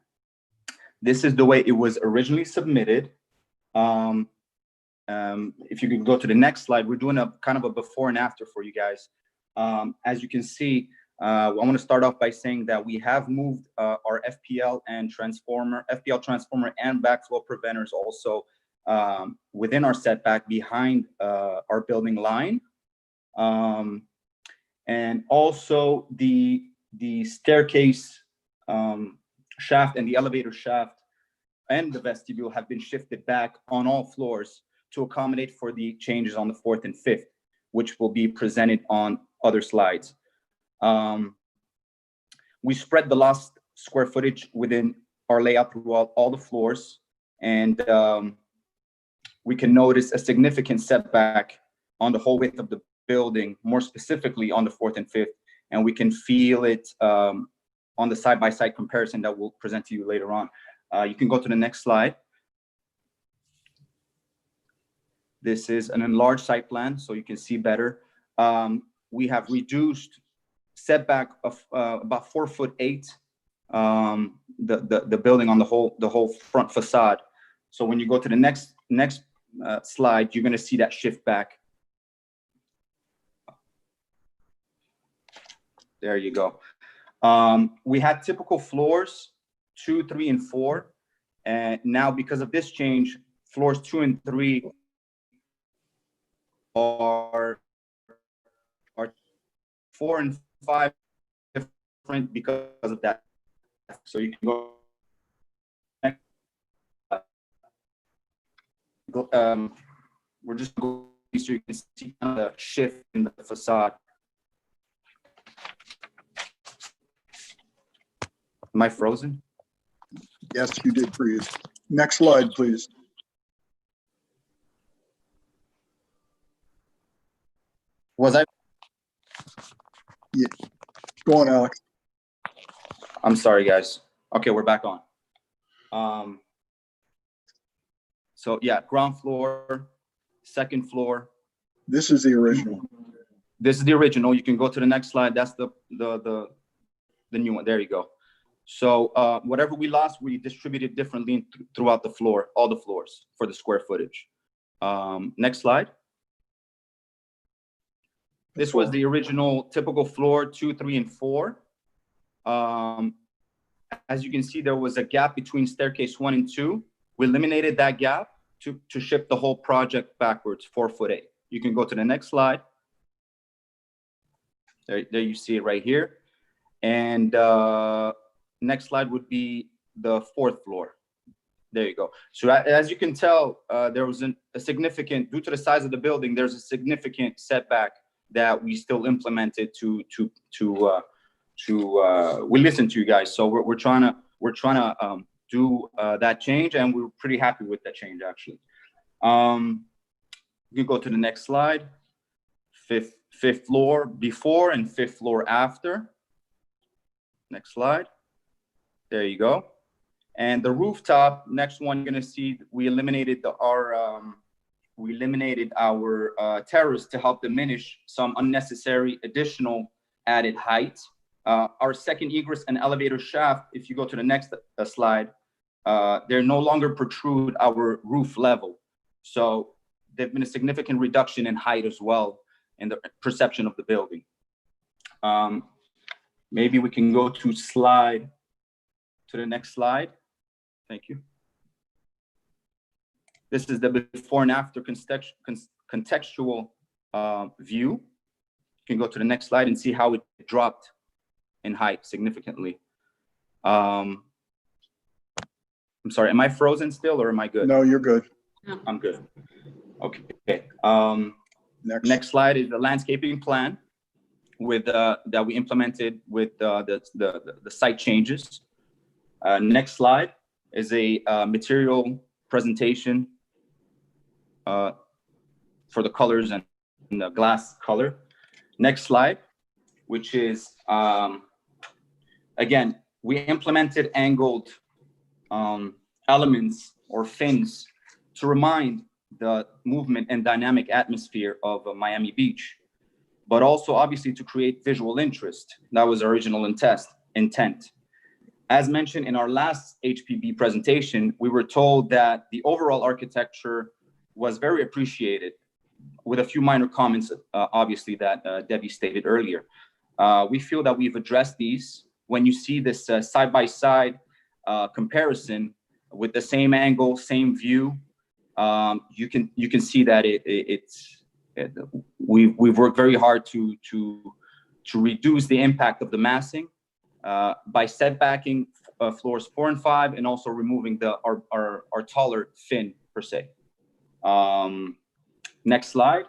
This is the way it was originally submitted. If you can go to the next slide, we're doing a kind of a before and after for you guys. As you can see, I want to start off by saying that we have moved our FPL transformer and backflow preventers also within our setback behind our building line. And also the staircase shaft and the elevator shaft and the vestibule have been shifted back on all floors to accommodate for the changes on the 4th and 5th, which will be presented on other slides. We spread the lost square footage within our layout throughout all the floors, and we can notice a significant setback on the whole width of the building, more specifically on the 4th and 5th, and we can feel it on the side-by-side comparison that we'll present to you later on. You can go to the next slide. This is an enlarged site plan, so you can see better. We have reduced setback of about 4'8", the building on the whole front facade. So when you go to the next slide, you're going to see that shift back. There you go. We had typical floors 2, 3, and 4, and now because of this change, floors 2 and 3 are 4 and 5 different because of that. So you can go. We're just going so you can see the shift in the facade. Am I frozen? Yes, you did freeze. Next slide, please. Was I? Yeah. Go on, Alex. I'm sorry, guys. Okay, we're back on. So yeah, ground floor, second floor. This is the original. This is the original. You can go to the next slide. That's the new one. There you go. So whatever we lost, we distributed differently throughout the floor, all the floors for the square footage. Next slide. This was the original typical floor 2, 3, and 4. As you can see, there was a gap between staircase 1 and 2. We eliminated that gap to shift the whole project backwards, 4'8". You can go to the next slide. There you see it right here. And next slide would be the 4th floor. There you go. So as you can tell, there was a significant, due to the size of the building, there's a significant setback that we still implemented we listened to you guys. So we're trying to do that change, and we're pretty happy with that change, actually. You can go to the next slide. Fifth floor before and 5th floor after. Next slide. There you go. And the rooftop, next one, you're gonna see we eliminated our terrace to help diminish some unnecessary additional added height. Our second egress and elevator shaft, if you go to the next slide, they're no longer protrude our roof level. So there's been a significant reduction in height as well in the perception of the building. Maybe we can go to the next slide. Thank you. This is the before and after contextual view. You can go to the next slide and see how it dropped in height significantly. I'm sorry, am I frozen still or am I good? No, you're good. I'm good. Okay. Next slide is the landscaping plan with that we implemented with the site changes. Next slide is a material presentation for the colors and the glass color. Next slide, which is again, we implemented angled elements or fins to remind the movement and dynamic atmosphere of Miami Beach, but also obviously to create visual interest. That was our original intent. As mentioned in our last HPB presentation, we were told that the overall architecture was very appreciated, with a few minor comments, obviously, that Debbie stated earlier. We feel that we've addressed these. When you see this side-by-side comparison with the same angle, same view, you can see that we've worked very hard to reduce the impact of the massing by setbacking floors 4 and 5, and also removing our taller fin per se. Next slide.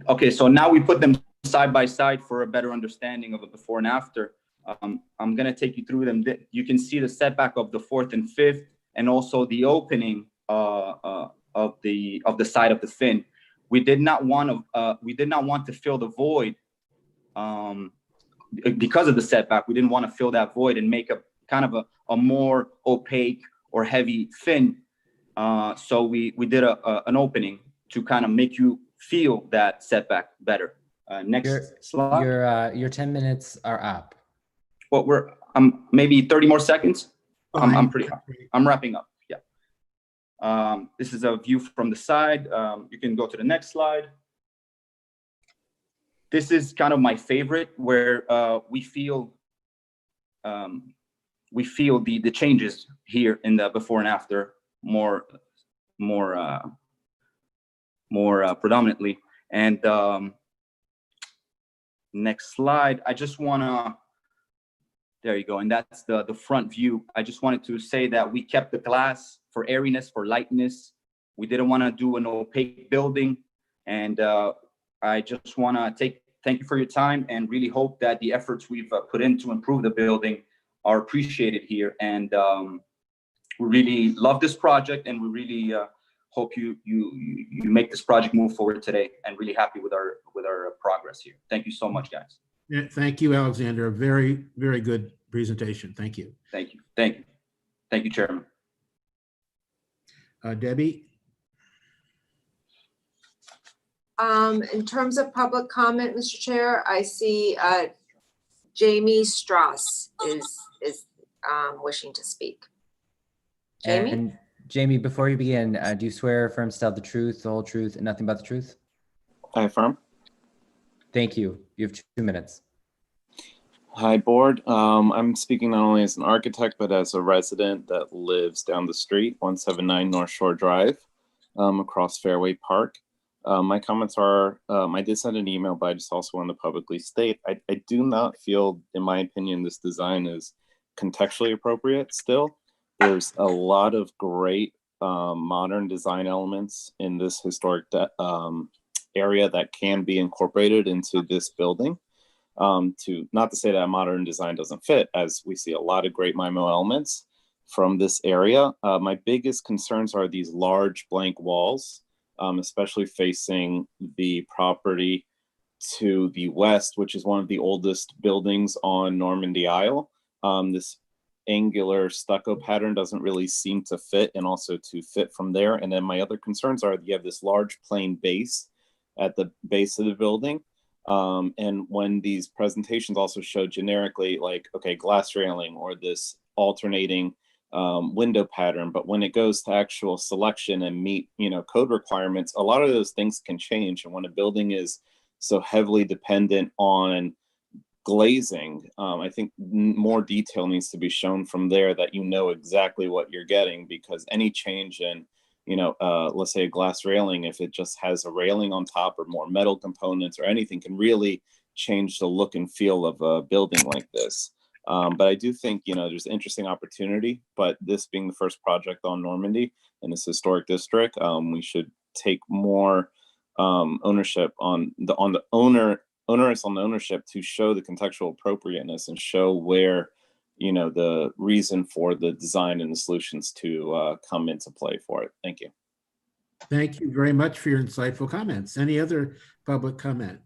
Okay, so now we put them side by side for a better understanding of a before and after. I'm gonna take you through them. You can see the setback of the 4th and 5th, and also the opening of the side of the fin. We did not want to fill the void because of the setback. We didn't want to fill that void and make a kind of a more opaque or heavy fin. So we did an opening to kind of make you feel that setback better. Next slide. Your 10 minutes are up. Well, we're maybe 30 more seconds. I'm wrapping up. Yeah. This is a view from the side. You can go to the next slide. This is kind of my favorite, where we feel the changes here in the before and after more predominantly. And next slide. I just want to. There you go. And that's the front view. I just wanted to say that we kept the glass for airiness, for lightness. We didn't want to do an opaque building. And I just want to thank you for your time and really hope that the efforts we've put in to improve the building are appreciated here. And we really love this project, and we really hope you make this project move forward today, and really happy with our progress here. Thank you so much, guys. Yeah, thank you, Alexander. A very, very good presentation. Thank you. Thank you. Thank you. Thank you, Chairman. Debbie? In terms of public comment, Mr. Chair, I see Jamie Strauss is wishing to speak. Jamie? And Jamie, before you begin, do you swear or affirm to tell the truth, the whole truth, and nothing but the truth? I affirm. Thank you. You have 2 minutes. Hi, board. I'm speaking not only as an architect, but as a resident that lives down the street, 179 North Shore Drive, across Fairway Park. My comments are, I did send an email, but I just also want to publicly state, I do not feel, in my opinion, this design is contextually appropriate still. There's a lot of great modern design elements in this historic area that can be incorporated into this building. Not to say that modern design doesn't fit, as we see a lot of great MIMO elements from this area. My biggest concerns are these large blank walls, especially facing the property to the west, which is one of the oldest buildings on Normandy Isle. This angular stucco pattern doesn't really seem to fit, and also to fit from there. And then my other concerns are you have this large plain base at the base of the building. And when these presentations also show generically, like, okay, glass railing or this alternating window pattern, but when it goes to actual selection and meet, code requirements, a lot of those things can change. And when a building is so heavily dependent on glazing, I think more detail needs to be shown from there, that exactly what you're getting, because any change in let's say a glass railing, if it just has a railing on top or more metal components or anything, can really change the look and feel of a building like this. But I do think, there's interesting opportunity, but this being the first project on Normandy in this historic district, we should take more ownership on the onus on the ownership to show the contextual appropriateness and show where the reason for the design and the solutions to come into play for it. Thank you. Thank you very much for your insightful comments. Any other public comment?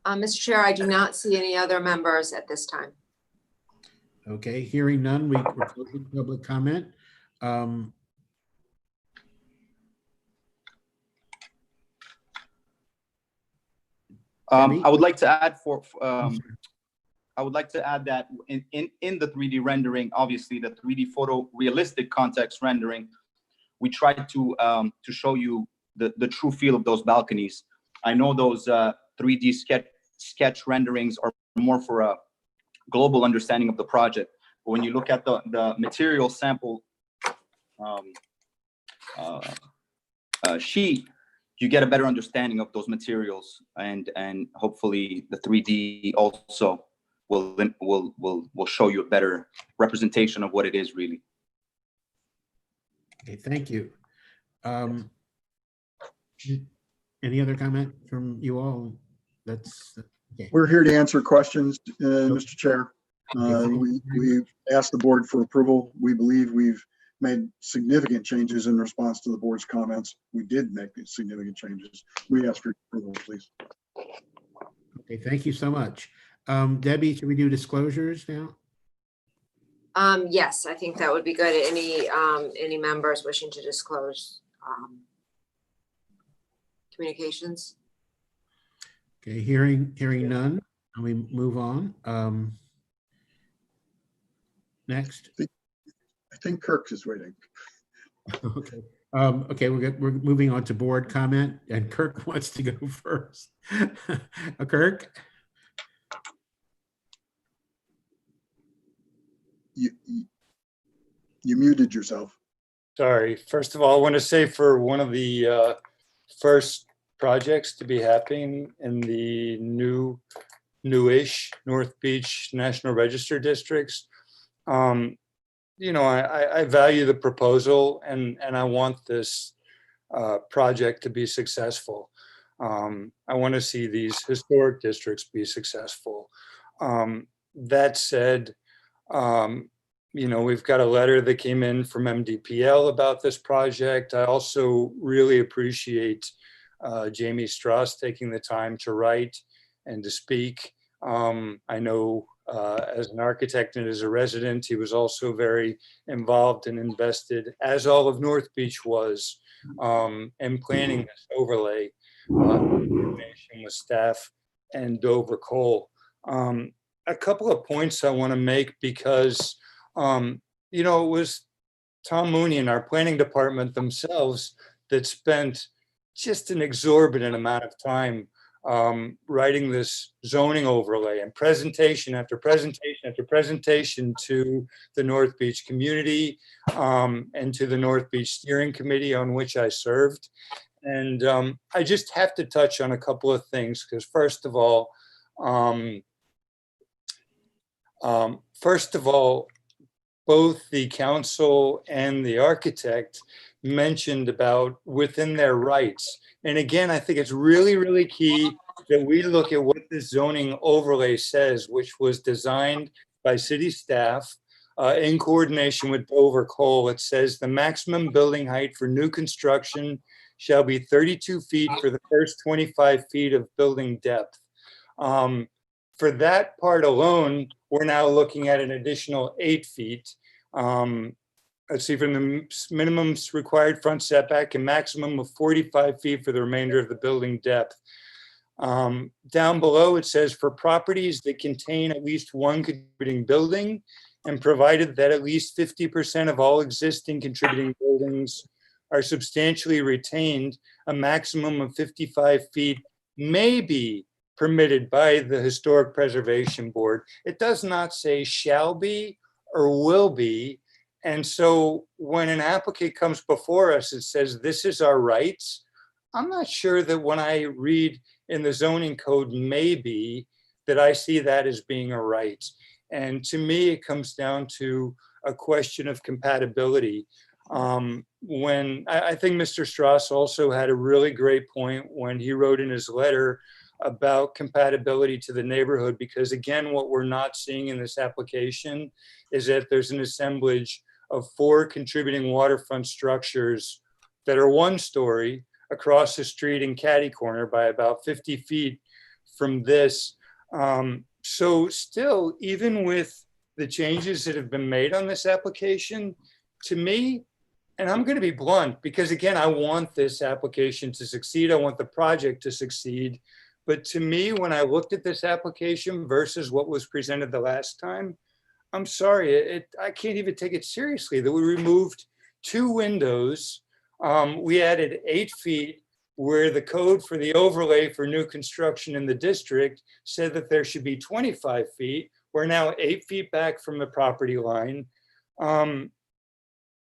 Mr. Chair, I do not see any other members at this time. Okay, hearing none, we're closing public comment. I would like to add I would like to add that in the 3D rendering, obviously the 3D photorealistic context rendering, we tried to show you the true feel of those balconies. I know those 3D sketch renderings are more for a global understanding of the project, but when you look at the material sample sheet, you get a better understanding of those materials, and hopefully the 3D also will show you a better representation of what it is really. Okay, thank you. Any other comment from you all? That's okay. We're here to answer questions, Mr. Chair. We asked the board for approval. We believe we've made significant changes in response to the board's comments. We did make these significant changes. We ask for approval, please. Okay, thank you so much. Debbie, should we do disclosures now? Yes, I think that would be good. Any members wishing to disclose communications? Okay, hearing none, and we move on. Next. I think Kirk is waiting. Okay. Okay, we're moving on to board comment, and Kirk wants to go first. Kirk? You muted yourself. Sorry. First of all, I want to say for one of the first projects to be happening in the newish North Beach National Register districts, you know, I value the proposal, and I want this project to be successful. I want to see these historic districts be successful. That said, you know, we've got a letter that came in from MDPL about this project. I also really appreciate Jamie Strauss taking the time to write and to speak. I know as an architect and as a resident, he was also very involved and invested, as all of North Beach was, in planning this overlay in coordination with staff and Dover Cole. A couple of points I want to make because, you know, it was Tom Mooney and our planning department themselves that spent just an exorbitant amount of time writing this zoning overlay and presentation after presentation after presentation to the North Beach community and to the North Beach Steering Committee on which I served. And I just have to touch on a couple of things because first of all, both the council and the architect mentioned about within their rights. And again, I think it's really, really key that we look at what the zoning overlay says, which was designed by city staff in coordination with Dover Cole. It says the maximum building height for new construction shall be 32 feet for the first 25 feet of building depth. For that part alone, we're now looking at an additional 8 feet. Let's see, from the minimum required front setback and maximum of 45 feet for the remainder of the building depth. Down below, it says for properties that contain at least one contributing building and provided that at least 50% of all existing contributing buildings are substantially retained, a maximum of 55 feet may be permitted by the Historic Preservation Board. It does not say shall be or will be. And so when an applicant comes before us, it says, this is our rights. I'm not sure that when I read in the zoning code, maybe, that I see that as being a right. And to me, it comes down to a question of compatibility. When I think Mr. Strauss also had a really great point when he wrote in his letter about compatibility to the neighborhood, because again, what we're not seeing in this application is that there's an assemblage of 4 contributing waterfront structures that are 1 story across the street in catty corner by about 50 feet from this. So still, even with the changes that have been made on this application, to me, and I'm going to be blunt, because again, I want this application to succeed. I want the project to succeed. But to me, when I looked at this application versus what was presented the last time, I'm sorry, I can't even take it seriously that we removed 2 windows. We added 8 feet where the code for the overlay for new construction in the district said that there should be 25 feet. We're now 8 feet back from the property line. And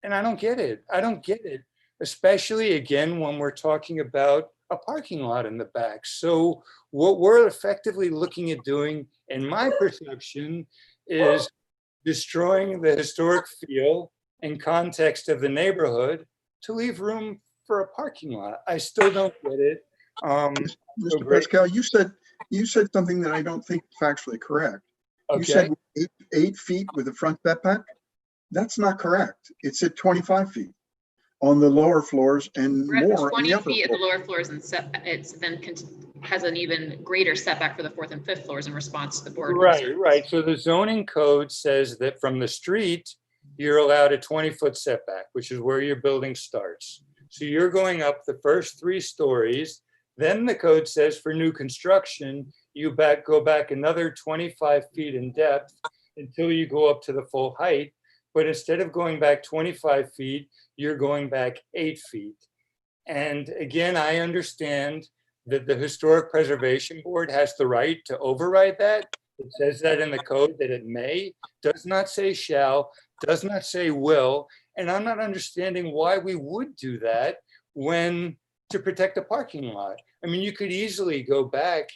I don't get it. I don't get it, especially again, when we're talking about a parking lot in the back. So what we're effectively looking at doing, in my perception, is destroying the historic feel and context of the neighborhood to leave room for a parking lot. I still don't get it. Mr. Pascal, you said something that I don't think is factually correct. Okay. You said 8 feet with a front setback. That's not correct. It's at 25 feet on the lower floors and We're at more on 20 the upper feet at the floor. lower floors, and it's then has an even greater setback for the 4th and 5th floors in response to the board Right, concerns. right. So the zoning code says that from the street, you're allowed a 20-foot setback, which is where your building starts. So you're going up the first 3 stories. Then the code says for new construction, you go back another 25 feet in depth until you go up to the full height. But instead of going back 25 feet, you're going back 8 feet. And again, I understand that the Historic Preservation Board has the right to override that. It says that in the code that it may, does not say shall, does not say will. And I'm not understanding why we would do that when to protect a parking lot. I mean, you could easily go back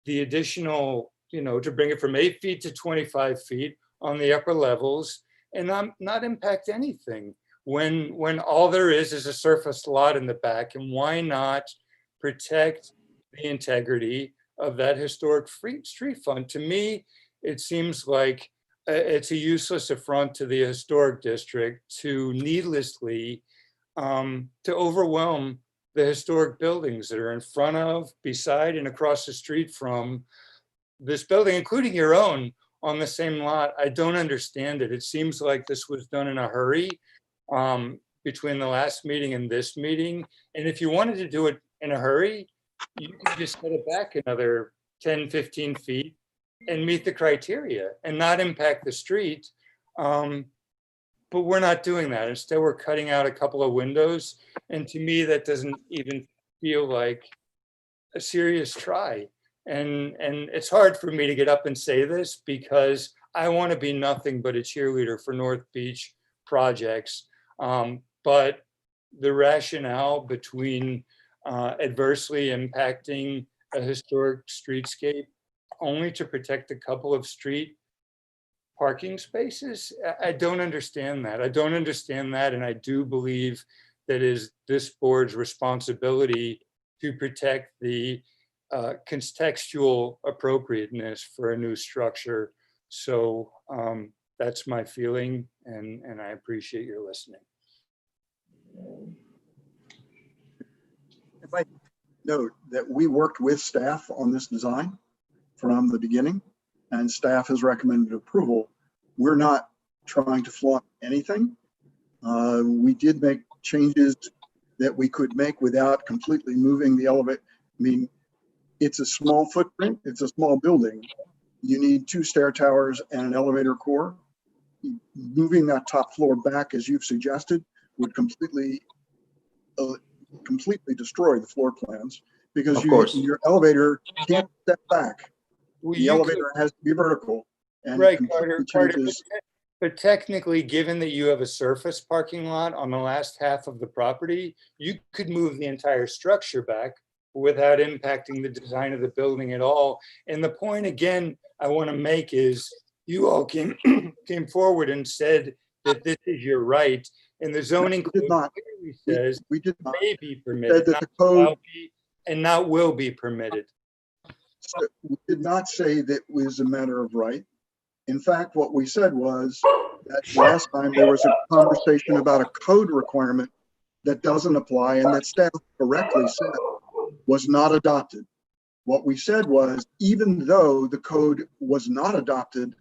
the additional, to bring it from 8 feet to 25 feet on the upper levels and not impact anything when all there is a surface lot in the back. And why not protect the integrity of that historic street front? To me, it seems like it's a useless affront to the historic district to needlessly to overwhelm the historic buildings that are in front of, beside, and across the street from this building, including your own, on the same lot. I don't understand it. It seems like this was done in a hurry between the last meeting and this meeting. And if you wanted to do it in a hurry, you could just set it back another 10, 15 feet and meet the criteria and not impact the street. But we're not doing that. Instead, we're cutting out a couple of windows. And to me, that doesn't even feel like a serious try. And it's hard for me to get up and say this because I want to be nothing but a cheerleader for North Beach projects. But the rationale between adversely impacting a historic streetscape only to protect a couple of street parking spaces, I don't understand that. I don't understand that. And I do believe that is this board's responsibility to protect the contextual appropriateness for a new structure. So that's my feeling, and I appreciate your listening. If I note that we worked with staff on this design from the beginning, and staff has recommended approval. We're not trying to flaunt anything. We did make changes that we could make without completely moving the elevator. I mean, it's a small footprint, it's a small building. You need 2 stair towers and an elevator core. Moving that top floor back, as you've suggested, would completely destroy the floor plans because your elevator can't step back. Well, the elevator has to be vertical. And right, Carter, but technically, given that you have a surface parking lot on the last half of the property, you could move the entire structure back without impacting the design of the building at all. And the point, again, I want to make is you all came forward and said that this is your right. And the zoning code clearly says we did not. May be permitted, that the code and not will be permitted. So we did not say that was a matter of right. In fact, what we said was that last time there was a conversation about a code requirement that doesn't apply and that staff correctly said was not adopted. What we said was, even though the code was not adopted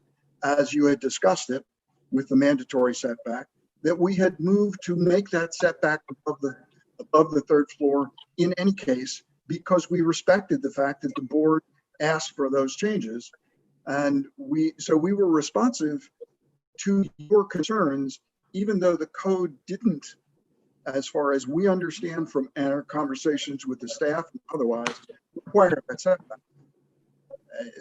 as you had discussed it with the mandatory setback, that we had moved to make that setback above the 3rd floor in any case, because we respected the fact that the board asked for those changes. And so we were responsive to your concerns, even though the code didn't, as far as we understand from our conversations with the staff and otherwise, require that setback.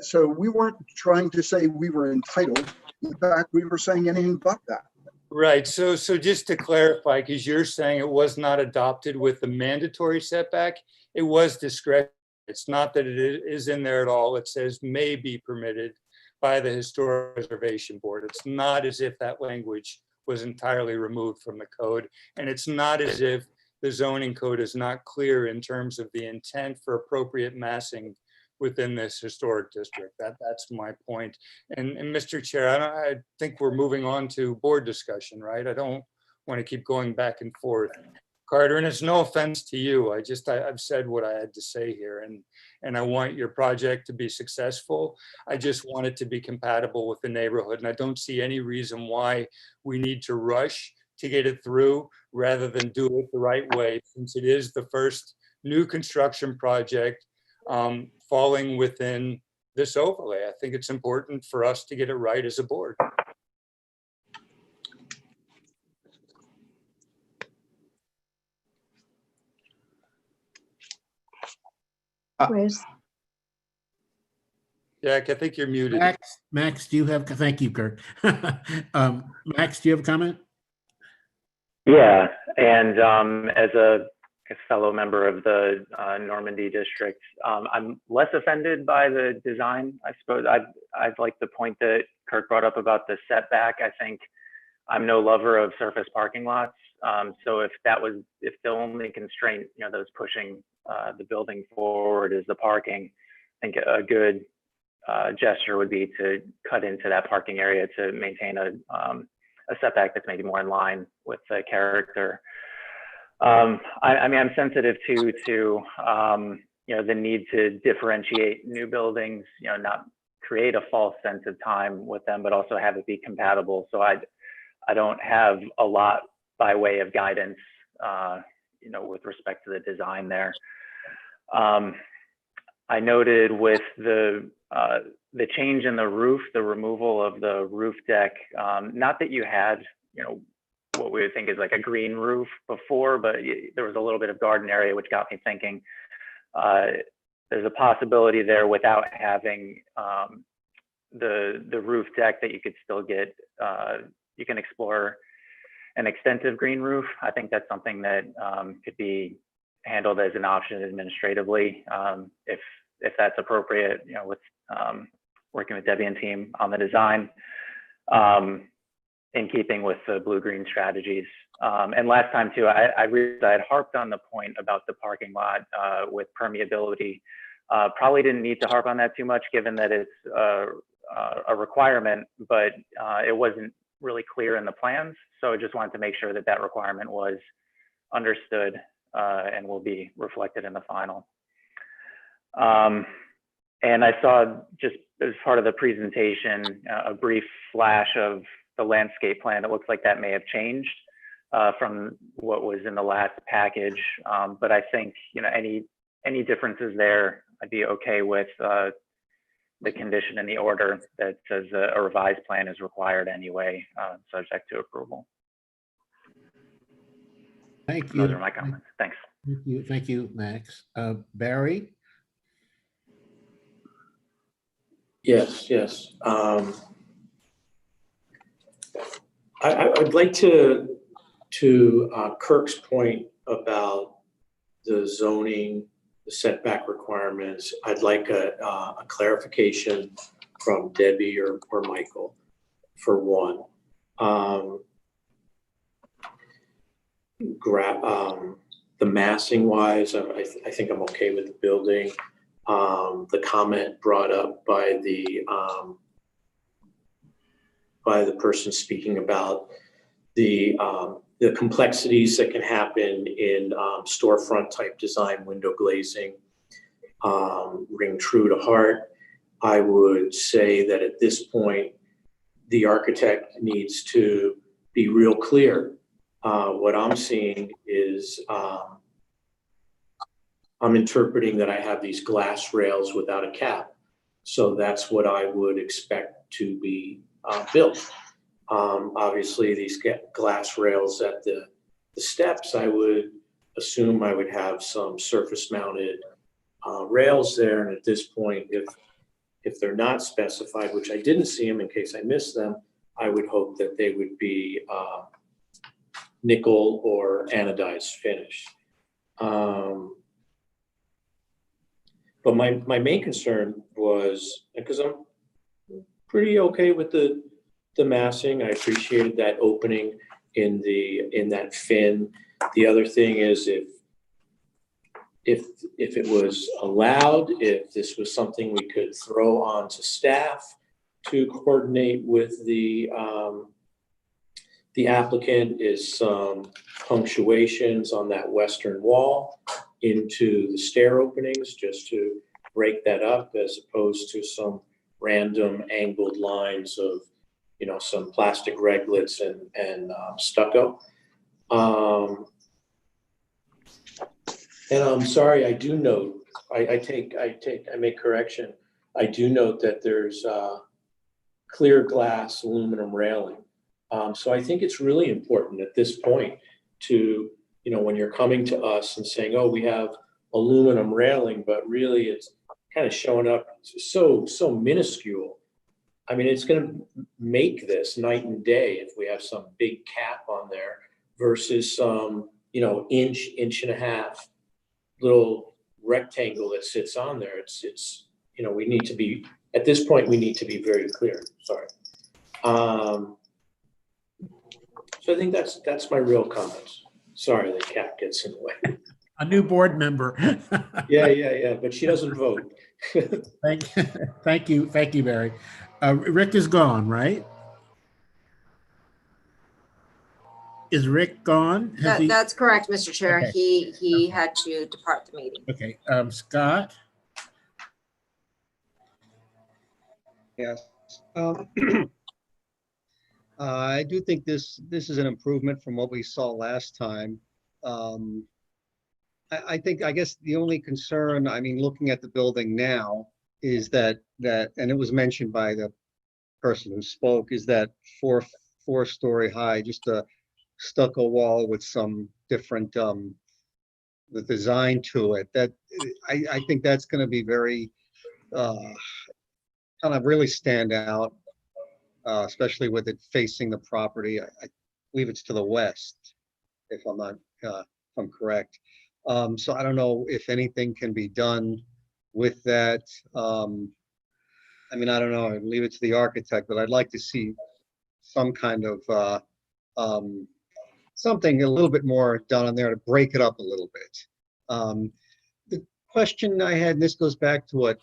So we weren't trying to say we were entitled. In fact, we were saying anything but that. Right. So just to clarify, because you're saying it was not adopted with the mandatory setback, it was discretionary. It's not that it is in there at all. It says may be permitted by the Historic Preservation Board. It's not as if that language was entirely removed from the code. And it's not as if the zoning code is not clear in terms of the intent for appropriate massing within this historic district. That's my point. And Mr. Chair, I think we're moving on to board discussion, right? I don't want to keep going back and forth. Carter, and it's no offense to you. I've said what I had to say here, and I want your project to be successful. I just want it to be compatible with the neighborhood, and I don't see any reason why we need to rush to get it through rather than do it the right way, since it is the first new construction project falling within this overlay. I think it's important for us to get it right as a board. Chris, Jack, I think you're muted. Max, do you have, thank you, Kirk. Max, do you have a comment? Yeah, and as a fellow member of the Normandy district, I'm less offended by the design. I suppose I'd like the point that Kirk brought up about the setback. I think I'm no lover of surface parking lots. So if the only constraint, that was pushing the building forward is the parking, I think a good gesture would be to cut into that parking area to maintain a setback that's maybe more in line with the character. I mean, I'm sensitive to the need to differentiate new buildings, not create a false sense of time with them, but also have it be compatible. So I don't have a lot by way of guidance, with respect to the design there. I noted with the change in the roof, the removal of the roof deck, not that you had, what we would think is like a green roof before, but there was a little bit of garden area, which got me thinking there's a possibility there without having the roof deck that you could still get, you can explore an extensive green roof. I think that's something that could be handled as an option administratively, if that's appropriate, with working with Debbie and team on the design, in keeping with the blue-green strategies. And last time too, I realized I had harped on the point about the parking lot with permeability. Probably didn't need to harp on that too much, given that it's a requirement, but it wasn't really clear in the plans. So I just wanted to make sure that that requirement was understood and will be reflected in the final. And I saw, just as part of the presentation, a brief flash of the landscape plan. It looks like that may have changed from what was in the last package. But I think, any differences there, I'd be okay with the condition in the order that says a revised plan is required anyway, subject to approval. Thank you. Those are my comments. Thanks. Thank you, Max. Barry? Yes. I'd like to Kirk's point about the zoning, the setback requirements. I'd like a clarification from Debbie or Michael for one. The massing wise, I think I'm okay with the building. The comment brought up by the person speaking about the complexities that can happen in storefront type design, window glazing, ring true to heart. I would say that at this point, the architect needs to be real clear. What I'm seeing is I'm interpreting that I have these glass rails without a cap. So that's what I would expect to be built. Obviously, these glass rails at the steps, I would assume I would have some surface mounted rails there. And at this point, if they're not specified, which I didn't see them in case I missed them, I would hope that they would be nickel or anodized finish. But my main concern was, because I'm pretty okay with the massing, I appreciated that opening in that fin. The other thing is if it was allowed, if this was something we could throw on to staff to coordinate with the the applicant is some punctuations on that western wall into the stair openings, just to break that up, as opposed to some random angled lines of, you know, some plastic reglets and stucco. And I'm sorry, I do note, I make correction. I do note that there's clear glass aluminum railing. So I think it's really important at this point to, you know, when you're coming to us and saying, oh, we have aluminum railing, but really it's kind of showing up so minuscule. I mean, it's going to make this night and day if we have some big cap on there versus some, you know, inch and a half little rectangle that sits on there. It's, you know, we need to be, at this point, we need to be very clear. Sorry. So I think that's my real comments. Sorry, the cat gets in the way. A new board member. Yeah, but she doesn't vote. Thank you, Barry. Rick is gone, right? Is Rick gone? That's correct, Mr. Chair. Okay. He had to depart the meeting. Okay, Scott? Yes. I do think this is an improvement from what we saw last time. I guess the only concern, I mean, looking at the building now, is that and it was mentioned by the person who spoke, is that four-story high, just a stucco wall with some different the design to it. That I think that's going to be very kind of really stand out, especially with it facing the property. I believe it's to the west, if I'm not if I'm correct. So I don't know if anything can be done with that. I mean, I don't know, I'd leave it to the architect, but I'd like to see some kind of something a little bit more done on there to break it up a little bit. The question I had, and this goes back to what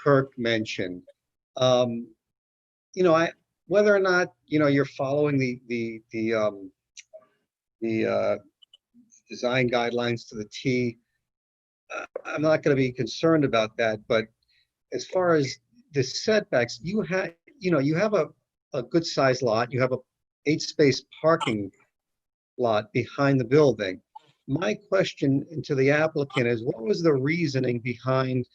Kirk mentioned, you know, whether or not, you know, you're following the design guidelines to the T, I'm not going to be concerned about that. But as far as the setbacks, you have a good sized lot. You have a 8-space parking lot behind the building. My question to the applicant is, what was the reasoning behind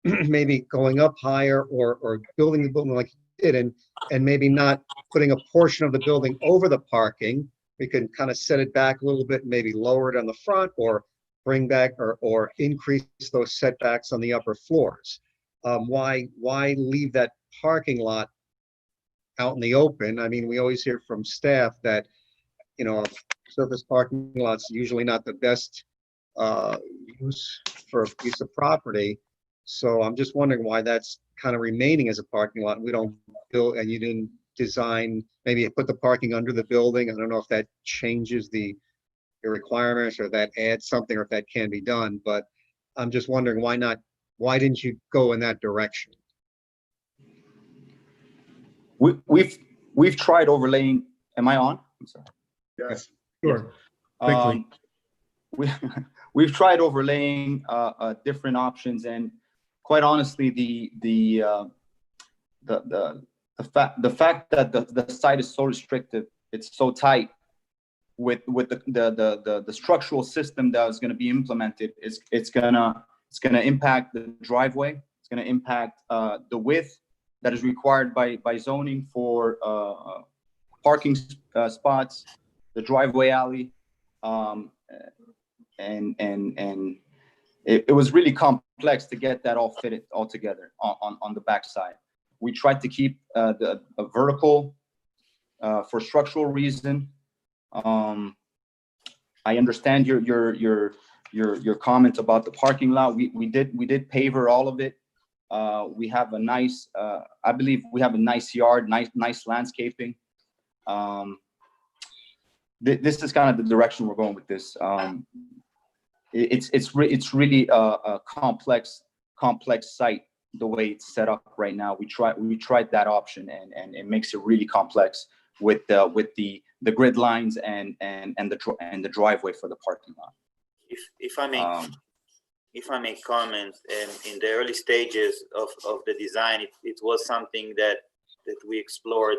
maybe going up higher or building the building like you did, and maybe not putting a portion of the building over the parking? We can kind of set it back a little bit, and maybe lower it on the front, or bring back or increase those setbacks on the upper floors. Why leave that parking lot out in the open? I mean, we always hear from staff that, you know, surface parking lots usually not the best use for a piece of property. So I'm just wondering why that's kind of remaining as a parking lot. We don't build, and you didn't design, maybe put the parking under the building. I don't know if that changes the requirements, or that adds something, or if that can be done. But I'm just wondering why didn't you go in that direction? We've tried overlaying. Am I on? I'm sorry. Yes. Sure. Quickly. We've tried overlaying different options, and quite honestly, the fact that the site is so restrictive, it's so tight with the structural system that is going to be implemented, it's gonna impact the driveway. It's going to impact the width that is required by zoning for parking spots, the driveway alley, and it was really complex to get that all fitted all together on the backside. We tried to keep a vertical for structural reason. I understand your comment about the parking lot. We did paver all of it. We have a nice, I believe we have a nice yard, nice landscaping. This is kind of the direction we're going with this. It's really a complex site the way it's set up right now. We tried that option, and it makes it really complex with the the grid lines and the driveway for the parking lot. If I may comment, in the early stages of the design, it was something that we explored,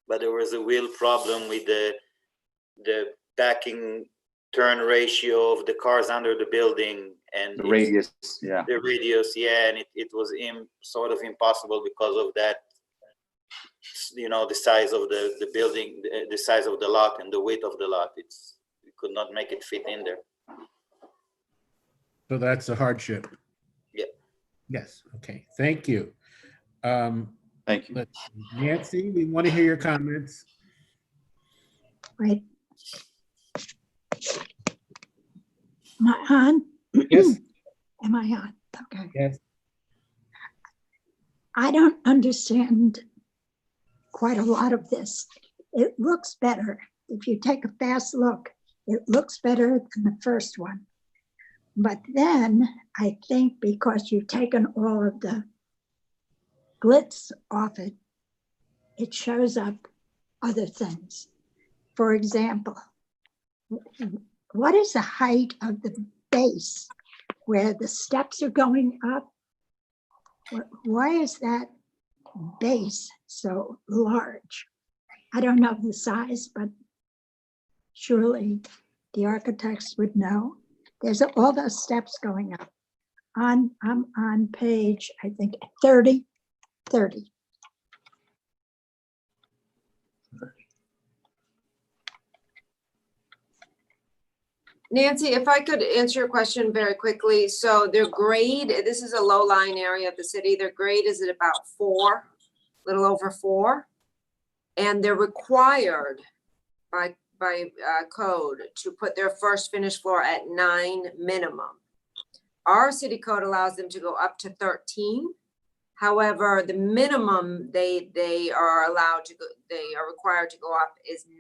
but there was a real problem with the backing turn ratio of the cars under the building and the radius, yeah. The radius, yeah, and it was sort of impossible because of that. You know, the size of the building, the size of the lot, and the width of the lot. We could not make it fit in there. So that's a hardship. Yeah. Yes. Okay. Thank you. Thank you. Nancy, we want to hear your comments. Right. Am I on? Yes. Am I on? Okay. Yes. I don't understand quite a lot of this. It looks better. If you take a fast look, it looks better than the first one. But then I think because you've taken all of the glitz off it, it shows up other things. For example, what is the height of the base where the steps are going up? Why is that base so large? I don't know the size, but surely the architects would know. There's all those steps going up. I'm on page, I think, 30. Nancy, if I could answer your question very quickly. So their grade, this is a low-lying area of the city. Their grade is at about 4, a little over 4. And they're required by code to put their first finished floor at 9 minimum. Our city code allows them to go up to 13. However, the minimum they are required to go up is 9.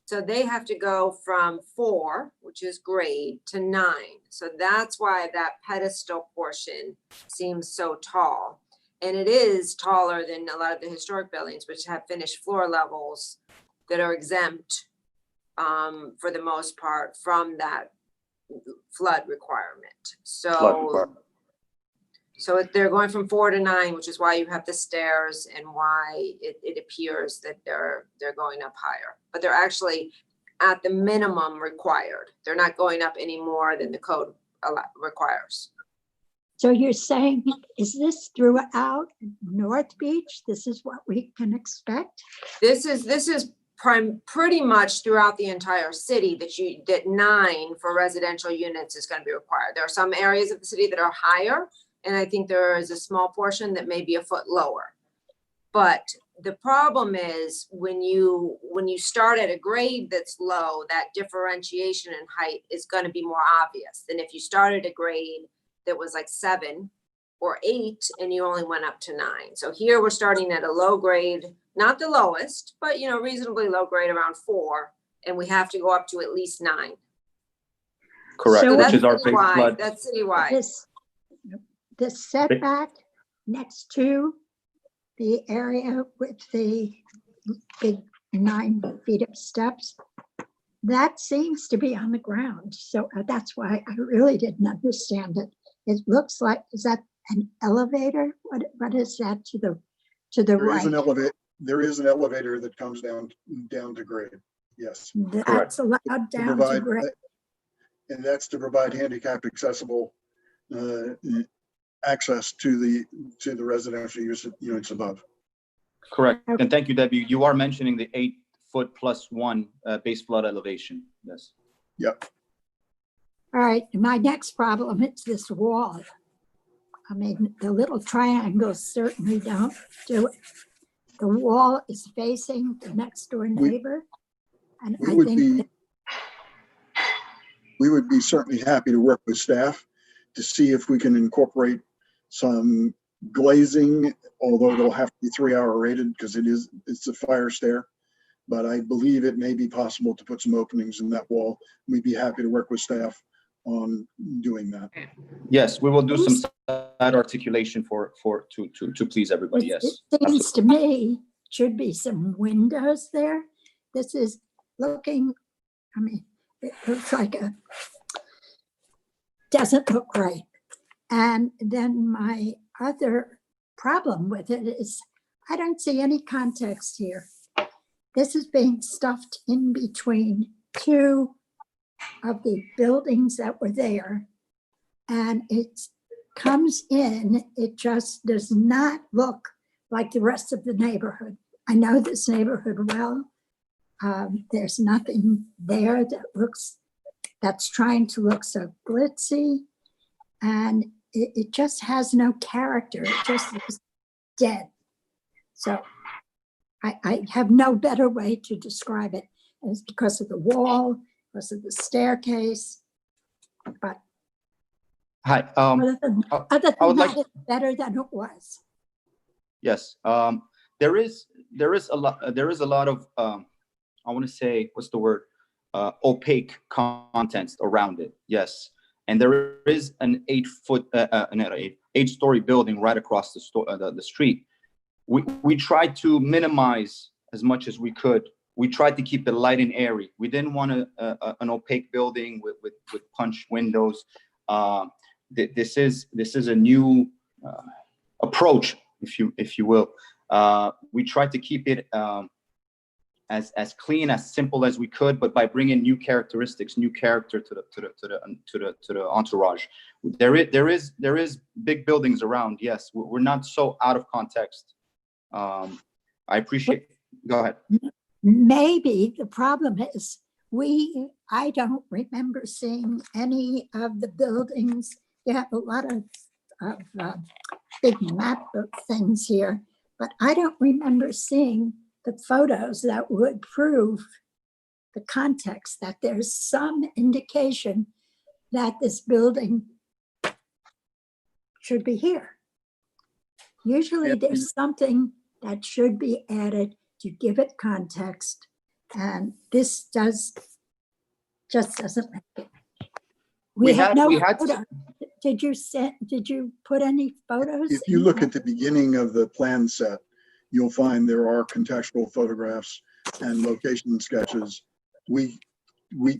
So they have to go from 4, which is grade, to 9. So that's why that pedestal portion seems so tall. And it is taller than a lot of the historic buildings, which have finished floor levels that are exempt for the most part from that flood requirement. So if they're going from 4 to 9, which is why you have the stairs and why it appears that they're going up higher, but they're actually at the minimum required. They're not going up any more than the code requires. So you're saying, is this throughout North Beach? This is what we can expect? This is pretty much throughout the entire city that 9 for residential units is going to be required. There are some areas of the city that are higher, and I think there is a small portion that may be a foot lower. But the problem is when you start at a grade that's low, that differentiation in height is going to be more obvious than if you started a grade that was like 7 or 8 and you only went up to 9. So here we're starting at a low grade, not the lowest, but reasonably low grade around 4, and we have to go up to at least 9. Correct, So which is our big citywide. flood. That's citywide. The setback next to the area with the big 9 feet of steps, that seems to be on the ground. So that's why I really didn't understand it. It looks like, is that an elevator? What is that to the right? There is an elevator that comes down to grade. Yes. That's allowed down to grade. And that's to provide handicap accessible access to the residential units above. Correct. And thank you, Debbie. You are mentioning the 8-foot plus 1 base flood elevation. Yes. Yep. All right. My next problem is this wall. I mean, the little triangles certainly don't do it. The wall is facing the next door neighbor. And we would be certainly happy to work with staff to see if we can incorporate some glazing, although it'll have to be 3-hour rated because it's a fire stair. But I believe it may be possible to put some openings in that wall. We'd be happy to work with staff on doing that. Yes, we will do some side articulation to please everybody. Yes. It seems to me should be some windows there. This is looking, I mean, it looks like doesn't look right. And then my other problem with it is I don't see any context here. This is being stuffed in between two of the buildings that were there. And it comes in, it just does not look like the rest of the neighborhood. I know this neighborhood well. There's nothing there that's trying to look so glitzy. And it just has no character. It just looks dead. So I have no better way to describe it. And it's because of the wall, because of the staircase. But Hi. other than I would that, like. it's better than it was. Yes. There is a lot of I want to say, what's the word? Opaque content around it. Yes. And there is an 8-story building right across the street. We tried to minimize as much as we could. We tried to keep it light and airy. We didn't want an opaque building with punch windows. This is a new approach, if you will. We tried to keep it as clean, as simple as we could, but by bringing new characteristics, new character to the entourage. There is big buildings around. Yes, we're not so out of context. I appreciate. Go ahead. Maybe the problem is I don't remember seeing any of the buildings. You have a lot of big map of things here, but I don't remember seeing the photos that would prove the context, that there's some indication that this building should be here. Usually there's something that should be added to give it context, and this just doesn't make it. We had no photo. Did you put any photos? If you look at the beginning of the plan set, you'll find there are contextual photographs and location sketches. We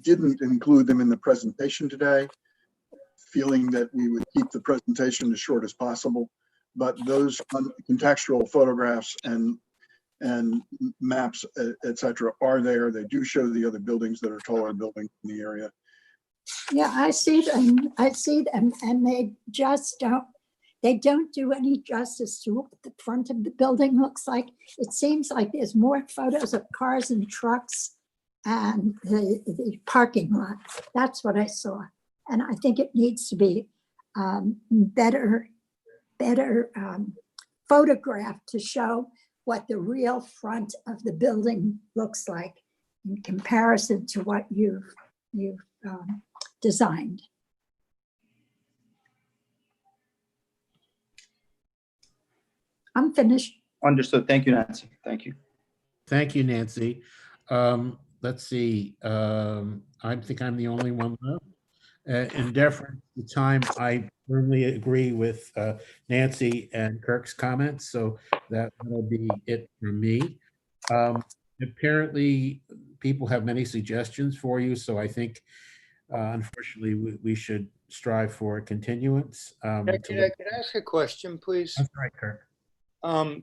didn't include them in the presentation today, feeling that we would keep the presentation as short as possible. But those contextual photographs and maps, etc., are there. They do show the other buildings that are taller buildings in the area. Yeah, I see them, and they just don't do any justice to what the front of the building looks like. It seems like there's more photos of cars and trucks and the parking lot. That's what I saw. And I think it needs to be better photographed to show what the real front of the building looks like in comparison to what you've designed. I'm finished. Understood. Thank you, Nancy. Thank you. Thank you, Nancy. Let's see. I think I'm the only one left. In deference to time, I firmly agree with Nancy and Kirk's comments, so that'll be it for me. Apparently, people have many suggestions for you, so I think, unfortunately, we should strive for a continuance. Could I ask a question, please? That's right, Kirk.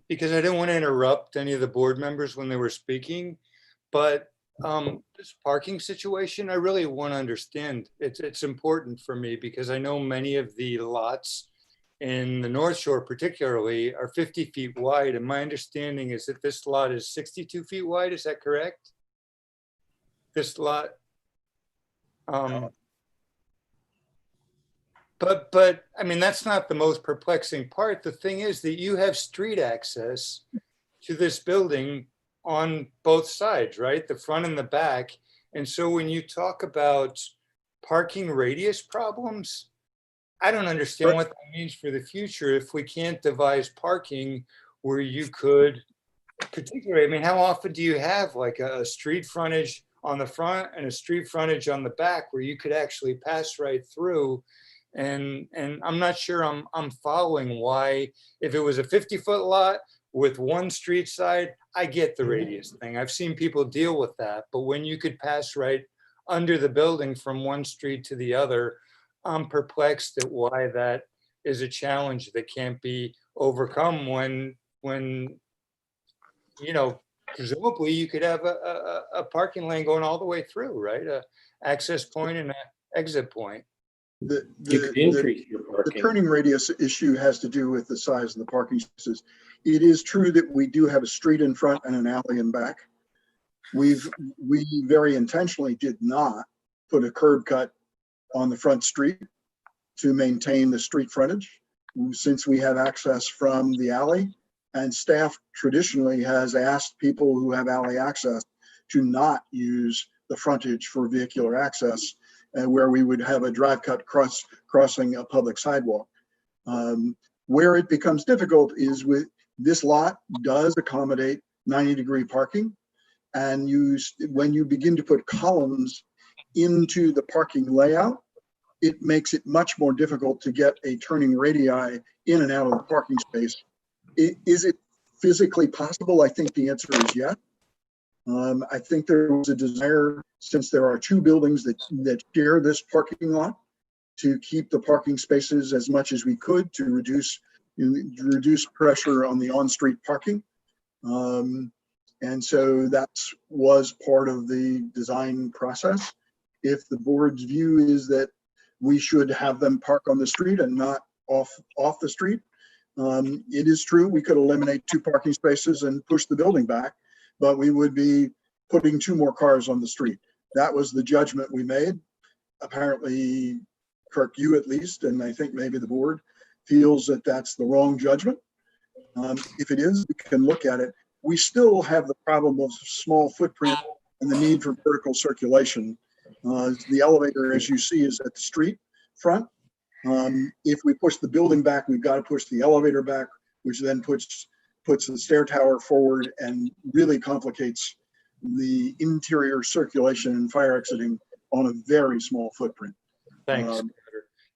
Because I didn't want to interrupt any of the board members when they were speaking, but this parking situation, I really want to understand. It's important for me because I know many of the lots in the North Shore particularly are 50 feet wide. And my understanding is that this lot is 62 feet wide. Is that correct? This lot. But I mean, that's not the most perplexing part. The thing is that you have street access to this building on both sides, right? The front and the back. And so when you talk about parking radius problems, I don't understand what that means for the future if we can't devise parking where you could, particularly, I mean, how often do you have like a street frontage on the front and a street frontage on the back where you could actually pass right through? And I'm not sure I'm following why, if it was a 50-foot lot, with one street side, I get the radius thing. I've seen people deal with that, but when you could pass right under the building from one street to the other, I'm perplexed at why that is a challenge that can't be overcome when you know, presumably you could have a parking lane going all the way through, right? A access point and an exit point. The, You could the, increase your the parking. turning radius issue has to do with the size of the parking spaces. It is true that we do have a street in front and an alley in back. We very intentionally did not put a curb cut on the front street to maintain the street frontage, since we have access from the alley, and staff traditionally has asked people who have alley access to not use the frontage for vehicular access, where we would have a drive cut crossing a public sidewalk. Where it becomes difficult is with this lot does accommodate 90-degree parking, and when you begin to put columns into the parking layout, it makes it much more difficult to get a turning radii in and out of the parking space. Is it physically possible? I think the answer is yes. I think there was a desire, since there are two buildings that share this parking lot, to keep the parking spaces as much as we could to reduce pressure on the on-street parking. And so that was part of the design process. If the board's view is that we should have them park on the street and not off the street, it is true we could eliminate 2 parking spaces and push the building back, but we would be putting 2 more cars on the street. That was the judgment we made. Apparently, Kirk, you at least, and I think maybe the board, feels that that's the wrong judgment. If it is, we can look at it. We still have the problem of small footprint and the need for vertical circulation. The elevator, as you see, is at the street front. If we push the building back, we've got to push the elevator back, which then puts the stair tower forward and really complicates the interior circulation and fire exiting on a very small footprint. Thanks.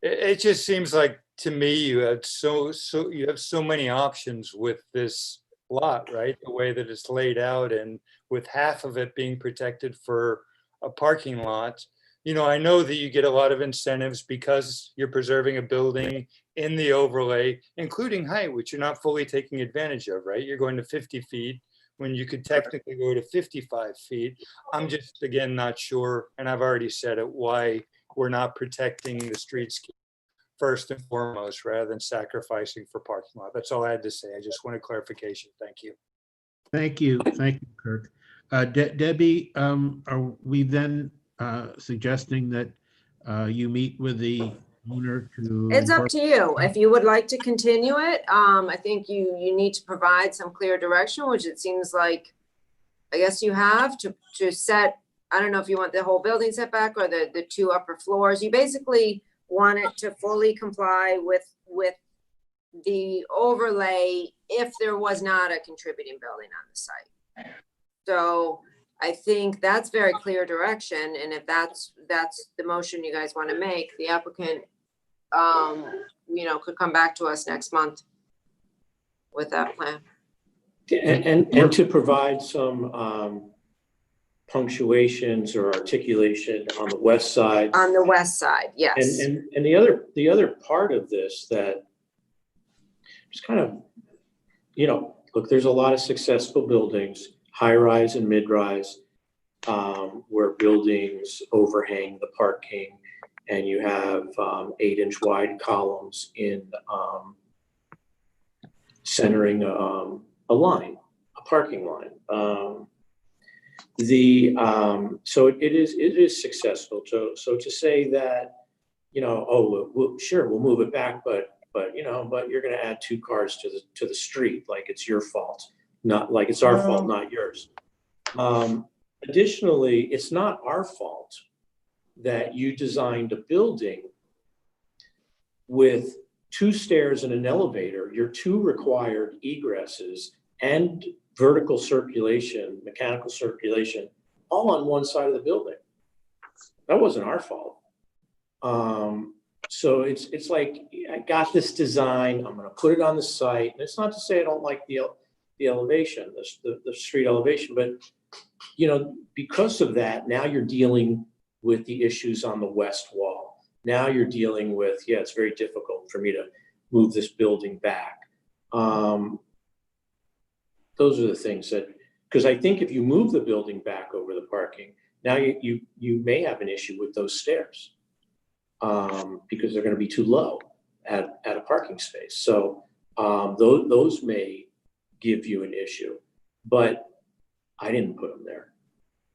It just seems like to me you have you have so many options with this lot, right? The way that it's laid out, and with half of it being protected for a parking lot. You know, I know that you get a lot of incentives because you're preserving a building in the overlay, including height, which you're not fully taking advantage of, right? You're going to 50 feet when you could technically go to 55 feet. I'm just, again, not sure, and I've already said it, why we're not protecting the streetscape first and foremost, rather than sacrificing for parking lot. That's all I had to say. I just wanted clarification. Thank you. Thank you, Kirk. Debbie, are we then suggesting that you meet with the owner to? It's up to you. If you would like to continue it, I think you need to provide some clear direction, which it seems like, I guess you have to set, I don't know if you want the whole building setback or the 2 upper floors. You basically want it to fully comply with the overlay if there was not a contributing building on the site. So I think that's very clear direction. And if that's the motion you guys want to make, the applicant, you know, could come back to us next month with that plan. And to provide some punctuations or articulation on the west side. On the west side, yes. And the other part of this that just kind of, you know, look, there's a lot of successful buildings, high rise and mid rise, where buildings overhang the parking, and you have 8-inch wide columns in centering a line, a parking line. So it is successful. So to say that, you know, oh, sure, we'll move it back, but you're going to add 2 cars to the street, like it's your fault, not like it's our fault, not yours. Additionally, it's not our fault that you designed a building with 2 stairs and an elevator, your 2 required egresses and vertical circulation, mechanical circulation, all on one side of the building. That wasn't our fault. So it's like, I got this design, I'm gonna put it on the site. And it's not to say I don't like the the elevation, the street elevation. But, you know, because of that, now you're dealing with the issues on the west wall. Now you're dealing with, yeah, it's very difficult for me to move this building back. Those are the things that, because I think if you move the building back over the parking, now you may have an issue with those stairs because they're going to be too low at a parking space. So those may give you an issue, but I didn't put them there.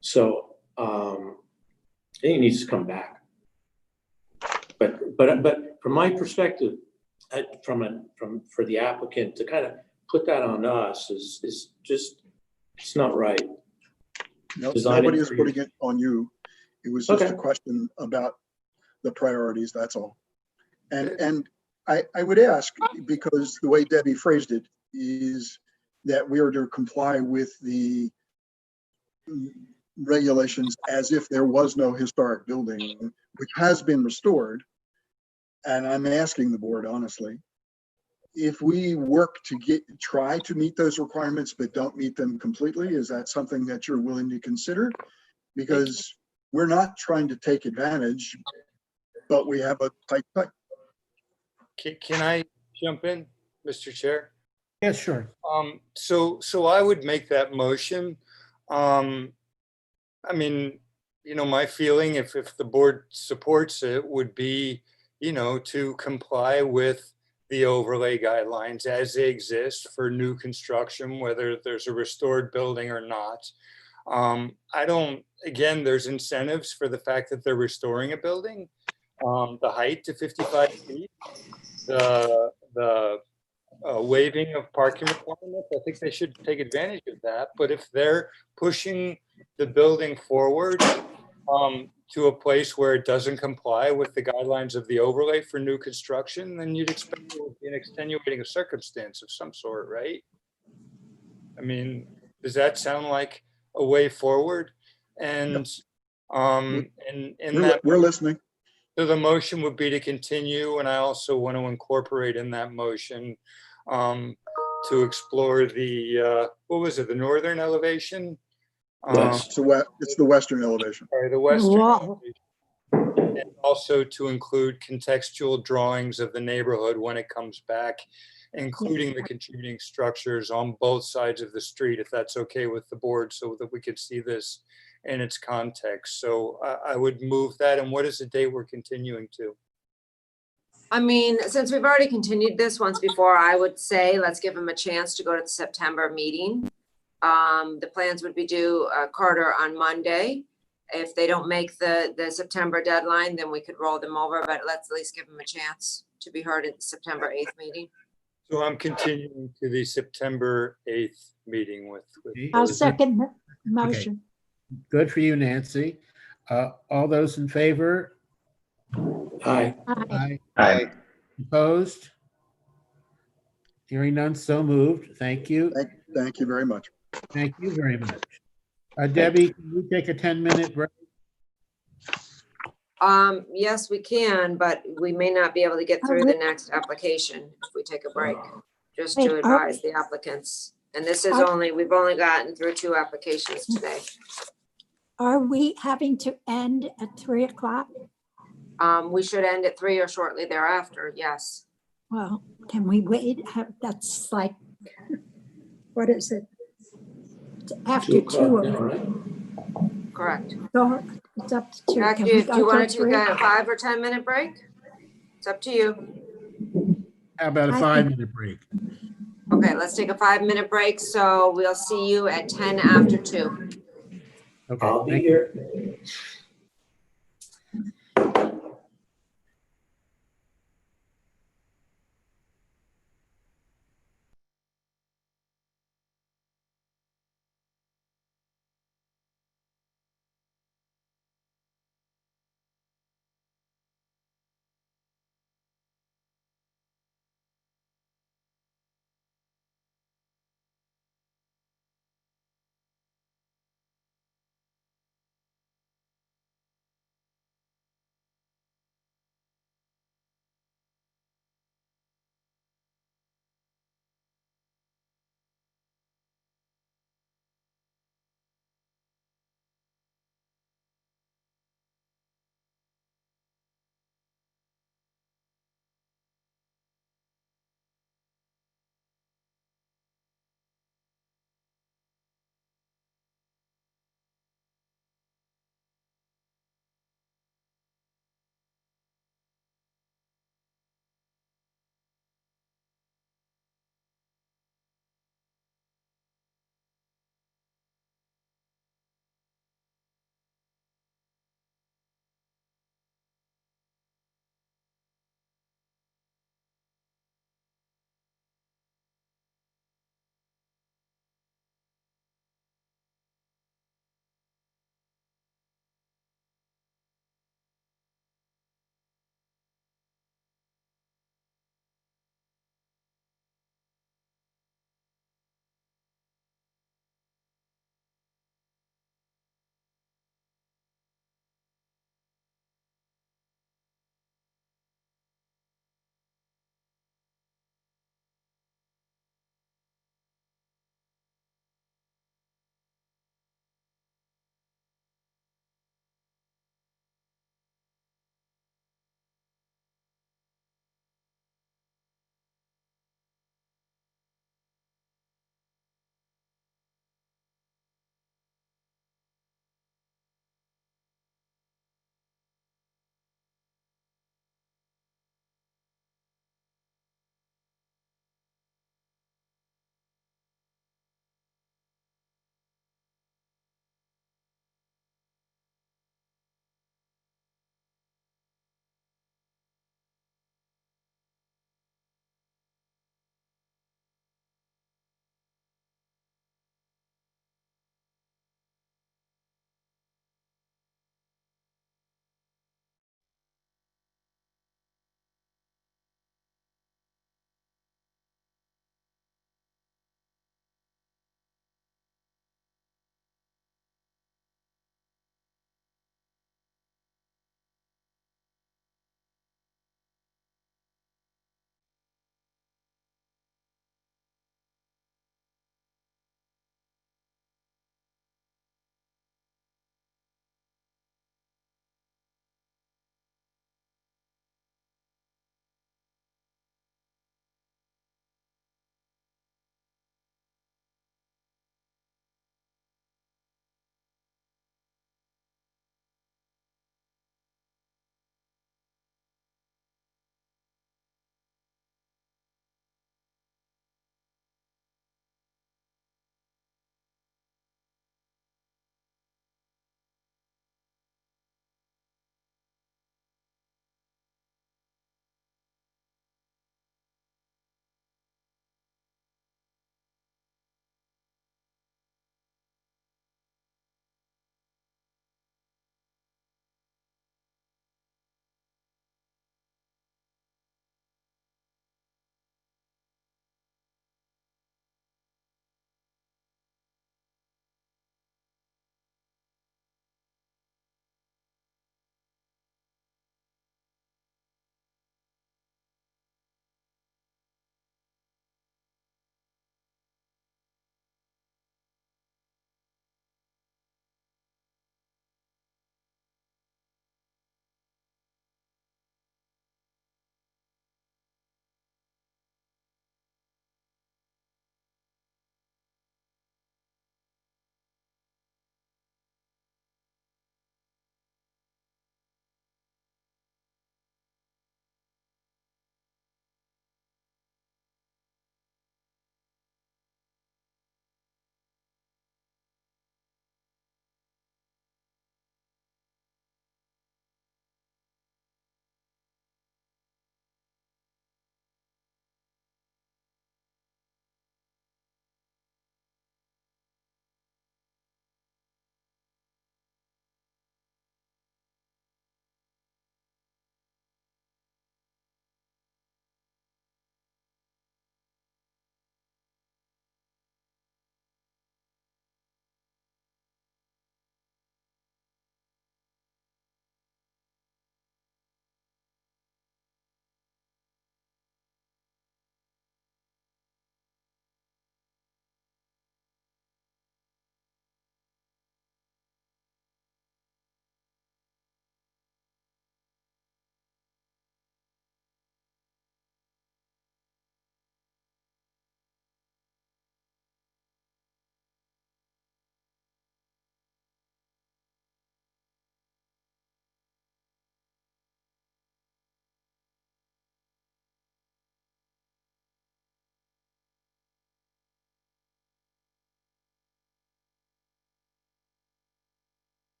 So I think it needs to come back. But from my perspective, for the applicant to kind of put that on us is just, it's not right. No, nobody is putting it on you. It was just a question about the priorities, that's all. And I would ask, because the way Debbie phrased it is that we are to comply with the regulations as if there was no historic building, which has been restored. And I'm asking the board, honestly, if we work to try to meet those requirements, but don't meet them completely, is that something that you're willing to consider? Because we're not trying to take advantage, but we have a tight tight. Can I jump in, Mr. Chair? Yeah, sure. So I would make that motion. I mean, you know, my feeling, if the board supports it, would be, you know, to comply with the overlay guidelines as they exist for new construction, whether there's a restored building or not. I don't, again, there's incentives for the fact that they're restoring a building. The height to 55 feet, the waiving of parking requirements, I think they should take advantage of that. But if they're pushing the building forward to a place where it doesn't comply with the guidelines of the overlay for new construction, then you'd expect it would be an extenuating circumstance of some sort, right? I mean, does that sound like a way forward? And We're listening. So the motion would be to continue, and I also want to incorporate in that motion to explore the what was it, the northern elevation? It's the western elevation. Sorry, the western Wow. elevation. And also to include contextual drawings of the neighborhood when it comes back, including the contributing structures on both sides of the street, if that's okay with the board, so that we could see this in its context. So I would move that. And what is the date we're continuing to? I mean, since we've already continued this once before, I would say let's give them a chance to go to the September meeting. The plans would be due, Carter, on Monday. If they don't make the September deadline, then we could roll them over, but let's at least give them a chance to be heard at the September 8th meeting. So I'm continuing to the September 8th meeting with I'll those. second the motion. Good for you, Nancy. All those in favor? Aye. Aye. Aye. Opposed? Hearing none, so moved. Thank you. Thank you very much. Thank you very much. Debbie, can we take a 10-minute break? Yes, we can, but we may not be able to get through the next application if we take a break, just to Wait, advise the applicants. And this is we've only gotten through 2 applications today. Are we having to end at 3 o'clock? We should end at 3 or shortly thereafter, yes. Well, can we wait? That's like, what is it? It's after 2 already. Correct. So it's up to 2. Jack, Can do we you go want till to take 3? a 5 or 10 minute break? It's up to you. How about a I think- 5-minute break? Okay, let's take a 5-minute break. So we'll see you at 10 after 2. Okay. I'll be thank you. here.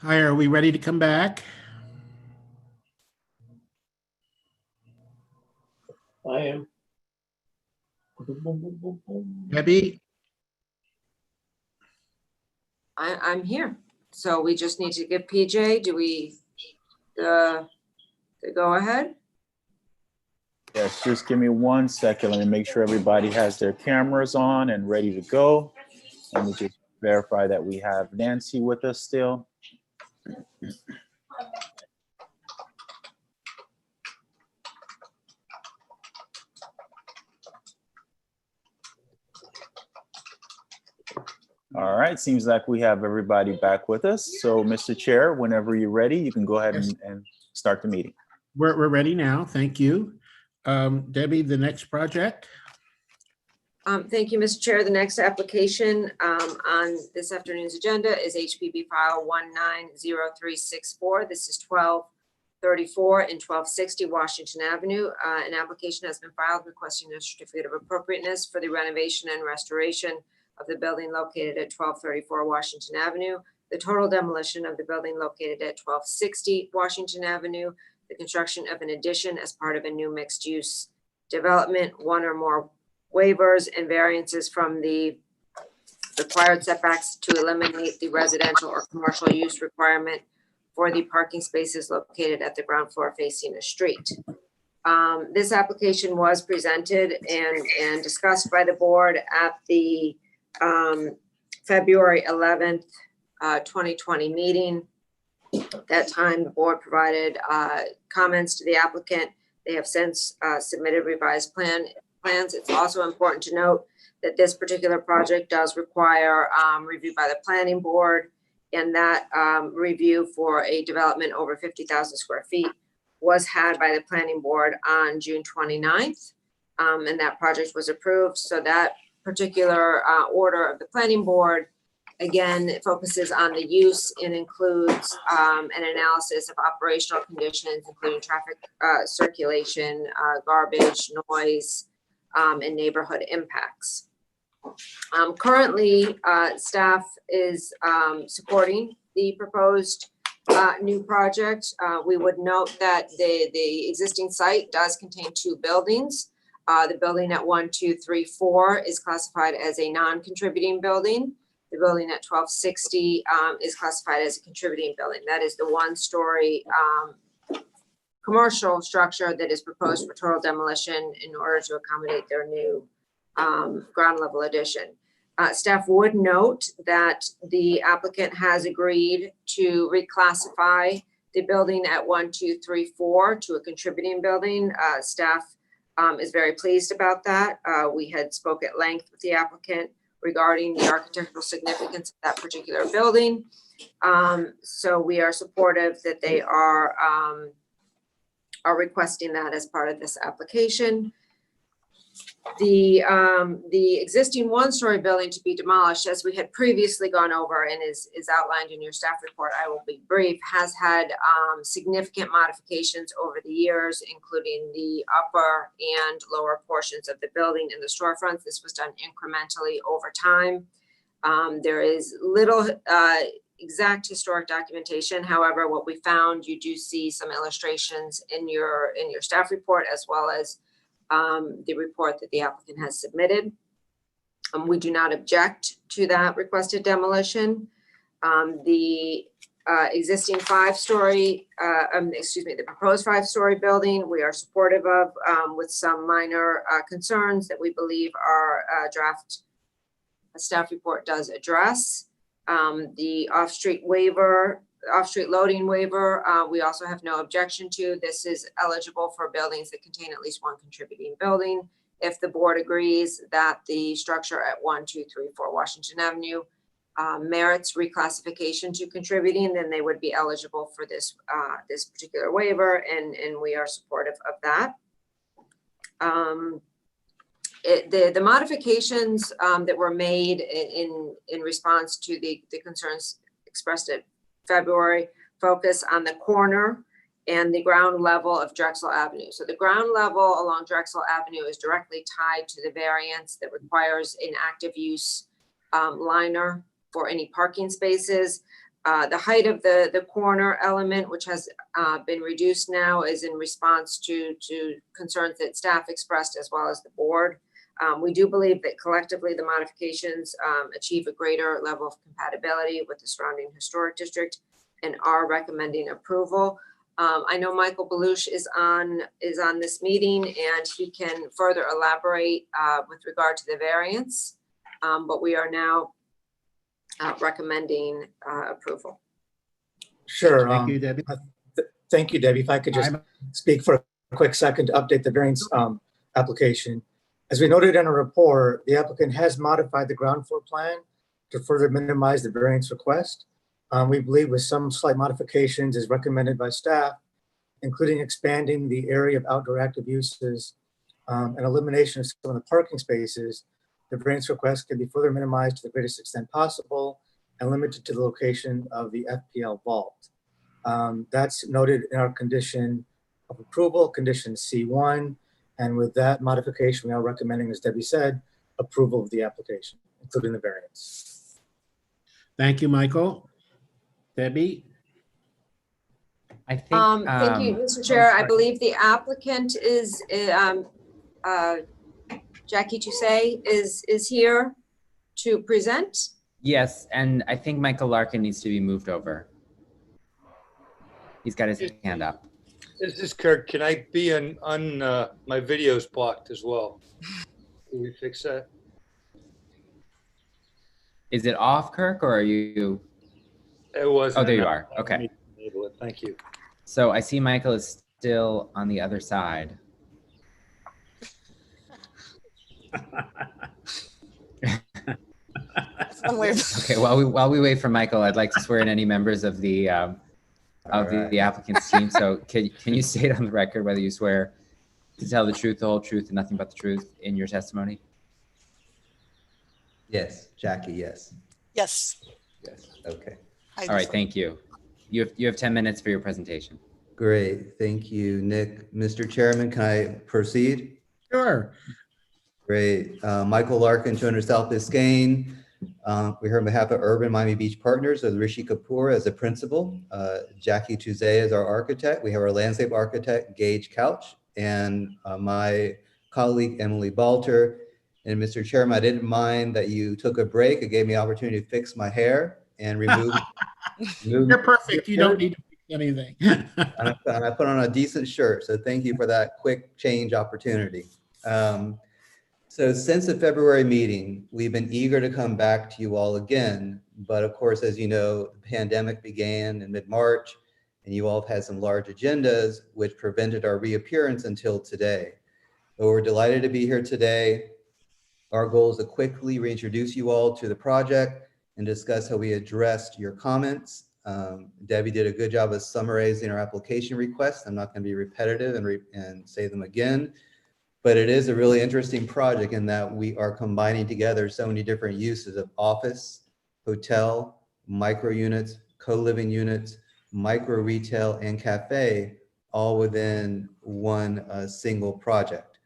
Hi, are we ready to come back? I am. Debbie? I'm here. So we just need to give PJ, do we, the go ahead? Yes, just give me 1 second. Let me make sure everybody has their cameras on and ready to go. Let me just verify that we have Nancy with us still. All right, seems like we have everybody back with us. So, Mr. Chair, whenever you're ready, you can go ahead and start the meeting. We're ready now. Thank you. Debbie, the next project? Thank you, Mr. Chair. The next application on this afternoon's agenda is HPB file 190364. This is 1234 and 1260 Washington Avenue. An application has been filed requesting a certificate of appropriateness for the renovation and restoration of the building located at 1234 Washington Avenue, the total demolition of the building located at 1260 Washington Avenue, the construction of an addition as part of a new mixed-use development, one or more waivers and variances from the required setbacks to eliminate the residential or commercial use requirement for the parking spaces located at the ground floor facing a street. This application was presented and discussed by the board at the February 11th, 2020 meeting. At that time, the board provided comments to the applicant. They have since submitted revised plans. It's also important to note that this particular project does require review by the planning board, and that review for a development over 50,000 square feet was had by the planning board on June 29th, and that project was approved. So that particular order of the planning board, again, it focuses on the use and includes an analysis of operational conditions, including traffic circulation, garbage, noise, and neighborhood impacts. Currently, staff is supporting the proposed new project. We would note that the existing site does contain 2 buildings. The building at 1234 is classified as a non-contributing building. The building at 1260 is classified as a contributing building. That is the 1-story commercial structure that is proposed for total demolition in order to accommodate their new ground level addition. Staff would note that the applicant has agreed to reclassify the building at 1234 to a contributing building. Staff is very pleased about that. We had spoke at length with the applicant regarding the architectural significance of that particular building. So we are supportive that they are requesting that as part of this application. The existing 1-story building to be demolished, as we had previously gone over and is outlined in your staff report, I will be brief, has had significant modifications over the years, including the upper and lower portions of the building and the storefronts. This was done incrementally over time. There is little exact historic documentation. However, what we found, you do see some illustrations in your staff report, as well as the report that the applicant has submitted. We do not object to that requested demolition. The existing 5-story, the proposed 5-story building, we are supportive of with some minor concerns that we believe our draft staff report does address. The off-street loading waiver, we also have no objection to. This is eligible for buildings that contain at least 1 contributing building. If the board agrees that the structure at 1234 Washington Avenue merits reclassification to contributing, then they would be eligible for this particular waiver, and we are supportive of that. The modifications that were made in response to the concerns expressed at February focus on the corner and the ground level of Drexel Avenue. So the ground level along Drexel Avenue is directly tied to the variance that requires an active use liner for any parking spaces. The height of the corner element, which has been reduced now, is in response to concerns that staff expressed as well as the board. We do believe that collectively the modifications achieve a greater level of compatibility with the surrounding historic district and are recommending approval. I know Michael Belush is on this meeting and he can further elaborate with regard to the variance, but we are now recommending approval. Sure. Thank you, Debbie. Thank you, Debbie. If I could just speak for a quick second to update the variance application. As we noted in a report, the applicant has modified the ground floor plan to further minimize the variance request. We believe with some slight modifications as recommended by staff, including expanding the area of outdoor active uses and elimination of some of the parking spaces, the variance request can be further minimized to the greatest extent possible and limited to the location of the FPL vault. That's noted in our condition of approval, condition C1. And with that modification, we are recommending, as Debbie said, approval of the application, including the variance. Thank you, Michael. Debbie? I think. Thank you, Mr. Chair. I believe the applicant is Jackie Toussey is here to present. Yes, and I think Michael Larkin needs to be moved over. He's got his hand up. This is Kirk. Can I be on my video's blocked as well? Can we fix that? Is it off, Kirk, or are you? It wasn't. Oh, there you are. Okay. Let me enable it. Thank you. So I see Michael is still on the other side. Okay, while we wait for Michael, I'd like to swear in any members of the applicant's team. So can you state on the record whether you swear to tell the truth, the whole truth, and nothing but the truth in your testimony? Yes, Jackie, yes. Yes. Yes, okay. All right, thank you. You have 10 minutes for your presentation. Great, thank you, Nick. Mr. Chairman, can I proceed? Sure. Great. Michael Larkin, 200 South Biscayne. We're here on behalf of Urban Miami Beach Partners with Rishi Kapoor as a principal, Jackie Toussey as our architect. We have our landscape architect, Gage Couch, and my colleague, Emily Balter. And Mr. Chairman, I didn't mind that you took a break. It gave me an opportunity to fix my hair and remove. You're perfect. You don't need to fix anything. And I put on a decent shirt. So thank you for that quick change opportunity. So since the February meeting, we've been eager to come back to you all again. But of course, as you know, the pandemic began in mid-March and you all have had some large agendas which prevented our reappearance until today. But we're delighted to be here today. Our goal is to quickly reintroduce you all to the project and discuss how we addressed your comments. Debbie did a good job of summarizing our application requests. I'm not going to be repetitive and say them again. But it is a really interesting project in that we are combining together so many different uses of office, hotel, micro units, co-living units, micro retail, and cafe, all within one single project.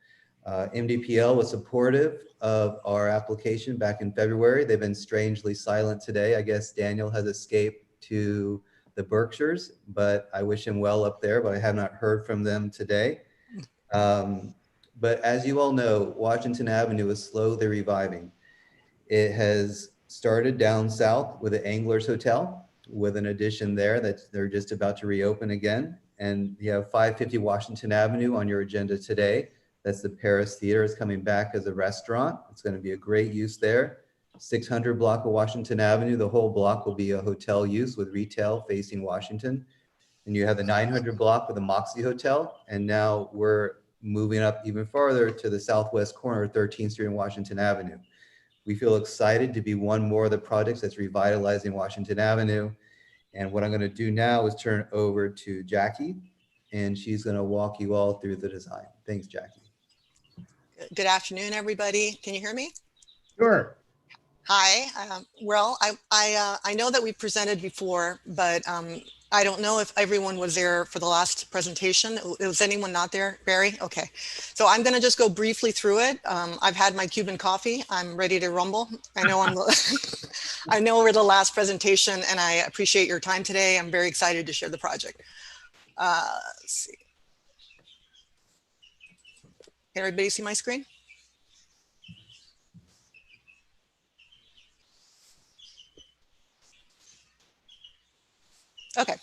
MDPL was supportive of our application back in February. They've been strangely silent today. I guess Daniel has escaped to the Berkshires, but I wish him well up there, but I have not heard from them today. But as you all know, Washington Avenue is slowly reviving. It has started down south with the Anglers Hotel, with an addition there that they're just about to reopen again. And you have 550 Washington Avenue on your agenda today. That's the Paris Theater is coming back as a restaurant. It's going to be a great use there. 600 block of Washington Avenue, the whole block will be a hotel use with retail facing Washington. And you have the 900 block with the Moxie Hotel. And now we're moving up even farther to the southwest corner of 13th Street and Washington Avenue. We feel excited to be one more of the projects that's revitalizing Washington Avenue. And what I'm going to do now is turn it over to Jackie, and she's going to walk you all through the design. Thanks, Jackie. Good afternoon, everybody. Can you hear me? Sure. Hi. Well, I know that we presented before, but I don't know if everyone was there for the last presentation. Was anyone not there? Barry? Okay. So I'm going to just go briefly through it. I've had my Cuban coffee. I'm ready to rumble. I know I know we're the last presentation and I appreciate your time today. I'm very excited to share the project. Let's see. Can everybody see my screen? Okay.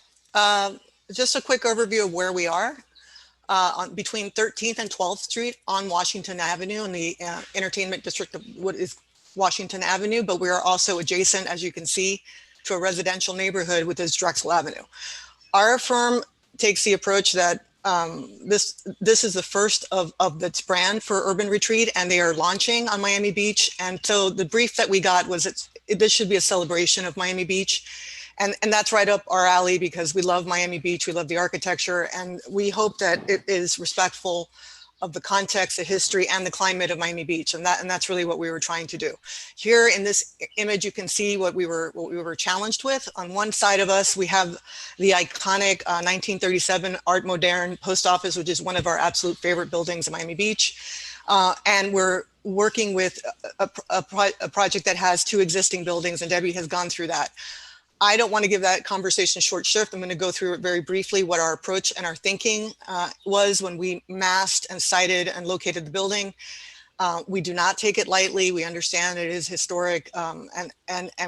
Just a quick overview of where we are. Between 13th and 12th Street on Washington Avenue in the entertainment district of what is Washington Avenue, but we are also adjacent, as you can see, to a residential neighborhood, which is Drexel Avenue. Our firm takes the approach that this is the first of its brand for Urban Retreat, and they are launching on Miami Beach. And so the brief that we got was this should be a celebration of Miami Beach. And that's right up our alley because we love Miami Beach, we love the architecture, and we hope that it is respectful of the context, the history, and the climate of Miami Beach, and that's really what we were trying to do. Here in this image, you can see what we were challenged with. On one side of us, we have the iconic 1937 Art Moderne post office, which is one of our absolute favorite buildings in Miami Beach, and we're working with a project that has 2 existing buildings, and Debbie has gone through that. I don't want to give that conversation short shift. I'm going to go through it very briefly, what our approach and our thinking was when we massed and sited and located the building. We do not take it lightly. We understand it is historic, and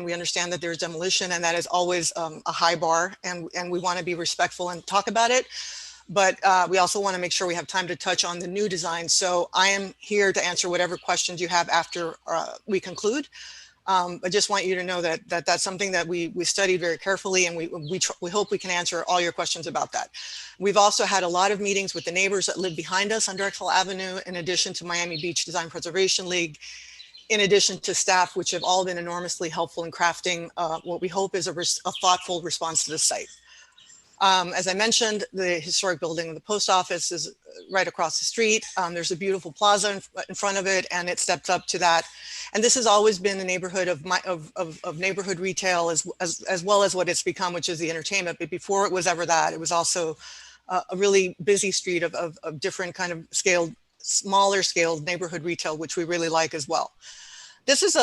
we understand that there's demolition, and that is always a high bar, and we want to be respectful and talk about it. But we also want to make sure we have time to touch on the new design. So I am here to answer whatever questions you have after we conclude. I just want you to know that that's something that we studied very carefully, and we hope we can answer all your questions about that. We've also had a lot of meetings with the neighbors that live behind us on Drexel Avenue, in addition to Miami Beach Design Preservation League, in addition to staff, which have all been enormously helpful in crafting what we hope is a thoughtful response to the site. As I mentioned, the historic building of the post office is right across the street. There's a beautiful plaza in front of it, and it steps up to that. And this has always been the neighborhood of neighborhood retail as well as what it's become, which is the entertainment. But before it was ever that, it was also a really busy street of different kind of smaller scaled neighborhood retail, which we really like as well. This is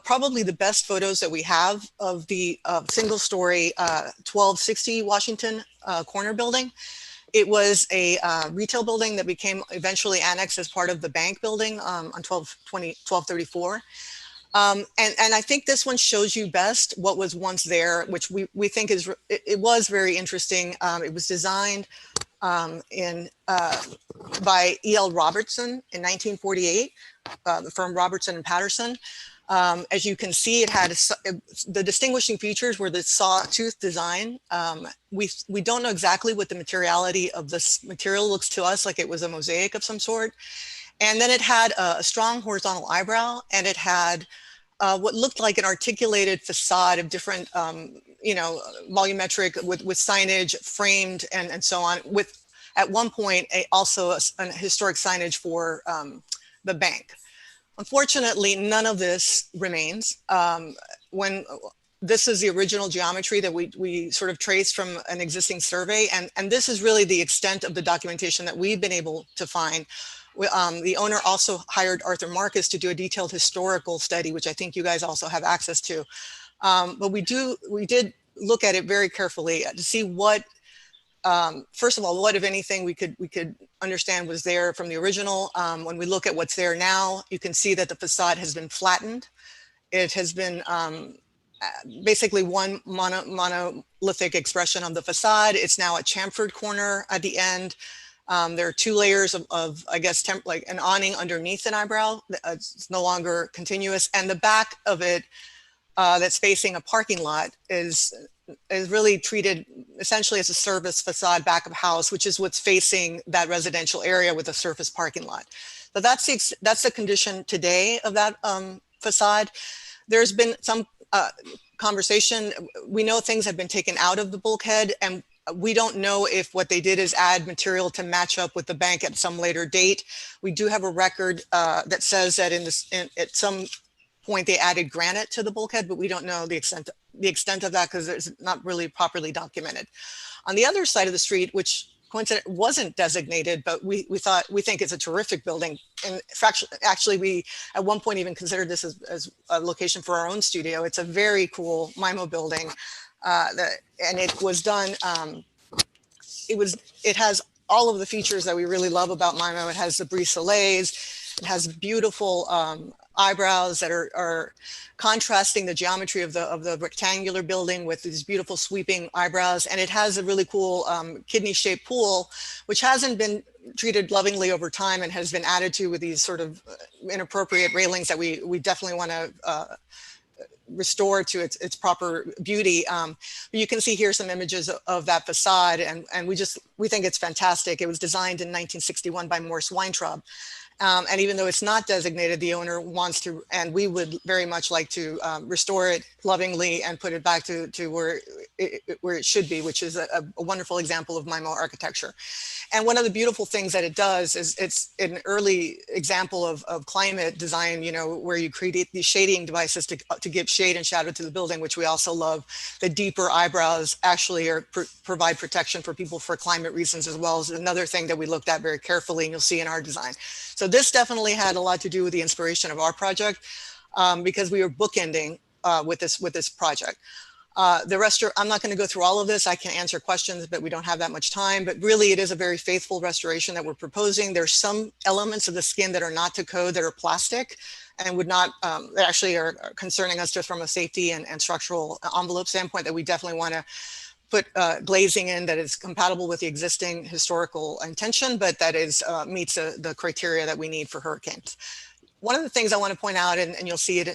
probably the best photos that we have of the single story 1260 Washington corner building. It was a retail building that became eventually annexed as part of the bank building on 1234. And I think this one shows you best what was once there, which we think it was very interesting. It was designed by E.L. Robertson in 1948, the firm Robertson and Patterson. As you can see, it had the distinguishing features were the sawtooth design. We don't know exactly what the materiality of this material looks to us, like it was a mosaic of some sort. And then it had a strong horizontal eyebrow, and it had what looked like an articulated facade of different, volumetric with signage framed and so on, with at one point also a historic signage for the bank. Unfortunately, none of this remains. When this is the original geometry that we sort of traced from an existing survey, and this is really the extent of the documentation that we've been able to find. The owner also hired Arthur Marcus to do a detailed historical study, which I think you guys also have access to. But we did look at it very carefully to see what, first of all, what, if anything, we could understand was there from the original. When we look at what's there now, you can see that the facade has been flattened. It has been basically one monolithic expression of the facade. It's now a chamfered corner at the end. There are 2 layers of I guess, like an awning underneath an eyebrow. It's no longer continuous. And the back of it that's facing a parking lot is really treated essentially as a service facade back of house, which is what's facing that residential area with a surface parking lot. So that's the condition today of that facade. There's been some conversation. We know things have been taken out of the bulkhead, and we don't know if what they did is add material to match up with the bank at some later date. We do have a record that says that at some point they added granite to the bulkhead, but we don't know the extent of that because it's not really properly documented. On the other side of the street, which coincident wasn't designated, but we think it's a terrific building. And actually, we at one point even considered this as a location for our own studio. It's a very cool MIMO building, and it was done. It has all of the features that we really love about MIMO. It has the brise-soleils. It has beautiful eyebrows that are contrasting the geometry of the rectangular building with these beautiful sweeping eyebrows. And it has a really cool kidney-shaped pool, which hasn't been treated lovingly over time and has been added to with these sort of inappropriate railings that we definitely want to restore to its proper beauty. You can see here some images of that facade, and we think it's fantastic. It was designed in 1961 by Morris Weintraub. And even though it's not designated, the owner wants to, and we would very much like to restore it lovingly and put it back to where it should be, which is a wonderful example of MIMO architecture. And one of the beautiful things that it does is it's an early example of climate design, where you create these shading devices to give shade and shadow to the building, which we also love. The deeper eyebrows actually provide protection for people for climate reasons, as well as another thing that we looked at very carefully, and you'll see in our design. So this definitely had a lot to do with the inspiration of our project, because we were bookending with this project. The rest I'm not going to go through all of this. I can answer questions, but we don't have that much time. But really, it is a very faithful restoration that we're proposing. There's some elements of the skin that are not to code, that are plastic, and would not that actually are concerning us just from a safety and structural envelope standpoint, that we definitely want to put glazing in that is compatible with the existing historical intention, but that is meets the criteria that we need for hurricanes. One of the things I want to point out, and you'll see it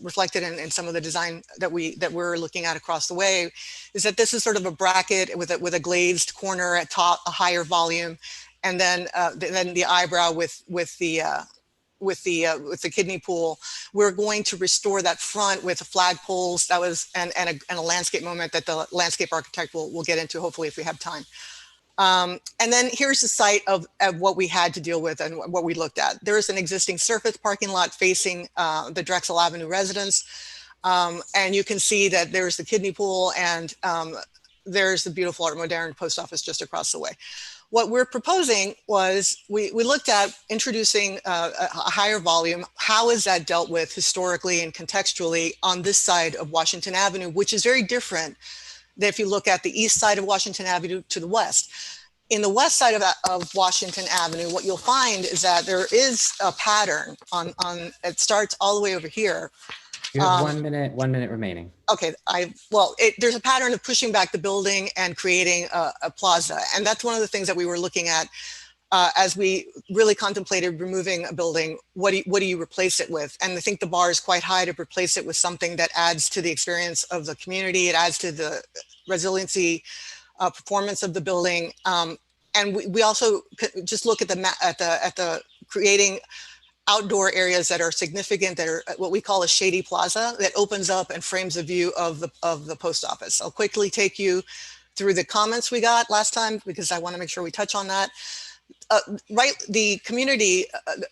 reflected in some of the design that we're looking at across the way, is that this is sort of a bracket with a glazed corner at top, a higher volume, and then the eyebrow with the kidney pool. We're going to restore that front with flagpoles. That was and a landscape moment that the landscape architect will get into, hopefully, if we have time. And then here's the site of what we had to deal with and what we looked at. There is an existing surface parking lot facing the Drexel Avenue residence. And you can see that there's the kidney pool, and there's the beautiful Art Moderne post office just across the way. What we're proposing was we looked at introducing a higher volume. How is that dealt with historically and contextually on this side of Washington Avenue, which is very different than if you look at the east side of Washington Avenue to the west. In the west side of Washington Avenue, what you'll find is that there is a pattern on it starts all the way over here. You have 1 minute remaining. Okay, there's a pattern of pushing back the building and creating a plaza. And that's one of the things that we were looking at as we really contemplated removing a building. What do you replace it with? And I think the bar is quite high to replace it with something that adds to the experience of the community. It adds to the resiliency performance of the building. And we also just look at the creating outdoor areas that are significant, that are what we call a shady plaza that opens up and frames a view of the post office. I'll quickly take you through the comments we got last time, because I want to make sure we touch on that. The community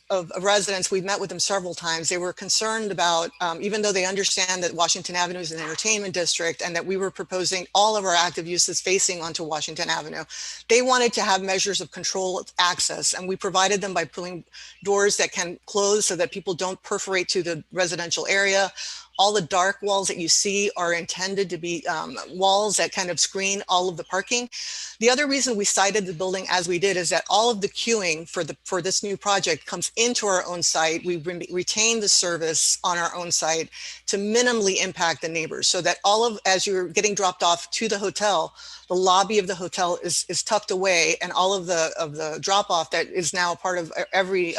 of residents, we've met with them several times. They were concerned about, even though they understand that Washington Avenue is an entertainment district and that we were proposing all of our active uses facing onto Washington Avenue, they wanted to have measures of control of access, and we provided them by putting doors that can close so that people don't perforate to the residential area. All the dark walls that you see are intended to be walls that kind of screen all of the parking. The other reason we cited the building as we did is that all of the queuing for this new project comes into our own site. We retain the service on our own site to minimally impact the neighbors, so that as you're getting dropped off to the hotel, the lobby of the hotel is tucked away, and all of the drop off that is now a part of every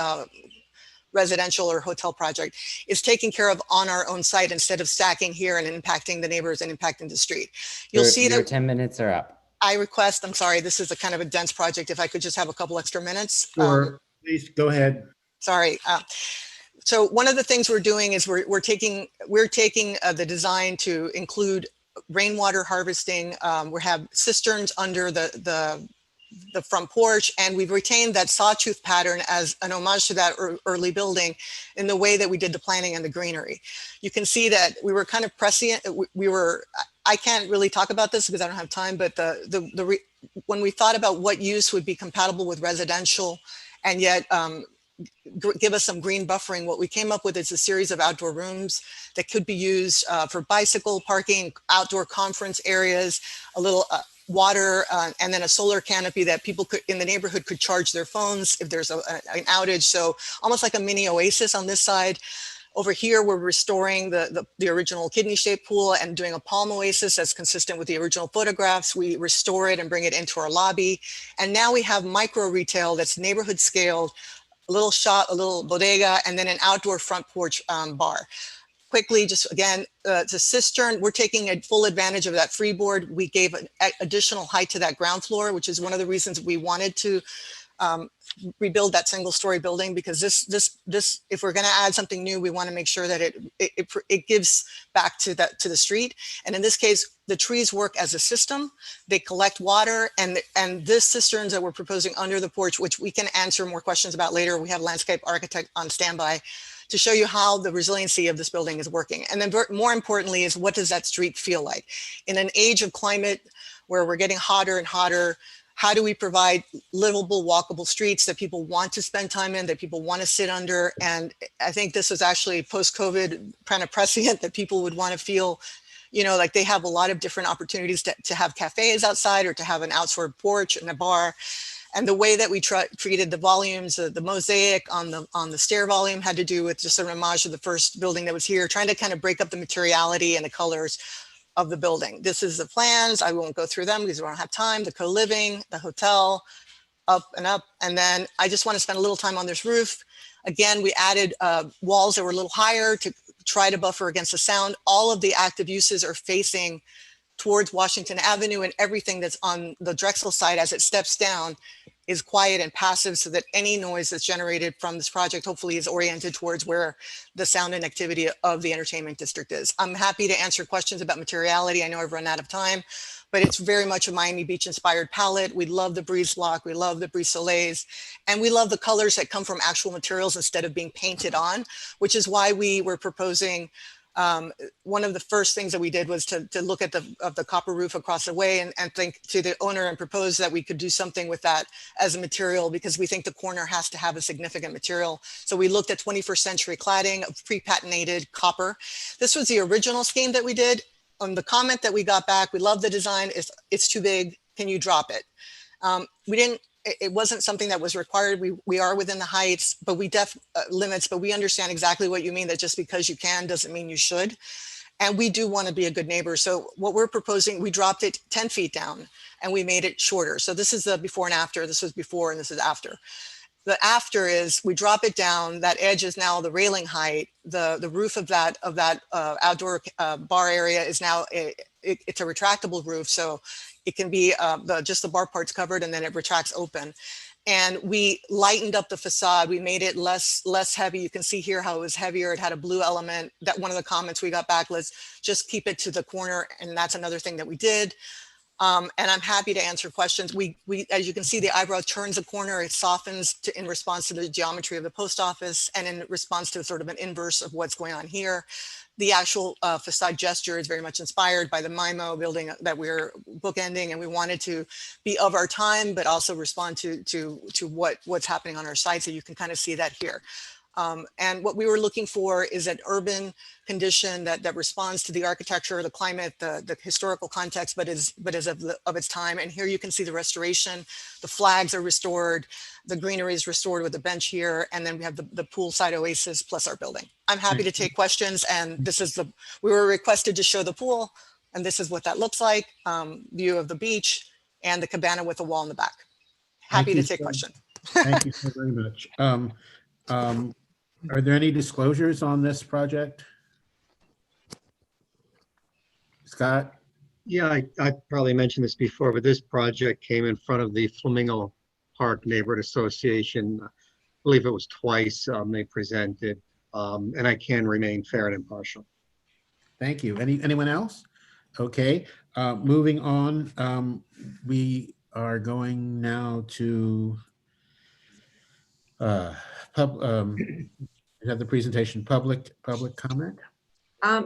residential or hotel project is taken care of on our own site, instead of stacking here and impacting the neighbors and impacting the street. You'll see that 10 minutes are up. I'm sorry, this is a kind of a dense project. If I could just have a couple extra minutes. Sure, please go ahead. Sorry. So one of the things we're doing is we're taking the design to include rainwater harvesting. We have cisterns under the front porch, and we've retained that sawtooth pattern as an homage to that early building in the way that we did the planning and the greenery. You can see that we were kind of prescient. I can't really talk about this because I don't have time, but when we thought about what use would be compatible with residential and yet give us some green buffering, what we came up with is a series of outdoor rooms that could be used for bicycle parking, outdoor conference areas, a little water, and then a solar canopy that people could in the neighborhood could charge their phones if there's an outage. So almost like a mini oasis on this side. Over here, we're restoring the original kidney-shaped pool and doing a palm oasis that's consistent with the original photographs. We restore it and bring it into our lobby. And now we have micro retail that's neighborhood scaled, a little shop, a little bodega, and then an outdoor front porch bar. Quickly, just again, the cistern, we're taking a full advantage of that freeboard. We gave an additional height to that ground floor, which is one of the reasons we wanted to rebuild that single story building, because this if we're going to add something new, we want to make sure that it gives back to the street. And in this case, the trees work as a system. They collect water, and this cisterns that we're proposing under the porch, which we can answer more questions about later. We have a landscape architect on standby to show you how the resiliency of this building is working. And then more importantly is, what does that street feel like? In an age of climate where we're getting hotter and hotter, how do we provide livable, walkable streets that people want to spend time in, that people want to sit under? And I think this was actually post-COVID kind of prescient that people would want to feel, you know, like they have a lot of different opportunities to have cafes outside or to have an outside porch and a bar. And the way that we treated the volumes, the mosaic on the stair volume had to do with just an homage to the first building that was here, trying to kind of break up the materiality and the colors of the building. This is the plans. I won't go through them because we don't have time. The co-living, the hotel, up and up. And then I just want to spend a little time on this roof. Again, we added walls that were a little higher to try to buffer against the sound. All of the active uses are facing towards Washington Avenue, and everything that's on the Drexel side as it steps down is quiet and passive, so that any noise that's generated from this project hopefully is oriented towards where the sound and activity of the entertainment district is. I'm happy to answer questions about materiality. I know I've run out of time, but it's very much a Miami Beach inspired palette. We love the breeze block, we love the brise soleils, and we love the colors that come from actual materials instead of being painted on, which is why we were proposing one of the first things that we did was to look at the copper roof across the way and think to the owner and propose that we could do something with that as a material, because we think the corner has to have a significant material. So we looked at 21st century cladding of pre-patinated copper. This was the original scheme that we did. On the comment that we got back, we love the design, it's too big, can you drop it? It wasn't something that was required. We are within the heights, but we limits, but we understand exactly what you mean, that just because you can doesn't mean you should. And we do want to be a good neighbor. So what we're proposing, we dropped it 10 feet down and we made it shorter. So this is the before and after. This was before and this is after. The after is we drop it down. That edge is now the railing height. The roof of that outdoor bar area is now it's a retractable roof. So it can be just the bar part's covered and then it retracts open. And we lightened up the facade. We made it less heavy. You can see here how it was heavier. It had a blue element. That one of the comments we got back was just keep it to the corner. And that's another thing that we did. And I'm happy to answer questions. We, as you can see, the eyebrow turns a corner. It softens in response to the geometry of the post office and in response to sort of an inverse of what's going on here. The actual facade gesture is very much inspired by the MIMO building that we're bookending, and we wanted to be of our time, but also respond to what's happening on our site. So you can kind of see that here. And what we were looking for is an urban condition that responds to the architecture, the climate, the historical context, but is of its time. And here you can see the restoration. The flags are restored. The greenery is restored with the bench here. And then we have the poolside oasis plus our building. I'm happy to take questions. And this is we were requested to show the pool. And this is what that looks like. View of the beach and the cabana with a wall in the back. Happy to take questions. Thank you so very much. Are there any disclosures on this project? Scott? Yeah, I probably mentioned this before, but this project came in front of the Flamingo Park Neighborhood Association. I believe it was twice they presented, and I can remain fair and impartial. Thank you. Anyone else? Okay, moving on. We are going now to we have the presentation public comment.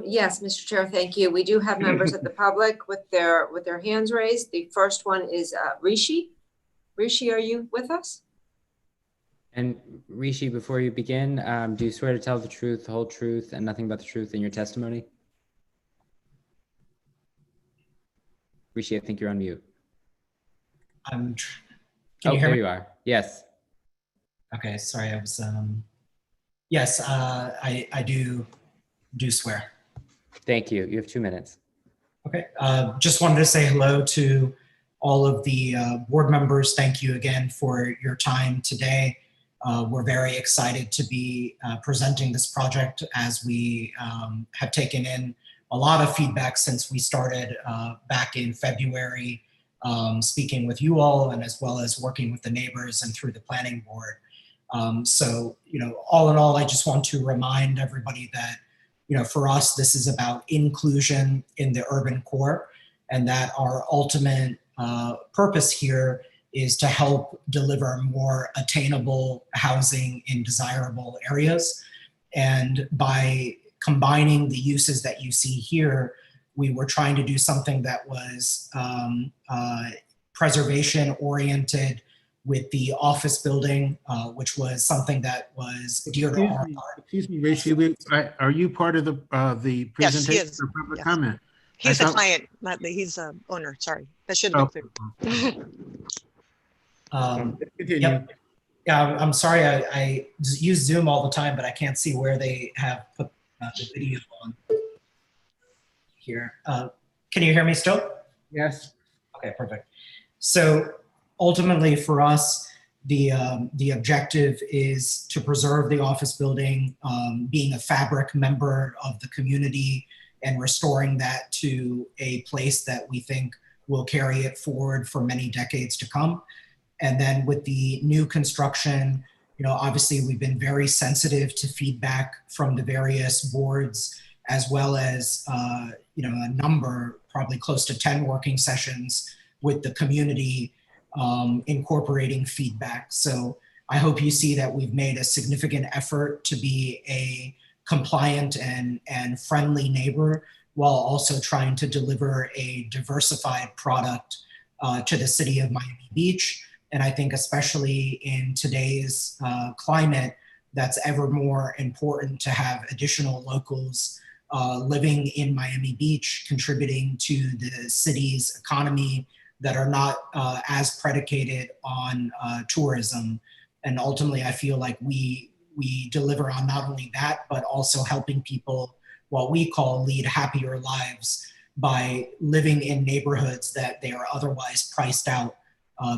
Yes, Mr. Chair, thank you. We do have members of the public with their hands raised. The first one is Rishi. Rishi, are you with us? And Rishi, before you begin, do you swear to tell the truth, the whole truth, and nothing but the truth in your testimony? Rishi, I think you're on mute. Can Oh, you hear there me? you are. Yes. Okay, sorry, I was, yes, I do swear. Thank you. You have 2 minutes. Okay, just wanted to say hello to all of the board members. Thank you again for your time today. We're very excited to be presenting this project as we have taken in a lot of feedback since we started back in February, speaking with you all and as well as working with the neighbors and through the planning board. So, all in all, I just want to remind everybody that, for us, this is about inclusion in the urban core, and that our ultimate purpose here is to help deliver more attainable housing in desirable areas. And by combining the uses that you see here, we were trying to do something that was preservation oriented with the office building, which was something that was dear to our heart. Excuse me, Rishi, are you part of the Yes, he presentation is. or public Yes. comment? He's a client, not he's a owner. Sorry, that should have been clear. Yep. Yeah, I'm sorry. I use Zoom all the time, but I can't see where they have put the video on here. Can you hear me still? Yes. Okay, perfect. So ultimately for us, the objective is to preserve the office building, being a fabric member of the community and restoring that to a place that we think will carry it forward for many decades to come. And then with the new construction, obviously we've been very sensitive to feedback from the various boards, as well as, a number, probably close to 10 working sessions with the community, incorporating feedback. So I hope you see that we've made a significant effort to be a compliant and friendly neighbor, while also trying to deliver a diversified product to the city of Miami Beach. And I think especially in today's climate, that's ever more important to have additional locals living in Miami Beach, contributing to the city's economy, that are not as predicated on tourism. And ultimately, I feel like we deliver on not only that, but also helping people, what we call lead happier lives, by living in neighborhoods that they are otherwise priced out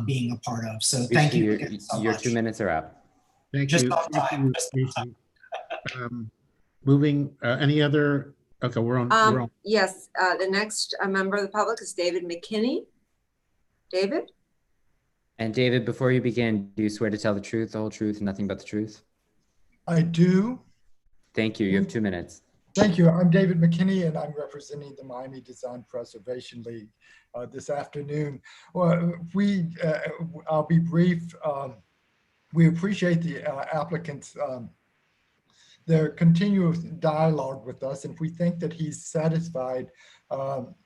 being a part of. So thank you again so Your much. 2 minutes are up. Thank Just you. off time. Moving, any other, okay, we're on. Yes, the next member of the public is David McKinney. David? And David, before you begin, do you swear to tell the truth, the whole truth, and nothing but the truth? I do. Thank you. You have 2 minutes. Thank you. I'm David McKinney, and I'm representing the Miami Design Preservation League this afternoon. Well, I'll be brief. We appreciate the applicants' their continuous dialogue with us, and we think that he's satisfied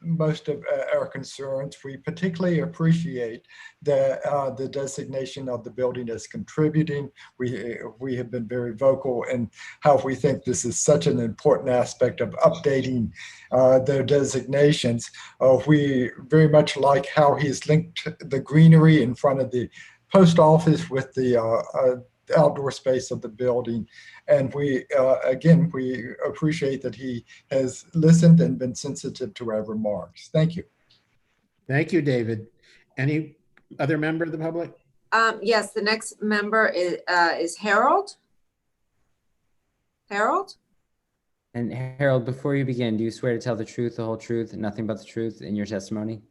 most of our concerns. We particularly appreciate the designation of the building as contributing. We have been very vocal in how we think this is such an important aspect of updating their designations. We very much like how he's linked the greenery in front of the post office with the outdoor space of the building. And we appreciate that he has listened and been sensitive to our remarks. Thank you. Thank you, David. Any other member of the public? Yes, the next member is Harold. Harold? And Harold, before you begin, do you swear to tell the truth, the whole truth, and nothing but the truth in your testimony?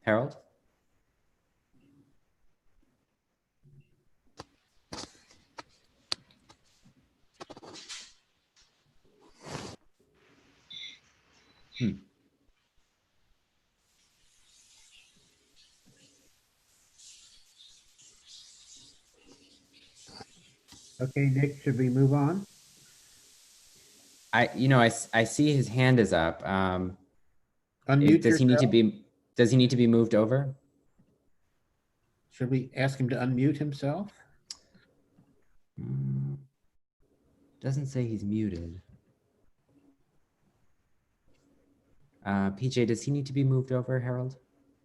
Harold? Okay, Nick, should we move on? I see his hand is up. Unmute Does he need to yourself. be moved over? Should we ask him to unmute himself? Doesn't say he's muted. PJ, does he need to be moved over, Harold?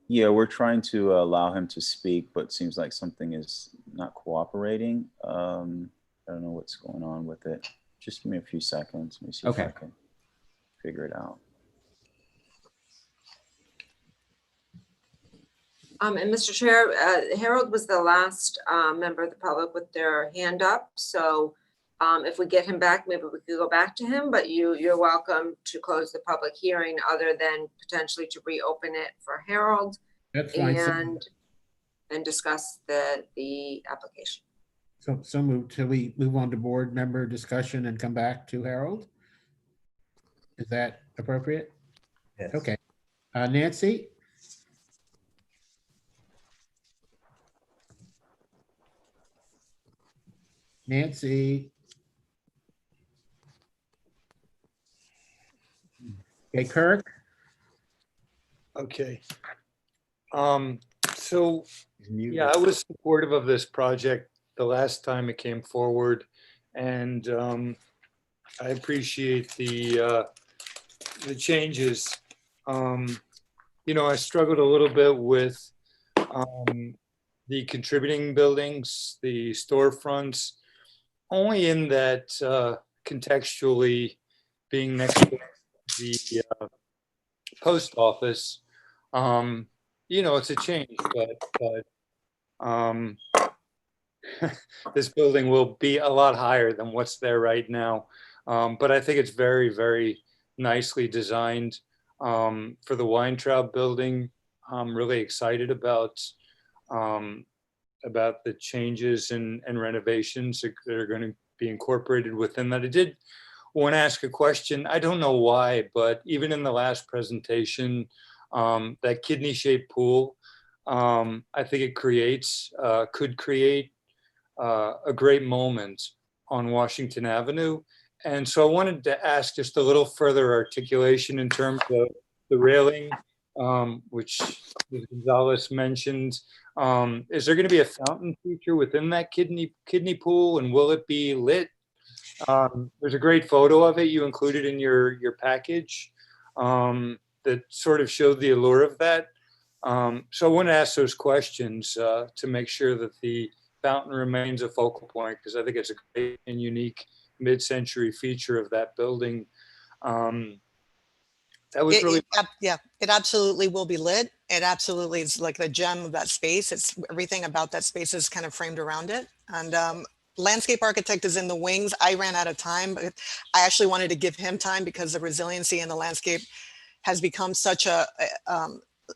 Yeah, we're trying to allow him to speak, but seems like something is not cooperating. I don't know what's going on with it. Just give me a few seconds. Let me see if I can figure it out. And Mr. Chair, Harold was the last member of the public with their hand up. So if we get him back, maybe we could go back to him, but you're welcome to close the public hearing other than potentially to reopen it for Harold. That's fine. And discuss the application. So move till we move on to board member discussion and come back to Harold. Is that appropriate? Yes. Okay. Nancy? Nancy? Okay, Kirk? Okay. So, yeah, I was supportive of this project the last time it came forward, and I appreciate the changes. I struggled a little bit with the contributing buildings, the storefronts, only in that contextually being next to the post office, it's a change, but this building will be a lot higher than what's there right now. But I think it's very, very nicely designed for the Weintraub building. I'm really excited about the changes and renovations that are going to be incorporated within that. I did want to ask a question. I don't know why, but even in the last presentation, that kidney-shaped pool, I think it could create a great moment on Washington Avenue. And so I wanted to ask just a little further articulation in terms of the railing, which Ms. Gonzalez mentioned. Is there going to be a fountain feature within that kidney pool, and will it be lit? There's a great photo of it you included in your package that sort of showed the allure of that. So I want to ask those questions to make sure that the fountain remains a focal point, because I think it's a great and unique mid-century feature of that building. That was really it absolutely will be lit. It absolutely is like the gem of that space. It's everything about that space is kind of framed around it. And landscape architect is in the wings. I ran out of time, but I actually wanted to give him time because the resiliency in the landscape has become such a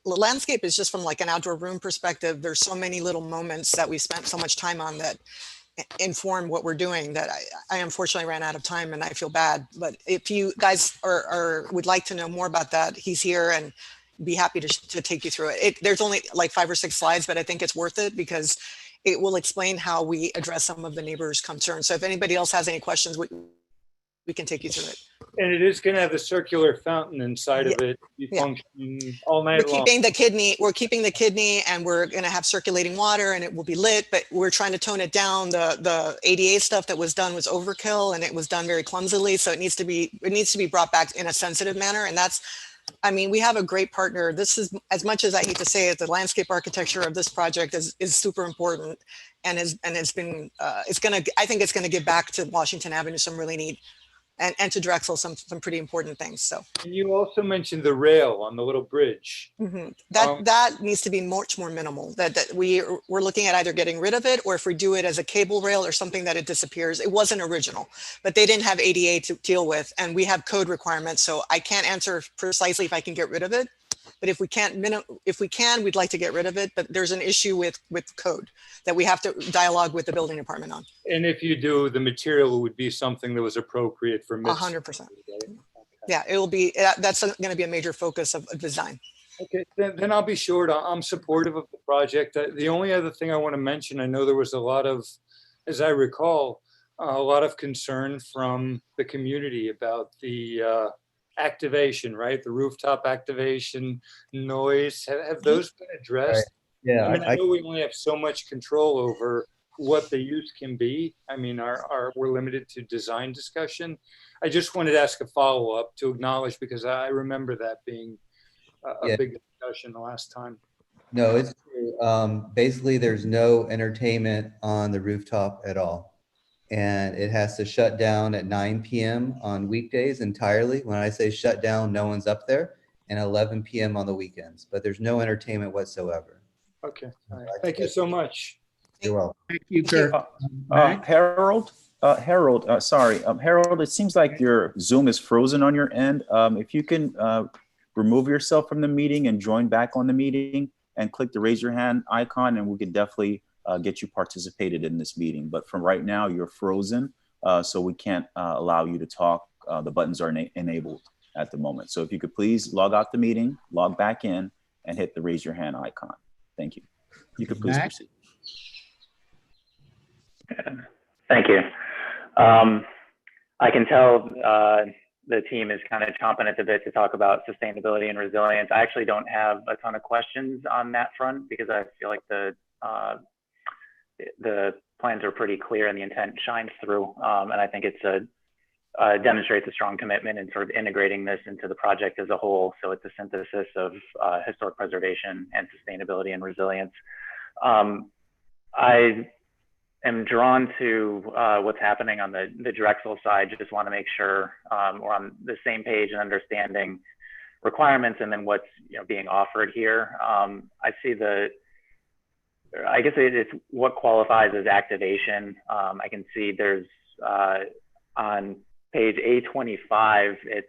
landscape is just from like an outdoor room perspective. There's so many little moments that we spent so much time on that inform what we're doing that I unfortunately ran out of time, and I feel bad. But if you guys would like to know more about that, he's here and be happy to take you through it. There's only like 5 or 6 slides, but I think it's worth it because it will explain how we address some of the neighbors' concerns. So if anybody else has any questions, we can take you through it. And it is going to have a circular fountain inside of it. You function all night long. We're keeping the kidney, and we're going to have circulating water, and it will be lit. But we're trying to tone it down. The ADA stuff that was done was overkill, and it was done very clumsily. So it needs to be brought back in a sensitive manner. And that's, I mean, we have a great partner. This is, as much as I hate to say it, the landscape architecture of this project is super important, and it's been I think it's going to give back to Washington Avenue some really neat. And to Drexel some pretty important things. So. And you also mentioned the rail on the little bridge. Mm-hmm. That needs to be much more minimal. That we're looking at either getting rid of it, or if we do it as a cable rail or something that it disappears. It wasn't original, but they didn't have ADA to deal with, and we have code requirements. So I can't answer precisely if I can get rid of it. But if we can, we'd like to get rid of it. But there's an issue with code that we have to dialogue with the building department on. And if you do, the material would be something that was appropriate for 100%. Yeah, it will be. That's going to be a major focus of design. Okay, then I'll be short. I'm supportive of the project. The only other thing I want to mention, I know there was a lot of, as I recall, a lot of concern from the community about the activation, right? The rooftop activation, noise. Have those been addressed? Yeah, I mean, I know we only have so much control over what the use can be. I mean, we're limited to design discussion. I just wanted to ask a follow-up to acknowledge, because I remember that being a big discussion the last time. No, it's true. Basically, there's no entertainment on the rooftop at all. And it has to shut down at 9 p.m. on weekdays entirely. When I say shut down, no one's up there, and 11 p.m. on the weekends. But there's no entertainment whatsoever. Okay. All right. Thank you so much. You're welcome. Thank you, Kirk. Harold, sorry, Harold, it seems like your Zoom is frozen on your end. If you can remove yourself from the meeting and join back on the meeting and click the raise your hand icon, and we could definitely get you participated in this meeting. But from right now, you're frozen, so we can't allow you to talk. The buttons are enabled at the moment. So if you could please log out the meeting, log back in, and hit the raise your hand icon. Thank you. You could please proceed. Thank you. I can tell the team is kind of chomping at the bit to talk about sustainability and resilience. I actually don't have a ton of questions on that front because I feel like the plans are pretty clear and the intent shines through. And I think it's demonstrates a strong commitment in sort of integrating this into the project as a whole. So it's a synthesis of historic preservation and sustainability and resilience. I am drawn to what's happening on the Drexel side. Just want to make sure we're on the same page and understanding requirements and then what's being offered here. I see I guess it's what qualifies as activation. I can see there's on page A25, it's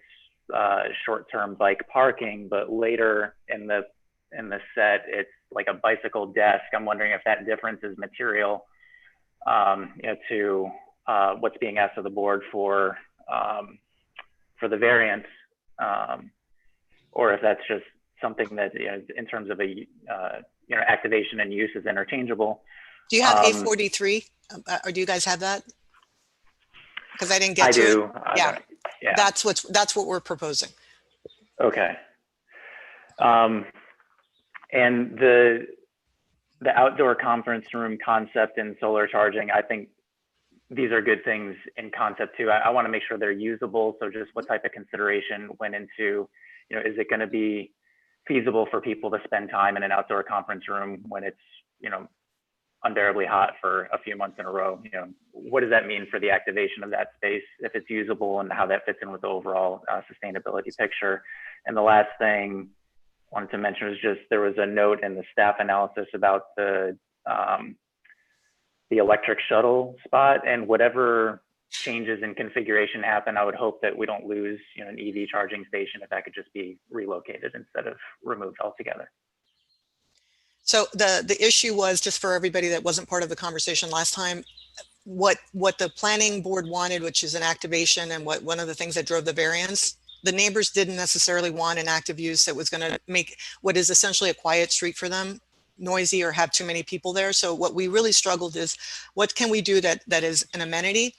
short-term bike parking, but later in the set, it's like a bicycle desk. I'm wondering if that difference is material to what's being asked of the board for the variance, or if that's just something that in terms of a activation and use is interchangeable. Do you have A43, or do you guys have that? Because I didn't get to it. Yeah. Yeah, that's what we're proposing. Okay. And the outdoor conference room concept and solar charging, I think these are good things in concept too. I want to make sure they're usable. So just what type of consideration went into, is it going to be feasible for people to spend time in an outdoor conference room when it's, unbearably hot for a few months in a row? What does that mean for the activation of that space, if it's usable, and how that fits in with the overall sustainability picture? And the last thing I wanted to mention was just there was a note in the staff analysis about the electric shuttle spot, and whatever changes in configuration happen, I would hope that we don't lose an EV charging station, if that could just be relocated instead of removed altogether. So the issue was, just for everybody that wasn't part of the conversation last time, what the planning board wanted, which is an activation, and one of the things that drove the variance, the neighbors didn't necessarily want an active use that was going to make what is essentially a quiet street for them noisy or have too many people there. So what we really struggled is, what can we do that is an amenity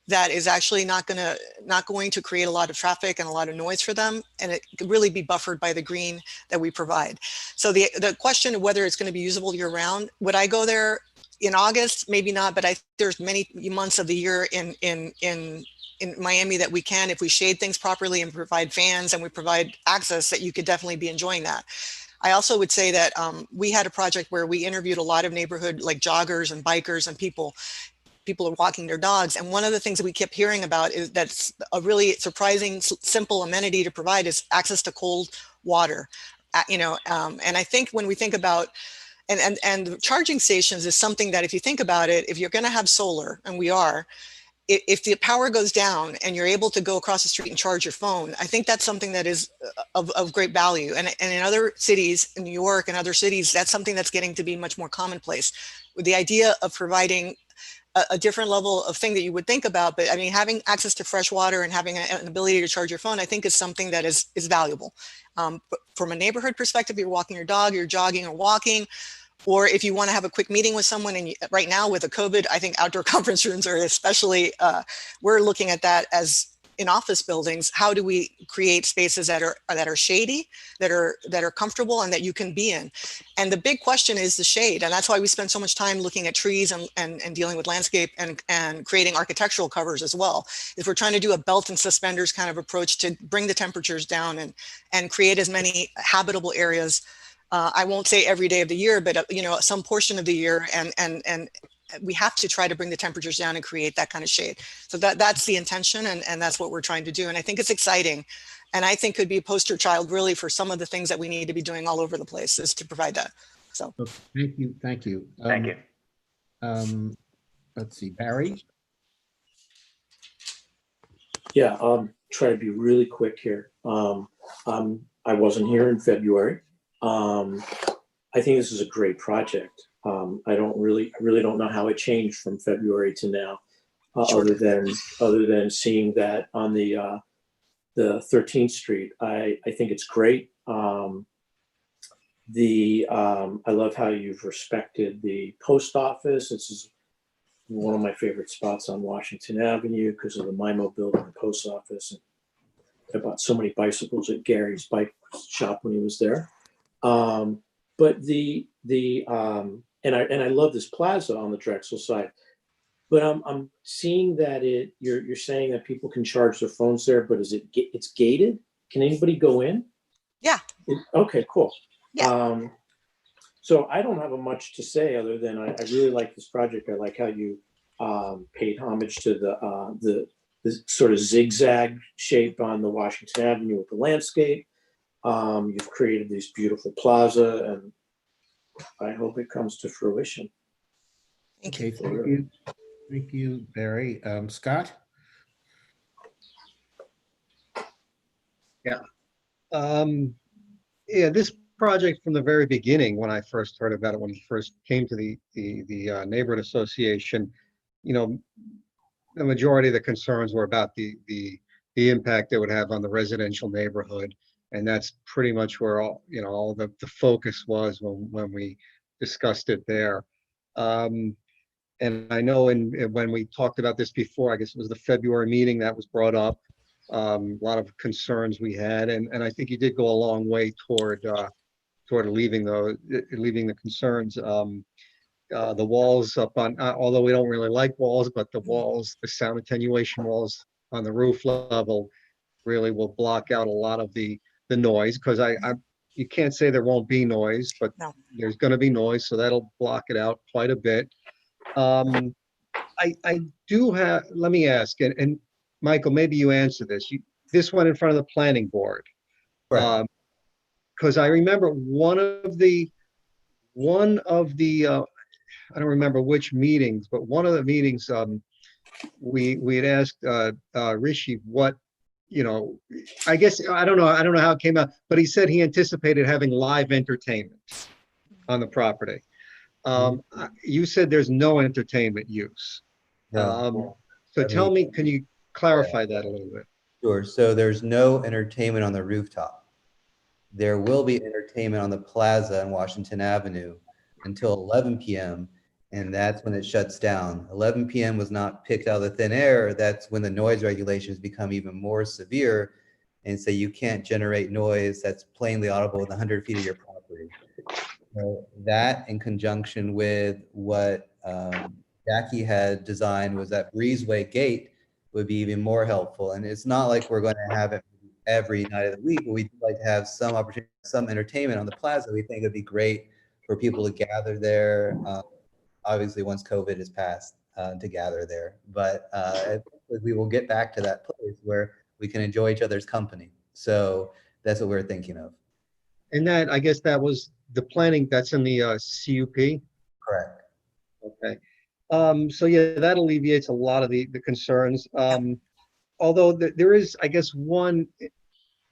that is actually not going to create a lot of traffic and a lot of noise for them, and it could really be buffered by the green that we provide. So the question of whether it's going to be usable year round, would I go there in August? Maybe not, but there's many months of the year in Miami that we can, if we shade things properly and provide fans and we provide access, that you could definitely be enjoying that. I also would say that we had a project where we interviewed a lot of neighborhood, like joggers and bikers and people are walking their dogs. And one of the things that we kept hearing about is that's a really surprising, simple amenity to provide is access to cold water. And I think when we think about, and charging stations is something that, if you think about it, if you're going to have solar, and we are, if the power goes down and you're able to go across the street and charge your phone, I think that's something that is of great value. And in other cities, in New York and other cities, that's something that's getting to be much more commonplace. With the idea of providing a different level of thing that you would think about, but I mean, having access to fresh water and having an ability to charge your phone, I think is something that is valuable. But from a neighborhood perspective, you're walking your dog, you're jogging or walking, Or if you want to have a quick meeting with someone, and right now with the COVID, I think outdoor conference rooms are especially, we're looking at that as in office buildings. How do we create spaces that are shady, that are comfortable, and that you can be in? And the big question is the shade. And that's why we spend so much time looking at trees and dealing with landscape and creating architectural covers as well. If we're trying to do a belt and suspenders kind of approach to bring the temperatures down and create as many habitable areas, I won't say every day of the year, but some portion of the year, and we have to try to bring the temperatures down and create that kind of shade. So that's the intention, and that's what we're trying to do. And I think it's exciting, and I think could be a poster child really for some of the things that we need to be doing all over the place, is to provide that. So Thank you. Thank you. Thank you. Let's see, Barry. Yeah, I'll try to be really quick here. I wasn't here in February. I think this is a great project. I really don't know how it changed from February to now, other than seeing that on the 13th Street. I think it's great. I love how you've respected the post office. This is one of my favorite spots on Washington Avenue because of the MIMO building, the post office. And I bought so many bicycles at Gary's bike shop when he was there. But I love this plaza on the Drexel side. But I'm seeing that you're saying that people can charge their phones there, but it's gated? Can anybody go in? Yeah. Okay, cool. Yeah. So I don't have much to say other than I really like this project. I like how you paid homage to the sort of zigzag shape on the Washington Avenue with the landscape. You've created this beautiful plaza, and I hope it comes to fruition. Okay, thank you. Thank you, Barry. Scott? Yeah. Yeah, this project from the very beginning, when I first heard about it, when it first came to the neighborhood association, the majority of the concerns were about the impact it would have on the residential neighborhood. And that's pretty much where all the focus was when we discussed it there. And I know when we talked about this before, I guess it was the February meeting that was brought up, a lot of concerns we had, and I think you did go a long way toward alleviating the concerns. The walls up on, although we don't really like walls, but the walls, the sound attenuation walls on the roof level really will block out a lot of the noise, because you can't say there won't be noise, but there's going to be noise, so that'll block it out quite a bit. I do have, let me ask, and Michael, maybe you answer this. This went in front of the planning board. Right. Because I remember one of the I don't remember which meetings, but one of the meetings we had asked Rishi what, I guess I don't know how it came out, but he said he anticipated having live entertainment on the property. You said there's no entertainment use. No. So tell me, can you clarify that a little bit? Sure. So there's no entertainment on the rooftop. There will be entertainment on the plaza on Washington Avenue until 11 p.m. And that's when it shuts down. 11 p.m. was not picked out of the thin air. That's when the noise regulations become even more severe. And so you can't generate noise that's plainly audible within 100 feet of your property. So that, in conjunction with what Jackie had designed, was that breezeway gate would be even more helpful. And it's not like we're going to have it every night of the week, but we'd like to have some opportunity, some entertainment on the plaza. We think it'd be great for people to gather there. Obviously, once COVID is passed, to gather there. But we will get back to that place where we can enjoy each other's company. So that's what we're thinking of. And that, I guess that was the planning, that's in the CUP? Correct. Okay. So yeah, that alleviates a lot of the concerns. Although there is, I guess, one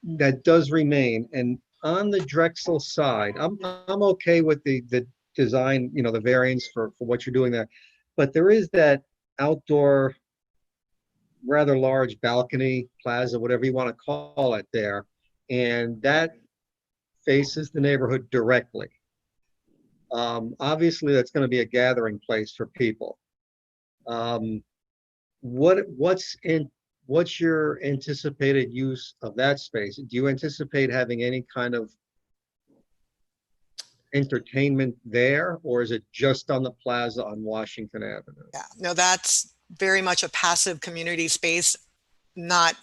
that does remain, and on the Drexel side, I'm okay with the design, the variance for what you're doing there, but there is that outdoor, rather large balcony, plaza, whatever you want to call it there, and that faces the neighborhood directly. Obviously, that's going to be a gathering place for people. What's your anticipated use of that space? Do you anticipate having any kind of entertainment there, or is it just on the plaza on Washington Avenue? Yeah, no, that's very much a passive community space. Not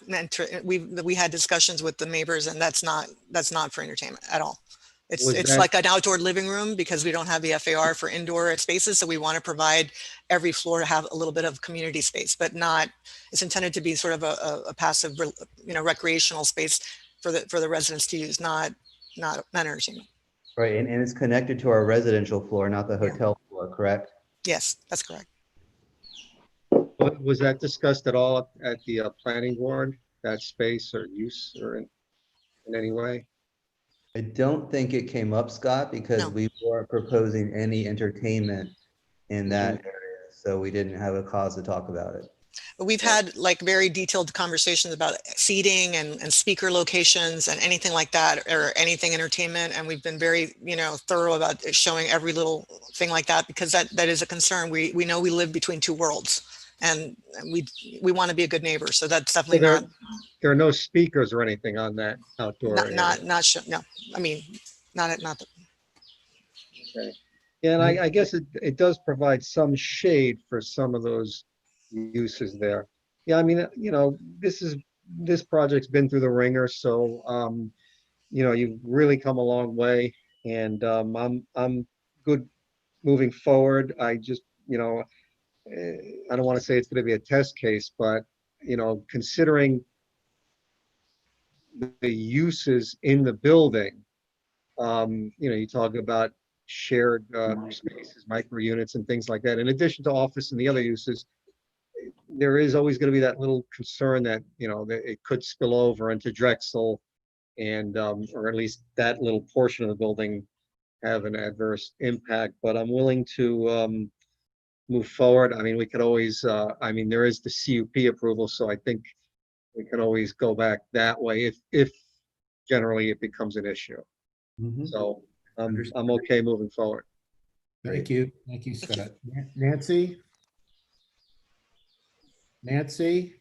we had discussions with the neighbors, and that's not for entertainment at all. It's like an outdoor living room because we don't have the FAR for indoor spaces, so we want to provide every floor to have a little bit of community space, but not. It's intended to be sort of a passive, recreational space for the residents to use, not entertainment. Right, and it's connected to our residential floor, not the hotel floor, correct? Yes, that's correct. Was that discussed at all at the planning board, that space or use or in any way? I don't think it came up, Scott, because we weren't proposing any entertainment in that area, so we didn't have a cause to talk about it. But we've had like very detailed conversations about seating and speaker locations and anything like that, or anything entertainment. And we've been very, thorough about showing every little thing like that, because that is a concern. We know we live between two worlds, and we want to be a good neighbor. So that's definitely So there are no speakers or anything on that outdoor area? No. I mean, not. Okay. Yeah, and I guess it does provide some shade for some of those uses there. Yeah, I mean, this project's been through the ringer, so you've really come a long way, and I'm good moving forward. I just, I don't want to say it's going to be a test case, but considering the uses in the building, you talk about shared spaces, micro units and things like that. In addition to office and the other uses, there is always going to be that little concern that, that it could spill over into Drexel and, or at least that little portion of the building have an adverse impact, but I'm willing to move forward. I mean, we could always, there is the CUP approval, so I think we can always go back that way if generally it becomes an issue. So I'm okay moving forward. Thank you, Scott. Nancy? Nancy?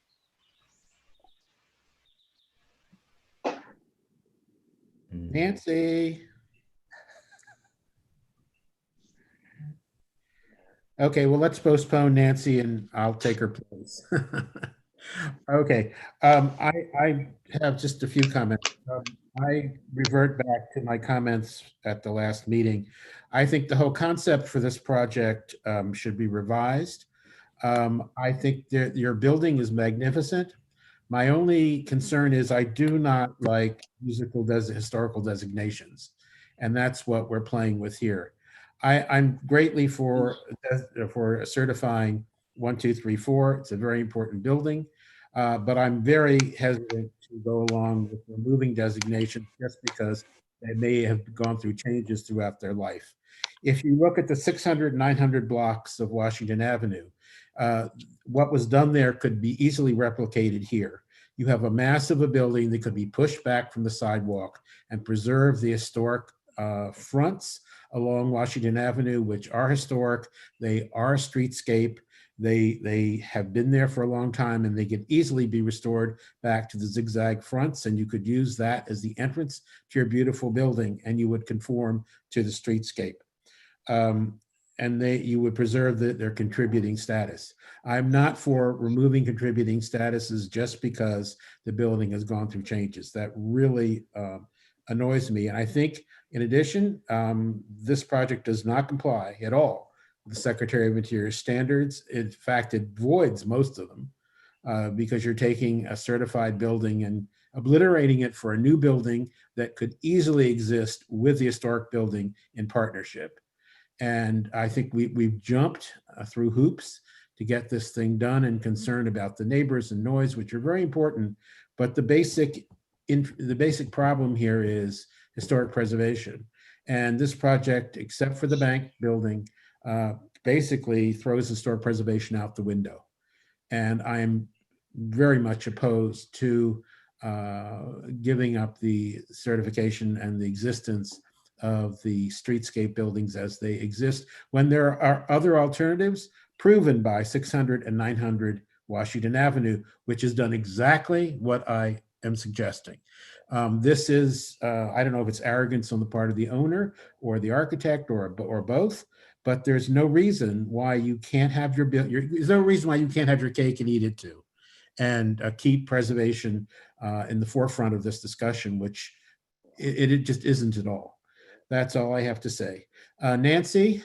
Nancy? Okay, well, let's postpone Nancy and I'll take her place. Okay, I have just a few comments. I revert back to my comments at the last meeting. I think the whole concept for this project should be revised. I think your building is magnificent. My only concern is I do not like historical designations, and that's what we're playing with here. I'm greatly for certifying 1, 2, 3, 4. It's a very important building, but I'm very hesitant to go along with removing designations just because they may have gone through changes throughout their life. If you look at the 600, 900 blocks of Washington Avenue, what was done there could be easily replicated here. You have a mass of a building that could be pushed back from the sidewalk and preserve the historic fronts along Washington Avenue, which are historic. They are a streetscape. They have been there for a long time, and they can easily be restored back to the zigzag fronts, and you could use that as the entrance to your beautiful building, and you would conform to the streetscape. And you would preserve their contributing status. I'm not for removing contributing statuses just because the building has gone through changes. That really annoys me. And I think, in addition, this project does not comply at all with the Secretary of Interior standards. In fact, it voids most of them because you're taking a certified building and obliterating it for a new building that could easily exist with the historic building in partnership. And I think we've jumped through hoops to get this thing done, and concerned about the neighbors and noise, which are very important. But the basic problem here is historic preservation. And this project, except for the bank building, basically throws historic preservation out the window. And I'm very much opposed to giving up the certification and the existence of the streetscape buildings as they exist when there are other alternatives proven by 600 and 900 Washington Avenue, which has done exactly what I am suggesting. This is, I don't know if it's arrogance on the part of the owner or the architect or both, but there's no reason why you can't have there's no reason why you can't have your cake and eat it too, and keep preservation in the forefront of this discussion, which it just isn't at all. That's all I have to say. Nancy?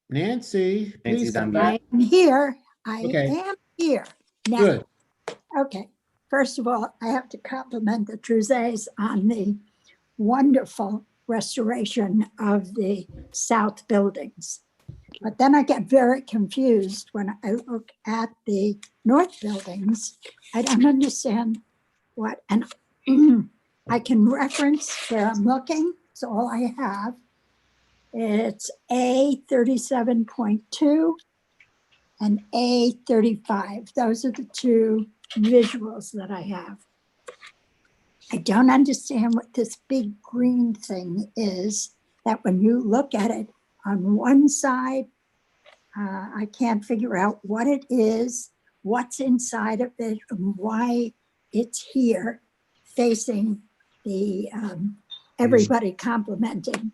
Nancy, please Nancy's come on back. I'm here. I Okay. am here. Now, Good. okay. First of all, I have to compliment the Truzets on the wonderful restoration of the south buildings. But then I get very confused when I look at the north buildings. I don't understand what, and I can reference where I'm looking. It's all I have. It's A37.2 and A35. Those are the two visuals that I have. I don't understand what this big green thing is, that when you look at it on one side, I can't figure out what it is, what's inside of it, and why it's here facing the, everybody complimenting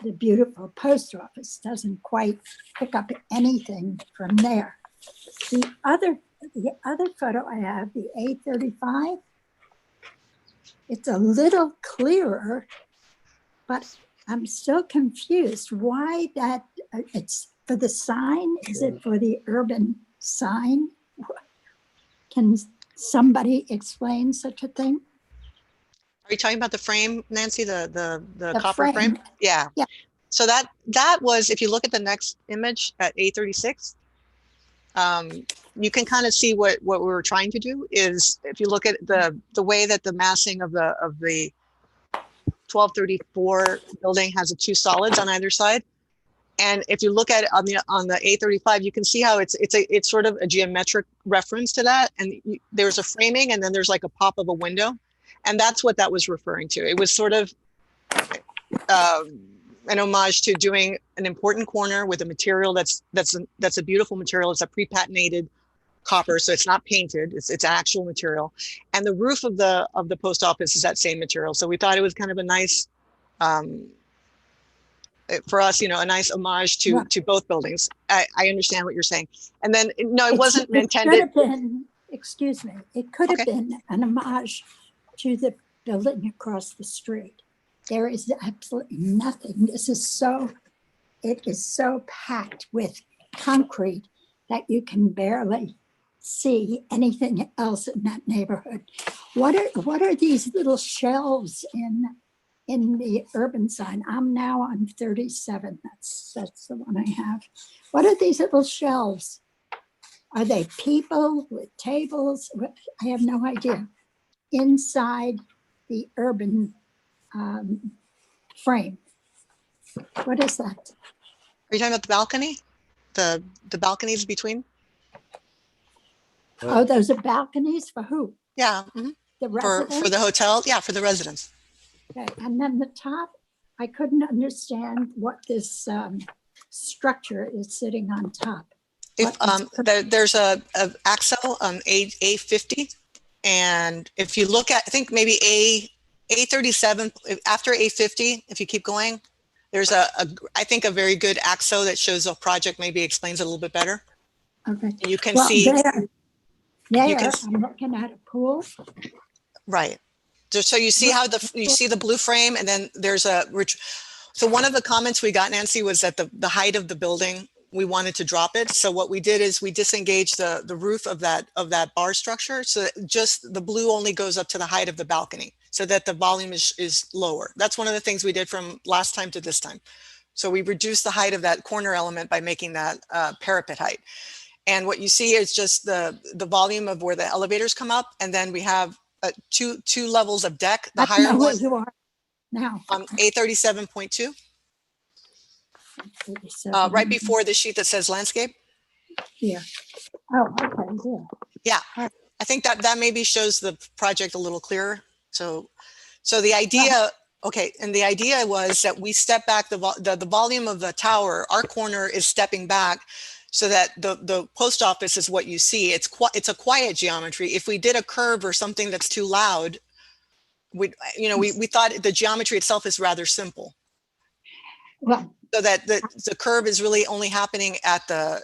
the beautiful post office. Doesn't quite pick up anything from there. The other photo I have, the A35, it's a little clearer, but I'm still confused why that, it's for the sign. Is it for the urban sign? Can somebody explain such a thing? Are you talking about the frame, Nancy, the The copper frame? Yeah. Yeah. So that was, if you look at the next image at A36, you can kind of see what we were trying to do is, if you look at the way that the massing of the 1234 building has the two solids on either side. And if you look at it on the A35, you can see how it's sort of a geometric reference to that. And there's a framing, and then there's like a pop of a window. And that's what that was referring to. It was sort of an homage to doing an important corner with a material that's a beautiful material. It's a pre-patinated copper, so it's not painted. It's actual material. And the roof of the post office is that same material. So we thought it was kind of a nice, for us, a nice homage to both buildings. I understand what you're saying. And then, no, it wasn't intended. Could have been, excuse me, it could have been an homage to the building across the street. There is absolutely nothing. It is so packed with concrete that you can barely see anything else in that neighborhood. What are these little shelves in the urban sign? I'm now on 37. That's the one I have. What are these little shelves? Are they people with tables? I have no idea. Inside the urban frame. What is that? Are you talking about the balcony? The balconies between? Oh, those are balconies for who? Yeah. The For residents? the hotel? Yeah, for the residents. Okay. And then the top, I couldn't understand what this structure is sitting on top. If there's a axle on A50, and if you look at, I think maybe A37 after A50, if you keep going, there's I think a very good axle that shows a project, maybe explains it a little bit better. Okay. You can Well, see. there, I'm looking at a pool. Right. So you see how you see the blue frame, and then there's so one of the comments we got, Nancy, was that the height of the building, we wanted to drop it. So what we did is we disengaged the roof of that bar structure. So that just the blue only goes up to the height of the balcony, so that the volume is lower. That's one of the things we did from last time to this time. So we reduced the height of that corner element by making that parapet height. And what you see is just the volume of where the elevators come up. And then we have two levels of deck. The higher know where one you are now. on A37.2. Right before the sheet that says landscape. Here. Oh, okay, yeah. I think that maybe shows the project a little clearer. So the idea Okay, and the idea was that we step back the volume of the tower, our corner is stepping back so that the post office is what you see. It's a quiet geometry. If we did a curve or something that's too loud, we thought the geometry itself is rather simple. Well, So that the curve is really only happening at the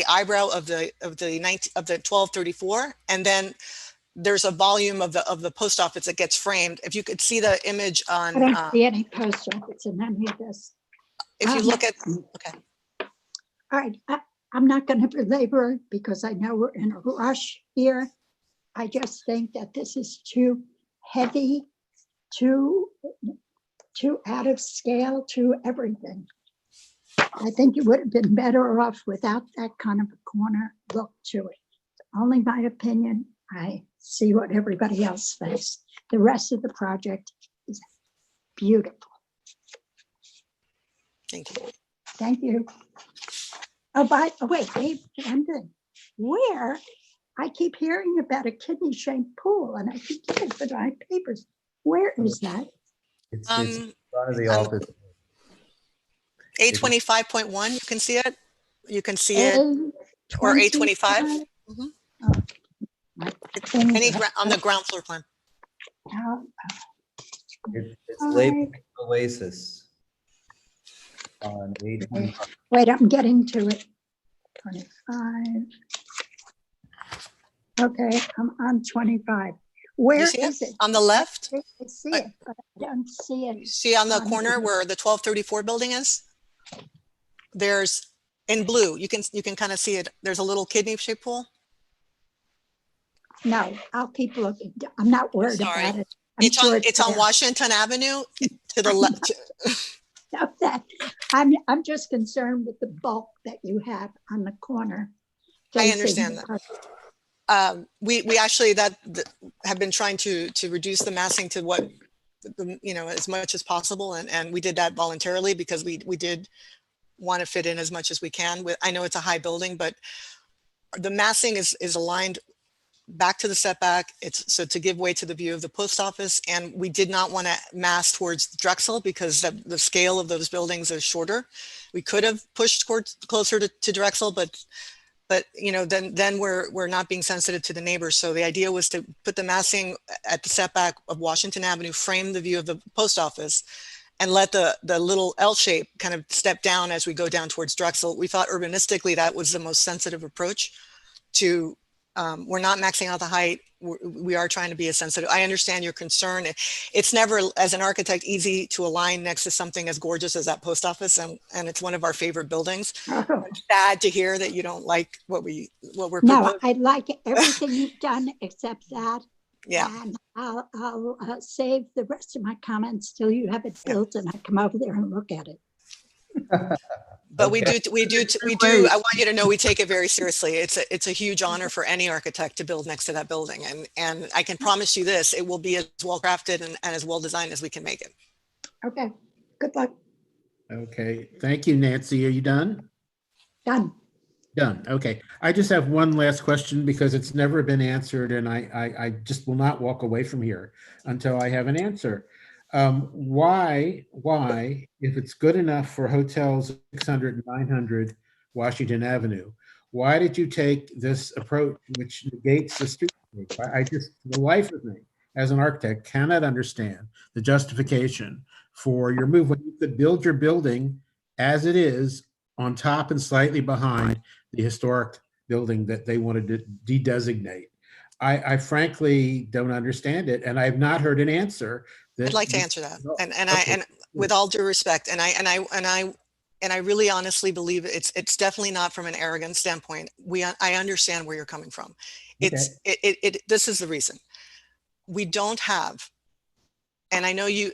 eyebrow of the 1234, and then there's a volume of the post office that gets framed. If you could see the image on, I don't see any post office in any of this. if you look at, okay. All right, I'm not going to belabor because I know we're in a rush here. I just think that this is too heavy, too out of scale, too everything. I think it would have been better off without that kind of a corner look to it. Only my opinion. I see what everybody else thinks. The rest of the project is beautiful. Thank you. Thank you. Wait, Dave, one thing. Where I keep hearing about a kidney-shaped pool, and I keep looking for my papers. Where is that? It's in front of the office. 825.1, you can see it? You can see it, or 825? Mhm. On the ground floor plan. It's labeled Oasis on 825. Wait, I'm getting to it. 25. Okay, I'm on 25. Where is it? On the left? I see it, but I don't see it. See on the corner where the 1234 building is? There's, in blue, you can kind of see it. There's a little kidney-shaped pool. No, I'll keep looking. I'm not worried about it. It's on Washington Avenue to the left. I'm just concerned with the bulk that you have on the corner. I understand that. We actually have been trying to reduce the massing to what, as much as possible. And we did that voluntarily because we did want to fit in as much as we can. I know it's a high building, but the massing is aligned back to the setback. It's so to give way to the view of the post office. And we did not want to mass towards Drexel because the scale of those buildings is shorter. We could have pushed closer to Drexel, but then we're not being sensitive to the neighbors. So the idea was to put the massing at the setback of Washington Avenue, frame the view of the post office, and let the little L shape kind of step down as we go down towards Drexel. We thought urbanistically that was the most sensitive approach to, we're not maxing out the height. We are trying to be as sensitive. I understand your concern. It's never, as an architect, easy to align next to something as gorgeous as that post office. And it's one of our favorite buildings. Oh. It's sad to hear that you don't like what we're No, proposing. I like everything you've done except that. Yeah. And I'll save the rest of my comments till you have it built and I come over there and look at it. But we do. I want you to know we take it very seriously. It's a huge honor for any architect to build next to that building, and I can promise you this: it will be as well crafted and as well designed as we can make it. Okay. Good luck. Okay. Thank you, Nancy. Are you done? Done. Done. Okay. I just have one last question because it's never been answered, and I just will not walk away from here until I have an answer. Why, if it's good enough for hotels 600 and 900 Washington Avenue, why did you take this approach which negates the street? I just, the life of me as an architect cannot understand the justification for your move when you could build your building as it is on top and slightly behind the historic building that they wanted to de-designate. I frankly don't understand it, and I have not heard an answer. I'd like to answer that, and with all due respect, and I really honestly believe it's definitely not from an arrogant standpoint. I understand where you're coming from. This is the reason we don't have, and I know you.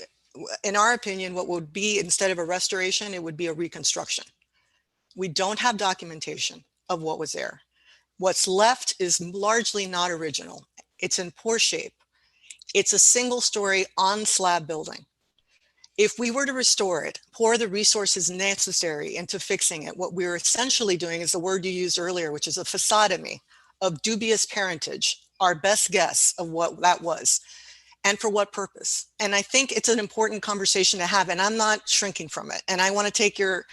In our opinion, what would be instead of a restoration, it would be a reconstruction. We don't have documentation of what was there. What's left is largely not original. It's in poor shape. It's a single story on slab building. If we were to restore it, pour the resources necessary into fixing it, what we're essentially doing is the word you used earlier, which is a facotomy of dubious parentage, our best guess of what that was. and for what purpose? And I think it's an important conversation to have, and I'm not shrinking from it. And I want to take your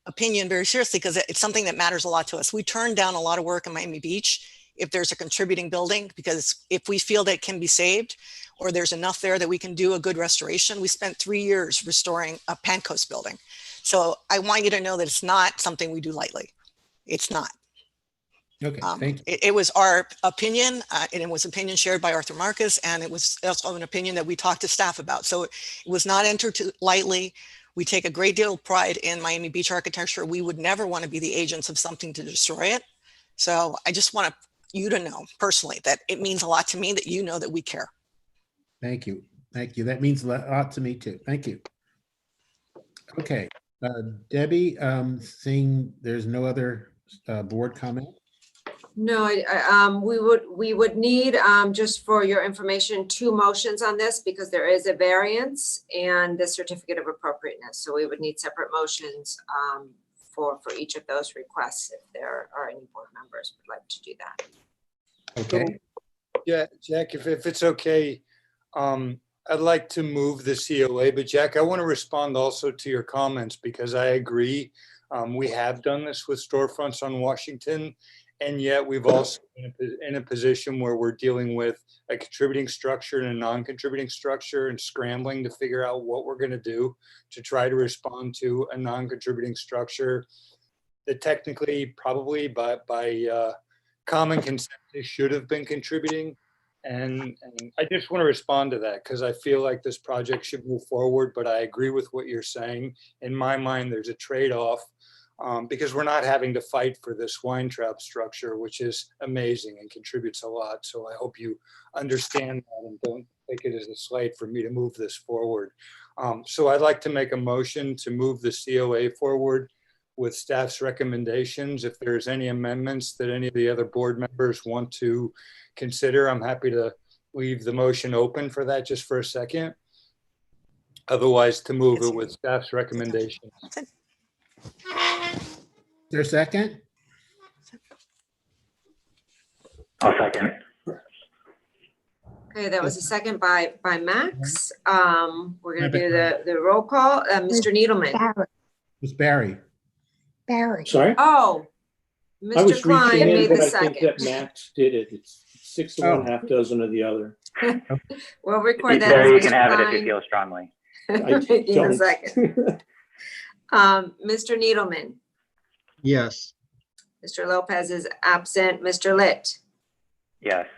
opinion very seriously because it's something that matters a lot to us. We turn down a lot of work in Miami Beach if there's a contributing building, because if we feel that it can be saved or there's enough there that we can do a good restoration. We spent 3 years restoring a Pancoast building. So I want you to know that it's not something we do lightly. It's not. Okay, thank you. It was our opinion, and it was opinion shared by Arthur Marcus, and it was also an opinion that we talked to staff about. So it was not entered lightly. We take a great deal of pride in Miami Beach architecture. We would never want to be the agents of something to destroy it. So I just want you to know personally that it means a lot to me that you know that we care. Thank you. Thank you. That means a lot to me too. Thank you. Okay, Debbie, seeing there's no other board comment. No, we would need, just for your information, 2 motions on this because there is a variance and the certificate of appropriateness. So we would need separate motions for each of those requests if there are any board members who would like to do that. Okay. Yeah, Jack, if it's okay, I'd like to move the COA, but Jack, I want to respond also to your comments because I agree. We have done this with storefronts on Washington, and yet we've also been in a position where we're dealing with a contributing structure and a non-contributing structure and scrambling to figure out what we're going to do to try to respond to a non-contributing structure that technically probably by common consensus should have been contributing. And I just want to respond to that because I feel like this project should move forward, but I agree with what you're saying. In my mind, there's a trade-off because we're not having to fight for this wine trap structure, which is amazing and contributes a lot. So I hope you understand that and don't take it as a slight for me to move this forward. So I'd like to make a motion to move the COA forward with staff's recommendations. If there's any amendments that any of the other board members want to consider, I'm happy to leave the motion open for that just for a second. Otherwise, to move it with staff's recommendations. Is there a second? I'll second. Okay, that was a second by Max. We're going to do the roll call. Mr. Needleman. It's Barry. Barry. Sorry? Oh, I was Mr. Klein reaching in, made but the I think second. that Max did it. It's 6 to 1, half dozen of the other. We'll record that. There, as you Mr. can have it if Klein you feel strongly. making a don't. second. Mr. Needleman. Yes. Mr. Lopez is absent. Mr. Litt. Yes.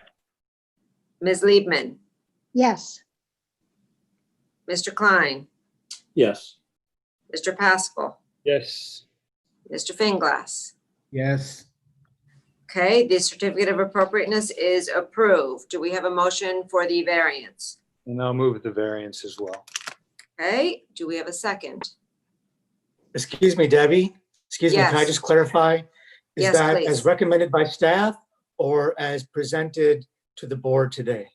Ms. Liebman. Yes. Mr. Klein. Yes. Mr. Pascal. Yes. Mr. Finglass. Yes. Okay, the certificate of appropriateness is approved. Do we have a motion for the variance? And I'll move the variance as well. Okay, do we have a second? Excuse me, Debbie. Excuse me, can I Yes. just clarify? Is Yes, that please. as recommended by staff or as presented to the board today?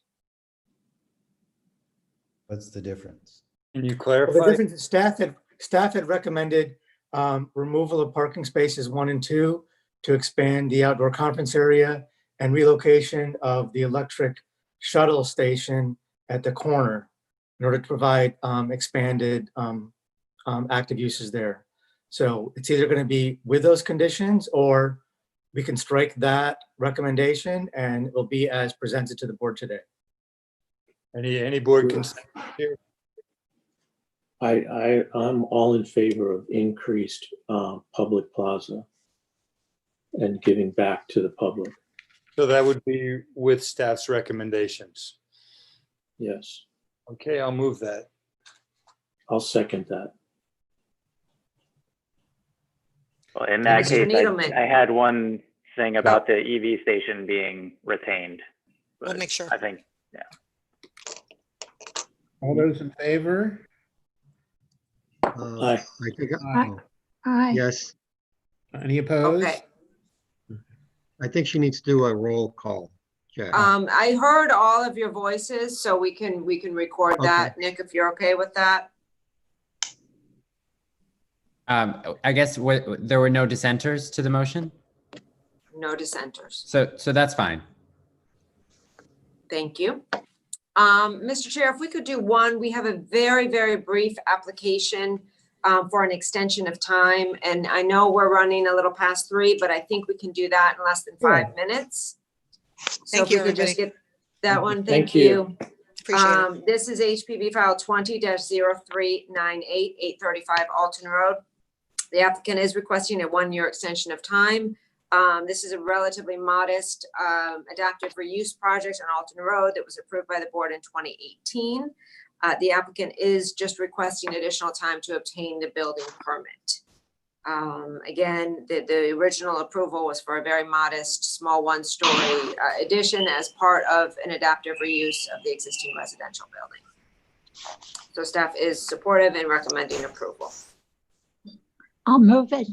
What's the difference? Can you Well, clarify? the difference is staff had recommended removal of parking spaces 1 and 2 to expand the outdoor conference area and relocation of the electric shuttle station at the corner in order to provide expanded active uses there. So it's either going to be with those conditions or we can strike that recommendation and it will be as presented to the board today. Any board consent here? I'm all in favor of increased public plaza and giving back to the public. So that would be with staff's recommendations. Yes, Okay, I'll move that. I'll second that. Well, in that Mr. case, Needleman. I had one thing about the EV station being retained. We'll make sure. I think, yeah. All those in favor? Aye. I think, Aye. yes, Any opposed? Okay. I think she needs to do a roll call. Jack. I heard all of your voices, so we can record that. Nick, if you're okay with that. I guess there were no dissenters to the motion, No dissenters. so that's fine. Thank you. Mr. Chair, if we could do one, we have a very, very brief application for an extension of time. And I know we're running a little past 3, but I think we can do that in less than 5 minutes. So Thank if we you, could just everybody. get that one, Thank thank you. you. Appreciate it. This is HPB file 20-0398, 835 Alton Road. The applicant is requesting a 1-year extension of time. This is a relatively modest adaptive reuse project on Alton Road that was approved by the board in 2018. The applicant is just requesting additional time to obtain the building permit. Again, the original approval was for a very modest, small 1-story addition as part of an adaptive reuse of the existing residential building. So staff is supportive and recommending approval. I'll move it.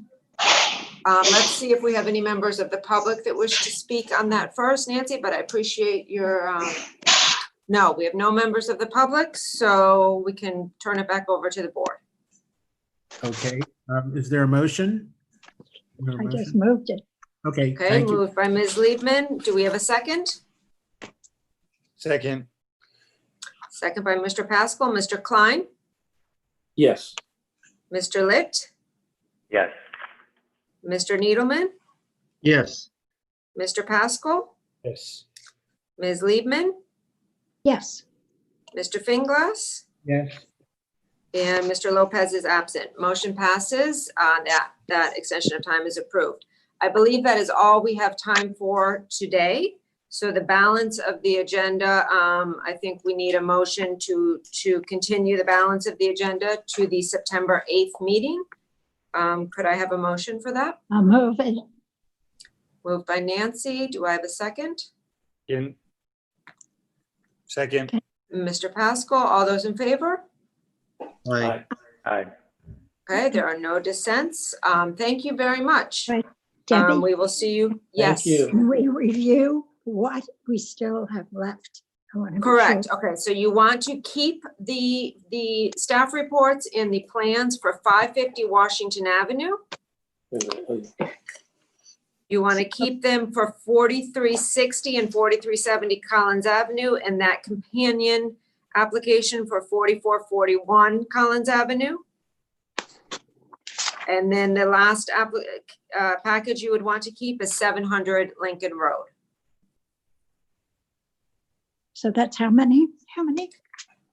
Let's see if we have any members of the public that wish to speak on that first, Nancy, but I appreciate your, no, we have no members of the public, so we can turn it back over to the board. Okay, is there a motion? I just moved it. Okay, Okay, thank you. moved by Ms. Liebman. Do we have a second? Second. Second by Mr. Pascal. Mr. Klein? Yes. Mr. Licht? Yes. Mr. Needleman? Yes. Mr. Pascal? Yes. Ms. Liebman? Yes. Mr. Finglas? Yes. And Mr. Lopez is absent. Motion passes. That extension of time is approved. I believe that is all we have time for today. So the balance of the agenda, I think we need a motion to continue the balance of the agenda to the September 8th meeting. Could I have a motion for that? I'll move it. Moved by Nancy. Do I have a second? Second. Mr. Pascal, all those in favor? Aye. Aye. Okay, there are no dissents. Thank you very much. Right. Debbie, We will see you. Yes. Thank you. can we review what we still have left? I want to be Correct. sure. Okay, so you want to keep the staff reports and the plans for 550 Washington Avenue. You want to keep them for 4360 and 4370 Collins Avenue and that companion application for 4441 Collins Avenue. And then the last package you would want to keep is 700 Lincoln Road. So that's how many? How many?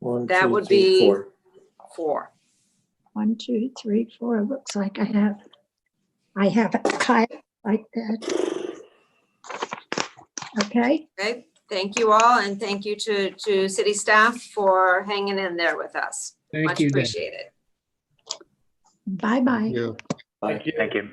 That 1, 2, would 3, be 4. 4. 1, 2, 3, 4. Looks like I have a pile like that. Okay. Okay, thank you all, and thank you to city staff for hanging in there with us. Thank Much you, Deb. appreciated. Bye-bye. You. Thank you. Thank you.